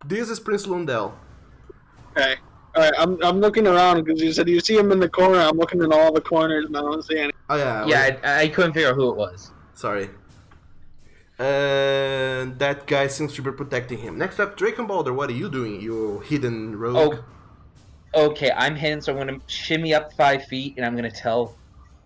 This is Prince Lundell. Okay. Alright, I'm looking around because you said you see him in the corner. I'm looking in all the corners and I don't see any. Oh yeah. Yeah, I couldn't figure out who it was. Sorry. And that guy seems to be protecting him. Next up, Drakenbalder, what are you doing, you hidden rogue? Okay, I'm hidden, so I'm gonna shimmy up 5 feet, and I'm gonna tell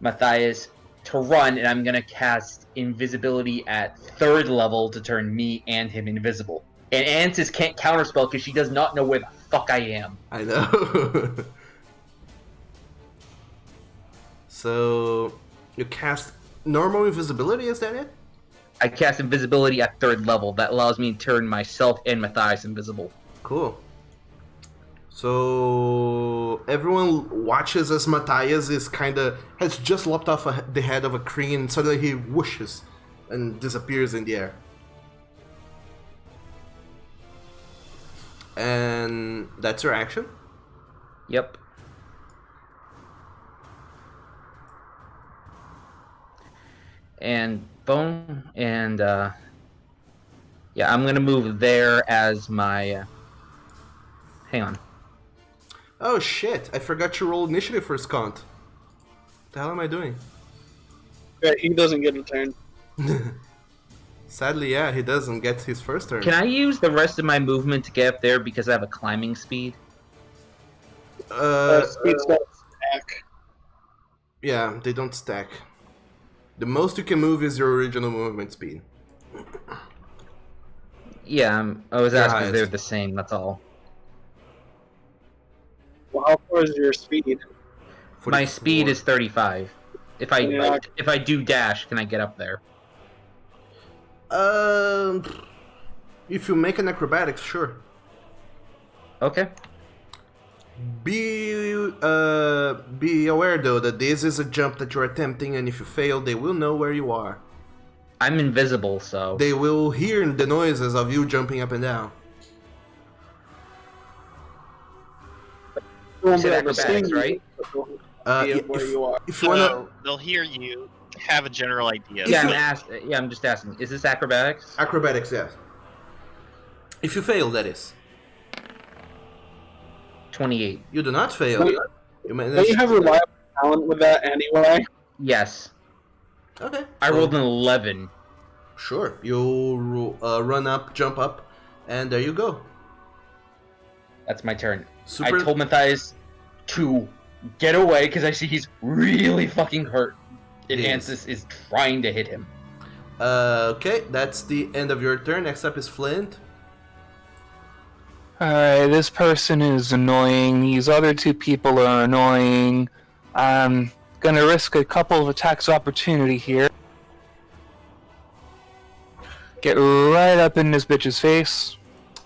Matthias to run, and I'm gonna cast invisibility at 3rd level to turn me and him invisible. And Ansys can't counterspell because she does not know where the fuck I am. I know. So, you cast normal invisibility, is that it? I cast invisibility at 3rd level. That allows me to turn myself and Matthias invisible. Cool. So everyone watches as Matthias has just lopped off the head of a crane, and suddenly he whooshes and disappears in the air. And that's your action? Yep. And Bone, and yeah, I'm gonna move there as my. Hang on. Oh shit! I forgot to roll initiative for Scont. What the hell am I doing? Yeah, he doesn't get a turn. Sadly, yeah, he doesn't get his first turn. Can I use the rest of my movement to get up there because I have a climbing speed? Speed stats stack. Yeah, they don't stack. The most you can move is your original movement speed. Yeah, I was asking highest. if they're the same, that's all. Well, how far is your speed? My speed is 35. If I do dash, can I get up there? If you make an acrobatics, sure. Okay. Be aware though that this is a jump that you're attempting, and if you fail, they will know where you are. I'm invisible, so they will hear the noises of you jumping up and down. You said acrobatics, right? Where you are. If you wanna, they'll hear you, have a general idea. Yeah, I'm just asking. Is this acrobatics? Acrobatics, yes. If you fail, that is. 28. You do not fail. Don't you have reliable talent with that anyway? Yes. Okay. I rolled an 11. Sure. You run up, jump up, and there you go. That's my turn. Super... I told Matthias to get away because I see he's really fucking hurt. And Ansys is trying to hit him. Okay, that's the end of your turn. Next up is Flint. Alright, this person is annoying. These other 2 people are annoying. I'm gonna risk a couple of attacks of opportunity here. Get right up in this bitch's face.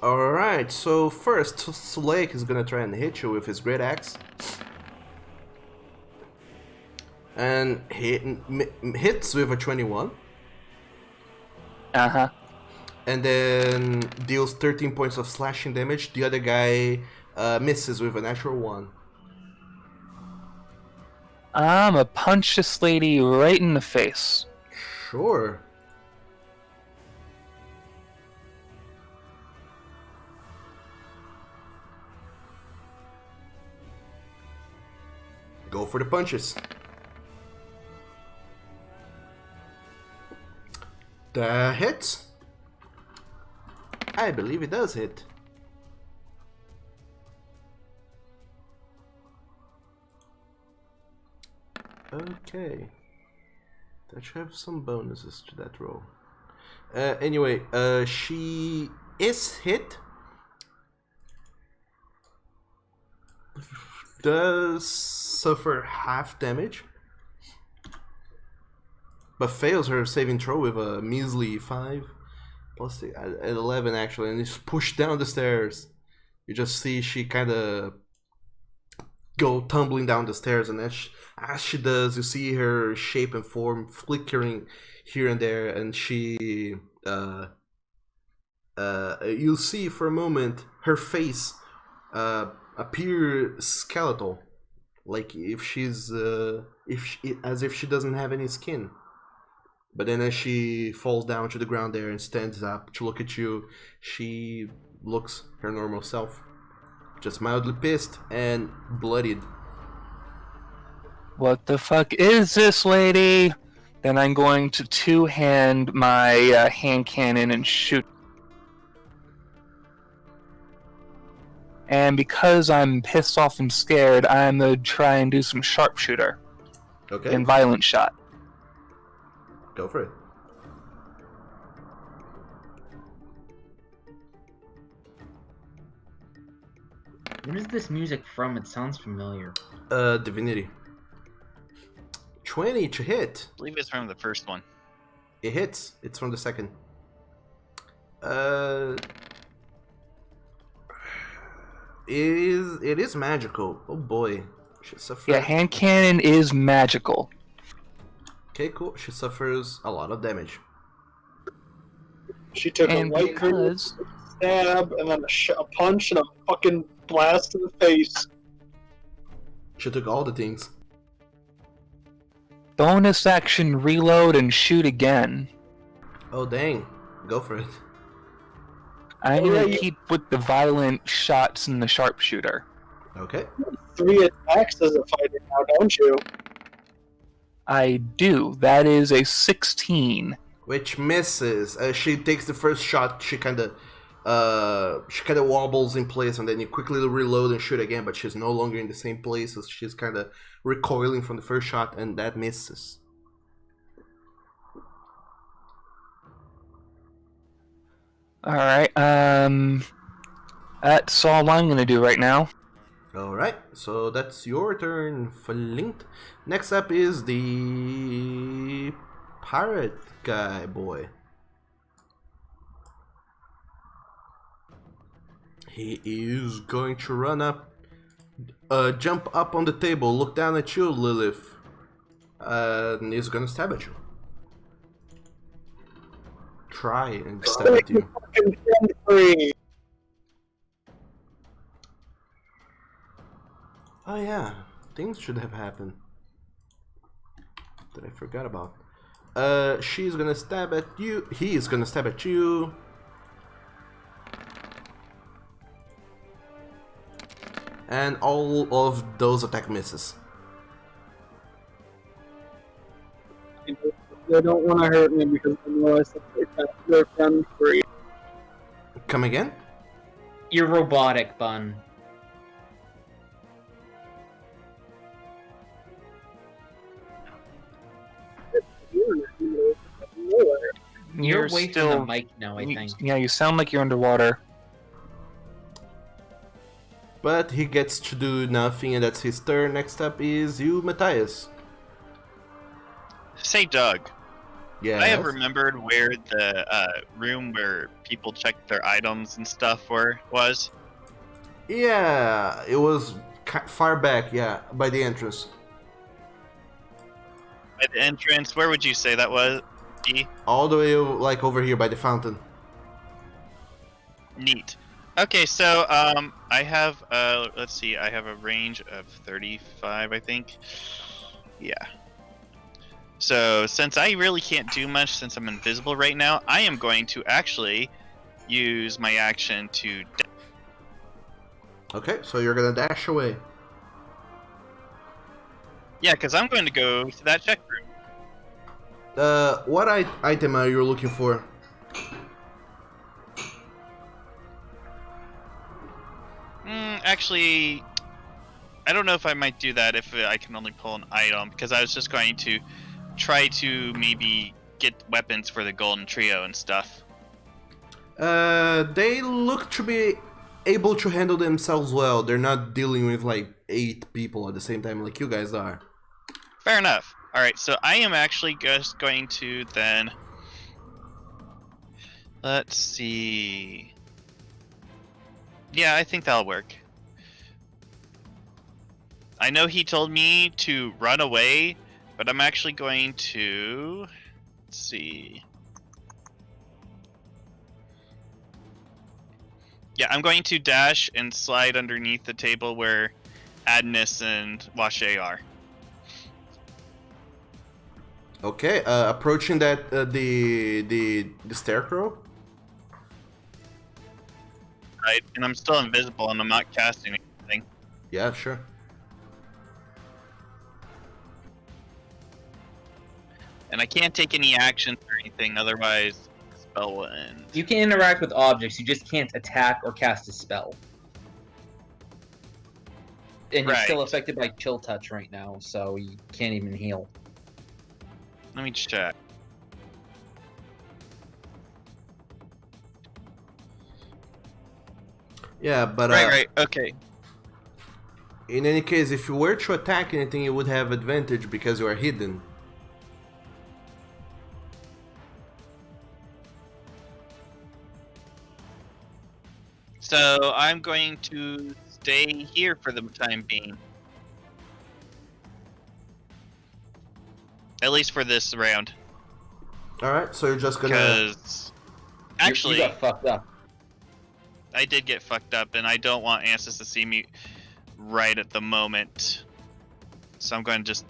Alright, so first, Slake is gonna try and hit you with his great axe. And hits with a 21. Uh-huh. And then deals 13 points of slashing damage. The other guy misses with a natural 1. I'm gonna punch this lady right in the face. Sure. Go for the punches. That hits. I believe it does hit. Okay. That should have some bonuses to that roll. Anyway, she is hit. Does suffer half damage. But fails her saving throw with a measly 5. Plus the, at 11 actually, and is pushed down the stairs. You just see she kind of go tumbling down the stairs, and as she does, you see her shape and form flickering here and there, and she you see for a moment her face appear skeletal, like if she's as if she doesn't have any skin. But then as she falls down to the ground there and stands up to look at you, she looks her normal self. Just mildly pissed and bloodied. What the fuck is this lady? Then I'm going to two-hand my hand cannon and shoot And because I'm pissed off and scared, I'm going to try and do some sharpshooter. Okay. And violent shot. Go for it. What is this music from? It sounds familiar. Divinity. 20 to hit. I believe it's from the first one. It hits. It's from the second. It is magical. Oh boy. She suffers. Yeah, hand cannon is magical. Okay, cool. She suffers a lot of damage. She took And a light because... stab and then a punch and a fucking blast to the face. She took all the things. Bonus action reload and shoot again. Oh dang. Go for it. I'm gonna keep with the violent shots and the sharpshooter. Okay. 3 attacks as a fighter now, don't you? I do. That is a 16. Which misses. She takes the first shot. She kind of wobbles in place, and then you quickly reload and shoot again. But she's no longer in the same place, so she's kind of recoiling from the first shot, and that misses. All right. That's all I'm gonna do right now. Alright, so that's your turn, Flint. Next up is the pirate guy boy. He is going to run up, jump up on the table, look down at you, Lilith, and he's gonna stab at you. Try and stab at you. Oh yeah, things should have happened that I forgot about. She's gonna stab at you. He is gonna stab at you. And all of those attack misses. They don't want to hurt me because I know I said they're friend free. Come again? You're robotic, Bun. You're away still from the mic now, I think. Yeah, you sound like you're underwater. But he gets to do nothing, and that's his turn. Next up is you, Matthias. Say, Doug. Yeah. I have remembered where the room where people checked their items and stuff was. Yeah, it was far back. Yeah, by the entrance. By the entrance, where would you say that was? E? All the way like over here by the fountain. Neat. Okay, so I have let's see, I have a range of 35, I think. Yeah. So since I really can't do much since I'm invisible right now, I am going to actually use my action to. Okay, so you're gonna dash away. Yeah, because I'm going to go to that check room. What item are you looking for? Actually, I don't know if I might do that if I can only pull an item, because I was just going to try to maybe get weapons for the Golden Trio and stuff. They look to be able to handle themselves well. They're not dealing with like 8 people at the same time like you guys are. Fair enough. Alright, so I am actually just going to then... Let's see... Yeah, I think that'll work. I know he told me to run away, but I'm actually going to... Let's see... Yeah, I'm going to dash and slide underneath the table where Adnis and Washe are. Okay, approaching that the scarecrow. Right, and I'm still invisible and I'm not casting anything. Yeah, sure. And I can't take any actions or anything, otherwise the spell will end. You can interact with objects, you just can't attack or cast a spell. And you're still Right. affected by chill touch right now, so you can't even heal. Let me check. Yeah, but Right. Okay. in any case, if you were to attack anything, you would have advantage because you are hidden. So I'm going to stay here for the time being. At least for this round. Alright, so you're just gonna... Because actually, you got fucked up. I did get fucked up, and I don't want Ansys to see me right at the moment. So I'm going to just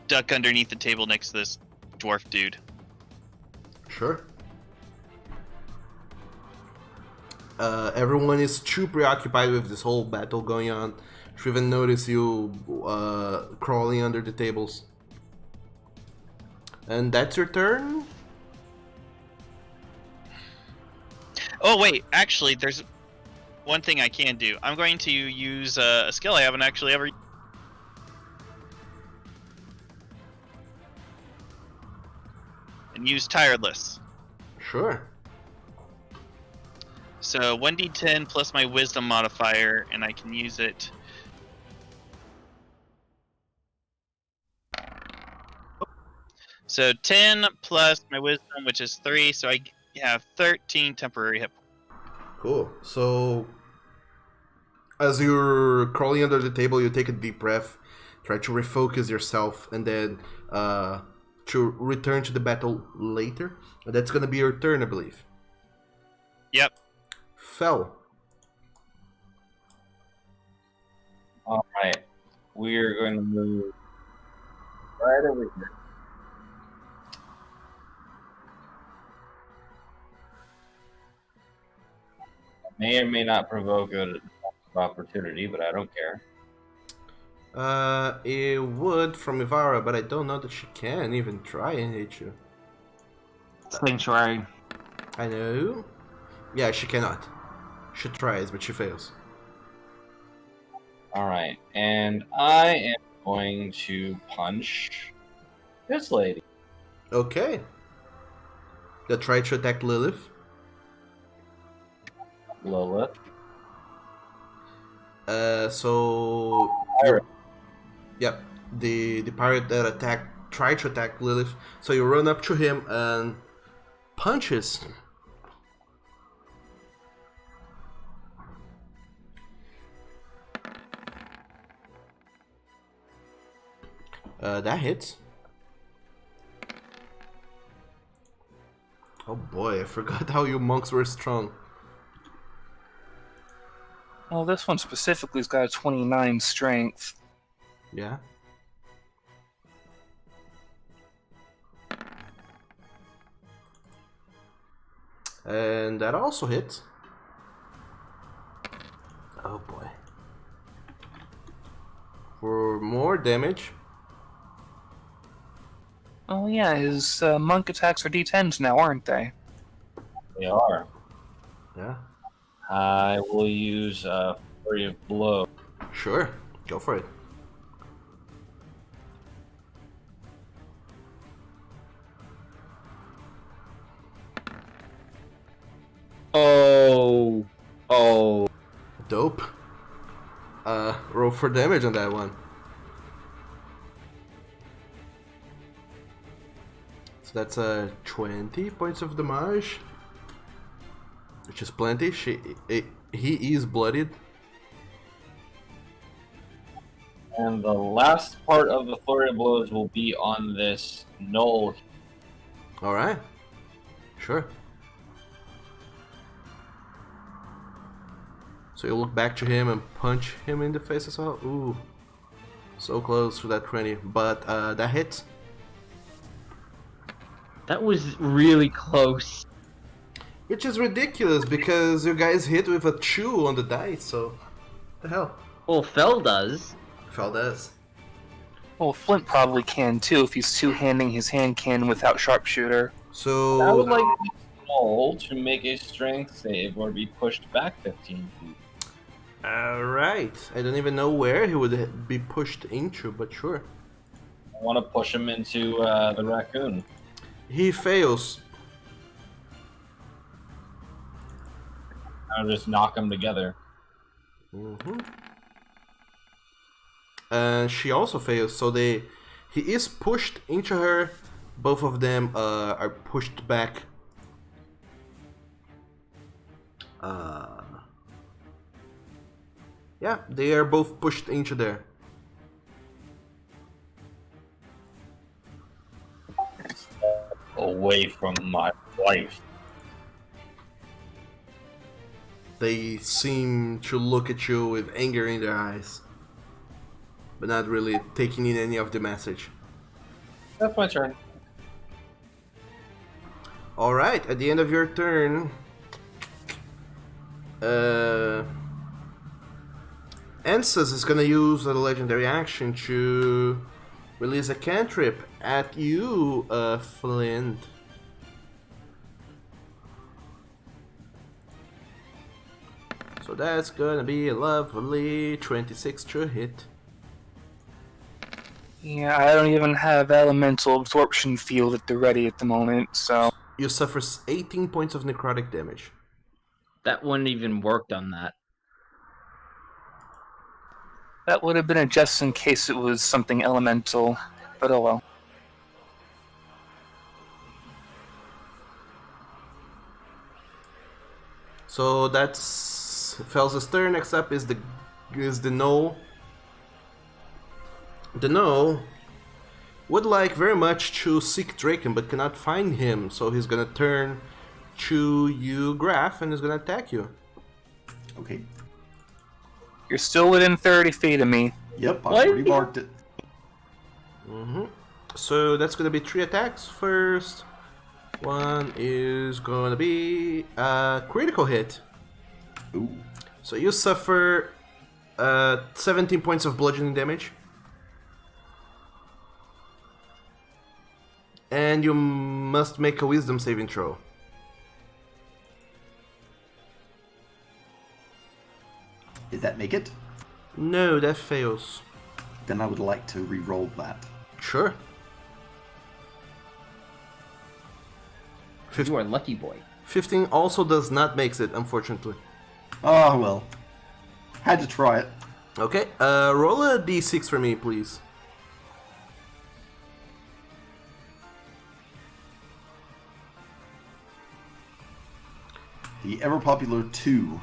duck underneath the table next to this dwarf dude. Sure. Everyone is too preoccupied with this whole battle going on to even notice you crawling under the tables. And that's your turn? Oh wait, actually, there's one thing I can do. I'm going to use a skill I haven't actually ever. And use Tireless. Sure. So 1d10 plus my Wisdom modifier, and I can use it. So 10 plus my Wisdom, which is 3, so I have 13 temporary hit points. Cool. So, as you're crawling under the table, you take a deep breath, try to refocus yourself, and then to return to the battle later. And that's gonna be your turn, I believe. Yep. Fell. Alright. We're going to move right over here. May or may not provoke an opportunity, but I don't care. It would from Ivara, but I don't know that she can even try and hit you. Sanctuary. I know. Yeah, she cannot. She tries, but she fails. Alright, and I am going to punch this lady. Okay. They try to attack Lilith. Lilith. So... Pirate. Yep. The pirate that tried to attack Lilith. So you run up to him and punches. That hits. Oh boy, I forgot how you monks were strong. Well, this one specifically's got a 29 strength. Yeah. And that also hits. Oh boy. For more damage. Oh yeah, his monk attacks are D10s now, aren't they? They are. Yeah. I will use Flurry of Blow. Sure. Go for it. Oh. Dope. Roll for damage on that one. So that's 20 points of damage, which is plenty. He is bloodied. And the last part of the Flurry of Blows will be on this Knoll. Alright. Sure. So you look back to him and punch him in the face as well. Ooh. So close to that 20. But that hits. That was really close. Which is ridiculous because you guys hit with a 2 on the dice, so... What the hell? Well, Fell does. Fell does. Well, Flint probably can too if he's two-handing his hand cannon without sharpshooter. So... I would like Knoll to make a strength save or be pushed back 15 feet. Alright. I don't even know where he would be pushed into, but sure. I want to push him into the raccoon. He fails. I'll just knock them together. And she also fails, so he is pushed into her. Both of them are pushed back. Yeah, they are both pushed into there. Away from my wife. They seem to look at you with anger in their eyes, but not really taking in any of the message. That's my turn. Alright, at the end of your turn, Ansys is gonna use a legendary action to release a cantrip at you, Flint. So that's gonna be a lovely 26 to hit. Yeah, I don't even have elemental absorption field at the ready at the moment, so... You suffer 18 points of necrotic damage. That wouldn't even worked on that. That would have been a just in case it was something elemental, but oh well. So that's Fel's turn. Next up is the Gnoll. The Gnoll would like very much to seek Draken, but cannot find him. So he's gonna turn to you, Graf, and is gonna attack you. Okay. You're still within 30 feet of me. Yep, I've already marked it. So that's gonna be 3 attacks. First one is gonna be a critical hit. Ooh. So you suffer 17 points of bludgeoning damage. And you must make a wisdom saving throw. Did that make it? No, that fails. Then I would like to re-roll that. Sure. You are lucky boy. 15 also does not make it, unfortunately. Oh, well. Had to try it. Okay, roll a d6 for me, please. The ever-popular 2.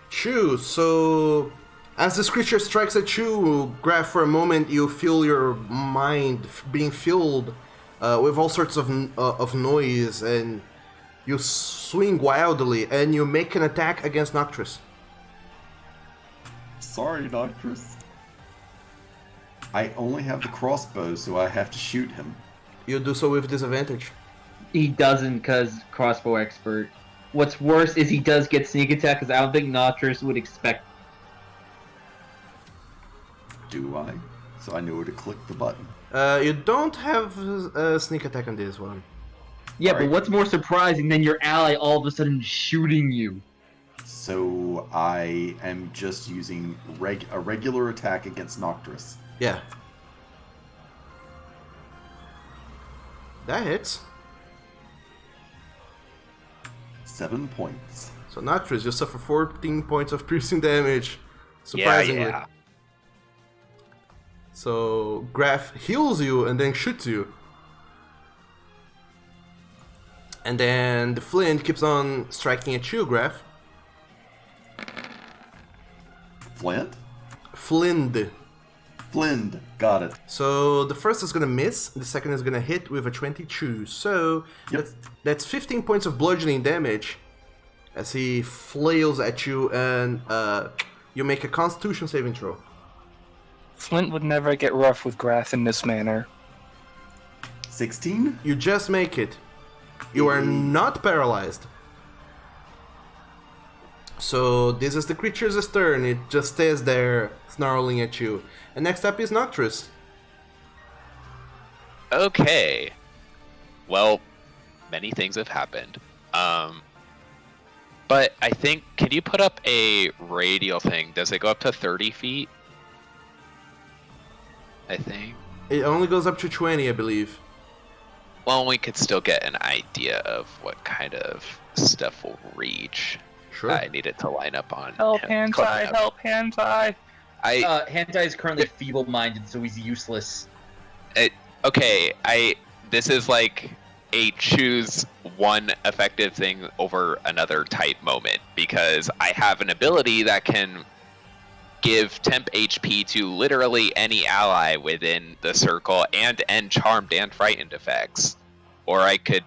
Shoo, so as this creature strikes at you, Graf, for a moment you feel your mind being filled with all sorts of noise, and you swing wildly, and you make an attack against Noctis. Sorry, Noctis. I only have the crossbow, so I have to shoot him. You do so with disadvantage. He doesn't, because crossbow expert. What's worse is he does get sneak attack, because I don't think Notris would expect. Do I? So I know where to click the button. You don't have a sneak attack on this one. Yeah, All right. but what's more surprising than your ally all of a sudden shooting you? So I am just using a regular attack against Noctis. Yeah. That hits. 7 points. So Noctis, you suffer 14 points of piercing damage. Surprisingly. Yeah. So Graf heals you and then shoots you. And then the flint keeps on striking at you, Graf. Flint? Flint. Flint. Got it. So the first is gonna miss, the second is gonna hit with a 22. So Yep. that's 15 points of bludgeoning damage as he flails at you, and you make a Constitution saving throw. Flint would never get rough with Graf in this manner. 16? You just make it. You are not paralyzed. So this is the creature's turn. It just stays there, snarling at you. And next up is Noctis. Okay. Well, many things have happened. But But I think, can you put up a radial thing? Does it go up to 30 feet? I think. It only goes up to 20, I believe. Well, we could still get an idea of what kind of stuff will reach. Sure. I need it to line up on. Help, Hentai! Help, Hentai! Hentai is currently feeble-minded, so he's useless. Okay, this is like a choose one effective thing over another type moment, because I have an ability that can give temp HP to literally any ally within the circle and end charmed and frightened effects. Or I could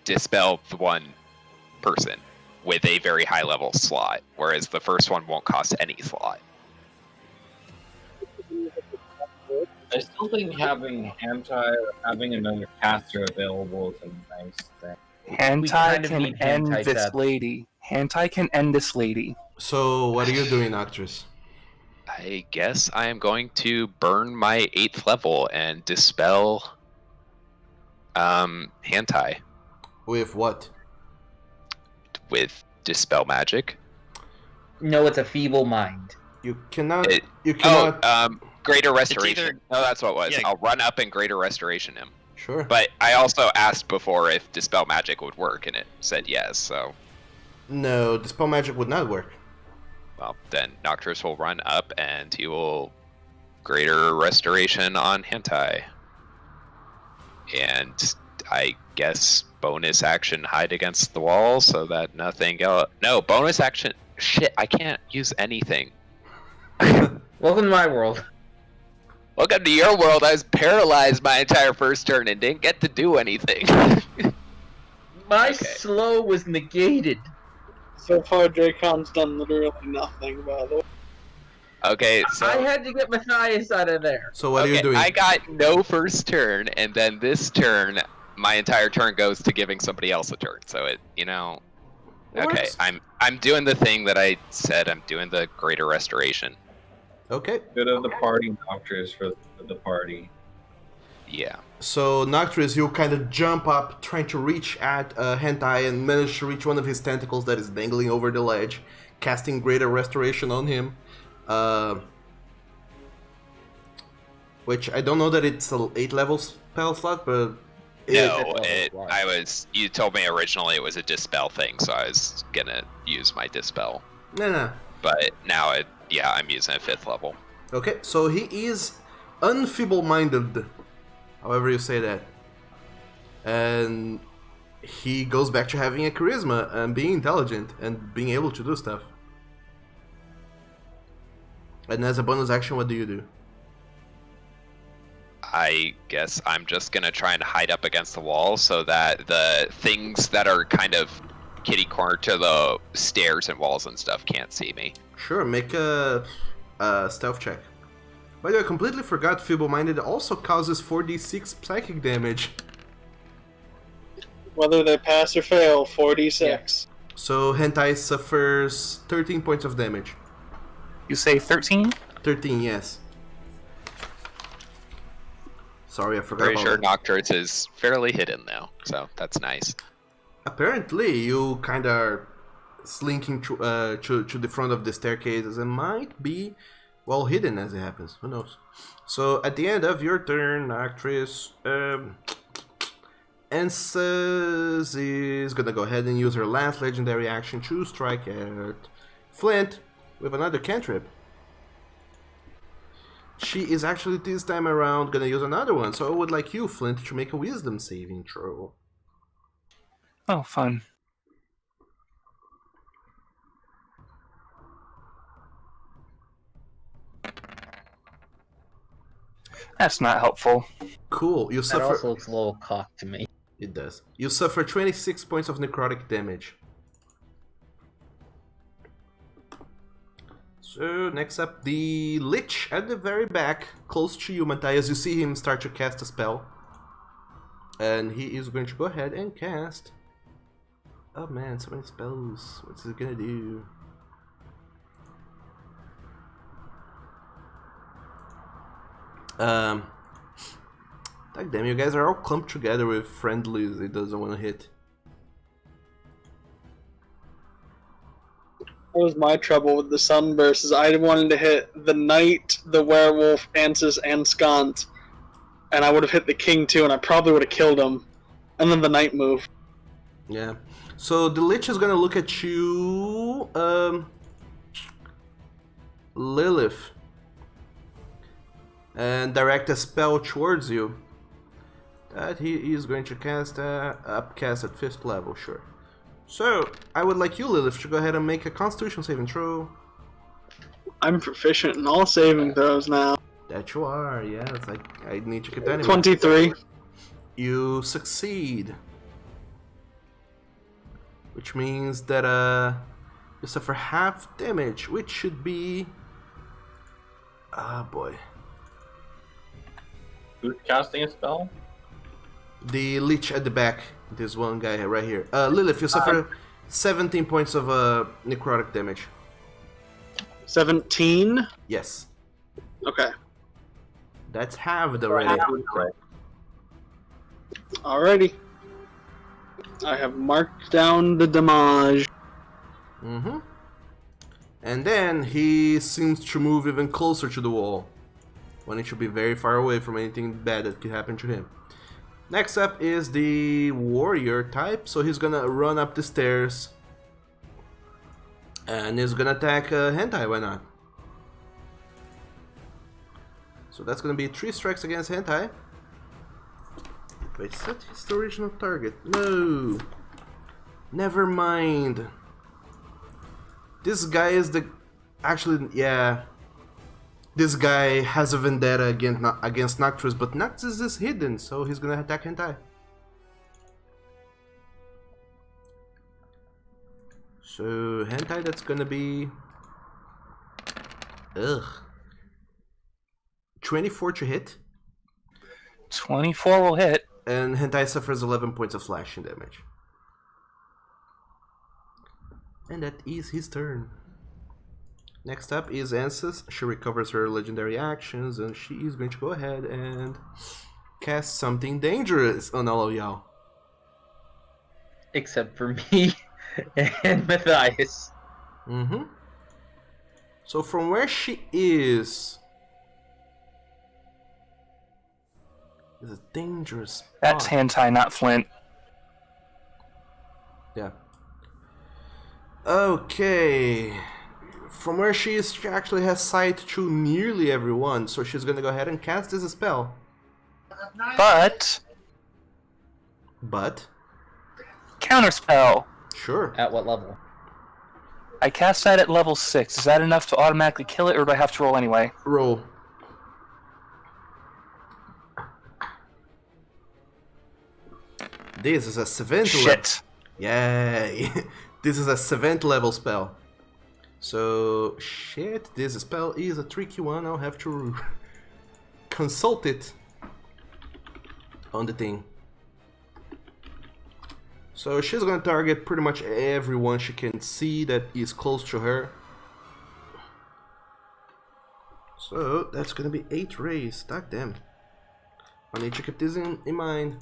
dispel one person with a very high level slot, whereas the first one won't cost any slot. I still think having Hentai or having another caster available is a nice thing. Hentai can end this lady. Hentai can end this lady. So, what are you doing, actress? I guess I am going to burn my 8th level and dispel Hentai. With what? With dispel magic. No, it's a feeble mind. You cannot. You cannot. Greater restoration. No, that's what it was. Yeah. I'll run up and greater restoration him. Sure. But I also asked before if dispel magic would work, and it said yes. So. No, dispel magic would not work. Well, then Nocturus will run up and he will greater restoration on Hentai. And I guess bonus action hide against the wall so that nothing else. No, bonus action. Shit, I can't use anything. Welcome to my world. Welcome to your world. I was paralyzed my entire first turn and didn't get to do anything. My slow was negated. So far, Dracon's done literally nothing, by the way. Okay, so I had to get Matthias out of there. So what are you doing? I got no first turn, and then this turn, my entire turn goes to giving somebody else a turn. So it, okay, I'm doing the thing that I said. I'm doing the greater restoration. Okay. Good of the party, Nocturus for the party. Yeah. So Nocturus, you kind of jump up, trying to reach at Hentai, and manage to reach one of his tentacles that is dangling over the ledge, casting greater restoration on him. Which I don't know that it's an 8-level spell slot, but you told me originally it was a dispel thing, so I was gonna use my dispel. No. But now I'm using a 5th level. Okay, so he is unfeeble-minded, however you say that. And he goes back to having a charisma and being intelligent and being able to do stuff. And as a bonus action, what do you do? I guess I'm just gonna try and hide up against the wall so that the things that are kind of kitty corner to the stairs and walls and stuff can't see me. Sure, make a stealth check. By the way, I completely forgot feeble-minded also causes 4d6 psychic damage. Whether they pass or fail, 4d6. So Hentai suffers 13 points of damage. You say 13? 13, yes. Sorry, I forgot Pretty about sure that. Nocturus is fairly hidden now, so that's nice. Apparently, you kind of slinking to the front of the staircases and might be well hidden as it happens. Who knows? So at the end of your turn, actress, Ansys is gonna go ahead and use her last legendary action to strike at Flint with another cantrip. She is actually this time around gonna use another one, so I would like you, Flint, to make a wisdom saving throw. Oh, fun. That's not helpful. Cool. You That suffer. also looks a little cocked to me. It does. You suffer 26 points of necrotic damage. So next up, the Lich at the very back, close to you, Matthias. You see him start to cast a spell, and he is going to go ahead and cast. Oh man, so many spells. What's he gonna do? Damn, you guys are all clumped together with friendlies. It doesn't want to hit. That was my trouble with the sunburst. Is I wanted to hit the knight, the werewolf, Ansis, and Scant, and I would have hit the king too, and I probably would have killed him. And then the knight moved. Yeah. So the Lich is gonna look at you, Lilith, and direct a spell towards you. That he is going to cast upcast at 5th level, sure. So I would like you, Lilith, to go ahead and make a Constitution saving throw. I'm proficient in all saving throws now. That you are, yes. I need to keep that in mind. 23. You succeed. Which means that you suffer half damage, which should be... Ah, boy. Who's casting a spell? The Lich at the back. This one guy right here. Lilith, you suffer 17 points of necrotic damage. 17? Yes. Okay. That's halved already. Alrighty. I have marked down the damage. Mm-hmm. And then he seems to move even closer to the wall, when he should be very far away from anything bad that could happen to him. Next up is the warrior type, so he's gonna run up the stairs and he's gonna attack Hentai, why not? So that's gonna be 3 strikes against Hentai. Wait, set his original target. No! Never mind. This guy is the... Actually, yeah. This guy has a vendetta against Noctis, but Noctis is hidden, so he's gonna attack Hentai. So, Hentai, that's gonna be... Ugh. 24 to hit. 24 will hit. And Hentai suffers 11 points of slashing damage. And that is his turn. Next up is Ansis. She recovers her legendary actions, and she is going to go ahead and cast something dangerous on all of y'all. Except for me and Matthias. Mm-hmm. So from where she is a dangerous spot. That's Hentai, not Flint. Yeah. Okay. From where she is, she actually has sight to nearly everyone, so she's gonna go ahead and cast this spell. But counterspell. Sure. At what level? I cast that at level 6. Is that enough to automatically kill it, or do I have to roll anyway? Roll. This is a 7th level. Shit. Yay! This is a 7th level spell. So, shit, this spell is a tricky one. I'll have to consult it on the thing. So she's gonna target pretty much everyone she can see that is close to her. So that's gonna be 8 rays. Stack them. I need to keep this in mind.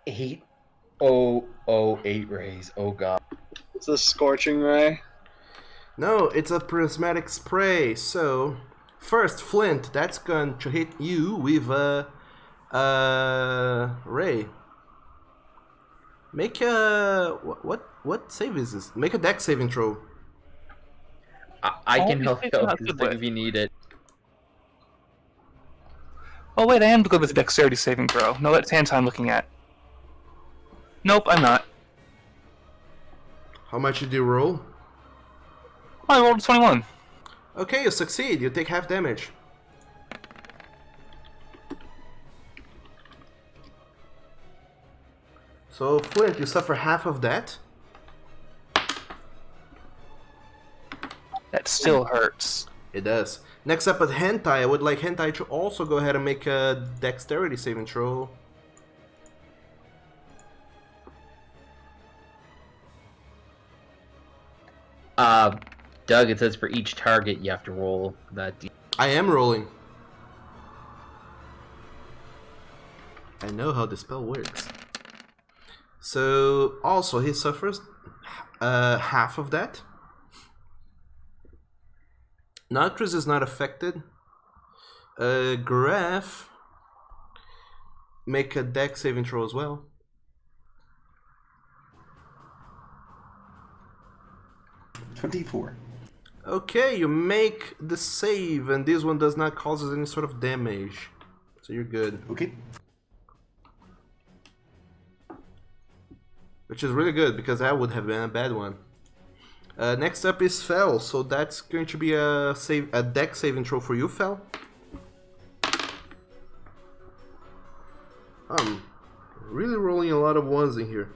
8 rays. Oh god. It's a scorching ray. No, it's a prismatic spray. So first, Flint, that's going to hit you with a ray. Make a what save is this? Make a dex saving throw. I can help you if you need it. Oh wait, I am good with dexterity saving throw. No, that's hand I'm looking at. Nope, I'm not. How much did you roll? I rolled 21. Okay, you succeed. You take half damage. So, Flint, you suffer half of that. That still hurts. It does. Next up at Hentai, I would like Hentai to also go ahead and make a dexterity saving throw. Doug, it says for each target you have to roll that I am rolling. I know how the spell works. So, also, he suffers half of that. Notris is not affected. Graph, make a dex saving throw as well. $24. Okay, you make the save, and this one does not cause any sort of damage. So you're good. Okay. Which is really good, because that would have been a bad one. Next up is Fel, so that's going to be a dex saving throw for you, Fel. I'm really rolling a lot of ones in here.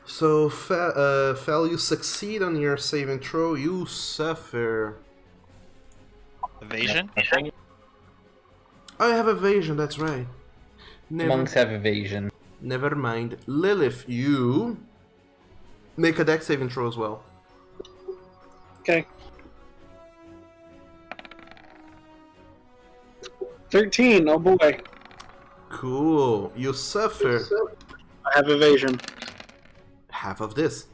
So, Fel, you succeed on your saving throw. You suffer... Evasion? I have evasion, that's right. Monks have evasion. Never mind. Lilith, you make a dex saving throw as well. Okay. 13, oh boy. Cool. You suffer I have evasion. half of this.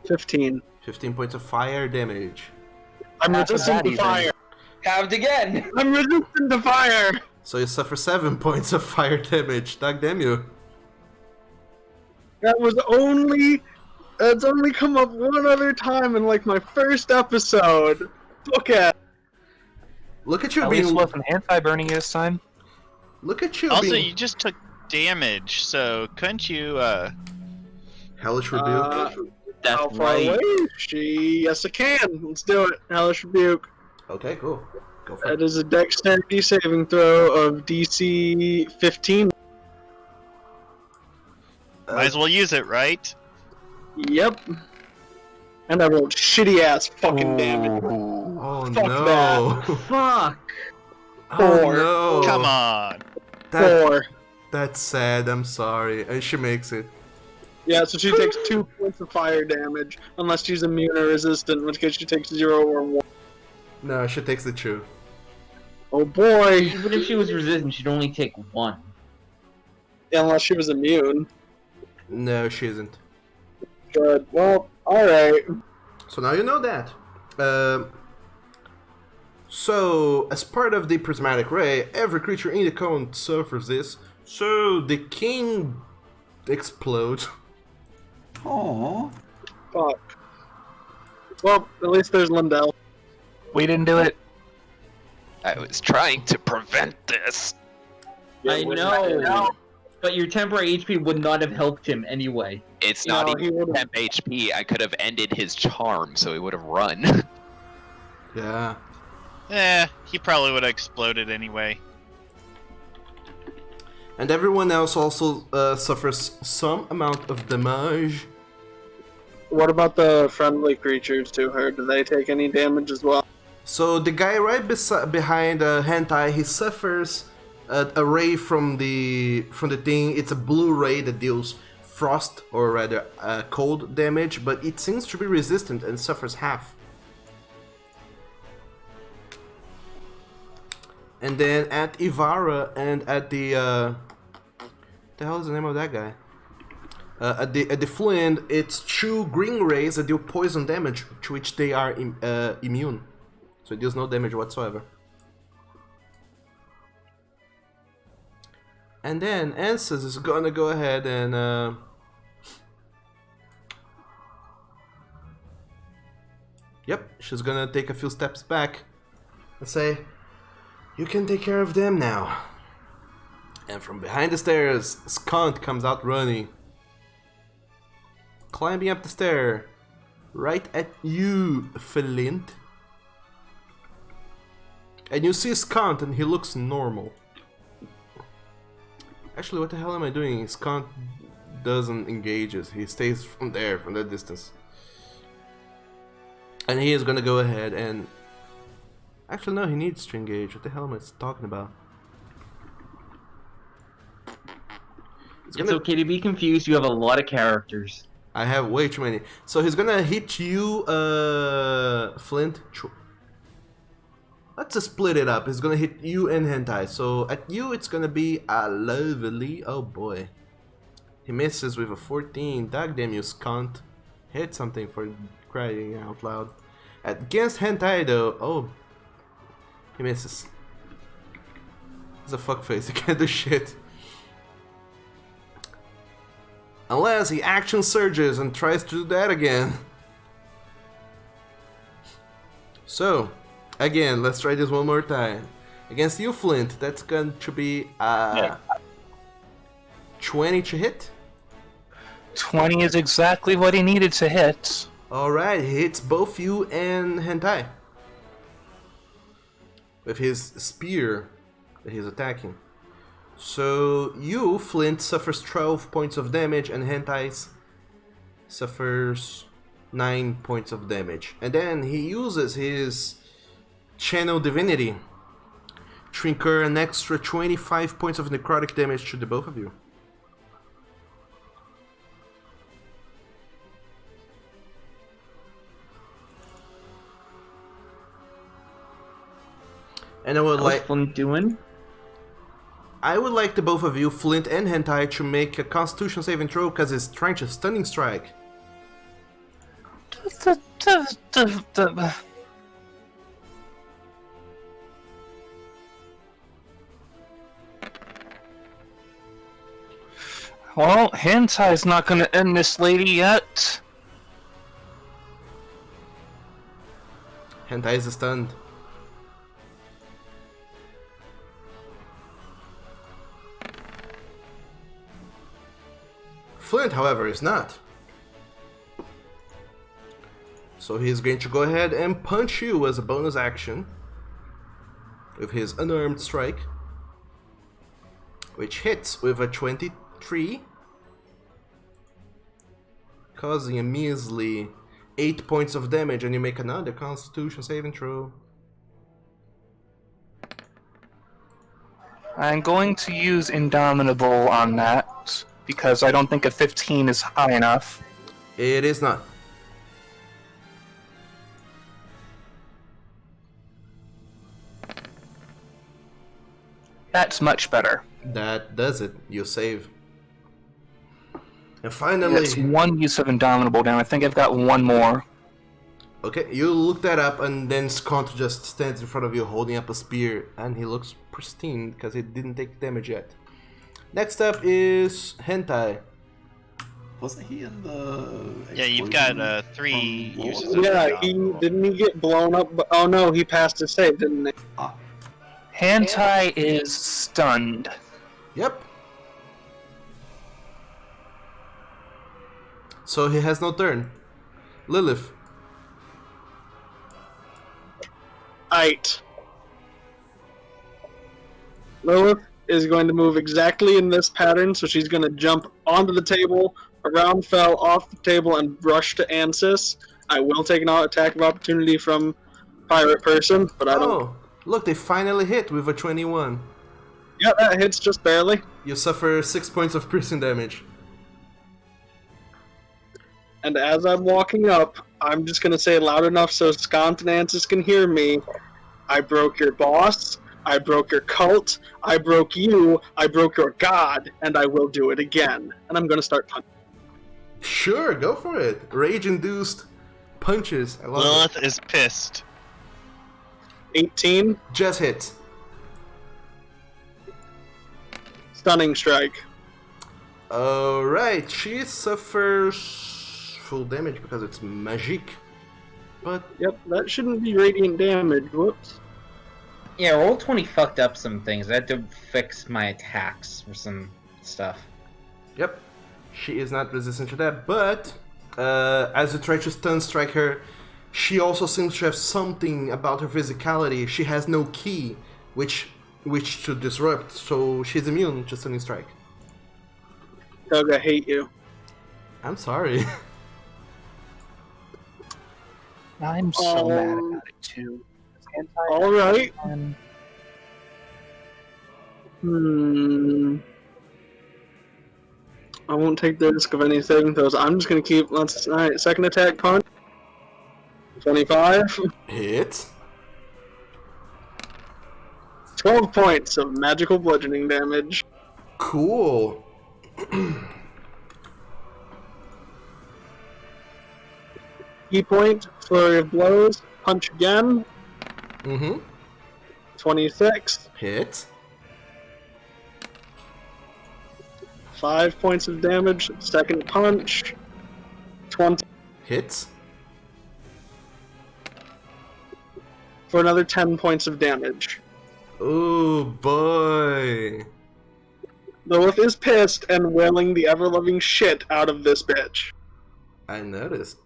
15. 15 points of fire damage. I'm Half of resistant that to even. fire. Halved again! I'm resistant to fire! So you suffer 7 points of fire damage. God damn you. That was only... That's only come up one other time in like my first episode. Look at... Look at you At being... least wasn't anti-burning this time. Look at you Also, being... you just took damage, so couldn't you, Hellish Rebuke. That's How far right. away is she? Yes, I can. Let's do it. Hellish Rebuke. Okay, cool. Go for That it. is a dexterity saving throw of DC 15. might as well use it, right? Yep. And I rolled shitty ass fucking damage. Oh Fuck no. Fuck. Oh Four. no. Come on. That, 4. that's sad, I'm sorry. And she makes it. Yeah, so she takes 2 points of fire damage, unless she's immune or resistant, in which case she takes 0 or 1. No, she takes the 2. Oh boy. Even if she was resistant, she'd only take 1. Yeah, unless she was immune. No, she isn't. Good. Well, alright. So now you know that. So, as part of the prismatic ray, every creature in the cone suffers this. So the king explodes. Aww. Fuck. Well, at least there's Lindell. We didn't do it. I was trying to prevent this. I know. But your temporary HP would not have helped him anyway. It's No, not he even would've- temp HP. I could have ended his charm, so he would have run. Yeah. He probably would have exploded anyway. And everyone else also suffers some amount of damage. What about the friendly creatures to her? Do they take any damage as well? So the guy right behind Hentai, he suffers a ray from the thing. It's a blue ray that deals frost, or rather cold damage, but it seems to be resistant and suffers half. And then at Ivara and at the hell is the name of that guy? At the Flint, it's 2 green rays that deal poison damage, to which they are immune. So it deals no damage whatsoever. And then Ansys is gonna go ahead and yep, she's gonna take a few steps back and say, "You can take care of them now." And from behind the stairs, Skunt comes out running, climbing up the stair, right at you, Flint. And you see Skunt, and he looks normal. Actually, what the hell am I doing? Skunt doesn't engage us. He stays from there, from that distance. And he is gonna go ahead and... Actually, no, he needs to engage. What the hell am I talking about? It's okay to be confused. You have a lot of characters. I have way too many. So he's gonna hit you, Flint. let's split it up. It's gonna hit you and Hentai. So at you, it's gonna be a lovely. Oh boy. He misses with a 14. Dag damn you, scunt. Hit something for crying out loud. Against Hentai though, oh. He misses. He's a fuckface, he can't do shit. Unless he action surges and tries to do that again. So, again, let's try this one more time. Against you, Flint, that's going to be 20 to hit. 20 is exactly what he needed to hit. Alright, he hits both you and Hentai. With his spear that he's attacking. So, you, Flint, suffers 12 points of damage and Hentai suffers 9 points of damage. And then he uses his Channel Divinity to incur an extra 25 points of necrotic damage to the both of you. And I would like Flint doing? I would like the both of you, Flint and Hentai, to make a Constitution saving throw because he's trying to stunning strike. Well, Hentai's not gonna end this lady yet. Hentai is stunned. Flint, however, is not. So he's going to go ahead and punch you as a bonus action with his unarmed strike, which hits with a 23, causing a measly 8 points of damage, and you make another Constitution saving throw. I'm going to use Indomitable on that, because I don't think a 15 is high enough. It is not. That's much better. That does it. You save. And finally... That's one use of Indomitable down. I think I've got one more. Okay, you look that up, and then Skont just stands in front of you holding up a spear, and he looks pristine because he didn't take damage yet. Next up is Hentai. Wasn't he in the? Yeah, you've got 3 uses of Yeah, didn't he get blown up? Oh no, he passed his save, didn't he? Hentai is stunned. Yep. So he has no turn. Lilith. Aight. Lilith is going to move exactly in this pattern, so she's going to jump onto the table, around Fel, off the table, and rush to Ansys. I will take an attack of opportunity from Pirate Person, but I don't... Oh, look, they finally hit with a 21. Yeah, that hits just barely. You suffer 6 points of piercing damage. And as I'm walking up, I'm just going to say loud enough so Skont and Ansys can hear me, I broke your boss, I broke your cult, I broke you, I broke your god, and I will do it again. And I'm going to start punching. Sure, go for it. Rage-induced punches. I love Lilith it. is pissed. 18. Just hits. Stunning strike. Alright, she suffers full damage because it's magic. But Yep, that shouldn't be radiant damage. Whoops. Yeah, Roll20 fucked up some things. I had to fix my attacks for some stuff. yep, she is not resistant to that. But as you try to stun strike her, she also seems to have something about her physicality. She has no key, which to disrupt, so she's immune to stunning strike. Doug, I hate you. I'm sorry. I'm so mad about it too. Alright. I won't take the risk of anything, though. I'm just gonna keep. Alright, second attack punch. 25. Hit. 12 points of magical bludgeoning damage. Cool. Key point, flurry of blows, punch again. Mm-hmm. 26. Hit. 5 points of damage, second punch. 20. Hits. For another 10 points of damage. Oh boy. Lilith is pissed and wailing the ever-loving shit out of this bitch. I noticed.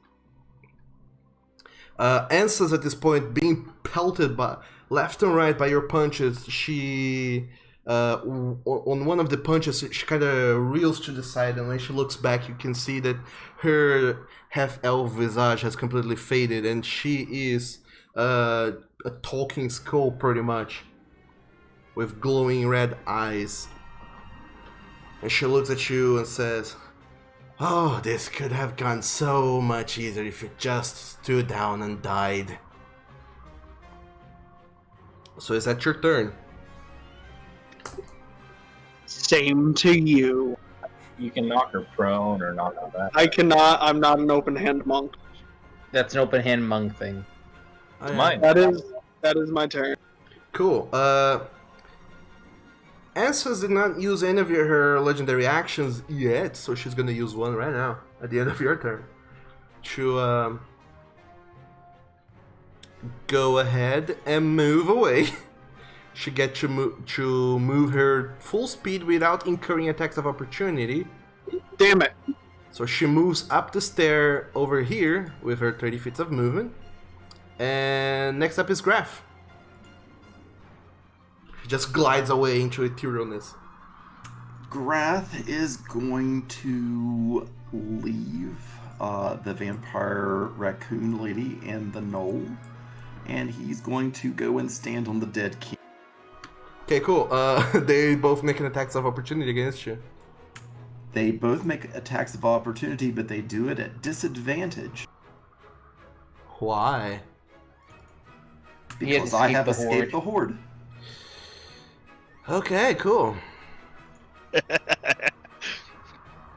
Ansa's at this point being pelted by left and right by your punches. She, on one of the punches, she kind of reels to the side, and when she looks back, you can see that her half-elf visage has completely faded, and she is a talking skull, pretty much, with glowing red eyes. And she looks at you and says, "Oh, this could have gone so much easier if you just stood down and died." So is that your turn? Same to you. You can knock her prone or knock her back. I cannot, I'm not an open hand monk. That's an open hand monk thing. Oh, yeah. Mine. That is my turn. Cool. Ansas did not use any of her legendary actions yet, so she's gonna use one right now, at the end of your turn. To go ahead and move away. She gets to move her full speed without incurring attacks of opportunity. Damn it. So she moves up the stair over here with her 30 feet of movement. And next up is Graf. She just glides away into etherealness. Grath is going to leave the vampire raccoon lady and the knoll, and he's going to go and stand on the dead king. Okay, cool. They both make an attacks of opportunity against you. They both make attacks of opportunity, but they do it at disadvantage. Why? Because I have escaped the horde. Okay, cool.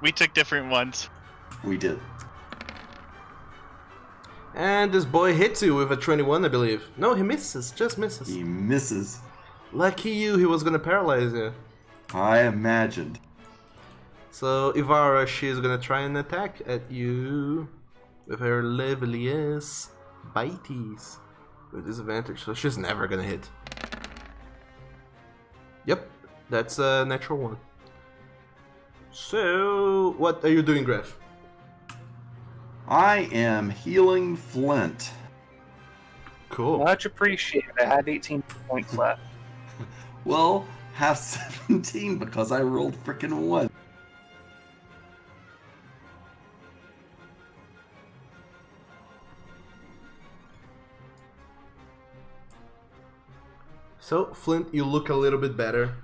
We took different ones. We did. And this boy hits you with a 21, I believe. No, he misses. Just misses. He misses. Lucky you, he was gonna paralyze you. I imagined. So, Ivara, she's gonna try and attack at you with her loveliest bites with disadvantage. So she's never gonna hit. Yep, that's a natural one. So, what are you doing, Graf? I am healing Flint. Cool. Much appreciated. I have 18 points left. Well, have 17 because I rolled frickin' 1. So, Flint, you look a little bit better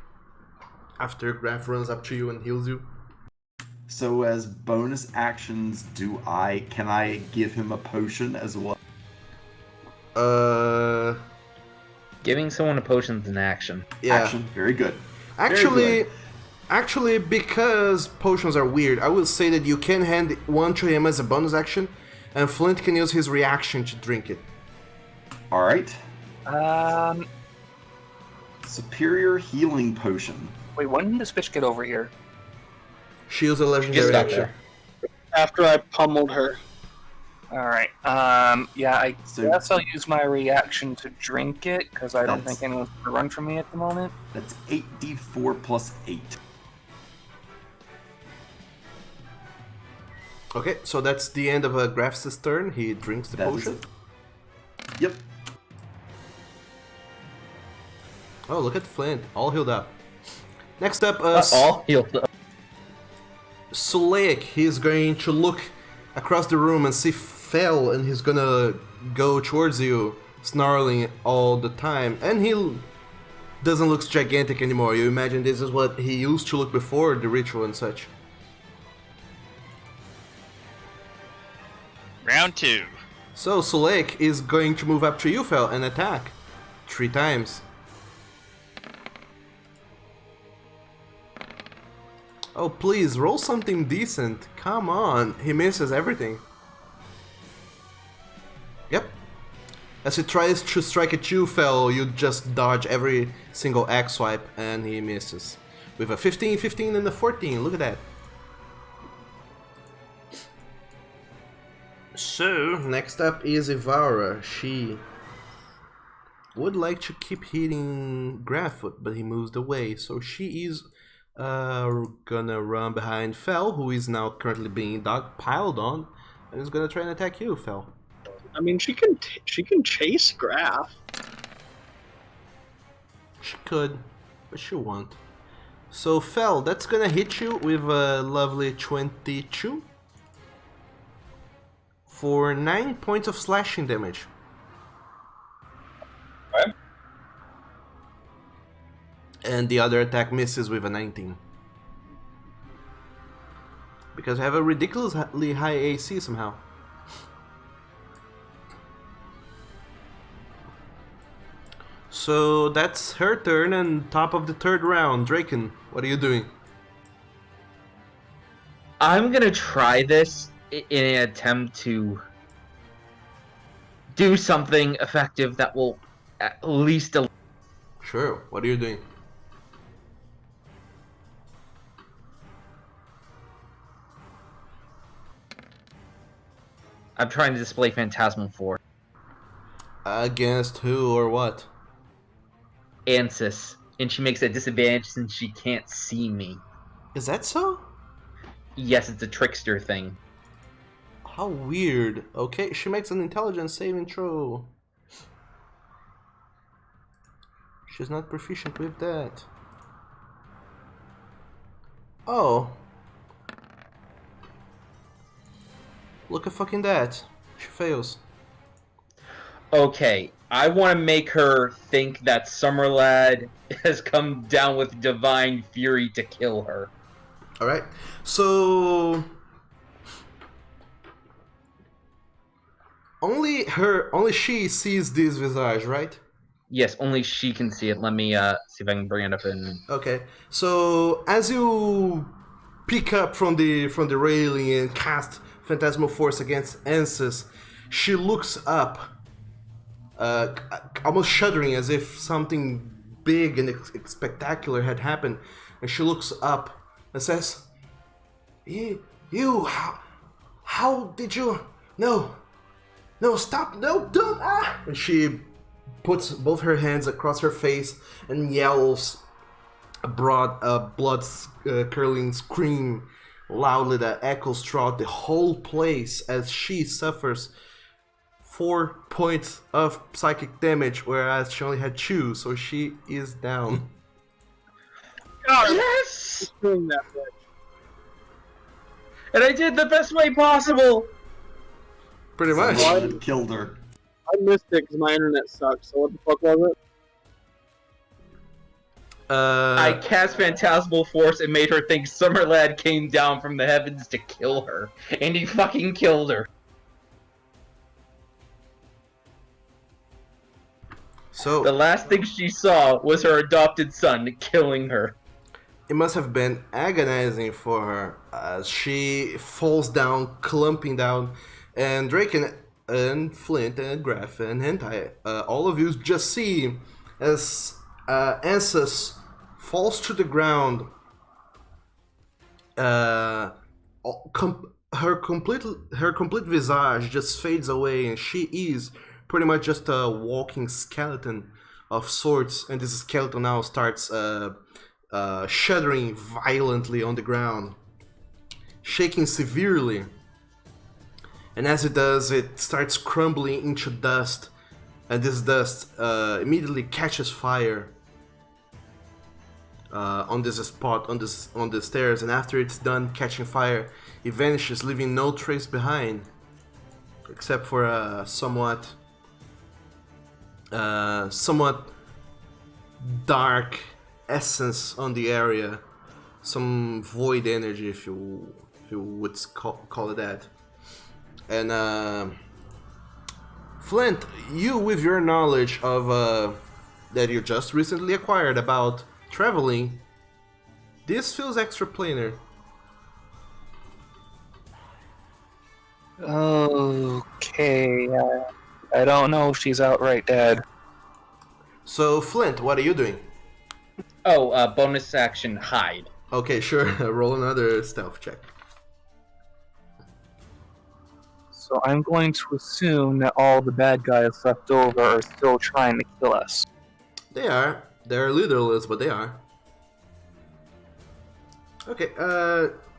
after Graf runs up to you and heals you. So as bonus actions, can I give him a potion as well? Giving someone a potion is an action. Yeah. Action, very good. Actually, because potions are weird, I will say that you can hand one to him as a bonus action, and Flint can use his reaction to drink it. Alright. Um, Superior healing potion. wait, when did this bitch get over here? She used a legendary got action. there. After I pummeled her. Alright, yeah, I guess I'll use my reaction to drink it, because I don't think anyone's going to run from me at the moment. That's 8d4 plus 8. Okay, so that's the end of Graf's turn. He drinks the potion. Yep. Oh, look at Flint, all healed up. Next up, All healed up. Suleic, he's going to look across the room and see Fel, and he's gonna go towards you, snarling all the time. And he doesn't look gigantic anymore. You imagine this is what he used to look before the ritual and such. Round 2. So Suleic is going to move up to you, Fel, and attack 3 times. Oh, please, roll something decent. Come on. He misses everything. Yep. As he tries to strike at you, Fel, you just dodge every single X swipe, and he misses. With a 15, 15, and a 14. Look at that. So, next up is Ivara. She would like to keep hitting Graffoot, but he moves away. So she is gonna run behind Fel, who is now currently being piled on, and is gonna try and attack you, Fel. I mean, she can chase Graf. She could, but she won't. So Fel, that's gonna hit you with a lovely 22 for 9 points of slashing damage. Okay. And the other attack misses with a 19. Because I have a ridiculously high AC somehow. So that's her turn, and top of the third round. Draken, what are you doing? I'm gonna try this in an attempt to do something effective that will at least. Sure, what are you doing? I'm trying to display Phantasmal Force. Against who or what? Ansys, and she makes a disadvantage since she can't see me. Is that so? Yes, it's a trickster thing. How weird. Okay, she makes an intelligence saving throw. She's not proficient with that. Oh. Look at fucking that. She fails. Okay, I want to make her think that Summerlad has come down with divine fury to kill her. Alright, so... Only she sees this visage, right? Yes, only she can see it. Let me see if I can bring it up in... Okay, so as you pick up from the railing and cast Phantasmal Force against Ansys, she looks up, almost shuddering as if something big and spectacular had happened, and she looks up and says, You, how did you... No, stop, no, don't, ah! And she puts both her hands across her face and yells a broad, blood-curdling scream loudly that echoes throughout the whole place as she suffers 4 points of psychic damage, whereas she only had 2, so she is down. Yes! Doing that way. And I did the best way possible! Pretty much. Someone killed her. I missed it because my internet sucks. So what the fuck was it? I cast Phantasmal Force and made her think Summerlad came down from the heavens to kill her. And he fucking killed her. So the last thing she saw was her adopted son killing her. It must have been agonizing for her as she falls down, clumping down, and Drake and Flint and Graf and Hentai, all of you just see as Ansys falls to the ground. Her complete visage just fades away, and she is pretty much just a walking skeleton of sorts. And this skeleton now starts shuddering violently on the ground, shaking severely. And as it does, it starts crumbling into dust, and this dust immediately catches fire on this spot on the stairs. And after it's done catching fire, it vanishes, leaving no trace behind, except for a somewhat dark essence on the area, some void energy, if you would call it that. And Flint, you with your knowledge of that you just recently acquired about traveling, This feels extra planar. Okay, I don't know if she's outright dead. So, Flint, what are you doing? Oh, bonus action, hide. Okay, sure. Roll another stealth check. So I'm going to assume that all the bad guys left over are still trying to kill us. They are. They're leaderless, but they are. Okay,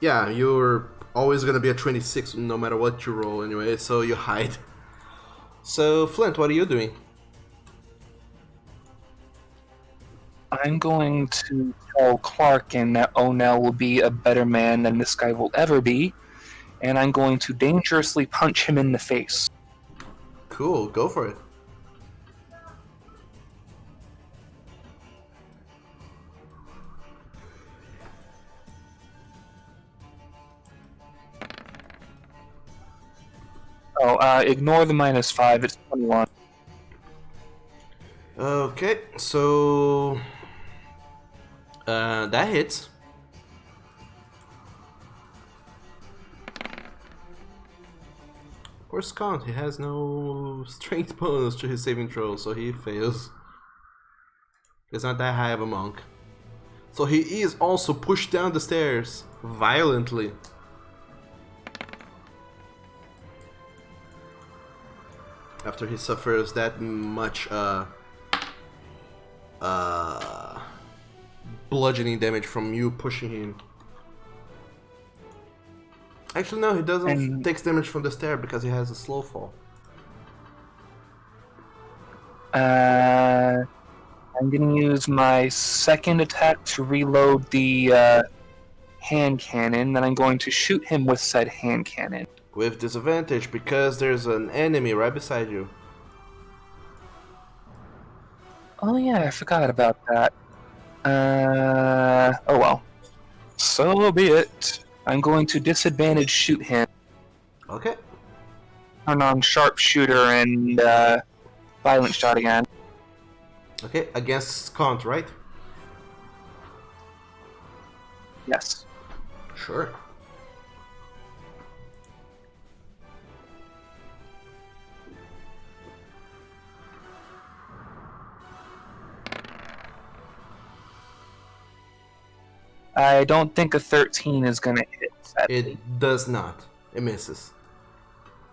yeah, you're always gonna be a 26 no matter what you roll anyway, so you hide. So, Flint, what are you doing? I'm going to tell Clarkin that Onel will be a better man than this guy will ever be, and I'm going to dangerously punch him in the face. Cool, go for it. Oh, ignore the -5, it's 21. Okay, so... that hits. Where's Count? He has no strength bonus to his saving throw, so he fails. He's not that high of a monk. So he is also pushed down the stairs violently. After he suffers that much bludgeoning damage from you pushing him. Actually, no, he doesn't take damage from the stair because he has a slow fall. I'm gonna use my second attack to reload the hand cannon, then I'm going to shoot him with said hand cannon. With disadvantage because there's an enemy right beside you. Oh yeah, I forgot about that. Oh well. So be it. I'm going to disadvantage shoot him. Okay. Turn on sharpshooter and violent shot again. Okay, against Count, right? Yes. Sure. I don't think a 13 is gonna hit. Sadly. It does not. It misses.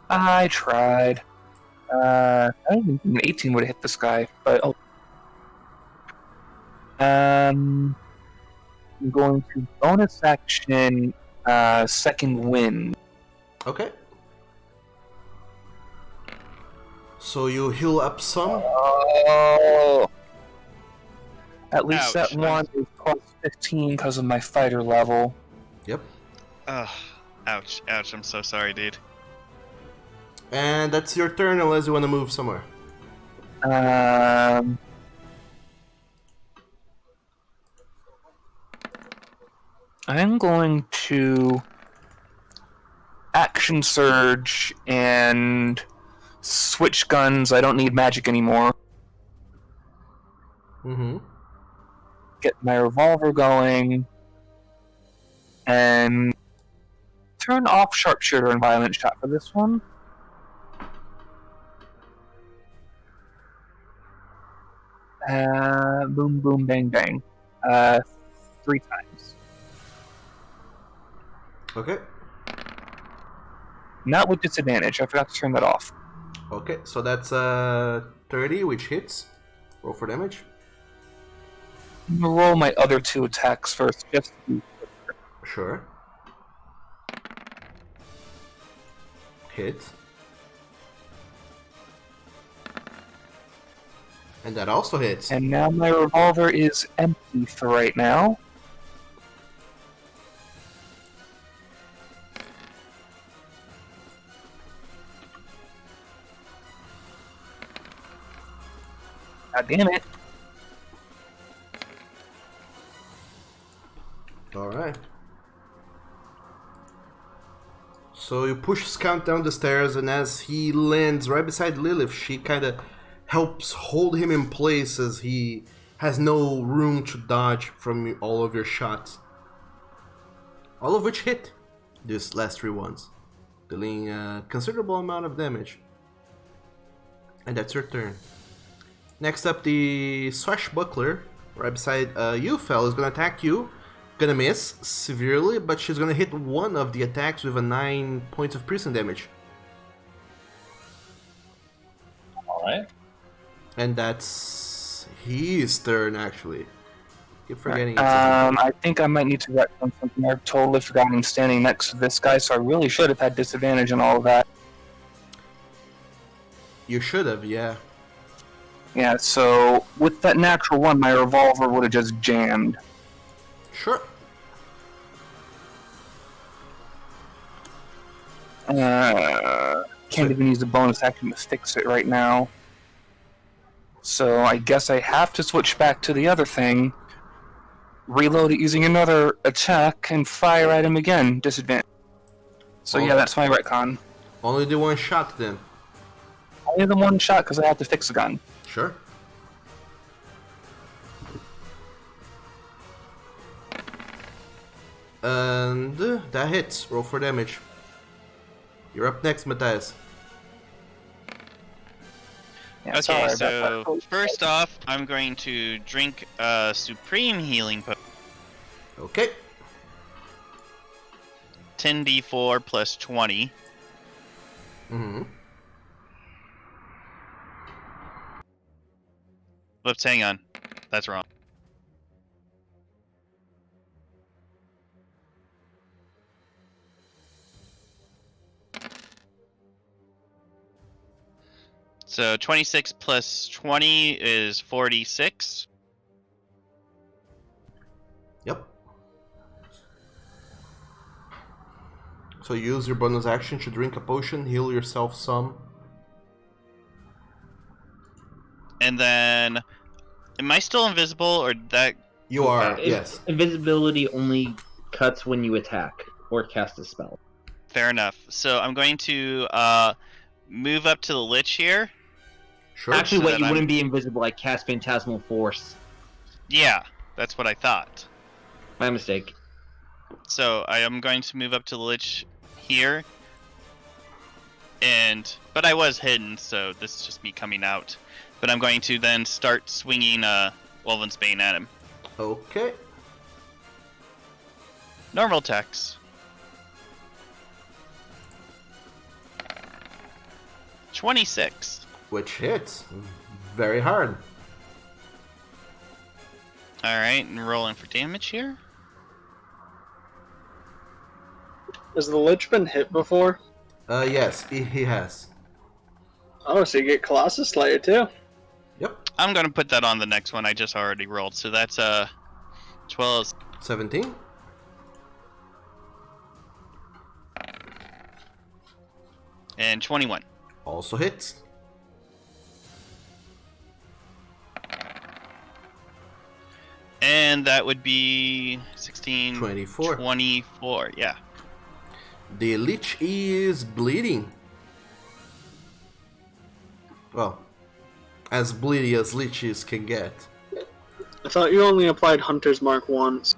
I tried. I don't even think an 18 would have hit this guy, but oh. I'm going to bonus action second wind. Okay. So you heal up some? Oh. At least Ouch. that one is plus 15 because of my fighter level. Yep. Ugh. Ouch. Ouch. I'm so sorry, dude. And that's your turn unless you want to move somewhere. I'm going to action surge and switch guns. I don't need magic anymore. Mm-hmm. Get my revolver going and turn off sharpshooter and violent shot for this one. Boom, boom, bang, bang. 3 times. Okay. Not with disadvantage. I forgot to turn that off. Okay, so that's 30, which hits. Roll for damage. I'm gonna roll my other 2 attacks first, just to be Sure. Hit. And that also hits. And now my revolver is empty for right now. God damn it. Alright. So you push Scout down the stairs, and as he lands right beside Lilith, she kind of helps hold him in place as he has no room to dodge from all of your shots. all of which hit these last 3 ones, dealing a considerable amount of damage. And that's your turn. Next up, the Swashbuckler, right beside you, Fel, is gonna attack you. Gonna miss severely, but she's gonna hit one of the attacks with a 9 points of piercing damage. Alright. And that's his turn, actually. Keep forgetting it's I think I might need to retcon something. I totally forgot I'm standing next to this guy, so I really should have had disadvantage on all of that. You should have, yeah. Yeah, so with that natural one, my revolver would have just jammed. Sure. Can't even use the bonus action to fix it right now. So I guess I have to switch back to the other thing, reload it using another attack, and fire at him again, disadvantage. So yeah, that's my retcon. Only the one shot then. Only the one shot because I have to fix the gun. Sure. And that hits. Roll for damage. You're up next, Matthias. Yeah, Okay, sorry, so first off, I'm going to drink a Supreme Healing Potion. Okay. 10d4 plus 20. Mm-hmm. Whoops, hang on. That's wrong. So 26 plus 20 is 46. Yep. So use your bonus action to drink a potion, heal yourself some. And then, am I still invisible, or that? You are, yes. Invisibility only cuts when you attack or cast a spell. Fair enough. So I'm going to move up to the Lich here. Sure. Actually, So wait, that you I'm- wouldn't be invisible. I cast Phantasmal Force. Yeah, that's what I thought. My mistake. So I am going to move up to the Lich here. But I was hidden, so this is just me coming out. But I'm going to then start swinging Wolven's Bane at him. Okay. Normal attacks. 26. Which hits. Very hard. Alright, and rolling for damage here. Has the Lich been hit before? Yes, he has. Oh, so you get Colossus Slayer too. Yep. I'm going to put that on the next one I just already rolled. So that's 12. 17. And 21. Also hits. And that would be 16, 24. 24, yeah. The Lich is bleeding. Well, as bleedy as Liches can get. I thought you only applied Hunter's Mark once.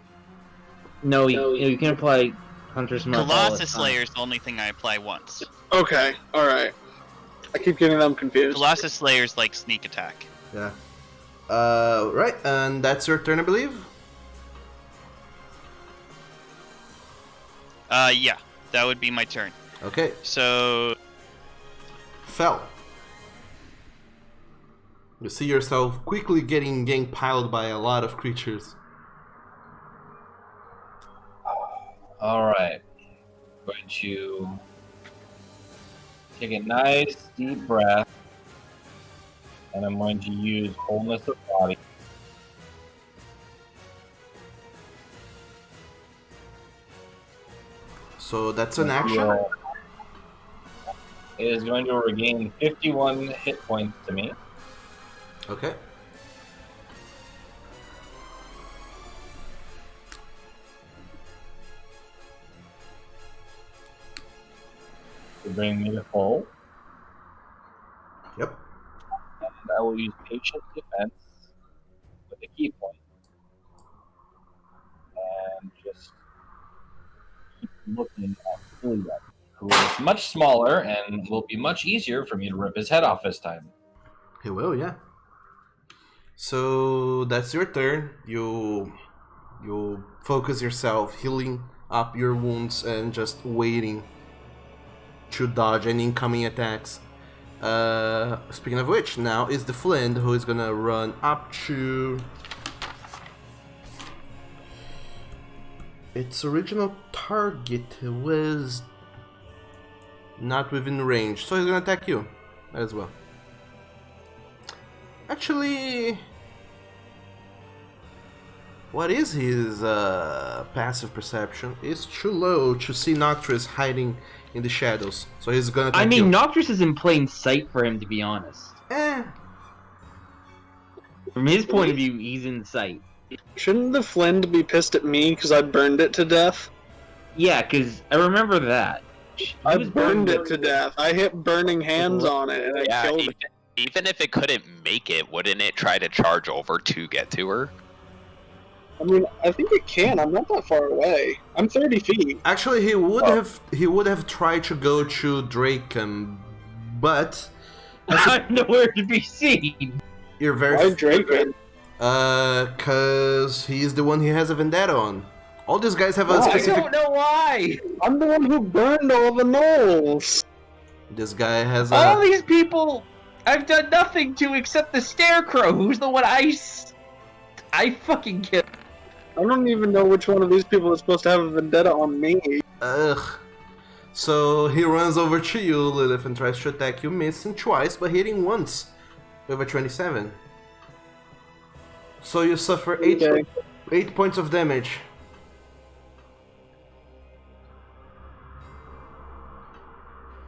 No, you can apply Hunter's Mark. all the Colossus time. Slayer is the only thing I apply once. Okay, alright. I keep getting them confused. Colossus Slayer is like sneak attack. Yeah. Right, and that's your turn, I believe? Yeah, that would be my turn. Okay. So, Fel. You see yourself quickly getting piled by a lot of creatures. Alright. Going to take a nice deep breath. And I'm going to use Wholeness of Body. So that's an action. It is going to regain 51 hit points to me. Okay. To bring me to full. Yep. And I will use Patient Defense with a key point. And just looking at Flint, who is much smaller and will be much easier for me to rip his head off this time. He will, yeah. So that's your turn. You focus yourself, healing up your wounds and just waiting to dodge any incoming attacks. Speaking of which, now is the Flint who is gonna run up to its original target. Was not within range, so he's gonna attack you as well. Actually, what is his passive perception? It's too low to see Noctis hiding in the shadows, so he's gonna attack I mean, you. Noctis is in plain sight for him, to be honest. From his point of view, he's in sight. Shouldn't the Flint be pissed at me because I burned it to death? Yeah, because I remember that. I burned it to death. I hit burning hands on it and I killed it. Even if it couldn't make it, wouldn't it try to charge over to get to her? I mean, I think it can. I'm not that far away. I'm 30 feet. Actually, he would have tried to go to Draken, but I'm nowhere to be seen. You're very Why Draken? Cause he's the one he has a vendetta on. All these guys have a I specific. don't know why. I'm the one who burned all the gnolls. This guy has All a. these people, I've done nothing to except the Scarecrow, who's the one I fucking killed. I don't even know which one of these people is supposed to have a vendetta on me. Ugh. So he runs over to you, Lilith, and tries to attack you, missing twice but hitting once with a 27. So you suffer 8 points of damage.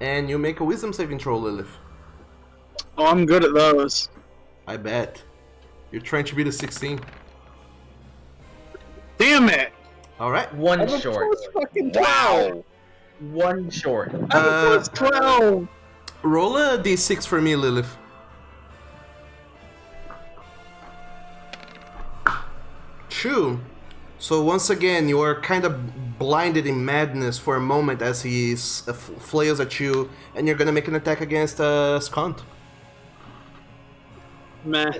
And you make a wisdom saving throw, Lilith. Oh, I'm good at those. I bet. You're trying to beat a 16. Damn it! Alright. One short. Wow! One short. I'm 12! Roll a d6 for me, Lilith. True. So once again, you are kind of blinded in madness for a moment as he flails at you, and you're gonna make an attack against Skont. Meh.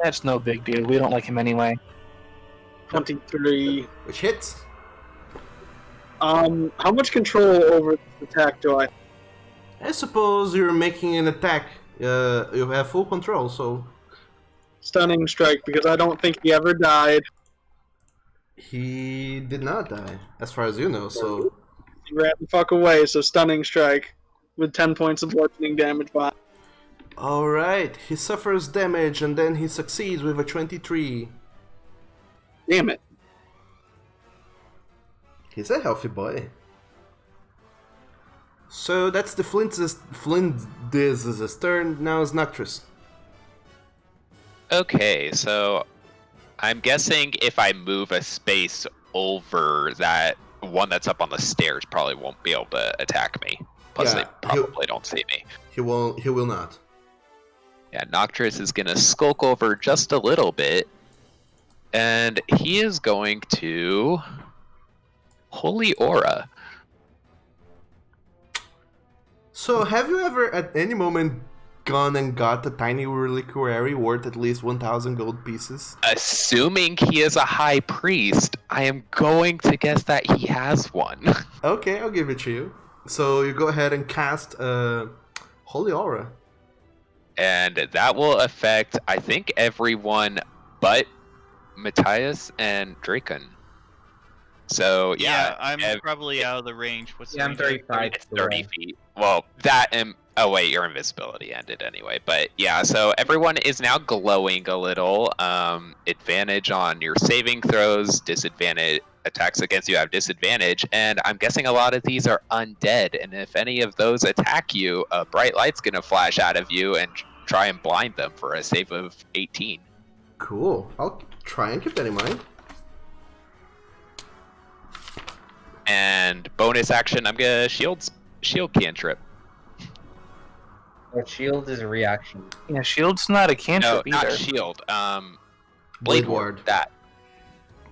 That's no big deal. We don't like him anyway. 23. Which hits. How much control over this attack do I? I suppose you're making an attack. You have full control, so. Stunning strike, because I don't think he ever died. He did not die, as far as you know, so. He ran the fuck away, so stunning strike. With 10 points of bludgeoning damage behind. Alright, he suffers damage and then he succeeds with a 23. Damn it. He's a healthy boy. So that's the Flint's turn. Now is Noctis. Okay, so I'm guessing if I move a space over, that one that's up on the stairs probably won't be able to attack me. Plus, Yeah, they probably don't see me. He will not. Yeah, Noctis is gonna skulk over just a little bit, and he is going to Holy Aura. So have you ever at any moment gone and got a tiny reliquary worth at least 1,000 gold pieces? Assuming he is a high priest, I am going to guess that he has one. Okay, I'll give it to you. So you go ahead and cast Holy Aura. And that will affect, I think, everyone but Matthias and Draken. So, yeah. I'm probably out of the range. What's the Yeah, I'm range? 35. It's 30 feet. Well, that and... Oh, wait, your invisibility ended anyway. But, yeah, so everyone is now glowing a little. Advantage on your saving throws, disadvantage... Attacks against you have disadvantage, and I'm guessing a lot of these are undead, and if any of those attack you, a bright light's gonna flash out of you and try and blind them for a save of 18. Cool. I'll try and keep that in mind. And bonus action, I'm gonna shield cantrip. Well, shield is a reaction. Yeah, shield's not a No, cantrip not either. shield. Blade Ward. Ward. That.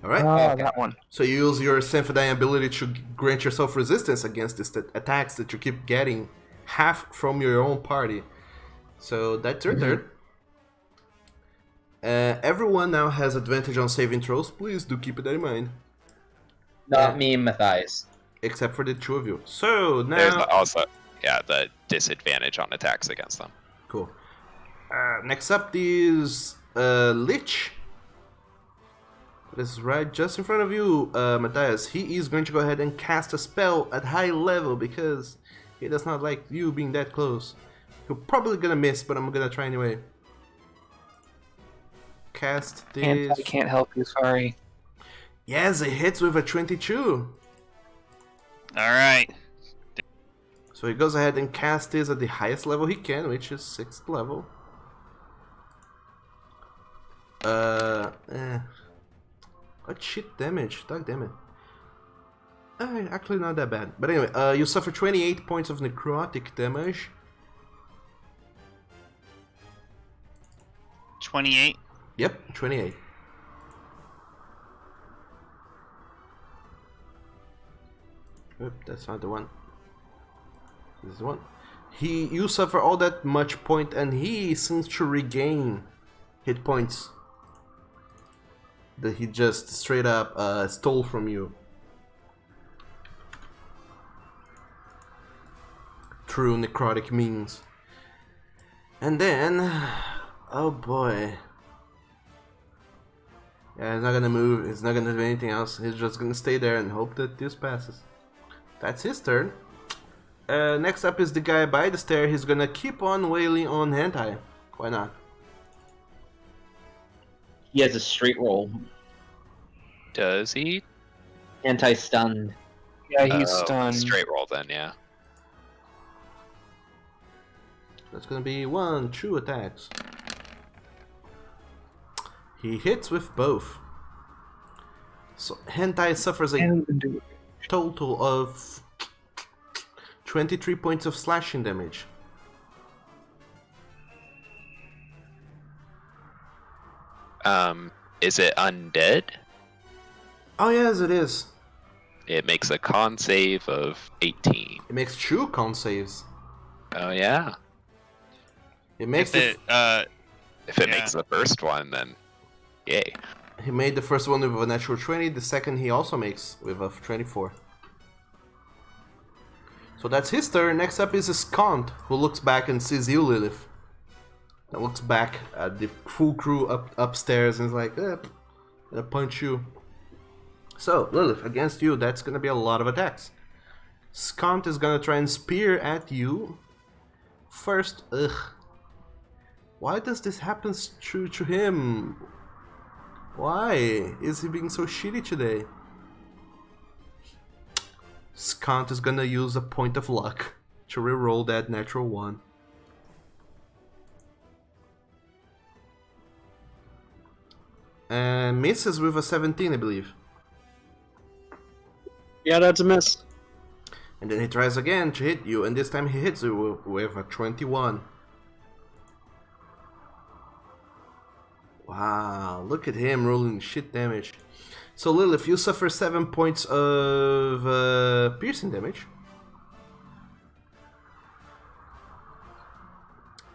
Alright? Okay. That one. So you use your Symphony ability to grant yourself resistance against these attacks that you keep getting half from your own party. So that's your turn. Everyone now has advantage on saving throws. Please do keep that in mind. Not me and Matthias. Except for the two of you. So now... There's also, the disadvantage on attacks against them. Cool. Next up is Lich. This is right just in front of you, Matthias. He is going to go ahead and cast a spell at high level because he does not like you being that close. He's probably gonna miss, but I'm gonna try anyway. Cast this. I can't help you, sorry. Yes, it hits with a 22. Alright. So he goes ahead and casts this at the highest level he can, which is 6th level. What shit damage? God damn it. Actually not that bad. But anyway, you suffer 28 points of necrotic damage. 28. Yep, 28. Oop, that's not the one. This is the one. You suffer all that much point, and he seems to regain hit points that he just straight up stole from you through necrotic means. And then, oh boy. Yeah, he's not gonna move, he's not gonna do anything else, he's just gonna stay there and hope that this passes. That's his turn. Next up is the guy by the stair. He's gonna keep on wailing on Hentai. Why not? He has a straight roll. Does he? Anti-stunned. Yeah, he's stunned. Straight roll then, yeah. That's gonna be 2 attacks. He hits with both. So Hentai suffers a total of 23 points of slashing damage. Is it undead? Oh yes, it is. It makes a con save of 18. It makes 2 con saves. Oh yeah. It makes If it yeah. makes the first one, then yay. He made the first one with a natural 20. The second he also makes with a 24. So that's his turn. Next up is Skant, who looks back and sees you, Lilith. And looks back at the full crew upstairs and is like, I'm gonna punch you. So, Lilith, against you, that's gonna be a lot of attacks. Skant is gonna try and spear at you. First, why does this happen to him? Why is he being so shitty today? Skant is gonna use a point of luck to reroll that natural 1. And misses with a 17, I believe. Yeah, that's a miss. And then he tries again to hit you, and this time he hits you with a 21. Wow, look at him rolling shit damage. So Lilith, you suffer 7 points of piercing damage.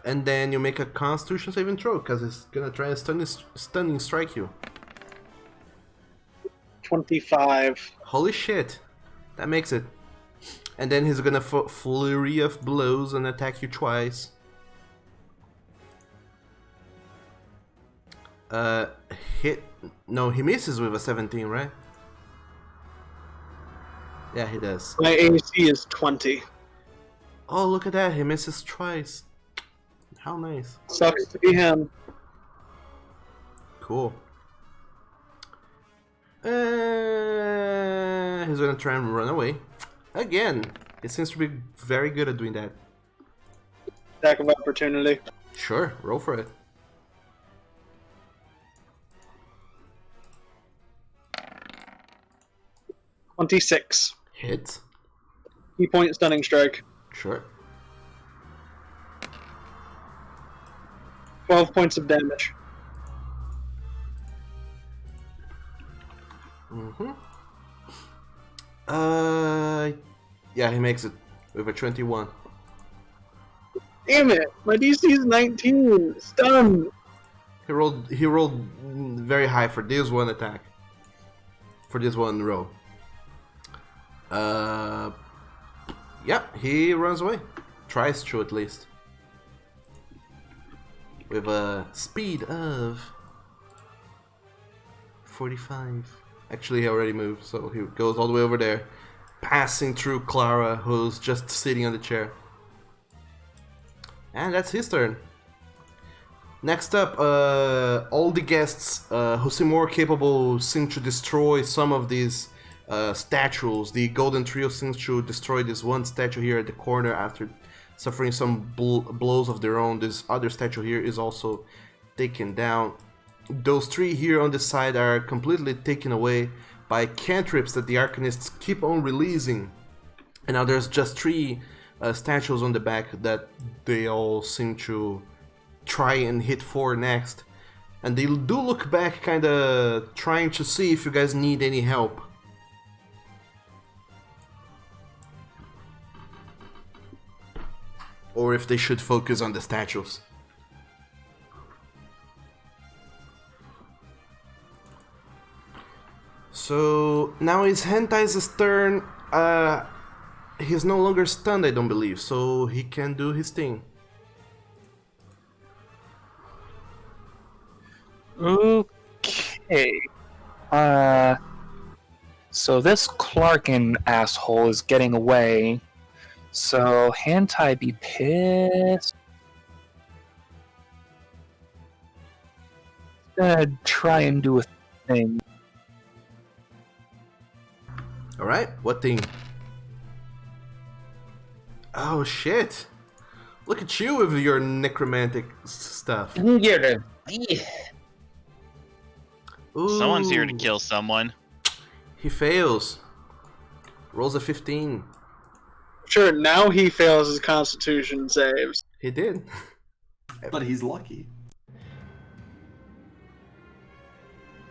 And then you make a Constitution saving throw, because it's gonna try and stunning strike you. 25. Holy shit, that makes it. And then he's gonna flurry of blows and attack you twice. Hit. No, he misses with a 17, right? Yeah, he does. My AC is 20. Oh, look at that, he misses twice. How nice. Sucks to be him. Cool. He's gonna try and run away. Again, he seems to be very good at doing that. Attack of opportunity. Sure, roll for it. $26. Hit. Key-point stunning strike. Sure. 12 points of damage. Yeah, he makes it with a 21. Damn it! My DC is 19. Stunned. He rolled very high for this one attack. For this one roll. Yeah, he runs away. Tries to at least. With a speed of 45. Actually, he already moved, so he goes all the way over there, passing through Clara, who's just sitting on the chair. And that's his turn. Next up, all the guests who seem more capable seem to destroy some of these statues. The Golden Trio seems to destroy this one statue here at the corner after suffering some blows of their own. This other statue here is also taken down. Those three here on the side are completely taken away by cantrips that the Arcanists keep on releasing. And now there's just three statues on the back that they all seem to try and hit for next. And they do look back, kinda trying to see if you guys need any help. Or if they should focus on the statues. So now it's Hentai's turn. He's no longer stunned, I don't believe, so he can do his thing. Okay. So this Clarkin asshole is getting away. So Hentai be pissed. Gonna try and do a thing. Alright, what thing? Oh shit! Look at you with your necromantic stuff. Yeah. Ooh, Someone's here to kill someone. he fails. Rolls a 15. Sure, now he fails his Constitution saves. He did. But he's lucky.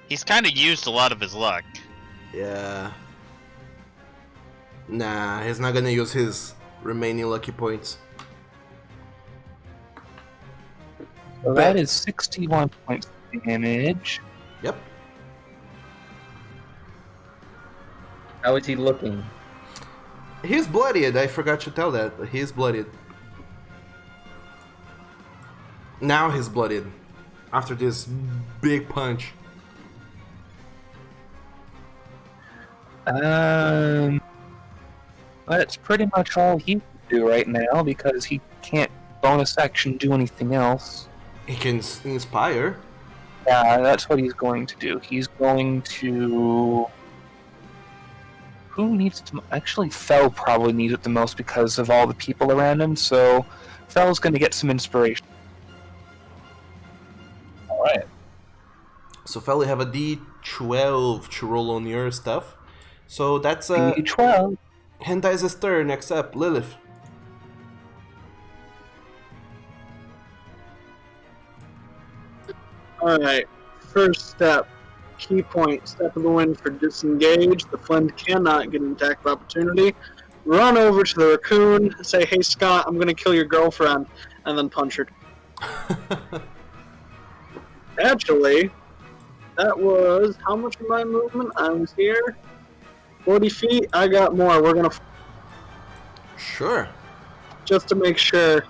He's kind of used a lot of his luck. Yeah. Nah, he's not gonna use his remaining lucky points. So that is 61 points of damage. Yep. How is he looking? He's bloodied, I forgot to tell that. He's bloodied. Now he's bloodied. After this big punch. That's pretty much all he can do right now because he can't bonus action do anything else. He can inspire. Yeah, that's what he's going to do. He's going to... Who needs to... Actually, Fel probably needs it the most because of all the people around him, so Fel's going to get some inspiration. Alright. So Fel, you have a D12 to roll on your stuff. So that's D12. Hentai's turn. Next up, Lilith. Alright, first step. Key point, step of the wind for disengage. The friend cannot get an attack of opportunity. Run over to the raccoon, say, hey Scott, I'm gonna kill your girlfriend, and then punch her. Actually, that was, how much of my movement? I was here. 40 feet, I got more. We're gonna... Sure. Just to make sure.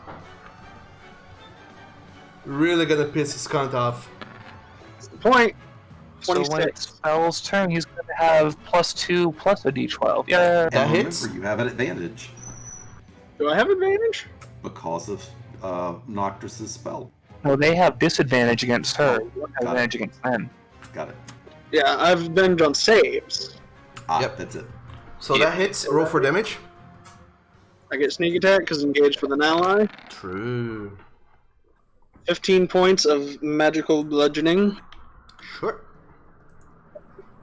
Really gonna piss his cunt off. That's the point. So 26. when it's Fel's turn, he's going to have +2 plus a D12. Yeah. That And hits. remember, you have an advantage Do I have advantage? because of Noctis's spell. No, they have disadvantage against her. Oh, You don't have got advantage it. against them. Got it. Yeah, I've advantage on saves. Ah, Yep. that's it. So Yeah. that hits. Roll for damage. I get sneak attack because engaged with an ally. True. 15 points of magical bludgeoning. Sure.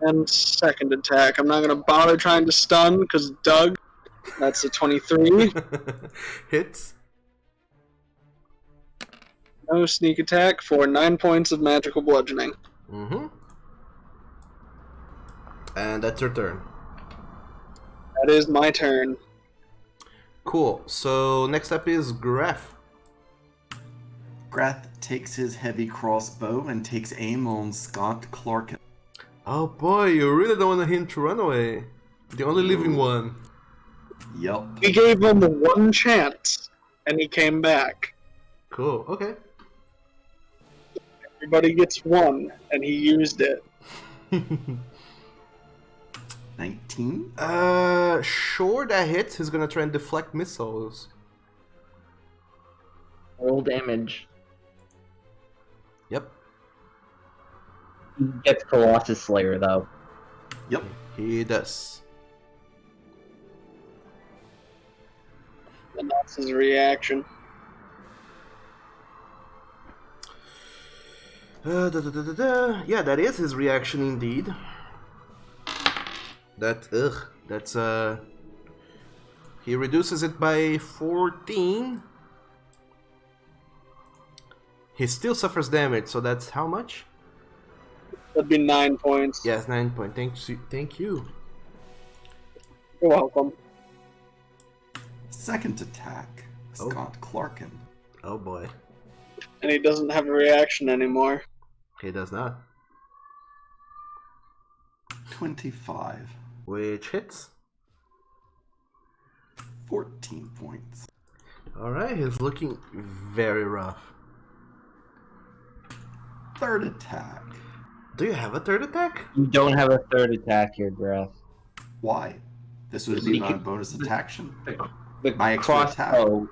And second attack. I'm not going to bother trying to stun because Doug. That's a 23. Hits. No sneak attack for 9 points of magical bludgeoning. Mm-hmm. And that's your turn. That is my turn. Cool. So next up is Graf. Grath takes his heavy crossbow and takes aim on Scott Clark. Oh boy, you really don't want him to run away. The only living one. Yup. We gave him one chance, and he came back. Cool. Okay. Everybody gets one, and he used it. 19? Sure, that hits. He's gonna try and deflect missiles. Roll damage. Yep. He gets Colossus Slayer, though. Yep. He does. And that's his reaction. Yeah, that is his reaction indeed. That's he reduces it by 14. He still suffers damage, so that's how much? That'd be 9 points. Yes, 9 points. Thank you. You're welcome. Second attack, Scott Clarkin. Oh boy. And he doesn't have a reaction anymore. He does not. 25. Which hits. 14 points. Alright, he's looking very rough. Third attack. Do you have a third attack? You don't have a third attack here, Graf. Why? This would be my bonus action. The My extra crossbow.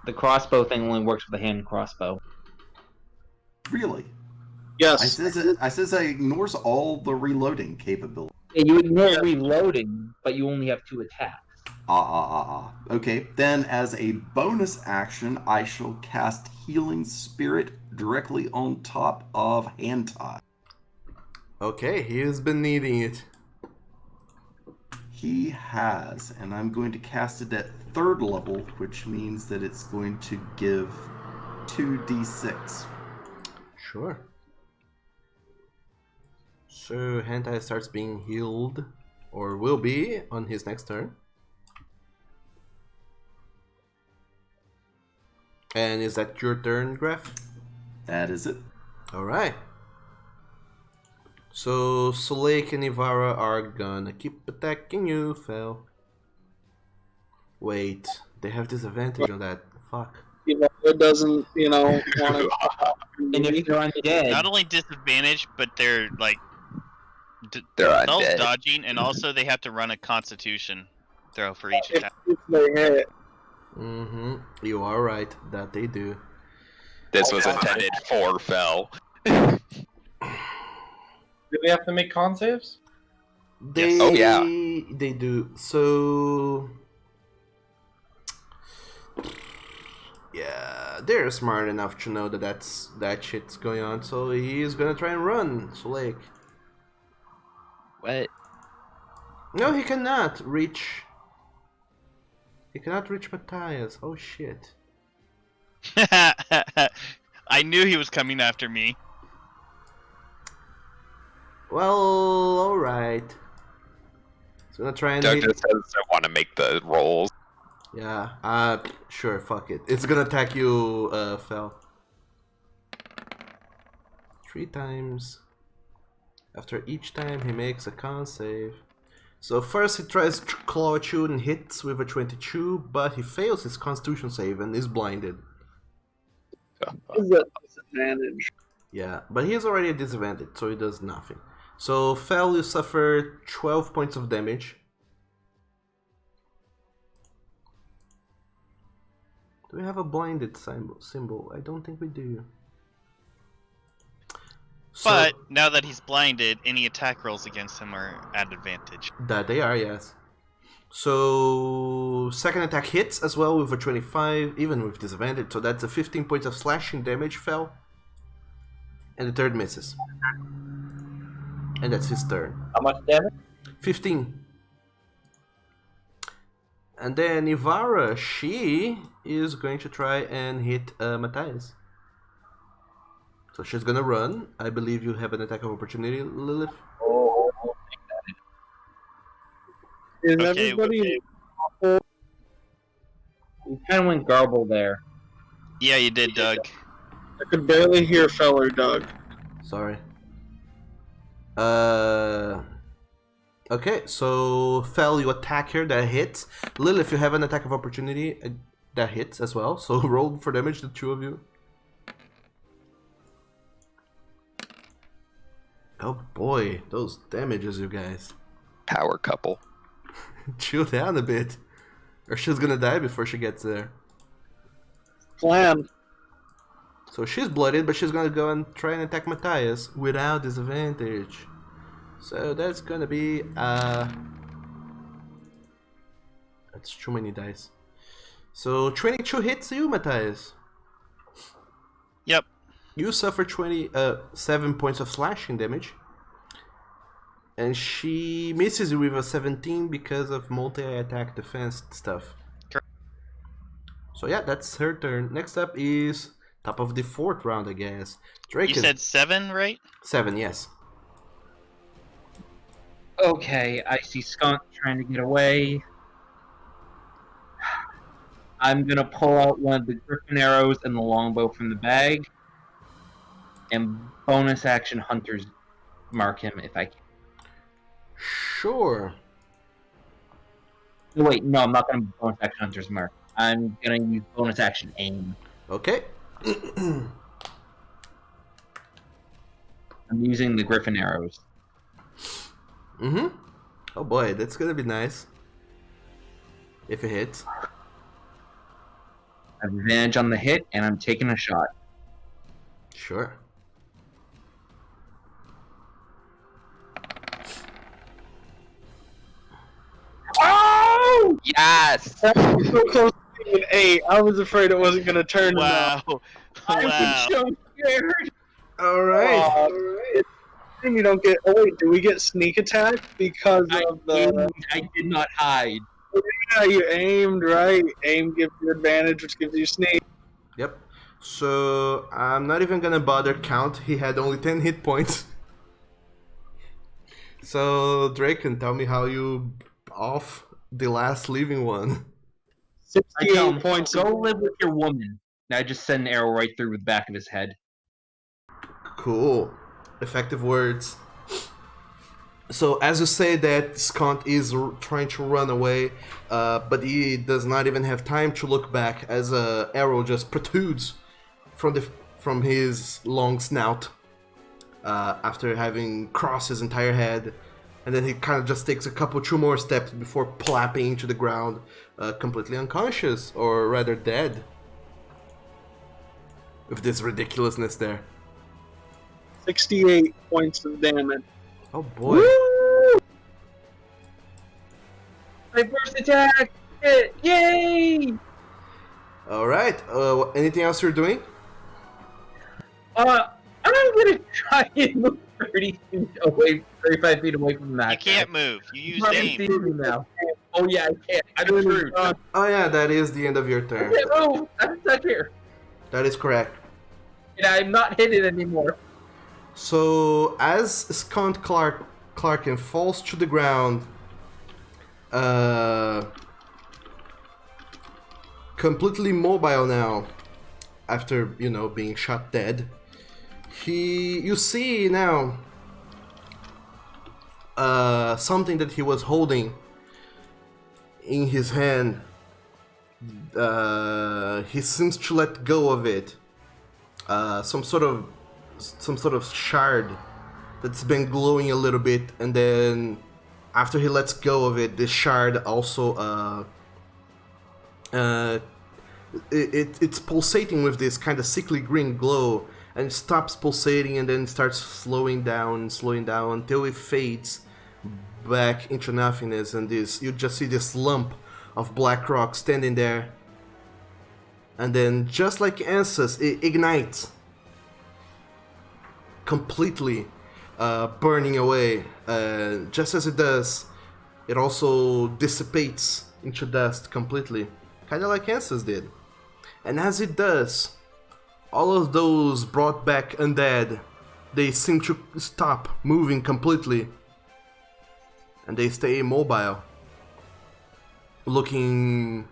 The crossbow thing only works with a hand crossbow. Really? Yes. I says I ignores all the reloading capability. Yeah, you ignore reloading, but you only have 2 attacks. Okay, then as a bonus action, I shall cast Healing Spirit directly on top of Hand Tie. Okay, he has been needing it. He has, and I'm going to cast it at 3rd level, which means that it's going to give 2d6. Sure. So Hentai starts being healed, or will be, on his next turn. And is that your turn, Graf? That is it. Alright. So Soleik and Ivara are gonna keep attacking you, Fel. Wait, they have disadvantage on that. Fuck. It doesn't, want to. And if you're undead, Not only disadvantage, but they're like They're themselves undead. dodging, and also they have to run a Constitution throw for each attack. If they hit. Mm-hmm. You are right, that they do. This was intended for Fel. Do they have to make con saves? They, Oh, yeah. They do. So... Yeah, they're smart enough to know that that shit's going on, so he is gonna try and run, Soleik. What? No, he cannot reach... He cannot reach Matthias. Oh shit. I knew he was coming after me. Well, alright. So gonna try and Doug hit... just doesn't want to make the rolls. Yeah, sure, fuck it. It's gonna attack you, Fel. 3 times. After each time he makes a con save. So first he tries to claw at you and hits with a 22, but he fails his constitution save and is blinded. Is a disadvantage. Yeah, but he is already at disadvantage, so he does nothing. So Fel, you suffer 12 points of damage. Do we have a blinded symbol? I don't think we do. So, But now that he's blinded, any attack rolls against him are at advantage. that they are, yes. So second attack hits as well with a 25, even with disadvantage. So that's a 15 points of slashing damage, Fel. And the third misses. And that's his turn. how much damage? 15. And then Ivara, she is going to try and hit Matthias. So she's gonna run. I believe you have an attack of opportunity, Lilith. Oh, Is Okay, everybody? We kind of went garble there. Yeah, you did, Doug. I could barely hear feller Doug. Sorry. Okay, so Fel, you attack her, that hits. Lil, if you have an attack of opportunity, that hits as well. So roll for damage, the two of you. Oh boy, those damages, you guys. Power couple. Chill down a bit. Or she's gonna die before she gets there. Plan. So she's blooded, but she's gonna go and try and attack Matthias without disadvantage. So that's gonna be that's too many dice. So 22 hits you, Matthias. Yep. You suffer 7 points of slashing damage. And she misses you with a 17 because of multi-attack defense stuff. Correct. So yeah, that's her turn. Next up is top of the 4th round, I guess. Drake. You said 7, right? 7, yes. Okay, I see Skunk trying to get away. I'm gonna pull out one of the Griffin arrows and the longbow from the bag, and bonus action Hunter's mark him if I can. Sure. No, wait, no, I'm not gonna bonus action Hunter's mark. I'm gonna use bonus action aim. Okay. I'm using the Griffin arrows. Mm-hmm. Oh boy, that's gonna be nice. If it hits. I have advantage on the hit, and I'm taking a shot. Sure. Oh! Yes! So close to being an 8. I was afraid it wasn't gonna turn. Wow. I'm Wow. so scared. Alright. And you don't get. Oh wait, do we get sneak attack because of the? I did not hide. Yeah, you aimed right. Aim gives you advantage, which gives you sneak. Yep. So I'm not even gonna bother count. He had only 10 hit points. So Drake can tell me how you off the last living one. 68 points. Go live with your woman. Now I just send an arrow right through the back of his head. Cool. Effective words. So as you say that Skont is trying to run away, but he does not even have time to look back as a arrow just protrudes from his long snout after having crossed his entire head, and then he kind of just takes two more steps before plapping into the ground, completely unconscious, or rather dead. With this ridiculousness there. 68 points of damage. Oh boy. Woo! My first attack! Yay! Alright, anything else you're doing? I'm gonna try and move 30 feet away, 35 feet away from that. You can't move. You used Probably aim. see me now. Oh yeah, I can't. I'm screwed. Oh yeah, that is the end of your I turn. can't move. I'm stuck here. That is correct. And I'm not hit it anymore. So, as Skont Clarken falls to the ground, completely mobile now, after, being shot dead, you see now something that he was holding in his hand. He seems to let go of it. Some sort of shard that's been glowing a little bit, and then after he lets go of it, this shard also it's pulsating with this kind of sickly green glow, and it stops pulsating and then starts slowing down until it fades back into nothingness, and you just see this lump of black rock standing there, and then just like Ansas, it ignites completely, burning away. Just as it does, it also dissipates into dust completely, kind of like Ansas did. And as it does, all of those brought back undead, they seem to stop moving completely, and they stay immobile. looking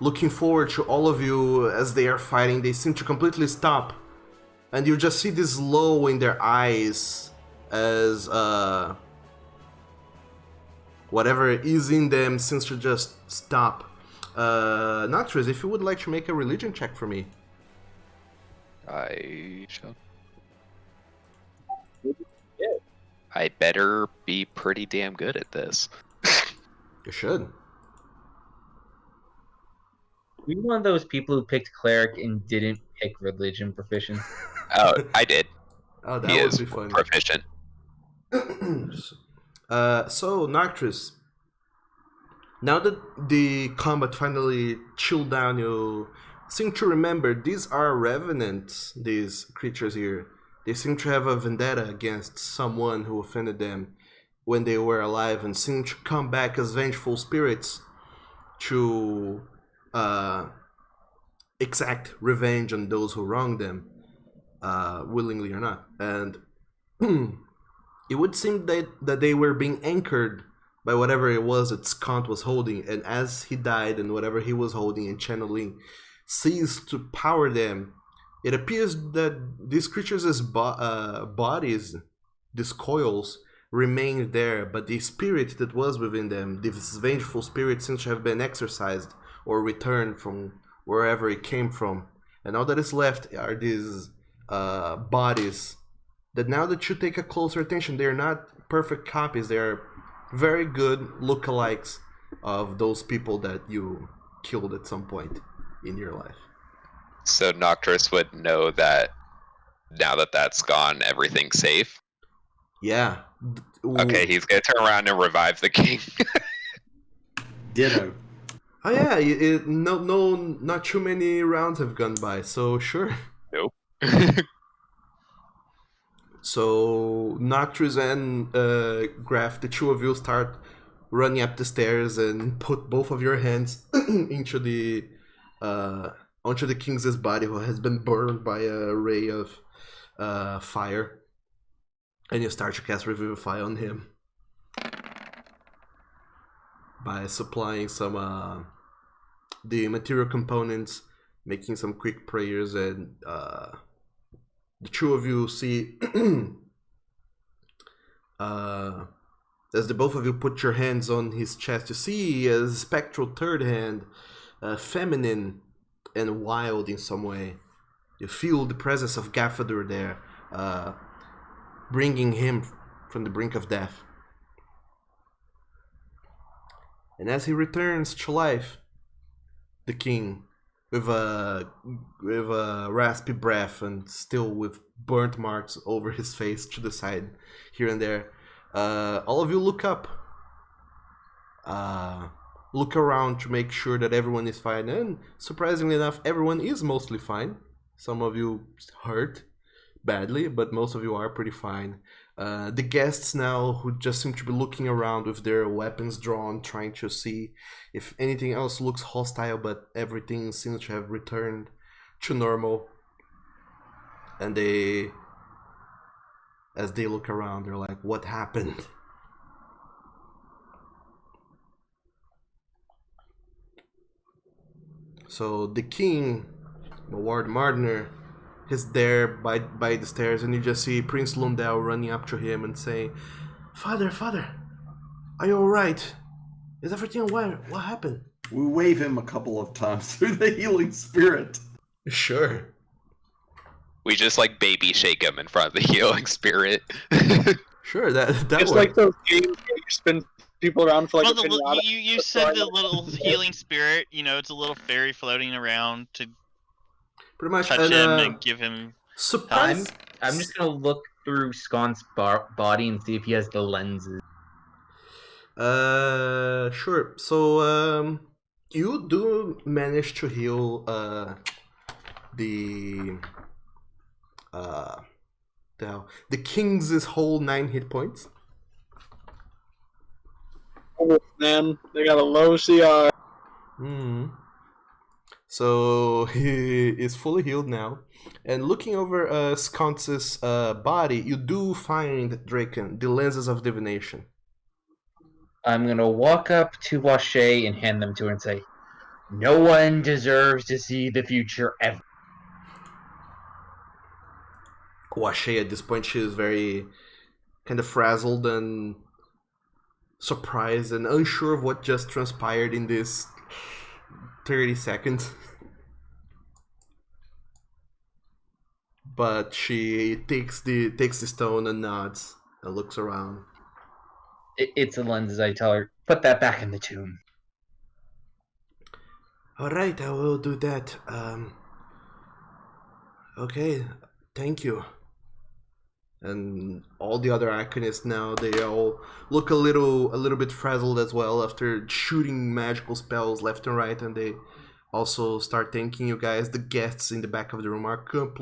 looking forward to all of you as they are fighting. They seem to completely stop, and you just see this glow in their eyes as whatever is in them seems to just stop. Noctris, if you would like to make a religion check for me. I shall. I better be pretty damn good at this. You should. Were you one of those people who picked cleric and didn't pick religion proficient? Oh, I did. Oh, that He would is be fun. proficient. So, Noctris, now that the combat finally chilled down, you seem to remember these are revenants, these creatures here. They seem to have a vendetta against someone who offended them when they were alive and seem to come back as vengeful spirits to exact revenge on those who wronged them, willingly or not. And it would seem that they were being anchored by whatever it was that Skant was holding, and as he died and whatever he was holding and channeling ceased to power them, it appears that these creatures' bodies, these coils, remained there, but the spirit that was within them, this vengeful spirit, seems to have been exorcised or returned from wherever it came from. And all that is left are these bodies that, now that you take a closer attention, they're not perfect copies. They're very good lookalikes of those people that you killed at some point in your life. So Noctris would know that now that that's gone, everything's safe? Yeah. Okay, he's gonna turn around and revive the king. Ditto. Oh yeah, not too many rounds have gone by, so sure. Nope. So Noctris and Graf, the two of you start running up the stairs and put both of your hands into the onto the king's body, who has been burned by a ray of fire, and you start to cast Revivify on him by supplying some the material components, making some quick prayers, and the two of you see as the both of you put your hands on his chest, you see a spectral third hand, feminine and wild in some way. You feel the presence of Gaffadur there, bringing him from the brink of death. And as he returns to life, the king, with a raspy breath and still with burnt marks over his face to the side here and there, all of you look up, look around to make sure that everyone is fine, and surprisingly enough, everyone is mostly fine. Some of you hurt badly, but most of you are pretty fine. The guests now, who just seem to be looking around with their weapons drawn, trying to see if anything else looks hostile, but everything seems to have returned to normal. And as they look around, they're like, what happened? So the king, Maward Mardner, is there by the stairs, and you just see Prince Lundell running up to him and saying, Father, are you alright? Is everything well? What happened? We wave him a couple of times through the healing spirit. Sure. We just like baby shake him in front of the healing spirit. Sure, that It's works. like those games where you spin people around for like Well, a pinata. you said the little healing spirit. You know, it's a little fairy floating around to Pretty much. touch him and give him. Surprise! I'm just gonna look through Scont's body and see if he has the lenses. Sure. So, you do manage to heal the king's whole 9 hit points. Oh, man, they got a low CR. So he is fully healed now. And looking over Sconce's body, you do find, Draken, the lenses of divination. I'm gonna walk up to Washe and hand them to her and say, "No one deserves to see the future ever." Washe, at this point, she is very kind of frazzled and surprised and unsure of what just transpired in this 30 seconds. But she takes the stone and nods and looks around. It's a lens, as I tell her. Put that back in the tomb. All right, I will do that. Okay, thank you. And all the other Arcanists now, they all look a little bit frazzled as well after shooting magical spells left and right, and they also start thanking you guys. The guests in the back of the room are going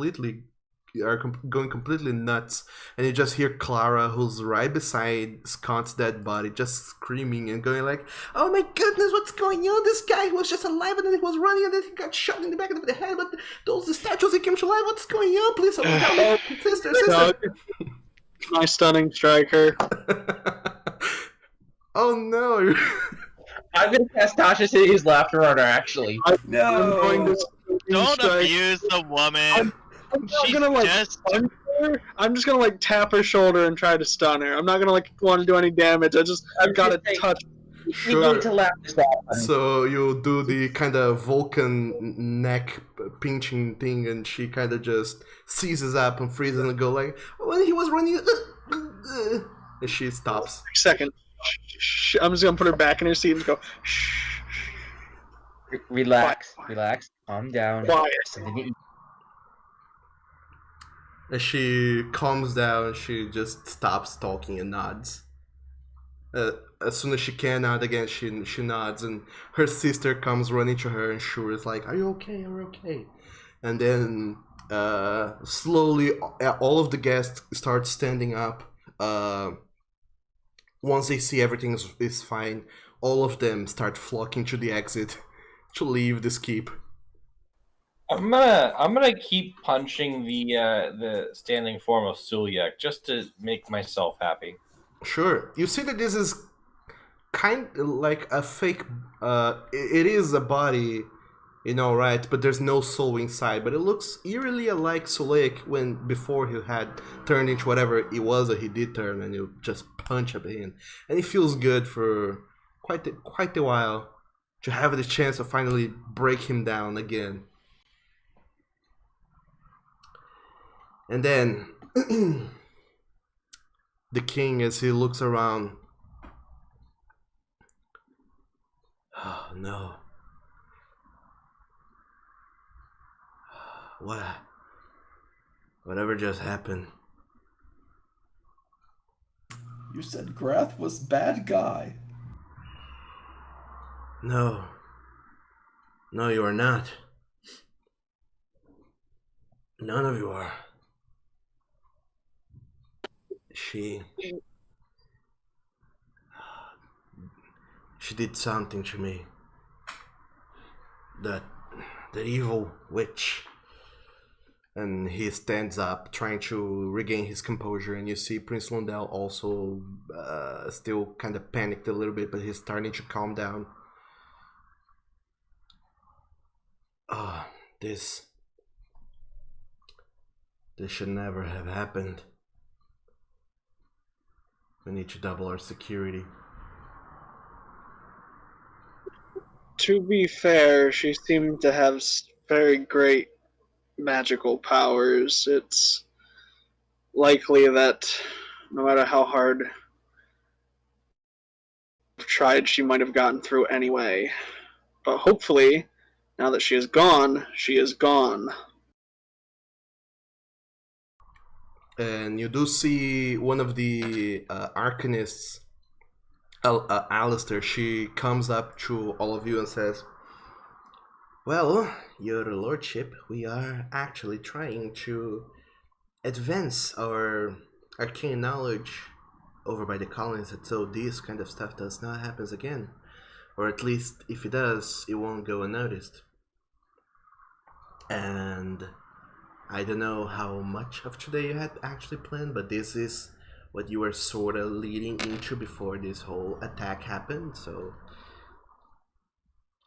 completely nuts, and you just hear Clara, who's right beside Scott's dead body, just screaming and going like, "Oh my goodness, what's going on? This guy was just alive and then he was running and then he got shot in the back of the head, but those statues, he came to life. What's going on? Please tell me, sister." My stunning striker. Oh no. I'm gonna cast Tasha City's Laughter on her, actually. No. Don't abuse the woman. I'm not She's gonna like just stun her. I'm just gonna like tap her shoulder and try to stun her. I'm not gonna like want to do any damage. I've got to touch. We need to laugh this off. So you do the kind of Vulcan neck pinching thing, and she kind of just seizes up and freezes and go like, when he was running, and she stops. Second. I'm just gonna put her back in her seat and go. Relax, calm down. Quiet. As she calms down, she just stops talking and nods. As soon as she can nod again, she nods, and her sister comes running to her, and Shura is like, "Are you okay? Are you okay?" And then slowly, all of the guests start standing up. Once they see everything is fine, all of them start flocking to the exit to leave this keep. I'm gonna keep punching the standing form of Sulyak just to make myself happy. Sure. You see that this is kind of like a fake. It is a body, right? But there's no soul inside. But it looks eerily like Sulyak before he had turned into whatever it was that he did turn, and you just punch at him, and it feels good for quite a while to have the chance to finally break him down again. And then the king, as he looks around, oh no, whatever just happened? You said Grath was bad guy. No, you are not. None of you are. She did something to me. That evil witch. And he stands up, trying to regain his composure, and you see Prince Lundell also still kind of panicked a little bit, but he's starting to calm down. This should never have happened. We need to double our security. To be fair, she seemed to have very great magical powers. It's likely that no matter how hard tried, she might have gotten through anyway. But hopefully, now that she is gone, she is gone. And you do see one of the Arcanists, Alistair. She comes up to all of you and says, "Well, your lordship, we are actually trying to advance our arcane knowledge over by the colonies, so this kind of stuff does not happen again. Or at least, if it does, it won't go unnoticed. And I don't know how much of today you had actually planned, but this is what you were sort of leading into before this whole attack happened. So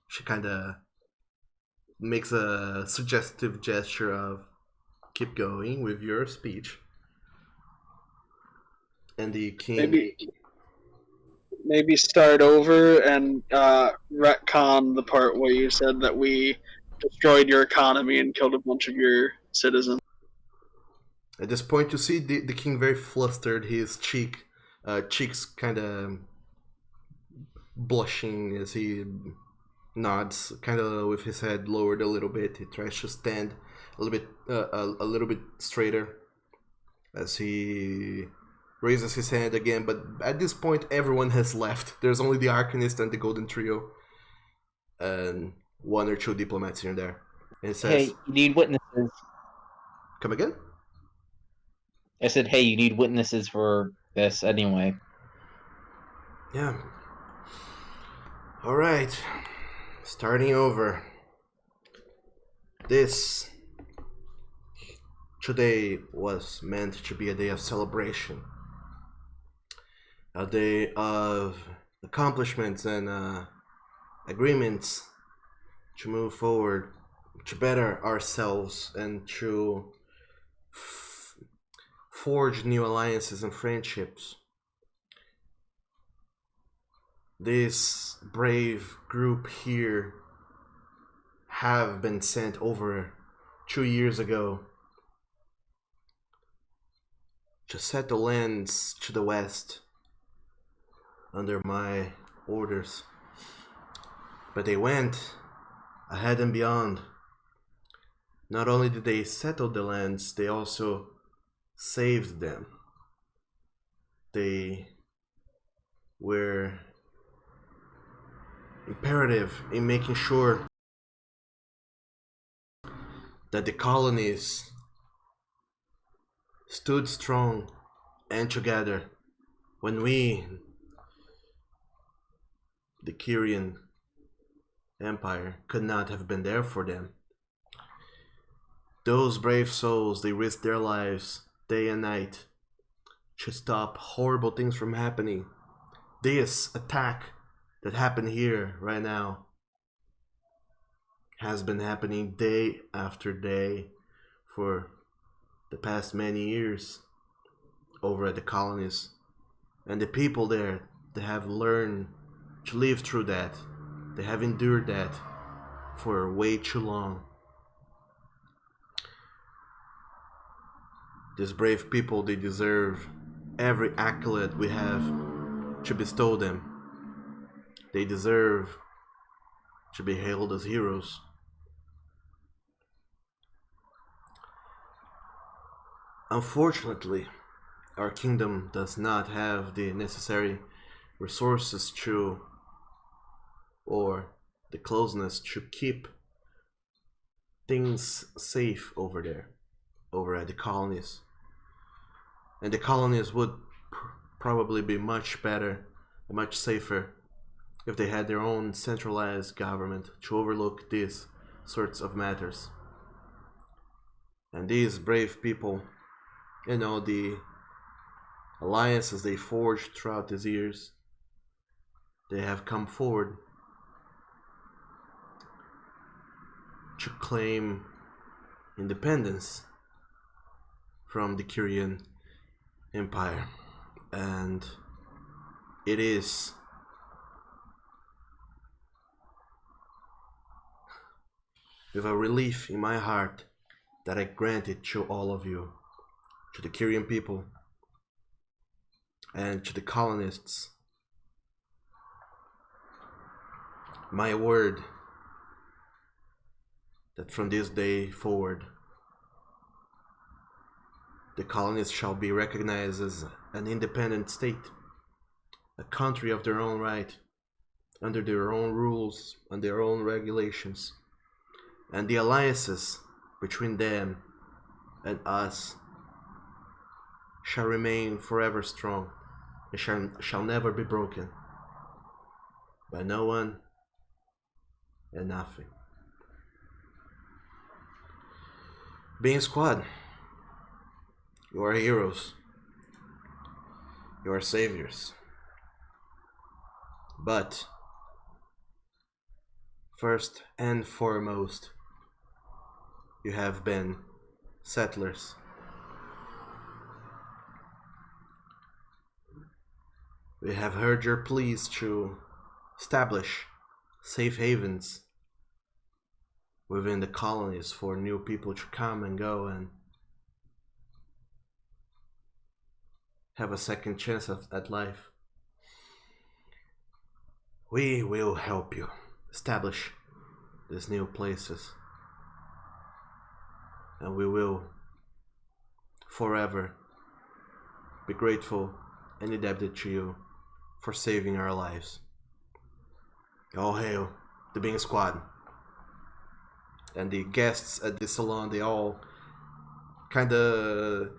she kind of makes a suggestive gesture of keep going with your speech. And the king maybe start over and retcon the part where you said that we destroyed your economy and killed a bunch of your citizens. At this point, you see the king very flustered, his cheeks kind of blushing as he nods, kind of with his head lowered a little bit. He tries to stand a little bit straighter as he raises his hand again. But at this point, everyone has left. There's only the Arcanist and the Golden Trio, and one or two diplomats here and there. And it says, "Hey, you need witnesses." Come again? I said, "Hey, you need witnesses for this anyway." Yeah. All right. Starting over. This today was meant to be a day of celebration, a day of accomplishments and agreements to move forward, to better ourselves, and to forge new alliances and friendships. This brave group here have been sent over 2 years ago to settle lands to the west under my orders. But they went ahead and beyond. Not only did they settle the lands, they also saved them. They were imperative in making sure that the colonies stood strong and together when we, the Kyrian Empire, could not have been there for them. Those brave souls, they risked their lives day and night to stop horrible things from happening. This attack that happened here right now has been happening day after day for the past many years over at the colonies. And the people there, they have learned to live through that. They have endured that for way too long. These brave people, they deserve every accolade we have to bestow them. They deserve to be hailed as heroes. Unfortunately, our kingdom does not have the necessary resources to, or the closeness to keep things safe over there, over at the colonies. And the colonies would probably be much better and much safer if they had their own centralized government to overlook these sorts of matters. And these brave people, you know, the alliances they forged throughout these years, they have come forward to claim independence from the Kyrian Empire. And it is with a relief in my heart that I grant it to all of you, to the Kyrian people, and to the colonists. My word that from this day forward, the colonies shall be recognized as an independent state, a country of their own right, under their own rules and their own regulations. And the alliances between them and us shall remain forever strong and shall never be broken by no one and nothing. Being Squad, you are heroes. your saviors. But first and foremost, you have been settlers. We have heard your pleas to establish safe havens within the colonies for new people to come and go and have a second chance at life. We will help you establish these new places, and we will forever be grateful and indebted to you for saving our lives. All hail the Bing Squad. And the guests at the salon, they all kind of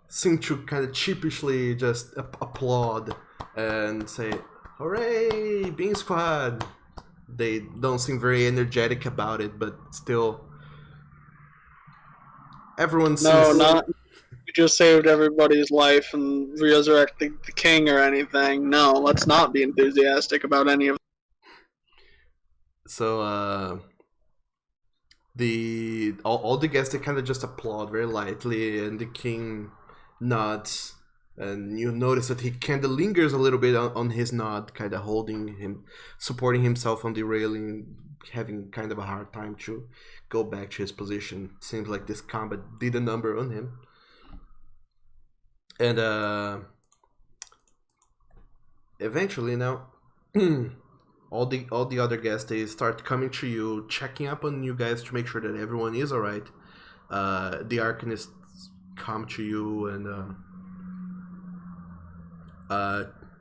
seem to kind of sheepishly just applaud and say, "Hooray, Bean Squad!" They don't seem very energetic about it, but still, everyone seems... No, not you just saved everybody's life and resurrected the king or anything. No, let's not be enthusiastic about any of. So, all the guests, they kind of just applaud very lightly, and the king nods, and you notice that he kind of lingers a little bit on his nod, kind of holding him, supporting himself on the railing, having kind of a hard time to go back to his position. Seems like this combat did a number on him. And eventually now, all the other guests, they start coming to you, checking up on you guys to make sure that everyone is alright. The Arcanists come to you and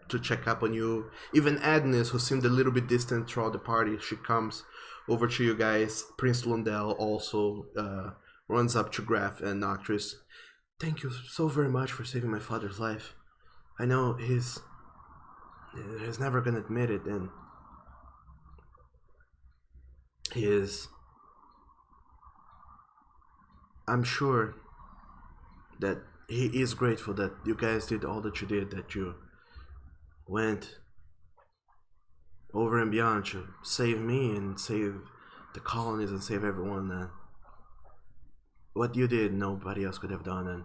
to check up on you. Even Agnes, who seemed a little bit distant throughout the party, she comes over to you guys. Prince Lundell also runs up to Graf and Noctris. "Thank you so very much for saving my father's life. I know he's never gonna admit it, and he is... I'm sure that he is grateful that you guys did all that you did, that you went over and beyond to save me and save the colonies and save everyone. And what you did, nobody else could have done, and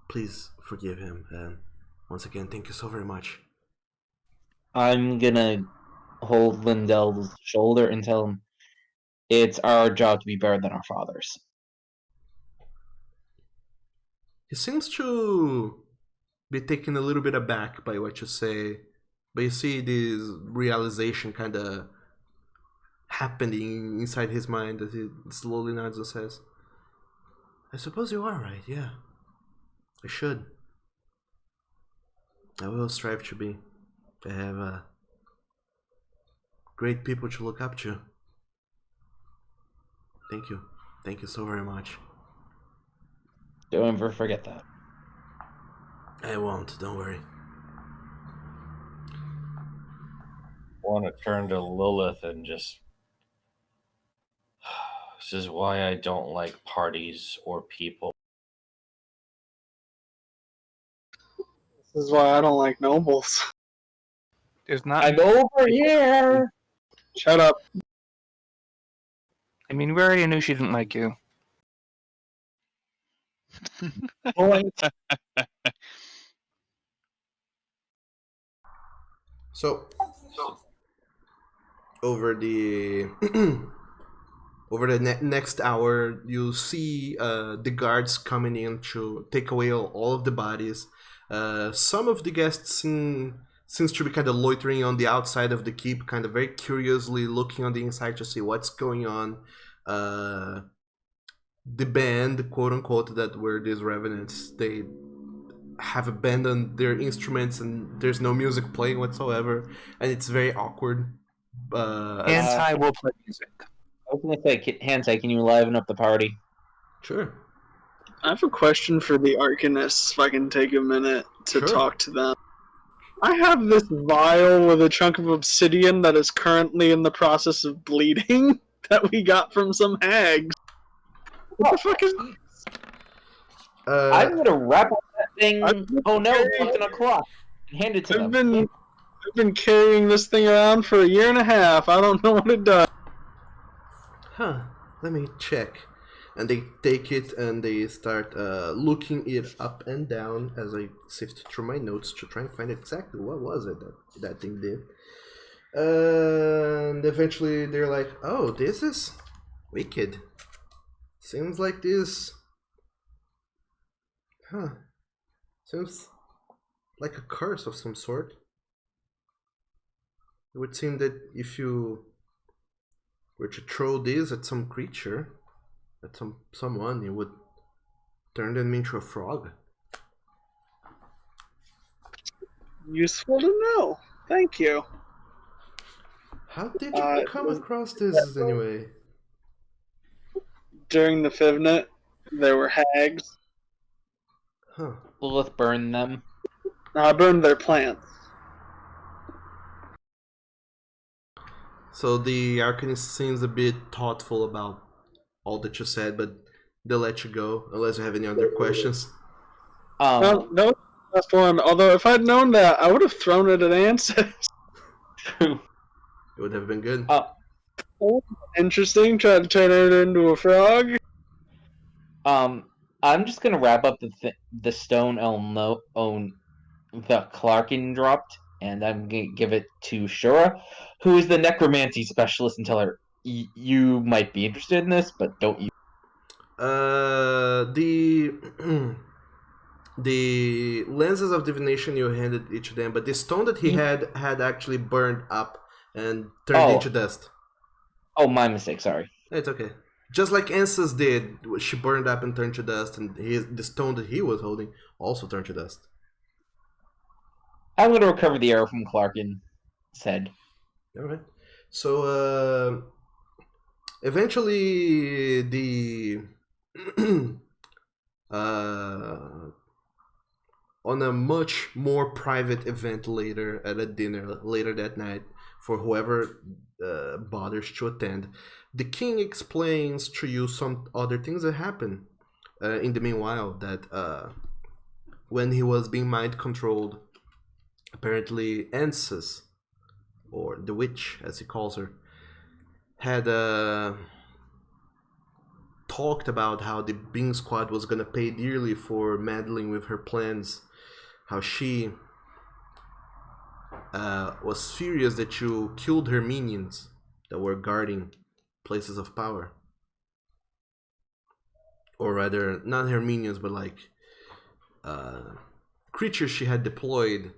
please forgive him. And once again, thank you so very much." I'm gonna hold Lindell's shoulder and tell him it's our job to be better than our fathers. He seems to be taken a little bit aback by what you say, but you see this realization kind of happening inside his mind as he slowly nods and says, "I suppose you are right, yeah. I should. I will strive to be. I have great people to look up to. Thank you. Thank you so very much." Don't ever forget that. I won't, don't worry. I want to turn to Lilith and just... This is why I don't like parties or people. This is why I don't like nobles. There's not. I'm over here. Shut up. I mean, we already knew she didn't like you. So over the next hour, you see the guards coming in to take away all of the bodies. Some of the guests seems to be kind of loitering on the outside of the keep, kind of very curiously looking on the inside to see what's going on. The band, quote unquote, that were these revenants, they have abandoned their instruments and there's no music playing whatsoever, and it's very awkward. Anti will play music. I was gonna say, Hansai, can you liven up the party? Sure. I have a question for the Arcanists, if I can take a minute to talk to them. I have this vial with a chunk of obsidian that is currently in the process of bleeding that we got from some hags. What the fuck is this? I'm gonna wrap up that thing. Oh no, it's 11 o'clock. Hand it to I've them. been carrying this thing around for 1.5 years. I don't know what it does. Huh, let me check. And they take it and they start looking it up and down as I sift through my notes to try and find exactly what was it that thing did. And eventually they're like, oh, this is wicked. Seems like this... Huh. Seems like a curse of some sort. It would seem that if you were to throw this at some creature, at someone, it would turn them into a frog. Useful to know. Thank you. How did you come across this anyway? During the Fivnet, there were hags. Huh. Lilith burned them. I burned their plants. So the Arcanist seems a bit thoughtful about all that you said, but they'll let you go unless you have any other questions. No, that was the last one. Although if I'd known that, I would have thrown it at Ansys. It would have been good. Interesting. Try to turn it into a frog. I'm just gonna wrap up the stone the Clarkin dropped, and I'm gonna give it to Shura, who is the necromancy specialist, and tell her you might be interested in this, but don't you? The lenses of divination you handed each of them, but the stone that he had actually burned up and turned into dust. Oh, my mistake. Sorry. It's okay. Just like Ansys did, she burned up and turned to dust, and the stone that he was holding also turned to dust. I'm going to recover the arrow from Clarkin's head. Alright. So, eventually, the... on a much more private event later, at a dinner later that night, for whoever bothers to attend, the king explains to you some other things that happened in the meanwhile, that when he was being mind controlled, apparently Ansys, or the witch as he calls her, had talked about how the Bing Squad was gonna pay dearly for meddling with her plans, how she was furious that you killed her minions that were guarding places of power. Or rather, not her minions, but like creatures she had deployed.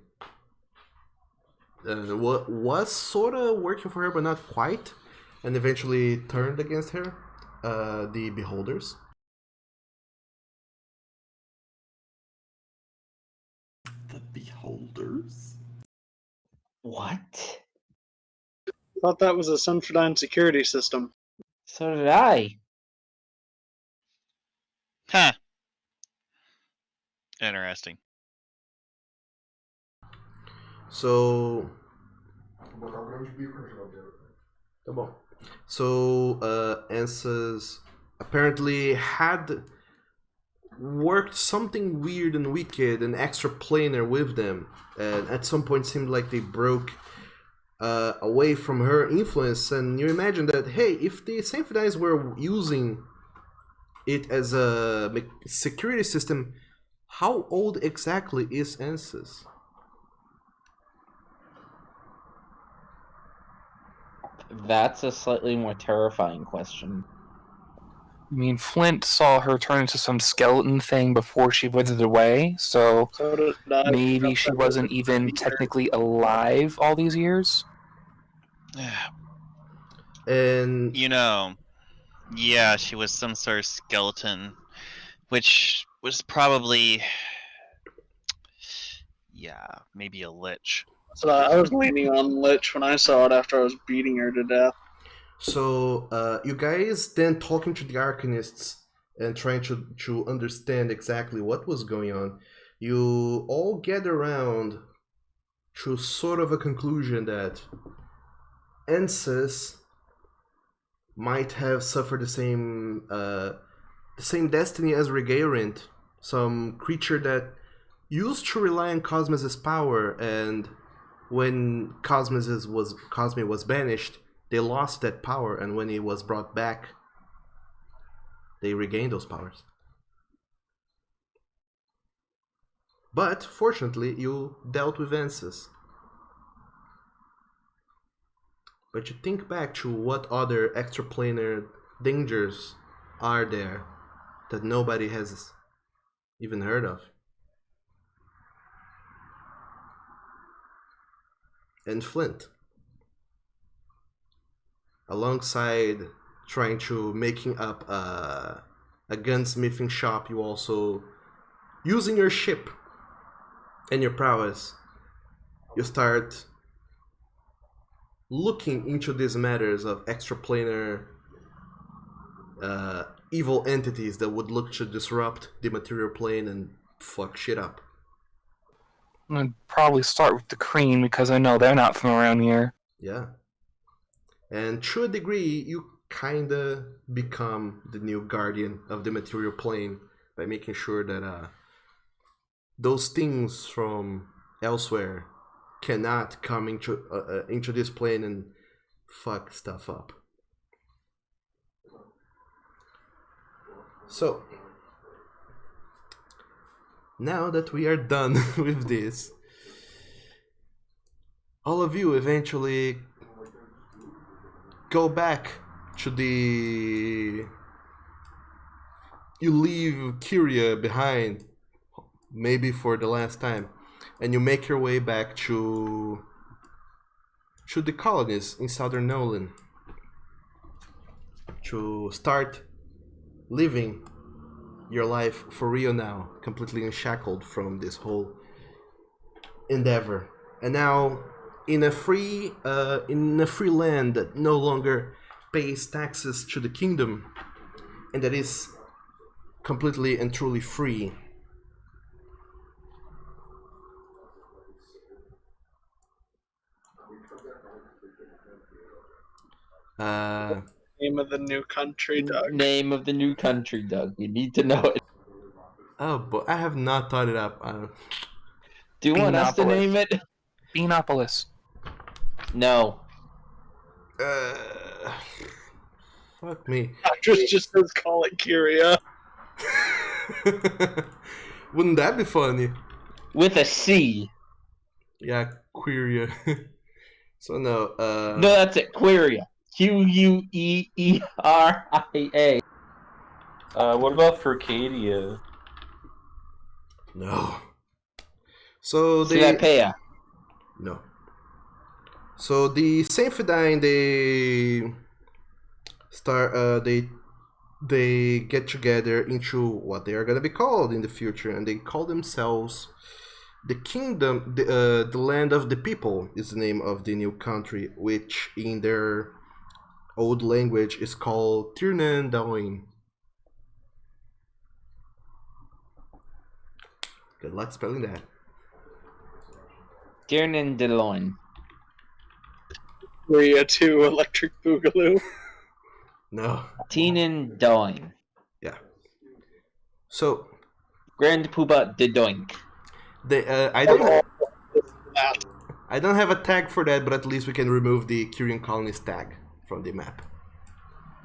What was sort of working for her, but not quite, and eventually turned against her. The Beholders. The Beholders? What? Thought that was a Sunfordine security system. So did I. Huh. Interesting. So... Tá bom. So, Ansys apparently had worked something weird and wicked and extraplanar with them, and at some point seemed like they broke away from her influence. And you imagine that, hey, if the Symphonies were using it as a security system, how old exactly is Ansys? That's a slightly more terrifying question. I mean, Flint saw her turn into some skeleton thing before she withered away, so maybe she wasn't even technically alive all these years. And you know, yeah, she was some sort of skeleton, which was probably, yeah, maybe a lich. So I was leaning on Lich when I saw it after I was beating her to death. So you guys then talking to the Arcanists and trying to understand exactly what was going on, you all get around to sort of a conclusion that Ansys might have suffered the same destiny as Regairint, some creature that used to rely on Cosmos' power, and when Cosme was banished, they lost that power, and when he was brought back, they regained those powers. But fortunately, you dealt with Ansys. But you think back to what other extraplanar dangers are there that nobody has even heard of. And Flint, alongside trying to making up a gunsmithing shop, you also, using your ship and your prowess, you start looking into these matters of extraplanar evil entities that would look to disrupt the material plane and fuck shit up. I'm gonna probably start with the Cream because I know they're not from around here. Yeah. And to a degree, you kinda become the new guardian of the material plane by making sure that those things from elsewhere cannot come into this plane and fuck stuff up. So, now that we are done with this, all of you eventually go back to the... You leave Kyria behind, maybe for the last time, and you make your way back to the colonies in southern Nolyn to start living your life for real now, completely unshackled from this whole endeavor. And now in a free land that no longer pays taxes to the kingdom, and that is completely and truly free. Name of the new country, Doug. Name of the new country, Doug. You need to know it. Oh, but I have not thought it up. Do you want us to name it? Beanopolis. No. Fuck me. Actress just says call it Kyria. Wouldn't that be funny? With a C. Yeah, Queeria. So no, No, that's it. Queeria. Queeria. What about Furcadia? No. So Silapea. No. So the Symphidine, they start. They get together into what they are gonna be called in the future, and they call themselves the Kingdom. The Land of the People is the name of the new country, which in their old language is called Tirnan Daoin. Good luck spelling that. Tiernan DeLoin. Kyria 2 Electric Boogaloo. No. Teenan Doing. Yeah. So Grand Pooba de Doink. I don't have a tag for that, but at least we can remove the Kyrian colonies tag from the map,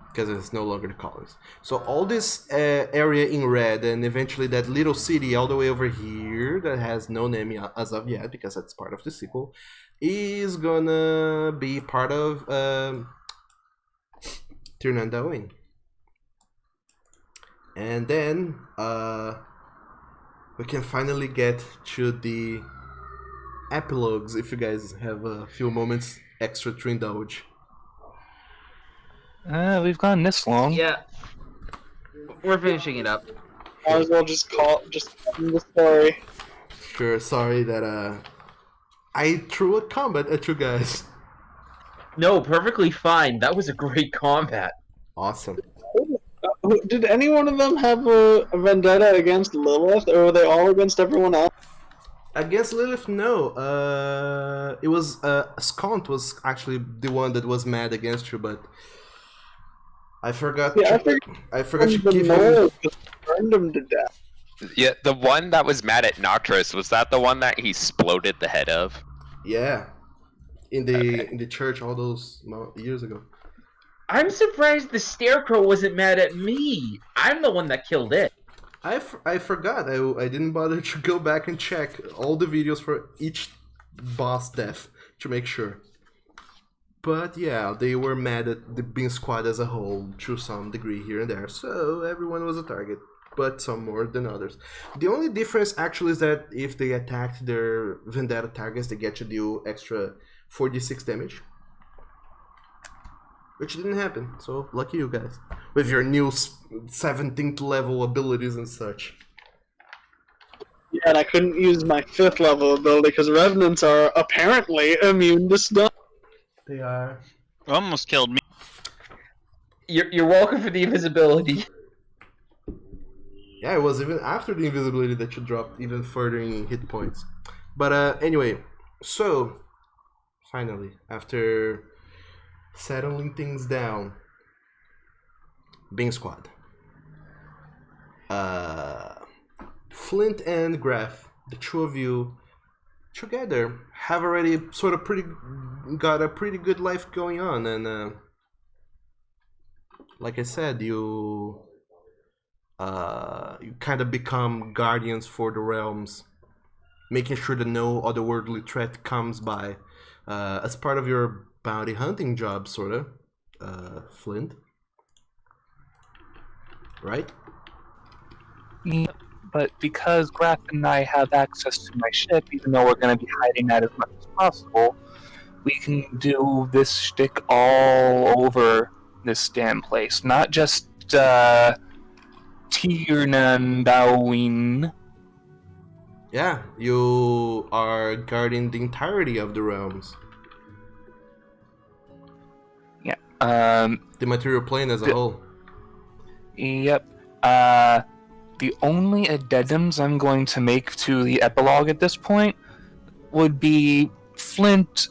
because it's no longer the colonies. So all this area in red, and eventually that little city all the way over here that has no name as of yet, because that's part of the sequel, is gonna be part of Tirnan Daoin. And then we can finally get to the epilogues, if you guys have a few moments extra to indulge. We've gone this long. Yeah. We're finishing it up. Might as well just tell the story. Sure, sorry that I threw a combat at you guys. No, perfectly fine. That was a great combat. Awesome. Did any one of them have a vendetta against Lilith, or were they all against everyone else? Against Lilith, no. It was Skont was actually the one that was mad against you, but I forgot. Yeah, I forgot to give him. Burned him to death. Yeah, the one that was mad at Nocturus, was that the one that he exploded the head of? Yeah, in the church all those years ago. I'm surprised the Scarecrow wasn't mad at me. I'm the one that killed it. I forgot. I didn't bother to go back and check all the videos for each boss death to make sure. But yeah, they were mad at the Bean Squad as a whole to some degree here and there. So everyone was a target, but some more than others. The only difference actually is that if they attacked their Vendetta targets, they get to deal extra 46 damage. Which didn't happen, so lucky you guys. With your new 17th level abilities and such. Yeah, and I couldn't use my 5th level ability because Revenants are apparently immune to stun. They are. Almost killed me. You're welcome for the invisibility. Yeah, it was even after the invisibility that you dropped even further in hit points. But anyway, so finally, after settling things down, Bing Squad. Flint and Graf, the two of you together have already sort of got a pretty good life going on, and like I said, you kind of become guardians for the realms, making sure that no otherworldly threat comes by as part of your bounty hunting job, sort of, Flint. Right? Yeah, but because Graf and I have access to my ship, even though we're going to be hiding that as much as possible, we can do this shtick all over this damn place. Not just Tirnandawin. Yeah, you are guarding the entirety of the realms. Yeah. The material plane as a whole. Yep. The only addendums I'm going to make to the epilogue at this point would be Flint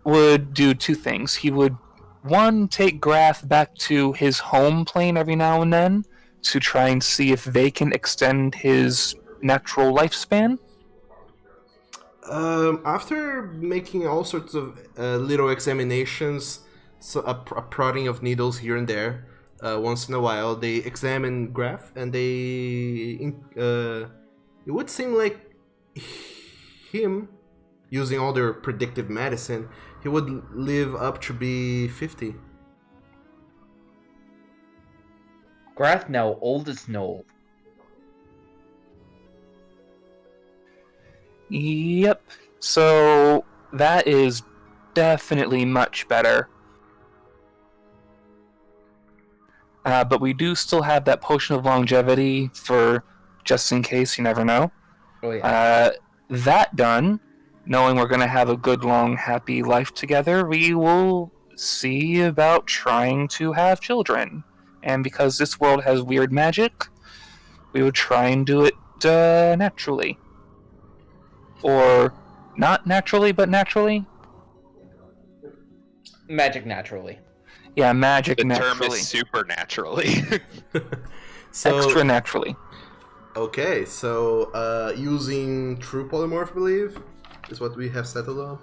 would do two things. He would, one, take Graf back to his home plane every now and then to try and see if they can extend his natural lifespan. After making all sorts of little examinations, so a prodding of needles here and there, once in a while, they examine Graf, and it would seem like him, using all their predictive medicine, he would live up to be 50. Graf now old as Noel. Yep. So that is definitely much better. But we do still have that potion of longevity for just in case, you never know. Oh yeah. That done, knowing we're going to have a good, long, happy life together, we will see about trying to have children. And because this world has weird magic, we would try and do it naturally. Or not naturally, but naturally? Magic naturally. Yeah, magic The naturally. term is supernaturally. So, extra naturally. Okay, so using true polymorph, I believe, is what we have settled on.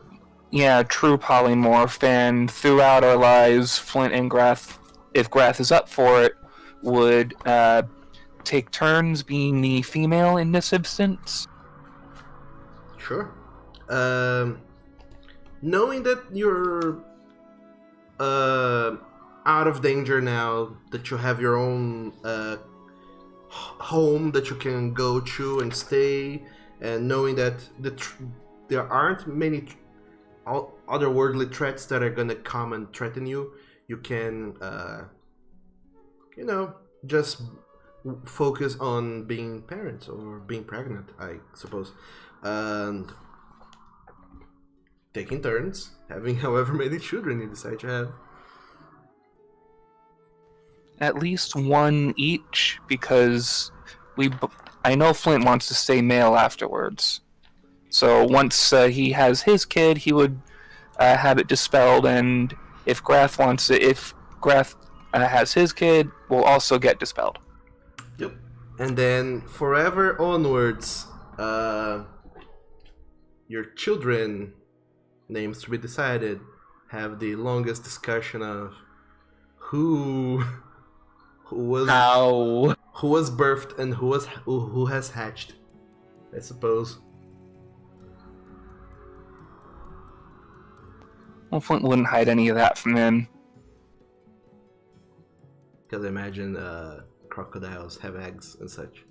Yeah, true polymorph, and throughout our lives, Flint and Graf, if Graf is up for it, would take turns being the female in this instance. Sure. Knowing that you're out of danger now, that you have your own home that you can go to and stay, and knowing that there aren't many otherworldly threats that are gonna come and threaten you, you can, just focus on being parents or being pregnant, I suppose, and taking turns, having however many children you decide to have. At least one each, because I know Flint wants to stay male afterwards. So once he has his kid, he would have it dispelled, and if Graf wants it, if Graf has his kid, will also get dispelled. Yep. And then forever onwards, your children, names to be decided, have the longest discussion of who was How? who was birthed and who has hatched, I suppose. Well, Flint wouldn't hide any of that from him. Because I imagine crocodiles have eggs and such.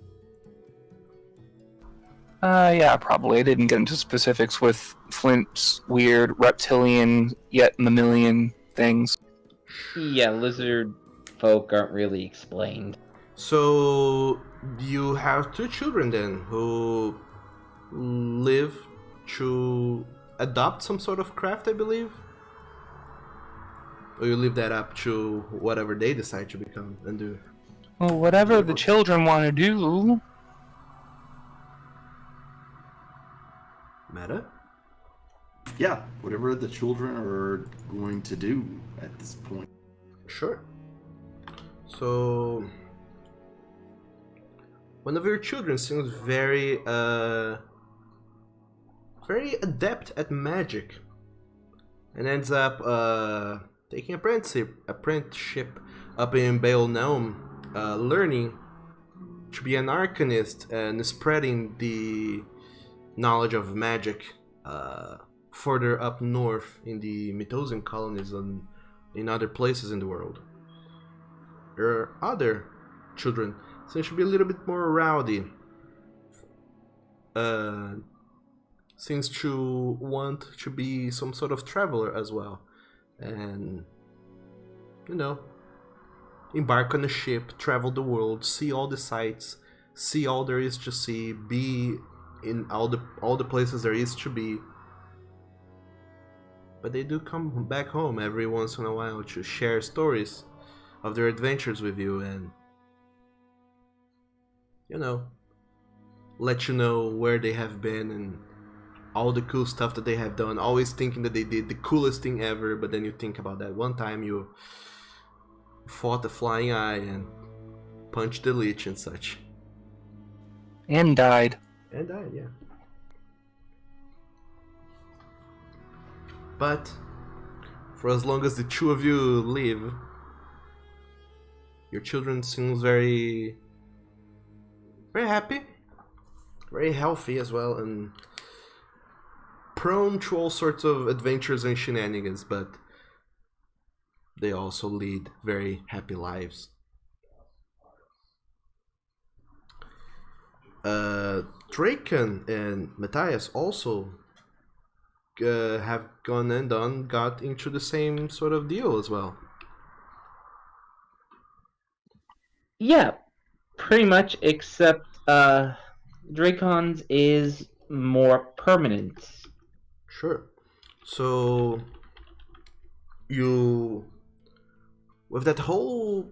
Yeah, probably. I didn't get into specifics with Flint's weird reptilian yet mammalian things. Yeah, lizard folk aren't really explained. So you have two children then who live to adopt some sort of craft, I believe? Or you leave that up to whatever they decide to become and do? Well, whatever the children want to do. Meta? Yeah, whatever the children are going to do at this point. Sure. So one of your children seems very adept at magic and ends up taking apprenticeship up in Baal Naum, learning to be an arcanist and spreading the knowledge of magic further up north in the Mythosian colonies and in other places in the world. Your other children seem to be a little bit more rowdy. Seems to want to be some sort of traveler as well. And, you know, embark on a ship, travel the world, see all the sights, see all there is to see, be in all the places there is to be. But they do come back home every once in a while to share stories of their adventures with you and, you know, let you know where they have been and all the cool stuff that they have done, always thinking that they did the coolest thing ever, but then you think about that one time you fought a flying eye and punched the lich and such. And died. And died, yeah. But for as long as the two of you live, your children seems very happy, very healthy as well, and prone to all sorts of adventures and shenanigans, but they also lead very happy lives. Draken and Matthias also have gone and got into the same sort of deal as well. Yeah, pretty much, except Dracon's is more permanent. Sure. So you, with that whole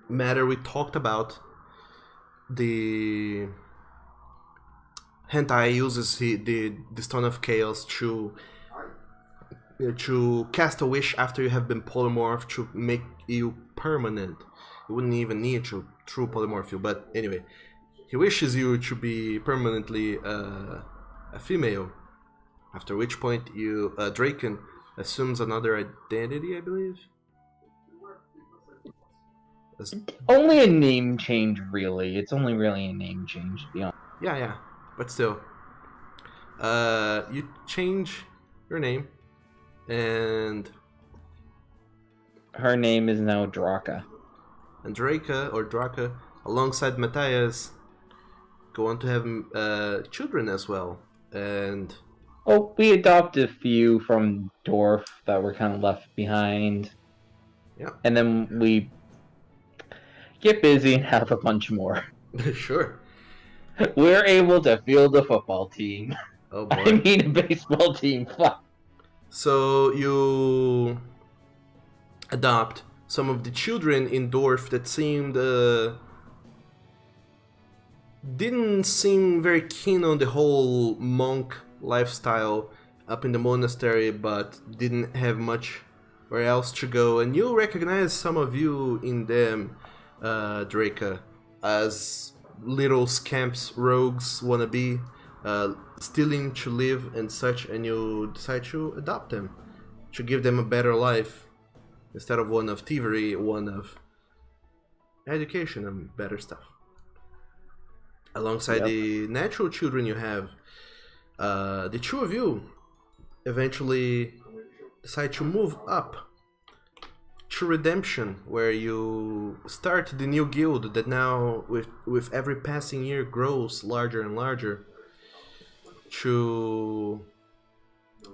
matter we talked about, the hentai uses the Stone of Chaos to cast a wish after you have been polymorphed to make you permanent. You wouldn't even need to true polymorph you, but anyway, he wishes you to be permanently a female. After which point you Draken assumes another identity, I believe. Only a name change, really. It's only really a name change, to be honest. Yeah, but still. You change your name, and her name is now Draka. And Draka, alongside Matthias, go on to have children as well. And oh, we adopted a few from Dorf that were kind of left behind. Yeah. And then we get busy and have a bunch more. Sure. We're able to field a football team. Oh boy. I mean a baseball team. Fuck. So you adopt some of the children in Dorf that seemed didn't seem very keen on the whole monk lifestyle up in the monastery, but didn't have much where else to go. And you recognize some of you in them, Draka. as little scamps, rogues wanna be, stealing to live and such, and you decide to adopt them, to give them a better life instead of one of thievery, one of education and better stuff. Alongside the natural children you have, the two of you eventually decide to move up to Redemption, where you start the new guild that now, with every passing year, grows larger and larger.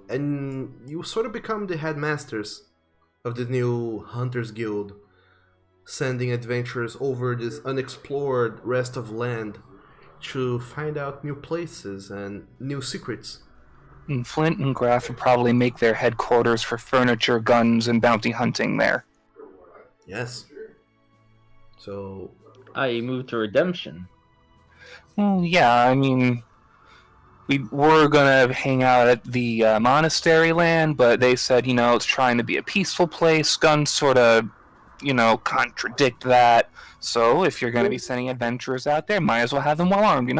And you sort of become the headmasters of the new Hunters Guild, sending adventurers over this unexplored rest of land to find out new places and new secrets. And Flint and Graf would probably make their headquarters for furniture, guns, and bounty hunting there. Yes. So... You moved to Redemption. Well, yeah, I mean, we were going to hang out at the monastery land, but they said, it's trying to be a peaceful place. Guns sort of, contradict that. So if you're going to be sending adventurers out there, might as well have them well armed,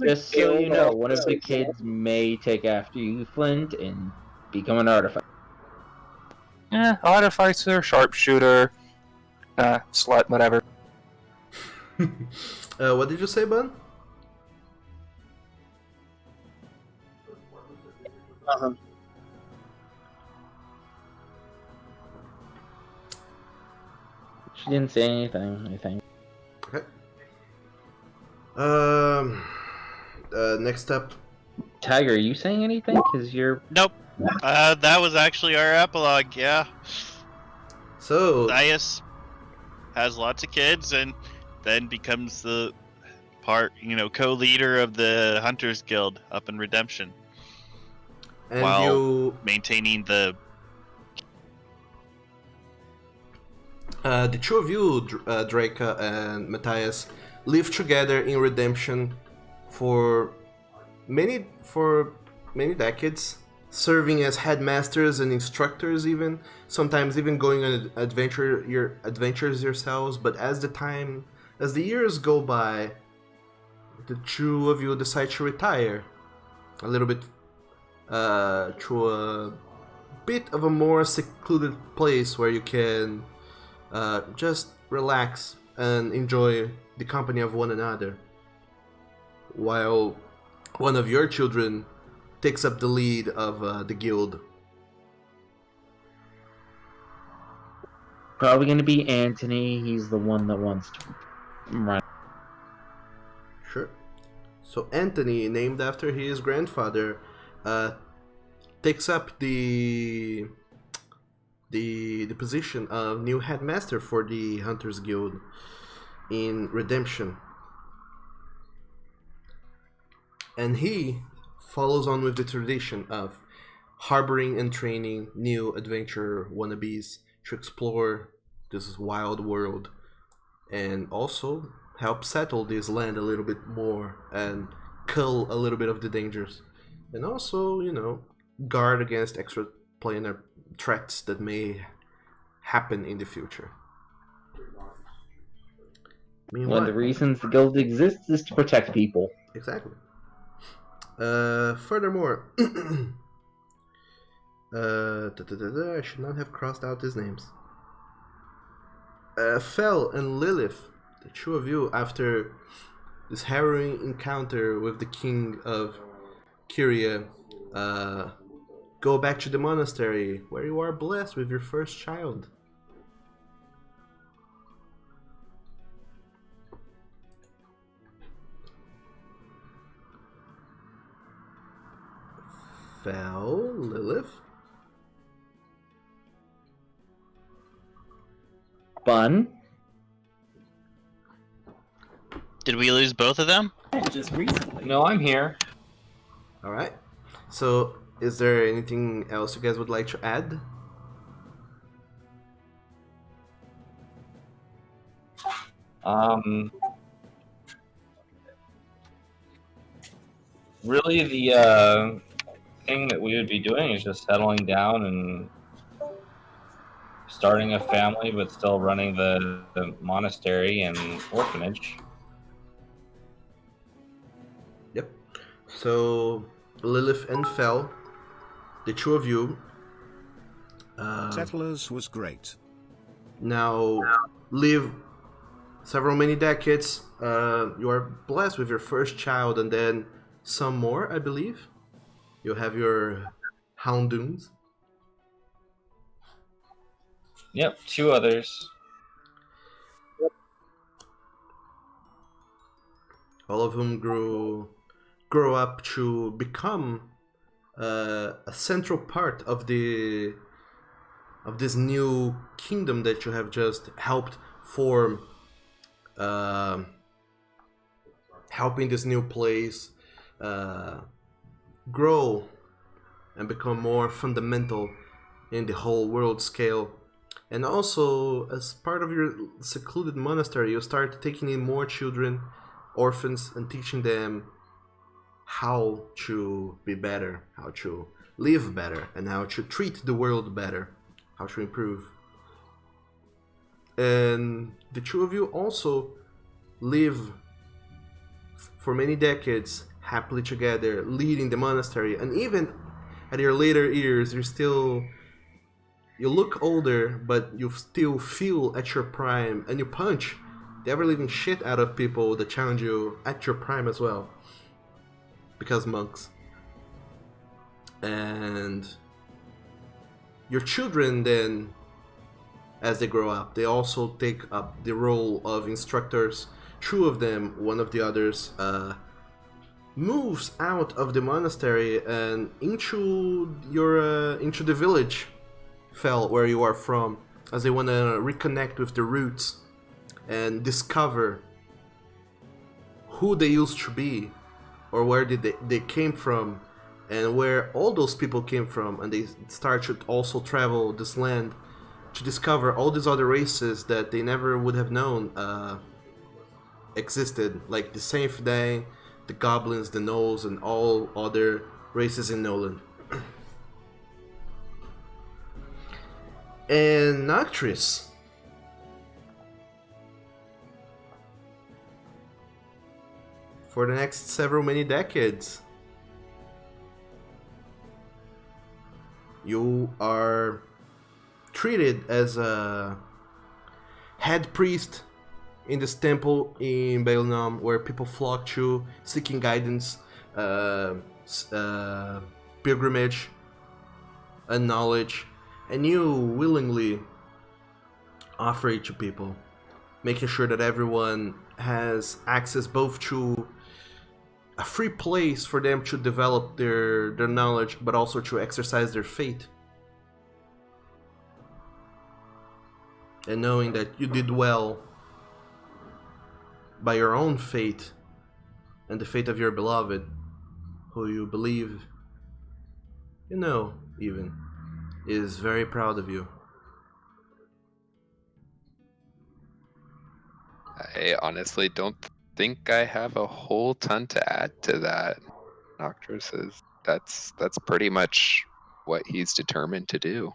Just so you know, one of the kids may take after you, Flint, and become an artificer. Artificer, sharpshooter, slut, whatever. What did you say, Bun? She didn't say anything, I think. Okay. Next up. Tiger, are you saying anything? Because you're... Nope. That was actually our epilogue, yeah. So... Matthias has lots of kids and then becomes the co-leader of the Hunters Guild up in Redemption. And while maintaining the... the two of you, Draca and Matthias, live together in Redemption for many decades, serving as headmasters and instructors, even sometimes even going on adventures yourselves. But as the years go by, the two of you decide to retire a little bit to a bit of a more secluded place where you can just relax and enjoy the company of one another, while one of your children takes up the lead of the guild. Probably going to be Anthony. He's the one that wants to run. Sure. So Anthony, named after his grandfather, takes up the position of new headmaster for the Hunters Guild in Redemption. And he follows on with the tradition of harboring and training new adventure wannabes to explore this wild world, and also help settle this land a little bit more and cull a little bit of the dangers, and also, guard against extraplanar threats that may happen in the future. One of the reasons the guild exists is to protect people. Exactly. Furthermore, I should not have crossed out his names. Fel and Lilith, the two of you, after this harrowing encounter with the king of Kyria, go back to the monastery where you are blessed with your first child. Fel, Lilith. Bun. Did we lose both of them? Just recently. No, I'm here. Alright. So, is there anything else you guys would like to add? Really, the thing that we would be doing is just settling down and starting a family, but still running the monastery and orphanage. Yep. So Lilith and Fel, the two of you, Settlers was great. now live several many decades. You are blessed with your first child, and then some more, I believe. You have your houndoons. Yep, 2 others. All of whom grow up to become a central part of this new kingdom that you have just helped form, helping this new place grow and become more fundamental in the whole world scale. And also, as part of your secluded monastery, you start taking in more children, orphans, and teaching them how to be better, how to live better, and how to treat the world better, how to improve. And the two of you also live for many decades happily together, leading the monastery, and even at your later years, you look older, but you still feel at your prime, and you punch the ever-living shit out of people that challenge you at your prime as well. Because monks. And your children then, as they grow up, they also take up the role of instructors. 2 of them, one of the others, moves out of the monastery and into the village, Fel, where you are from, as they want to reconnect with the roots and discover who they used to be, or where they came from, and where all those people came from, and they start to also travel this land to discover all these other races that they never would have known existed, like the Sainthdang, the goblins, the gnolls, and all other races in Nolyn. And Noctris, for the next several many decades, you are treated as a head priest in this temple in Baelnam, where people flock to, seeking guidance, pilgrimage, and knowledge, and you willingly offer it to people, making sure that everyone has access both to a free place for them to develop their knowledge, but also to exercise their faith. And knowing that you did well by your own fate and the fate of your beloved, who you believe, even, is very proud of you. I honestly don't think I have a whole ton to add to that. Noctris is that's pretty much what he's determined to do.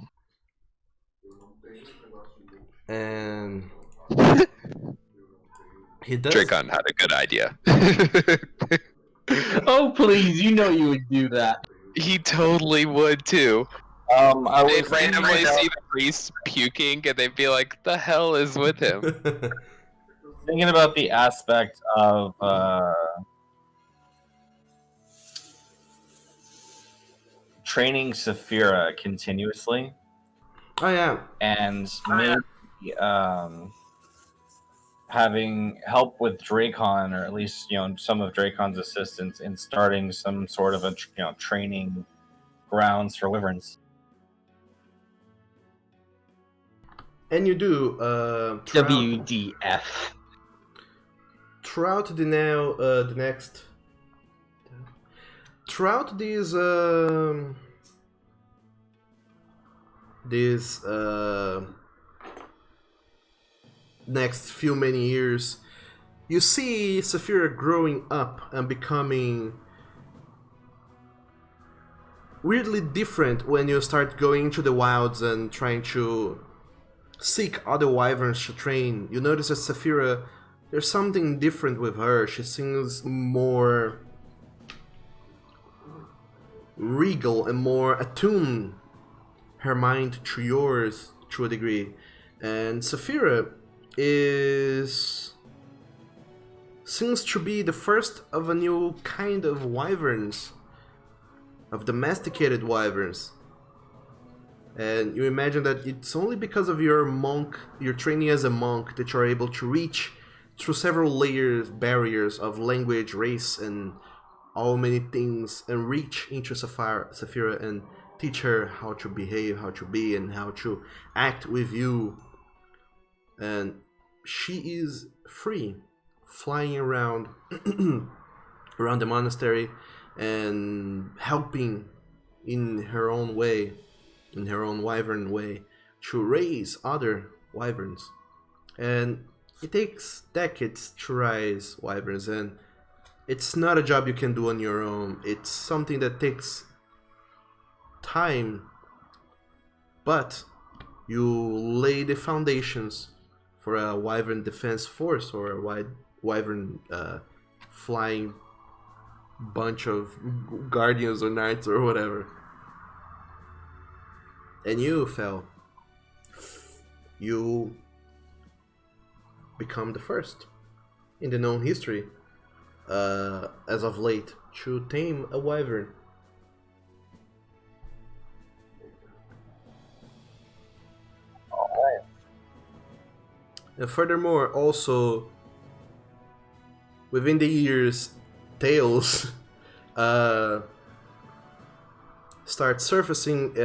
And he does. Dracon had a good idea. Oh please, you would do that. He totally would too. They'd randomly see the priest puking and they'd be like, the hell is with him? Thinking about the aspect of training Saphira continuously. Oh yeah. And maybe having help with Dracon, or at least some of Dracon's assistants in starting some sort of a training grounds for wyverns. And you do WDF. Throughout these next few many years, you see Saphira growing up and becoming weirdly different when you start going into the wilds and trying to seek other wyverns to train. You notice that Saphira, there's something different with her. She seems more regal and more attuned, her mind to yours to a degree. And Saphira seems to be the first of a new kind of wyverns, of domesticated wyverns. And you imagine that it's only because of your training as a monk, that you're able to reach through several barriers of language, race, and all many things, and reach into Saphira and teach her how to behave, how to be, and how to act with you. And she is free, flying around around the monastery and helping in her own way, in her own wyvern way, to raise other wyverns. And it takes decades to raise wyverns, and it's not a job you can do on your own. It's something that takes time, but you lay the foundations for a wyvern defense force, or a wyvern flying bunch of guardians or knights or whatever. And you, Fel, you become the first in the known history, as of late, to tame a wyvern. And furthermore, also, within the years, tales start surfacing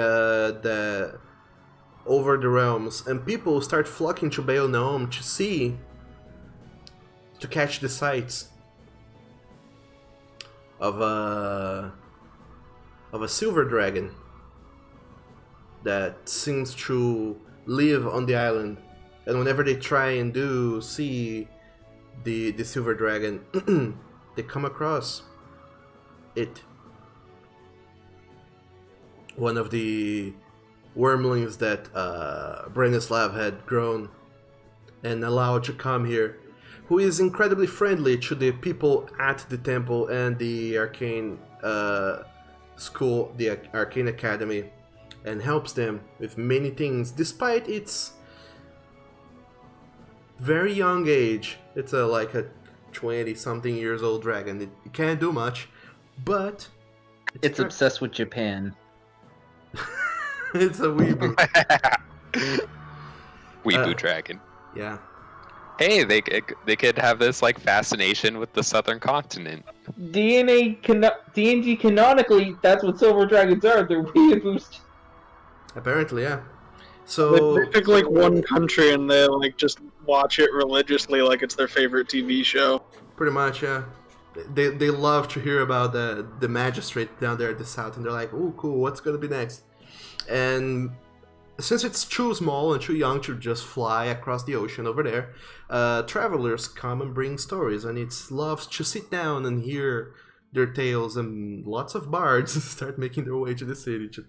over the realms, and people start flocking to Baal Naum to catch the sights of a silver dragon that seems to live on the island. And whenever they try and see the silver dragon, they come across it. One of the wormlings that Branislav had grown and allowed to come here, who is incredibly friendly to the people at the temple and the arcane school, the arcane academy, and helps them with many things, despite its very young age. It's like a 20-something years old dragon. It can't do much, but it's obsessed with Japan. It's a weeaboo. Weeaboo dragon. Yeah. Hey, they could have this like fascination with the southern continent. D&D canonically, that's what silver dragons are. They're weeaboos. Apparently, yeah. So they pick like one country and they like just watch it religiously, like it's their favorite TV show. Pretty much, yeah. They love to hear about the magistrate down there at the south, and they're like, "Oh, cool. What's gonna be next?" And since it's too small and too young to just fly across the ocean over there, travelers come and bring stories, and it loves to sit down and hear their tales, and lots of bards start making their way to the city to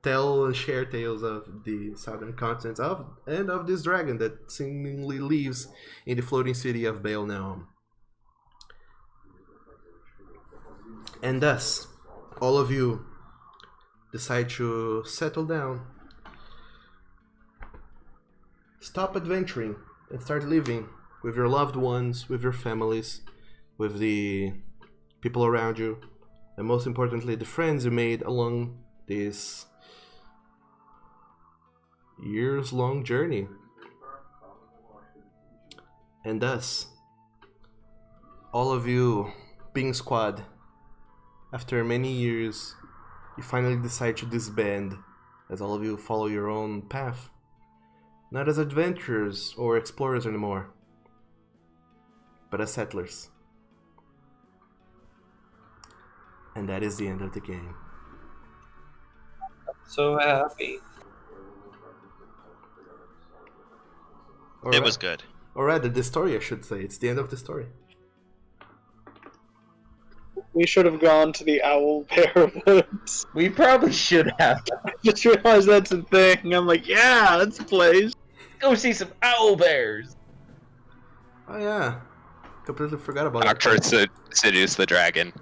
tell and share tales of the southern continent and of this dragon that seemingly lives in the floating city of Baal Naum. And thus, all of you decide to settle down, stop adventuring, and start living with your loved ones, with your families, with the people around you, and most importantly, the friends you made along this years-long journey. And thus, all of you, Bing Squad, after many years, you finally decide to disband, as all of you follow your own path. Not as adventurers or explorers anymore, but as settlers. And that is the end of the game. So happy. It was good. Or rather, the story, I should say. It's the end of the story. We should have gone to the Owl Bear Woods. We probably should have. I just realized that's a thing. I'm like, yeah, that's a place. Go see some owl bears. Oh yeah, completely forgot about Doctor seduce the dragon.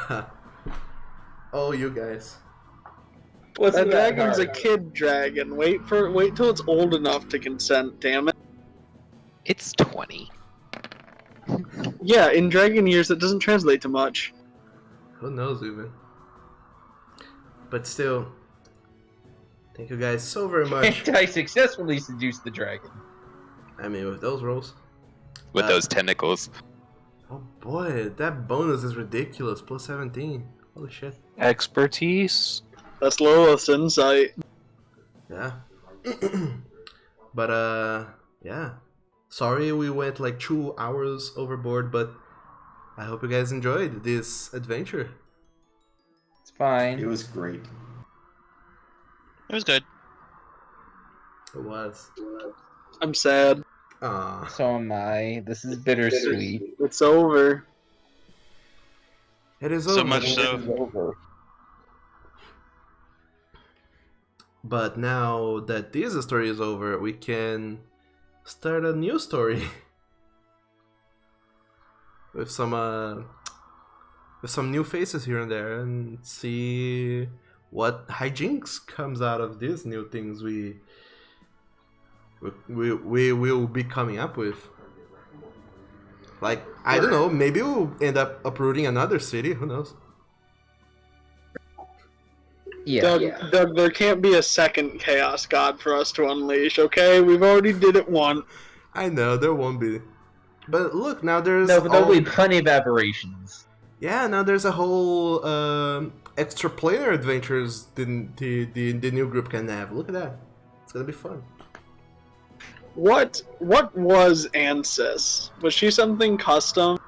that. Oh, you guys. What's That that dragon's a hard? kid dragon. Wait till it's old enough to consent. Damn it. It's 20. Yeah, in dragon years, it doesn't translate to much. Who knows even? But still, thank you guys so very much. I successfully seduced the dragon. I mean, with those rolls. With those tentacles. Oh boy, that bonus is ridiculous. Plus 17. Holy shit. Expertise. That's Lilith's insight. Yeah. But yeah. Sorry we went like 2 hours overboard, but I hope you guys enjoyed this adventure. It's fine. It was great. It was good. It was. I'm sad. Ah. So am I. This is bittersweet. It's over. It is So over. much so. But now that this story is over, we can start a new story with some new faces here and there, and see what hijinks comes out of these new things we will be coming up with. Like, I don't know, maybe we'll end up uprooting another city. Who knows? Yeah. Doug, there can't be a second Chaos God for us to unleash, okay? We've already did it once. I know there won't be, but look, now there's No, but there'll be plenty of aberrations. yeah, now there's a whole extra player adventures the new group can have. Look at that, it's gonna be fun. What was Ansys? Was she something custom?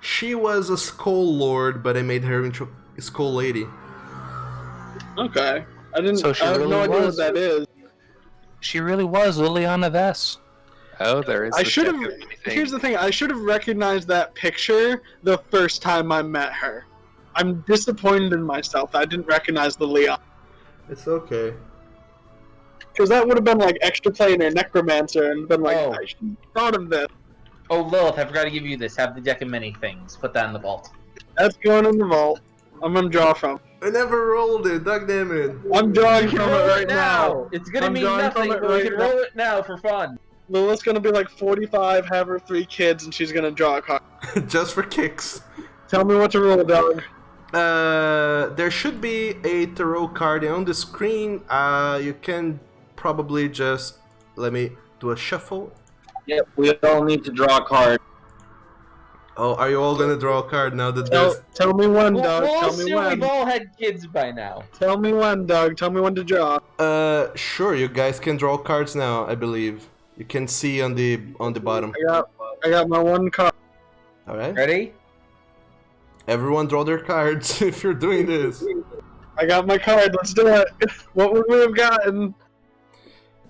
She was a Skull Lord, but I made her into a Skull Lady. Okay. I didn't. So she I have really no idea what was. that is. She really was Liliana Vess. Oh, there is. I the should have. second thing. Here's the thing. I should have recognized that picture the first time I met her. I'm disappointed in myself. I didn't recognize the Leon. It's okay. Because that would have been like extra planar necromancer and been like, Oh. I should have thought of this. Oh, Lilith, I forgot to give you this. Have the deck of many things. Put that in the vault. That's going in the vault. I'm gonna draw from. I never rolled it. Dog damn it. I'm drawing You can from it roll right it now. now. It's gonna I'm mean drawing nothing, from it but we right can now. roll it now for fun. Lilith's gonna be like 45, have her 3 kids, and she's gonna draw a card. Just for kicks. Tell me what to roll, dog. There should be a tarot card on the screen. You can probably just let me do a shuffle. Yep, we all need to draw a card. Oh, are you all gonna draw a card now that there's... Tell me when, We'll Doug. Tell me assume when. we've all had kids by now. Tell me when, Doug. Tell me when to draw. Sure, you guys can draw cards now, I believe. You can see on the bottom. I got my one card. Alright? Ready? Everyone draw their cards if you're doing this. I got my card. Let's do it. What would we have gotten?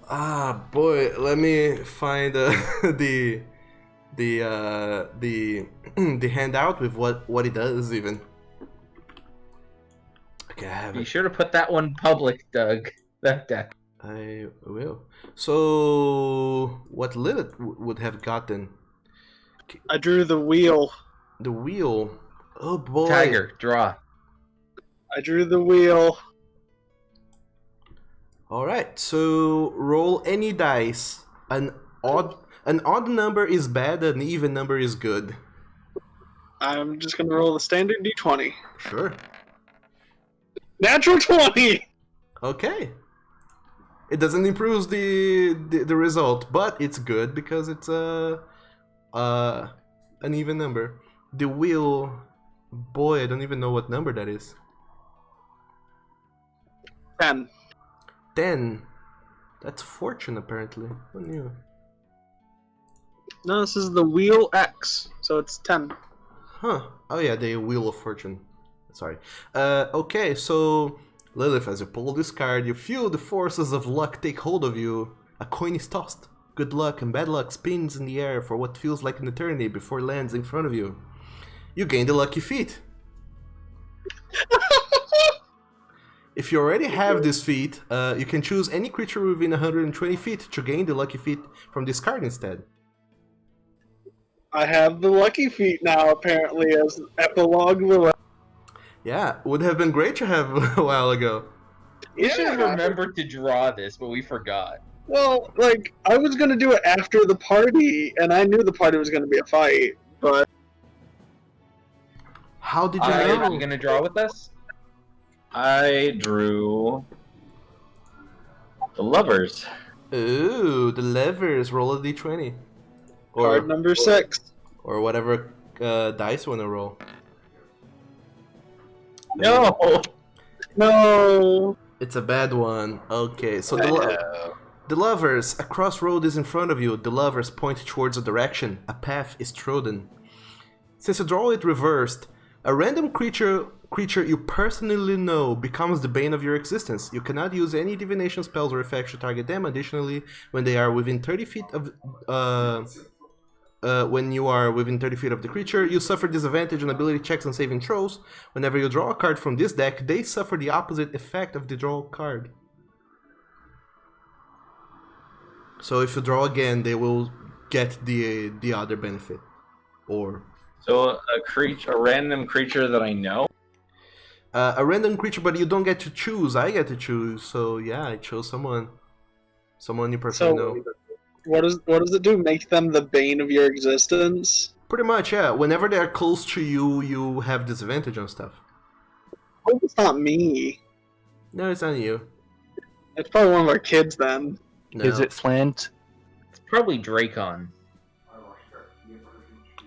Ah, boy, let me find the the handout with what it does even. Okay, I have Be it. sure to put that one public, Doug. That deck. I will. So, what Lilith would have gotten? I drew the wheel. The wheel. Oh boy. Tiger, draw. I drew the wheel. All right. So roll any dice. An odd number is bad. An even number is good. I'm just gonna roll the standard d20. Sure. Natural 20. Okay. It doesn't improve the result, but it's good because it's an even number. The wheel, boy, I don't even know what number that is. 10. 10. That's fortune apparently. Who knew? No, this is the wheel X, so it's 10. Huh. Oh yeah, the wheel of fortune. Sorry. Okay, so Lilith, as you pull this card, you feel the forces of luck take hold of you. A coin is tossed. Good luck and bad luck spins in the air for what feels like an eternity before it lands in front of you. You gain the lucky feat. If you already have this feat, you can choose any creature within 120 feet to gain the lucky feat from this card instead. I have the lucky feat now, apparently, as epilogue. Yeah, would have been great to have a while ago. We should have remembered to draw this, but we forgot. Well, like, I was gonna do it after the party, and I knew the party was gonna be a fight, but... How did you Are know? you gonna draw with us? I drew the lovers. Ooh, the levers. Roll a d20. Or, Card number 6. or whatever dice you want to roll. No! No! It's a bad one. Okay, so the lovers, a crossroad is in front of you. The lovers point towards a direction. A path is trodden. Since you draw it reversed, a random creature you personally know becomes the bane of your existence. You cannot use any divination spells or effects to target them. Additionally, when they are within 30 feet of when you are within 30 feet of the creature, you suffer disadvantage on ability checks and saving throws. Whenever you draw a card from this deck, they suffer the opposite effect of the draw card. So if you draw again, they will get the other benefit. Or So a random creature that I know? a random creature, but you don't get to choose. I get to choose. So yeah, I chose someone you personally know. What does it do? Make them the bane of your existence? Pretty much, yeah. Whenever they are close to you, you have disadvantage on stuff. Hope it's not me. No, it's not you. It's probably one of our kids then. No. Is it Flint? It's probably Dracon.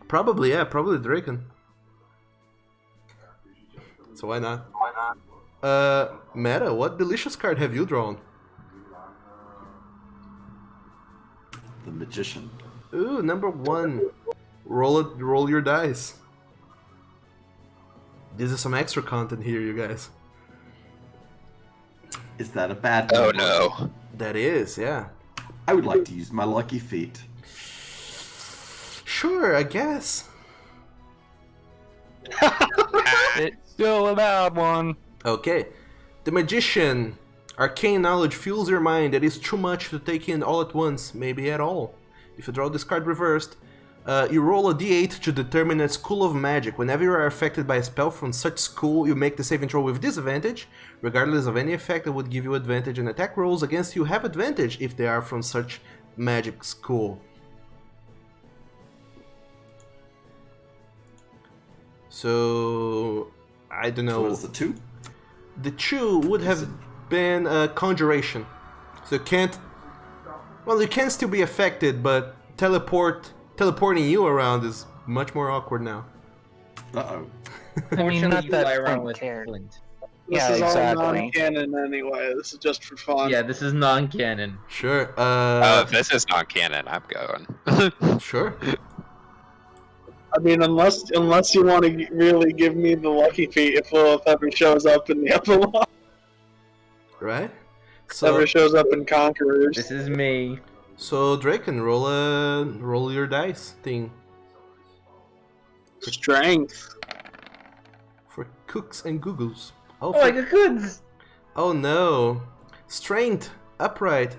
Probably, yeah. Probably Draken. So why not? Meta, what delicious card have you drawn? The Magician. Ooh, number 1. Roll your dice. This is some extra content here, you guys. Is that a bad Oh number? no. That is, yeah. I would like to use my lucky feat. Sure, I guess. It's still a bad one. Okay. The Magician. Arcane knowledge fills your mind that is too much to take in all at once, maybe at all. If you draw this card reversed, you roll a d8 to determine a school of magic. Whenever you are affected by a spell from such school, you make the saving throw with disadvantage. Regardless of any effect that would give you advantage, and attack rolls against you have advantage if they are from such magic school. So I don't know. So what is the 2? The 2 would have been a conjuration. So you can't. Well, you can still be affected, but teleporting you around is much more awkward now. Uh-oh. Fortunately, not you that fly around Flint with cared. Flint. This Yeah, is all exactly. non-canon anyway. This is just for fun. Yeah, this is non-canon. Sure. If this is not canon, I'm going. Sure. I mean, unless you want to really give me the lucky feat if Lilith ever shows up in the epilogue, Right. So ever shows up in Conquerors. This is me. so Draken, roll your dice thing Strength. for cooks and googles. Oh, I got goods! Oh no. Strength, upright.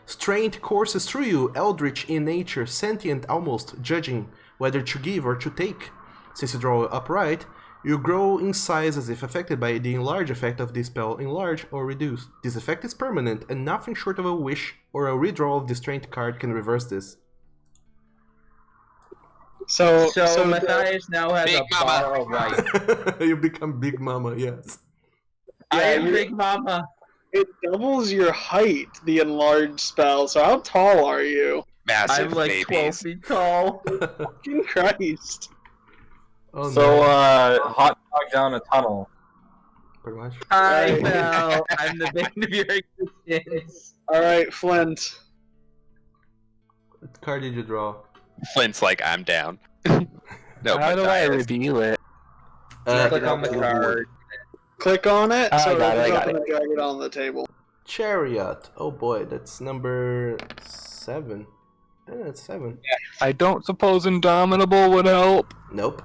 Strength courses through you, eldritch in nature, sentient almost, judging whether to give or to take. Since you draw upright, you grow in size as if affected by the enlarge effect of this spell, enlarge or reduce. This effect is permanent, and nothing short of a wish or a redraw of the strength card can reverse this. So Matthias now has Big a Mama. bar of life. You become Big Mama, yes. I am you- Big Mama. it doubles your height, the enlarged spell. So how tall are you? Massive I'm like 12 babies. feet tall. Fucking Christ. Oh So, no, hot dog down a tunnel. pretty much. I Right. know. I'm the bane of your existence. All right, Flint. What card did you draw? Flint's like, I'm down. No, How do I Matthias. reveal it? Click on the card. Click on it. I so got it, I it's got up and drag it on the table. Chariot. Oh boy, that's number 7. Yeah, that's 7. I don't suppose Indomitable would help. Nope.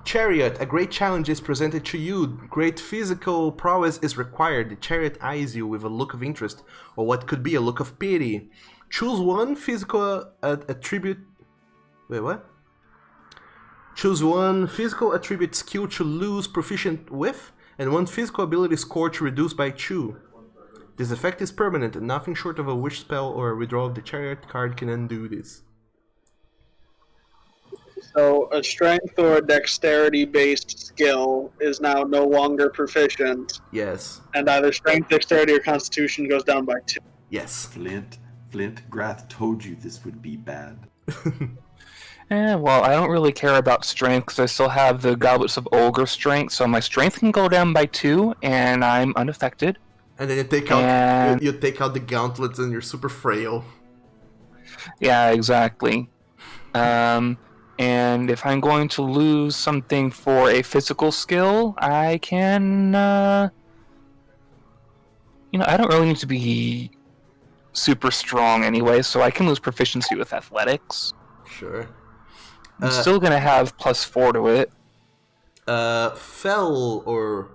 Chariot, a great challenge is presented to you. Great physical prowess is required. The chariot eyes you with a look of interest, or what could be a look of pity. Choose one physical attribute. Wait, what? Choose one physical attribute skill to lose proficient with, and one physical ability score to reduce by 2. This effect is permanent, and nothing short of a wish spell or a withdrawal of the chariot card can undo this. So a strength or a dexterity-based skill is now no longer proficient, Yes. and either strength, dexterity, or constitution goes down by 2. Yes. Flint, Grath told you this would be bad. Well, I don't really care about strength because I still have the Goblets of Ogre strength, so my strength can go down by 2, and I'm unaffected. And then you take out you take out the gauntlets and you're super frail. Yeah, exactly. And if I'm going to lose something for a physical skill, I can, I don't really need to be super strong anyway, so I can lose proficiency with athletics. Sure. I'm still going to have +4 to it. Fell or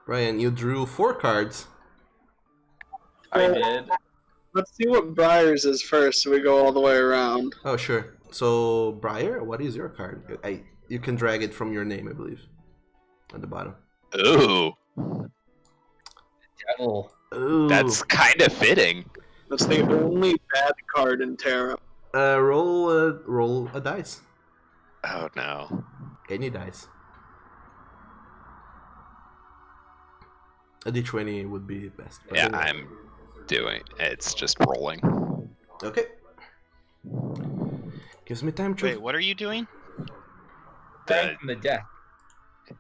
Ryan, you drew 4 cards. I did. Let's see what Briar's is first, so we go all the way around. Oh, sure. So, Briar, what is your card? You can drag it from your name, I believe. At the bottom. Ooh, Devil. Ooh. that's kind of fitting. That's the only bad card in Terra. Roll a dice. Oh no. Any dice. A d20 would be best. Yeah, I'm doing. It's just rolling. Okay. Gives me time to... Wait, what are you doing? Back from the deck.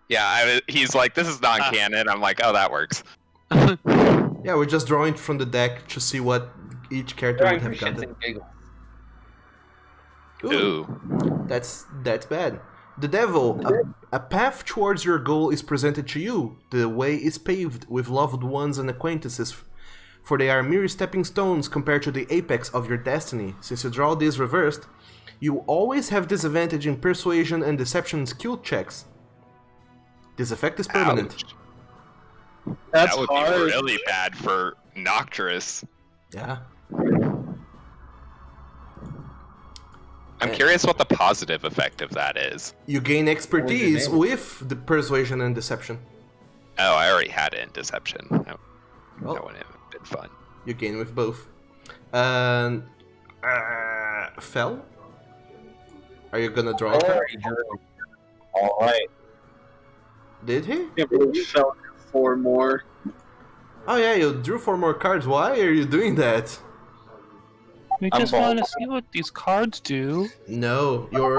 Yeah, he's like, this is non-canon. I'm like, oh, that works. Yeah, we're just drawing from the deck to see what each character would have gotten. Ooh, that's bad. The Devil, a path towards your goal is presented to you. The way is paved with loved ones and acquaintances, for they are mere stepping stones compared to the apex of your destiny. Since you draw this reversed, you always have disadvantage in persuasion and deception skill checks. This effect is permanent. Ouch. That's that would hard. be really bad for Nocturus. Yeah. I'm curious what the positive effect of that is. You gain expertise with the persuasion and deception. Oh, I already had it in deception. That Well, wouldn't have been fun. you gain with both. Fell? Are you gonna draw a card? Alright. Did he? Yeah, but we fell 4 more. Oh yeah, you drew 4 more cards. Why are you doing that? We I'm just bald. want to see what these cards do. No, you're...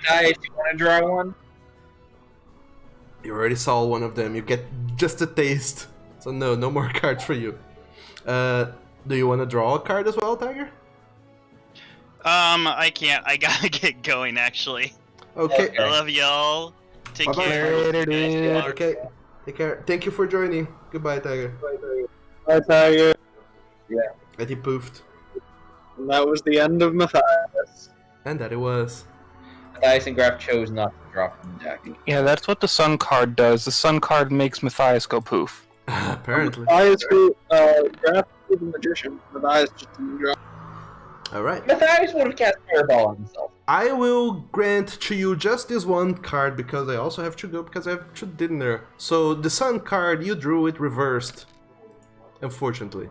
Guys, you want to draw one? You already saw one of them. You get just a taste. So no more cards for you. Do you want to draw a card as well, Tiger? I can't. I gotta get going, actually. Okay. I love y'all. Take Bye-bye. care. Later, dude. Okay. Take care. Thank you for joining. Goodbye, Tiger. Bye, Tiger. And he poofed. And that was the end of Matthias. And that it was. Matthias and Graf chose not to draw from the deck. Yeah, that's what the Sun card does. The Sun card makes Matthias go poof. Apparently. Matthias, Graf is a magician. Matthias just didn't draw. Alright. Matthias would have cast Fireball on himself. I will grant to you just this one card because I also have to go because I have to in there. So the Sun card, you drew it reversed. Unfortunately.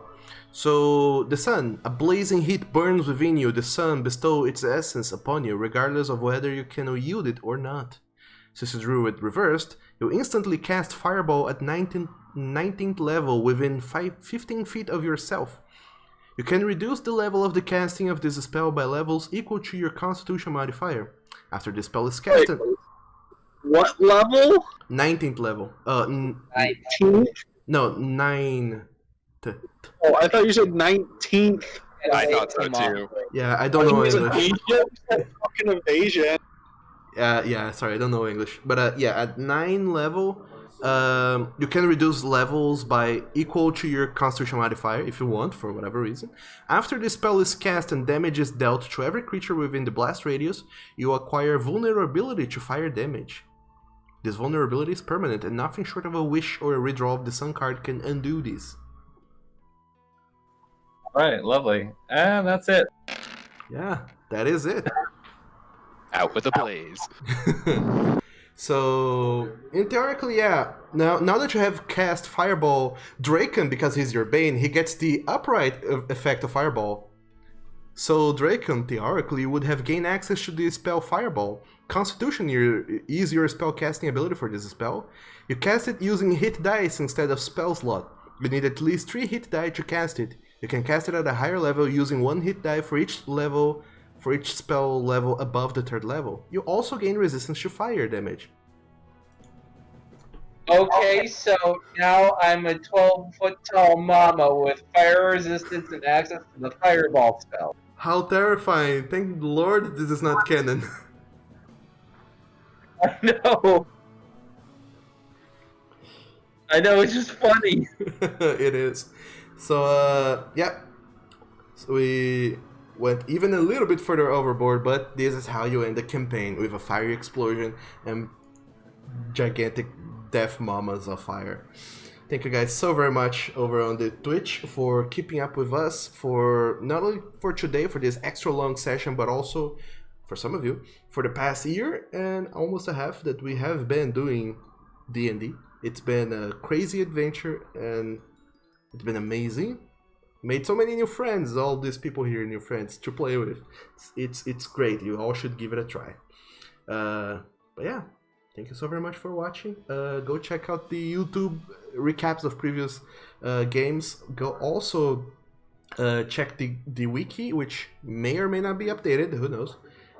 So the sun, a blazing heat burns within you. The sun bestows its essence upon you, regardless of whether you can wield it or not. Since you drew it reversed, you instantly cast Fireball at 19th level within 15 feet of yourself. You can reduce the level of the casting of this spell by levels equal to your Constitution modifier. After the spell is cast, What level? 19th level. 19th? No, 9. Oh, I thought you said 19th. I thought so too. Yeah, I don't know He's English. Asian? Fucking evasion. Yeah, sorry, I don't know English. But yeah, at 9 level, you can reduce levels by equal to your Constitution modifier if you want, for whatever reason. After the spell is cast and damage is dealt to every creature within the blast radius, you acquire vulnerability to fire damage. This vulnerability is permanent, and nothing short of a wish or a redraw of the Sun card can undo this. Alright, lovely. And that's it. Yeah, that is it. Out with a blaze. So, in theoretically, yeah. Now that you have cast Fireball, Draken, because he's your Bane, he gets the upright effect of Fireball. So Draken, theoretically, would have gained access to the spell Fireball. Constitution is your spell casting ability for this spell. You cast it using hit dice instead of spell slot. You need at least 3 hit die to cast it. You can cast it at a higher level using 1 hit die for each spell level above the 3rd level. You also gain resistance to fire damage. Okay, so now I'm a 12-foot tall mama with fire resistance and access to the fireball spell. How terrifying. Thank the Lord this is not canon. I know, it's just funny. It is. So, yeah. So we went even a little bit further overboard, but this is how you end the campaign, with a fiery explosion and gigantic death mamas of fire. Thank you guys so very much over on the Twitch for keeping up with us, for not only for today, for this extra long session, but also for some of you, for the past year and almost a half that we have been doing D&D. It's been a crazy adventure and it's been amazing. Made so many new friends, all these people here, new friends to play with. It's great. You all should give it a try. But yeah, thank you so very much for watching. Go check out the YouTube recaps of previous games. Go also check the wiki, which may or may not be updated. Who knows?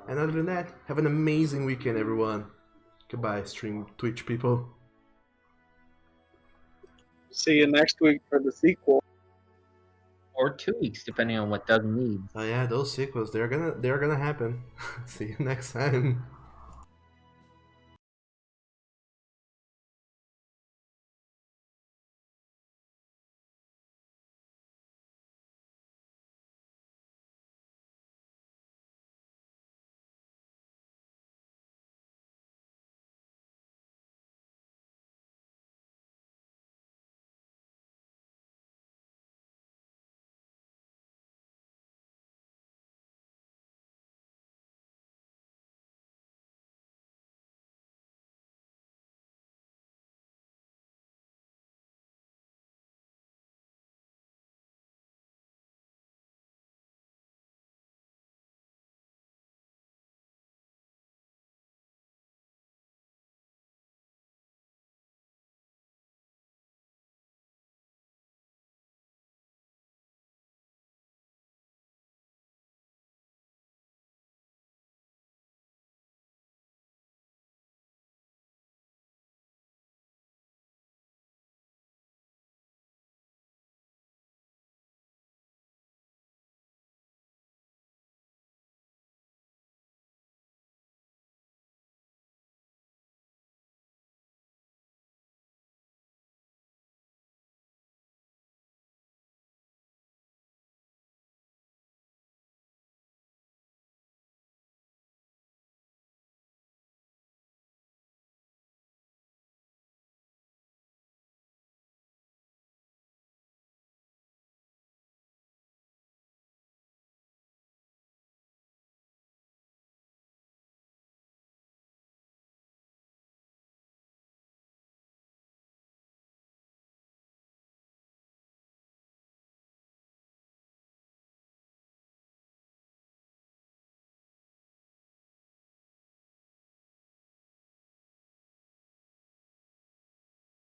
And other than that, have an amazing weekend, everyone. Goodbye, stream Twitch people. See you next week for the sequel. Or 2 weeks, depending on what Doug needs. Oh yeah, those sequels, they're gonna happen. See you next time.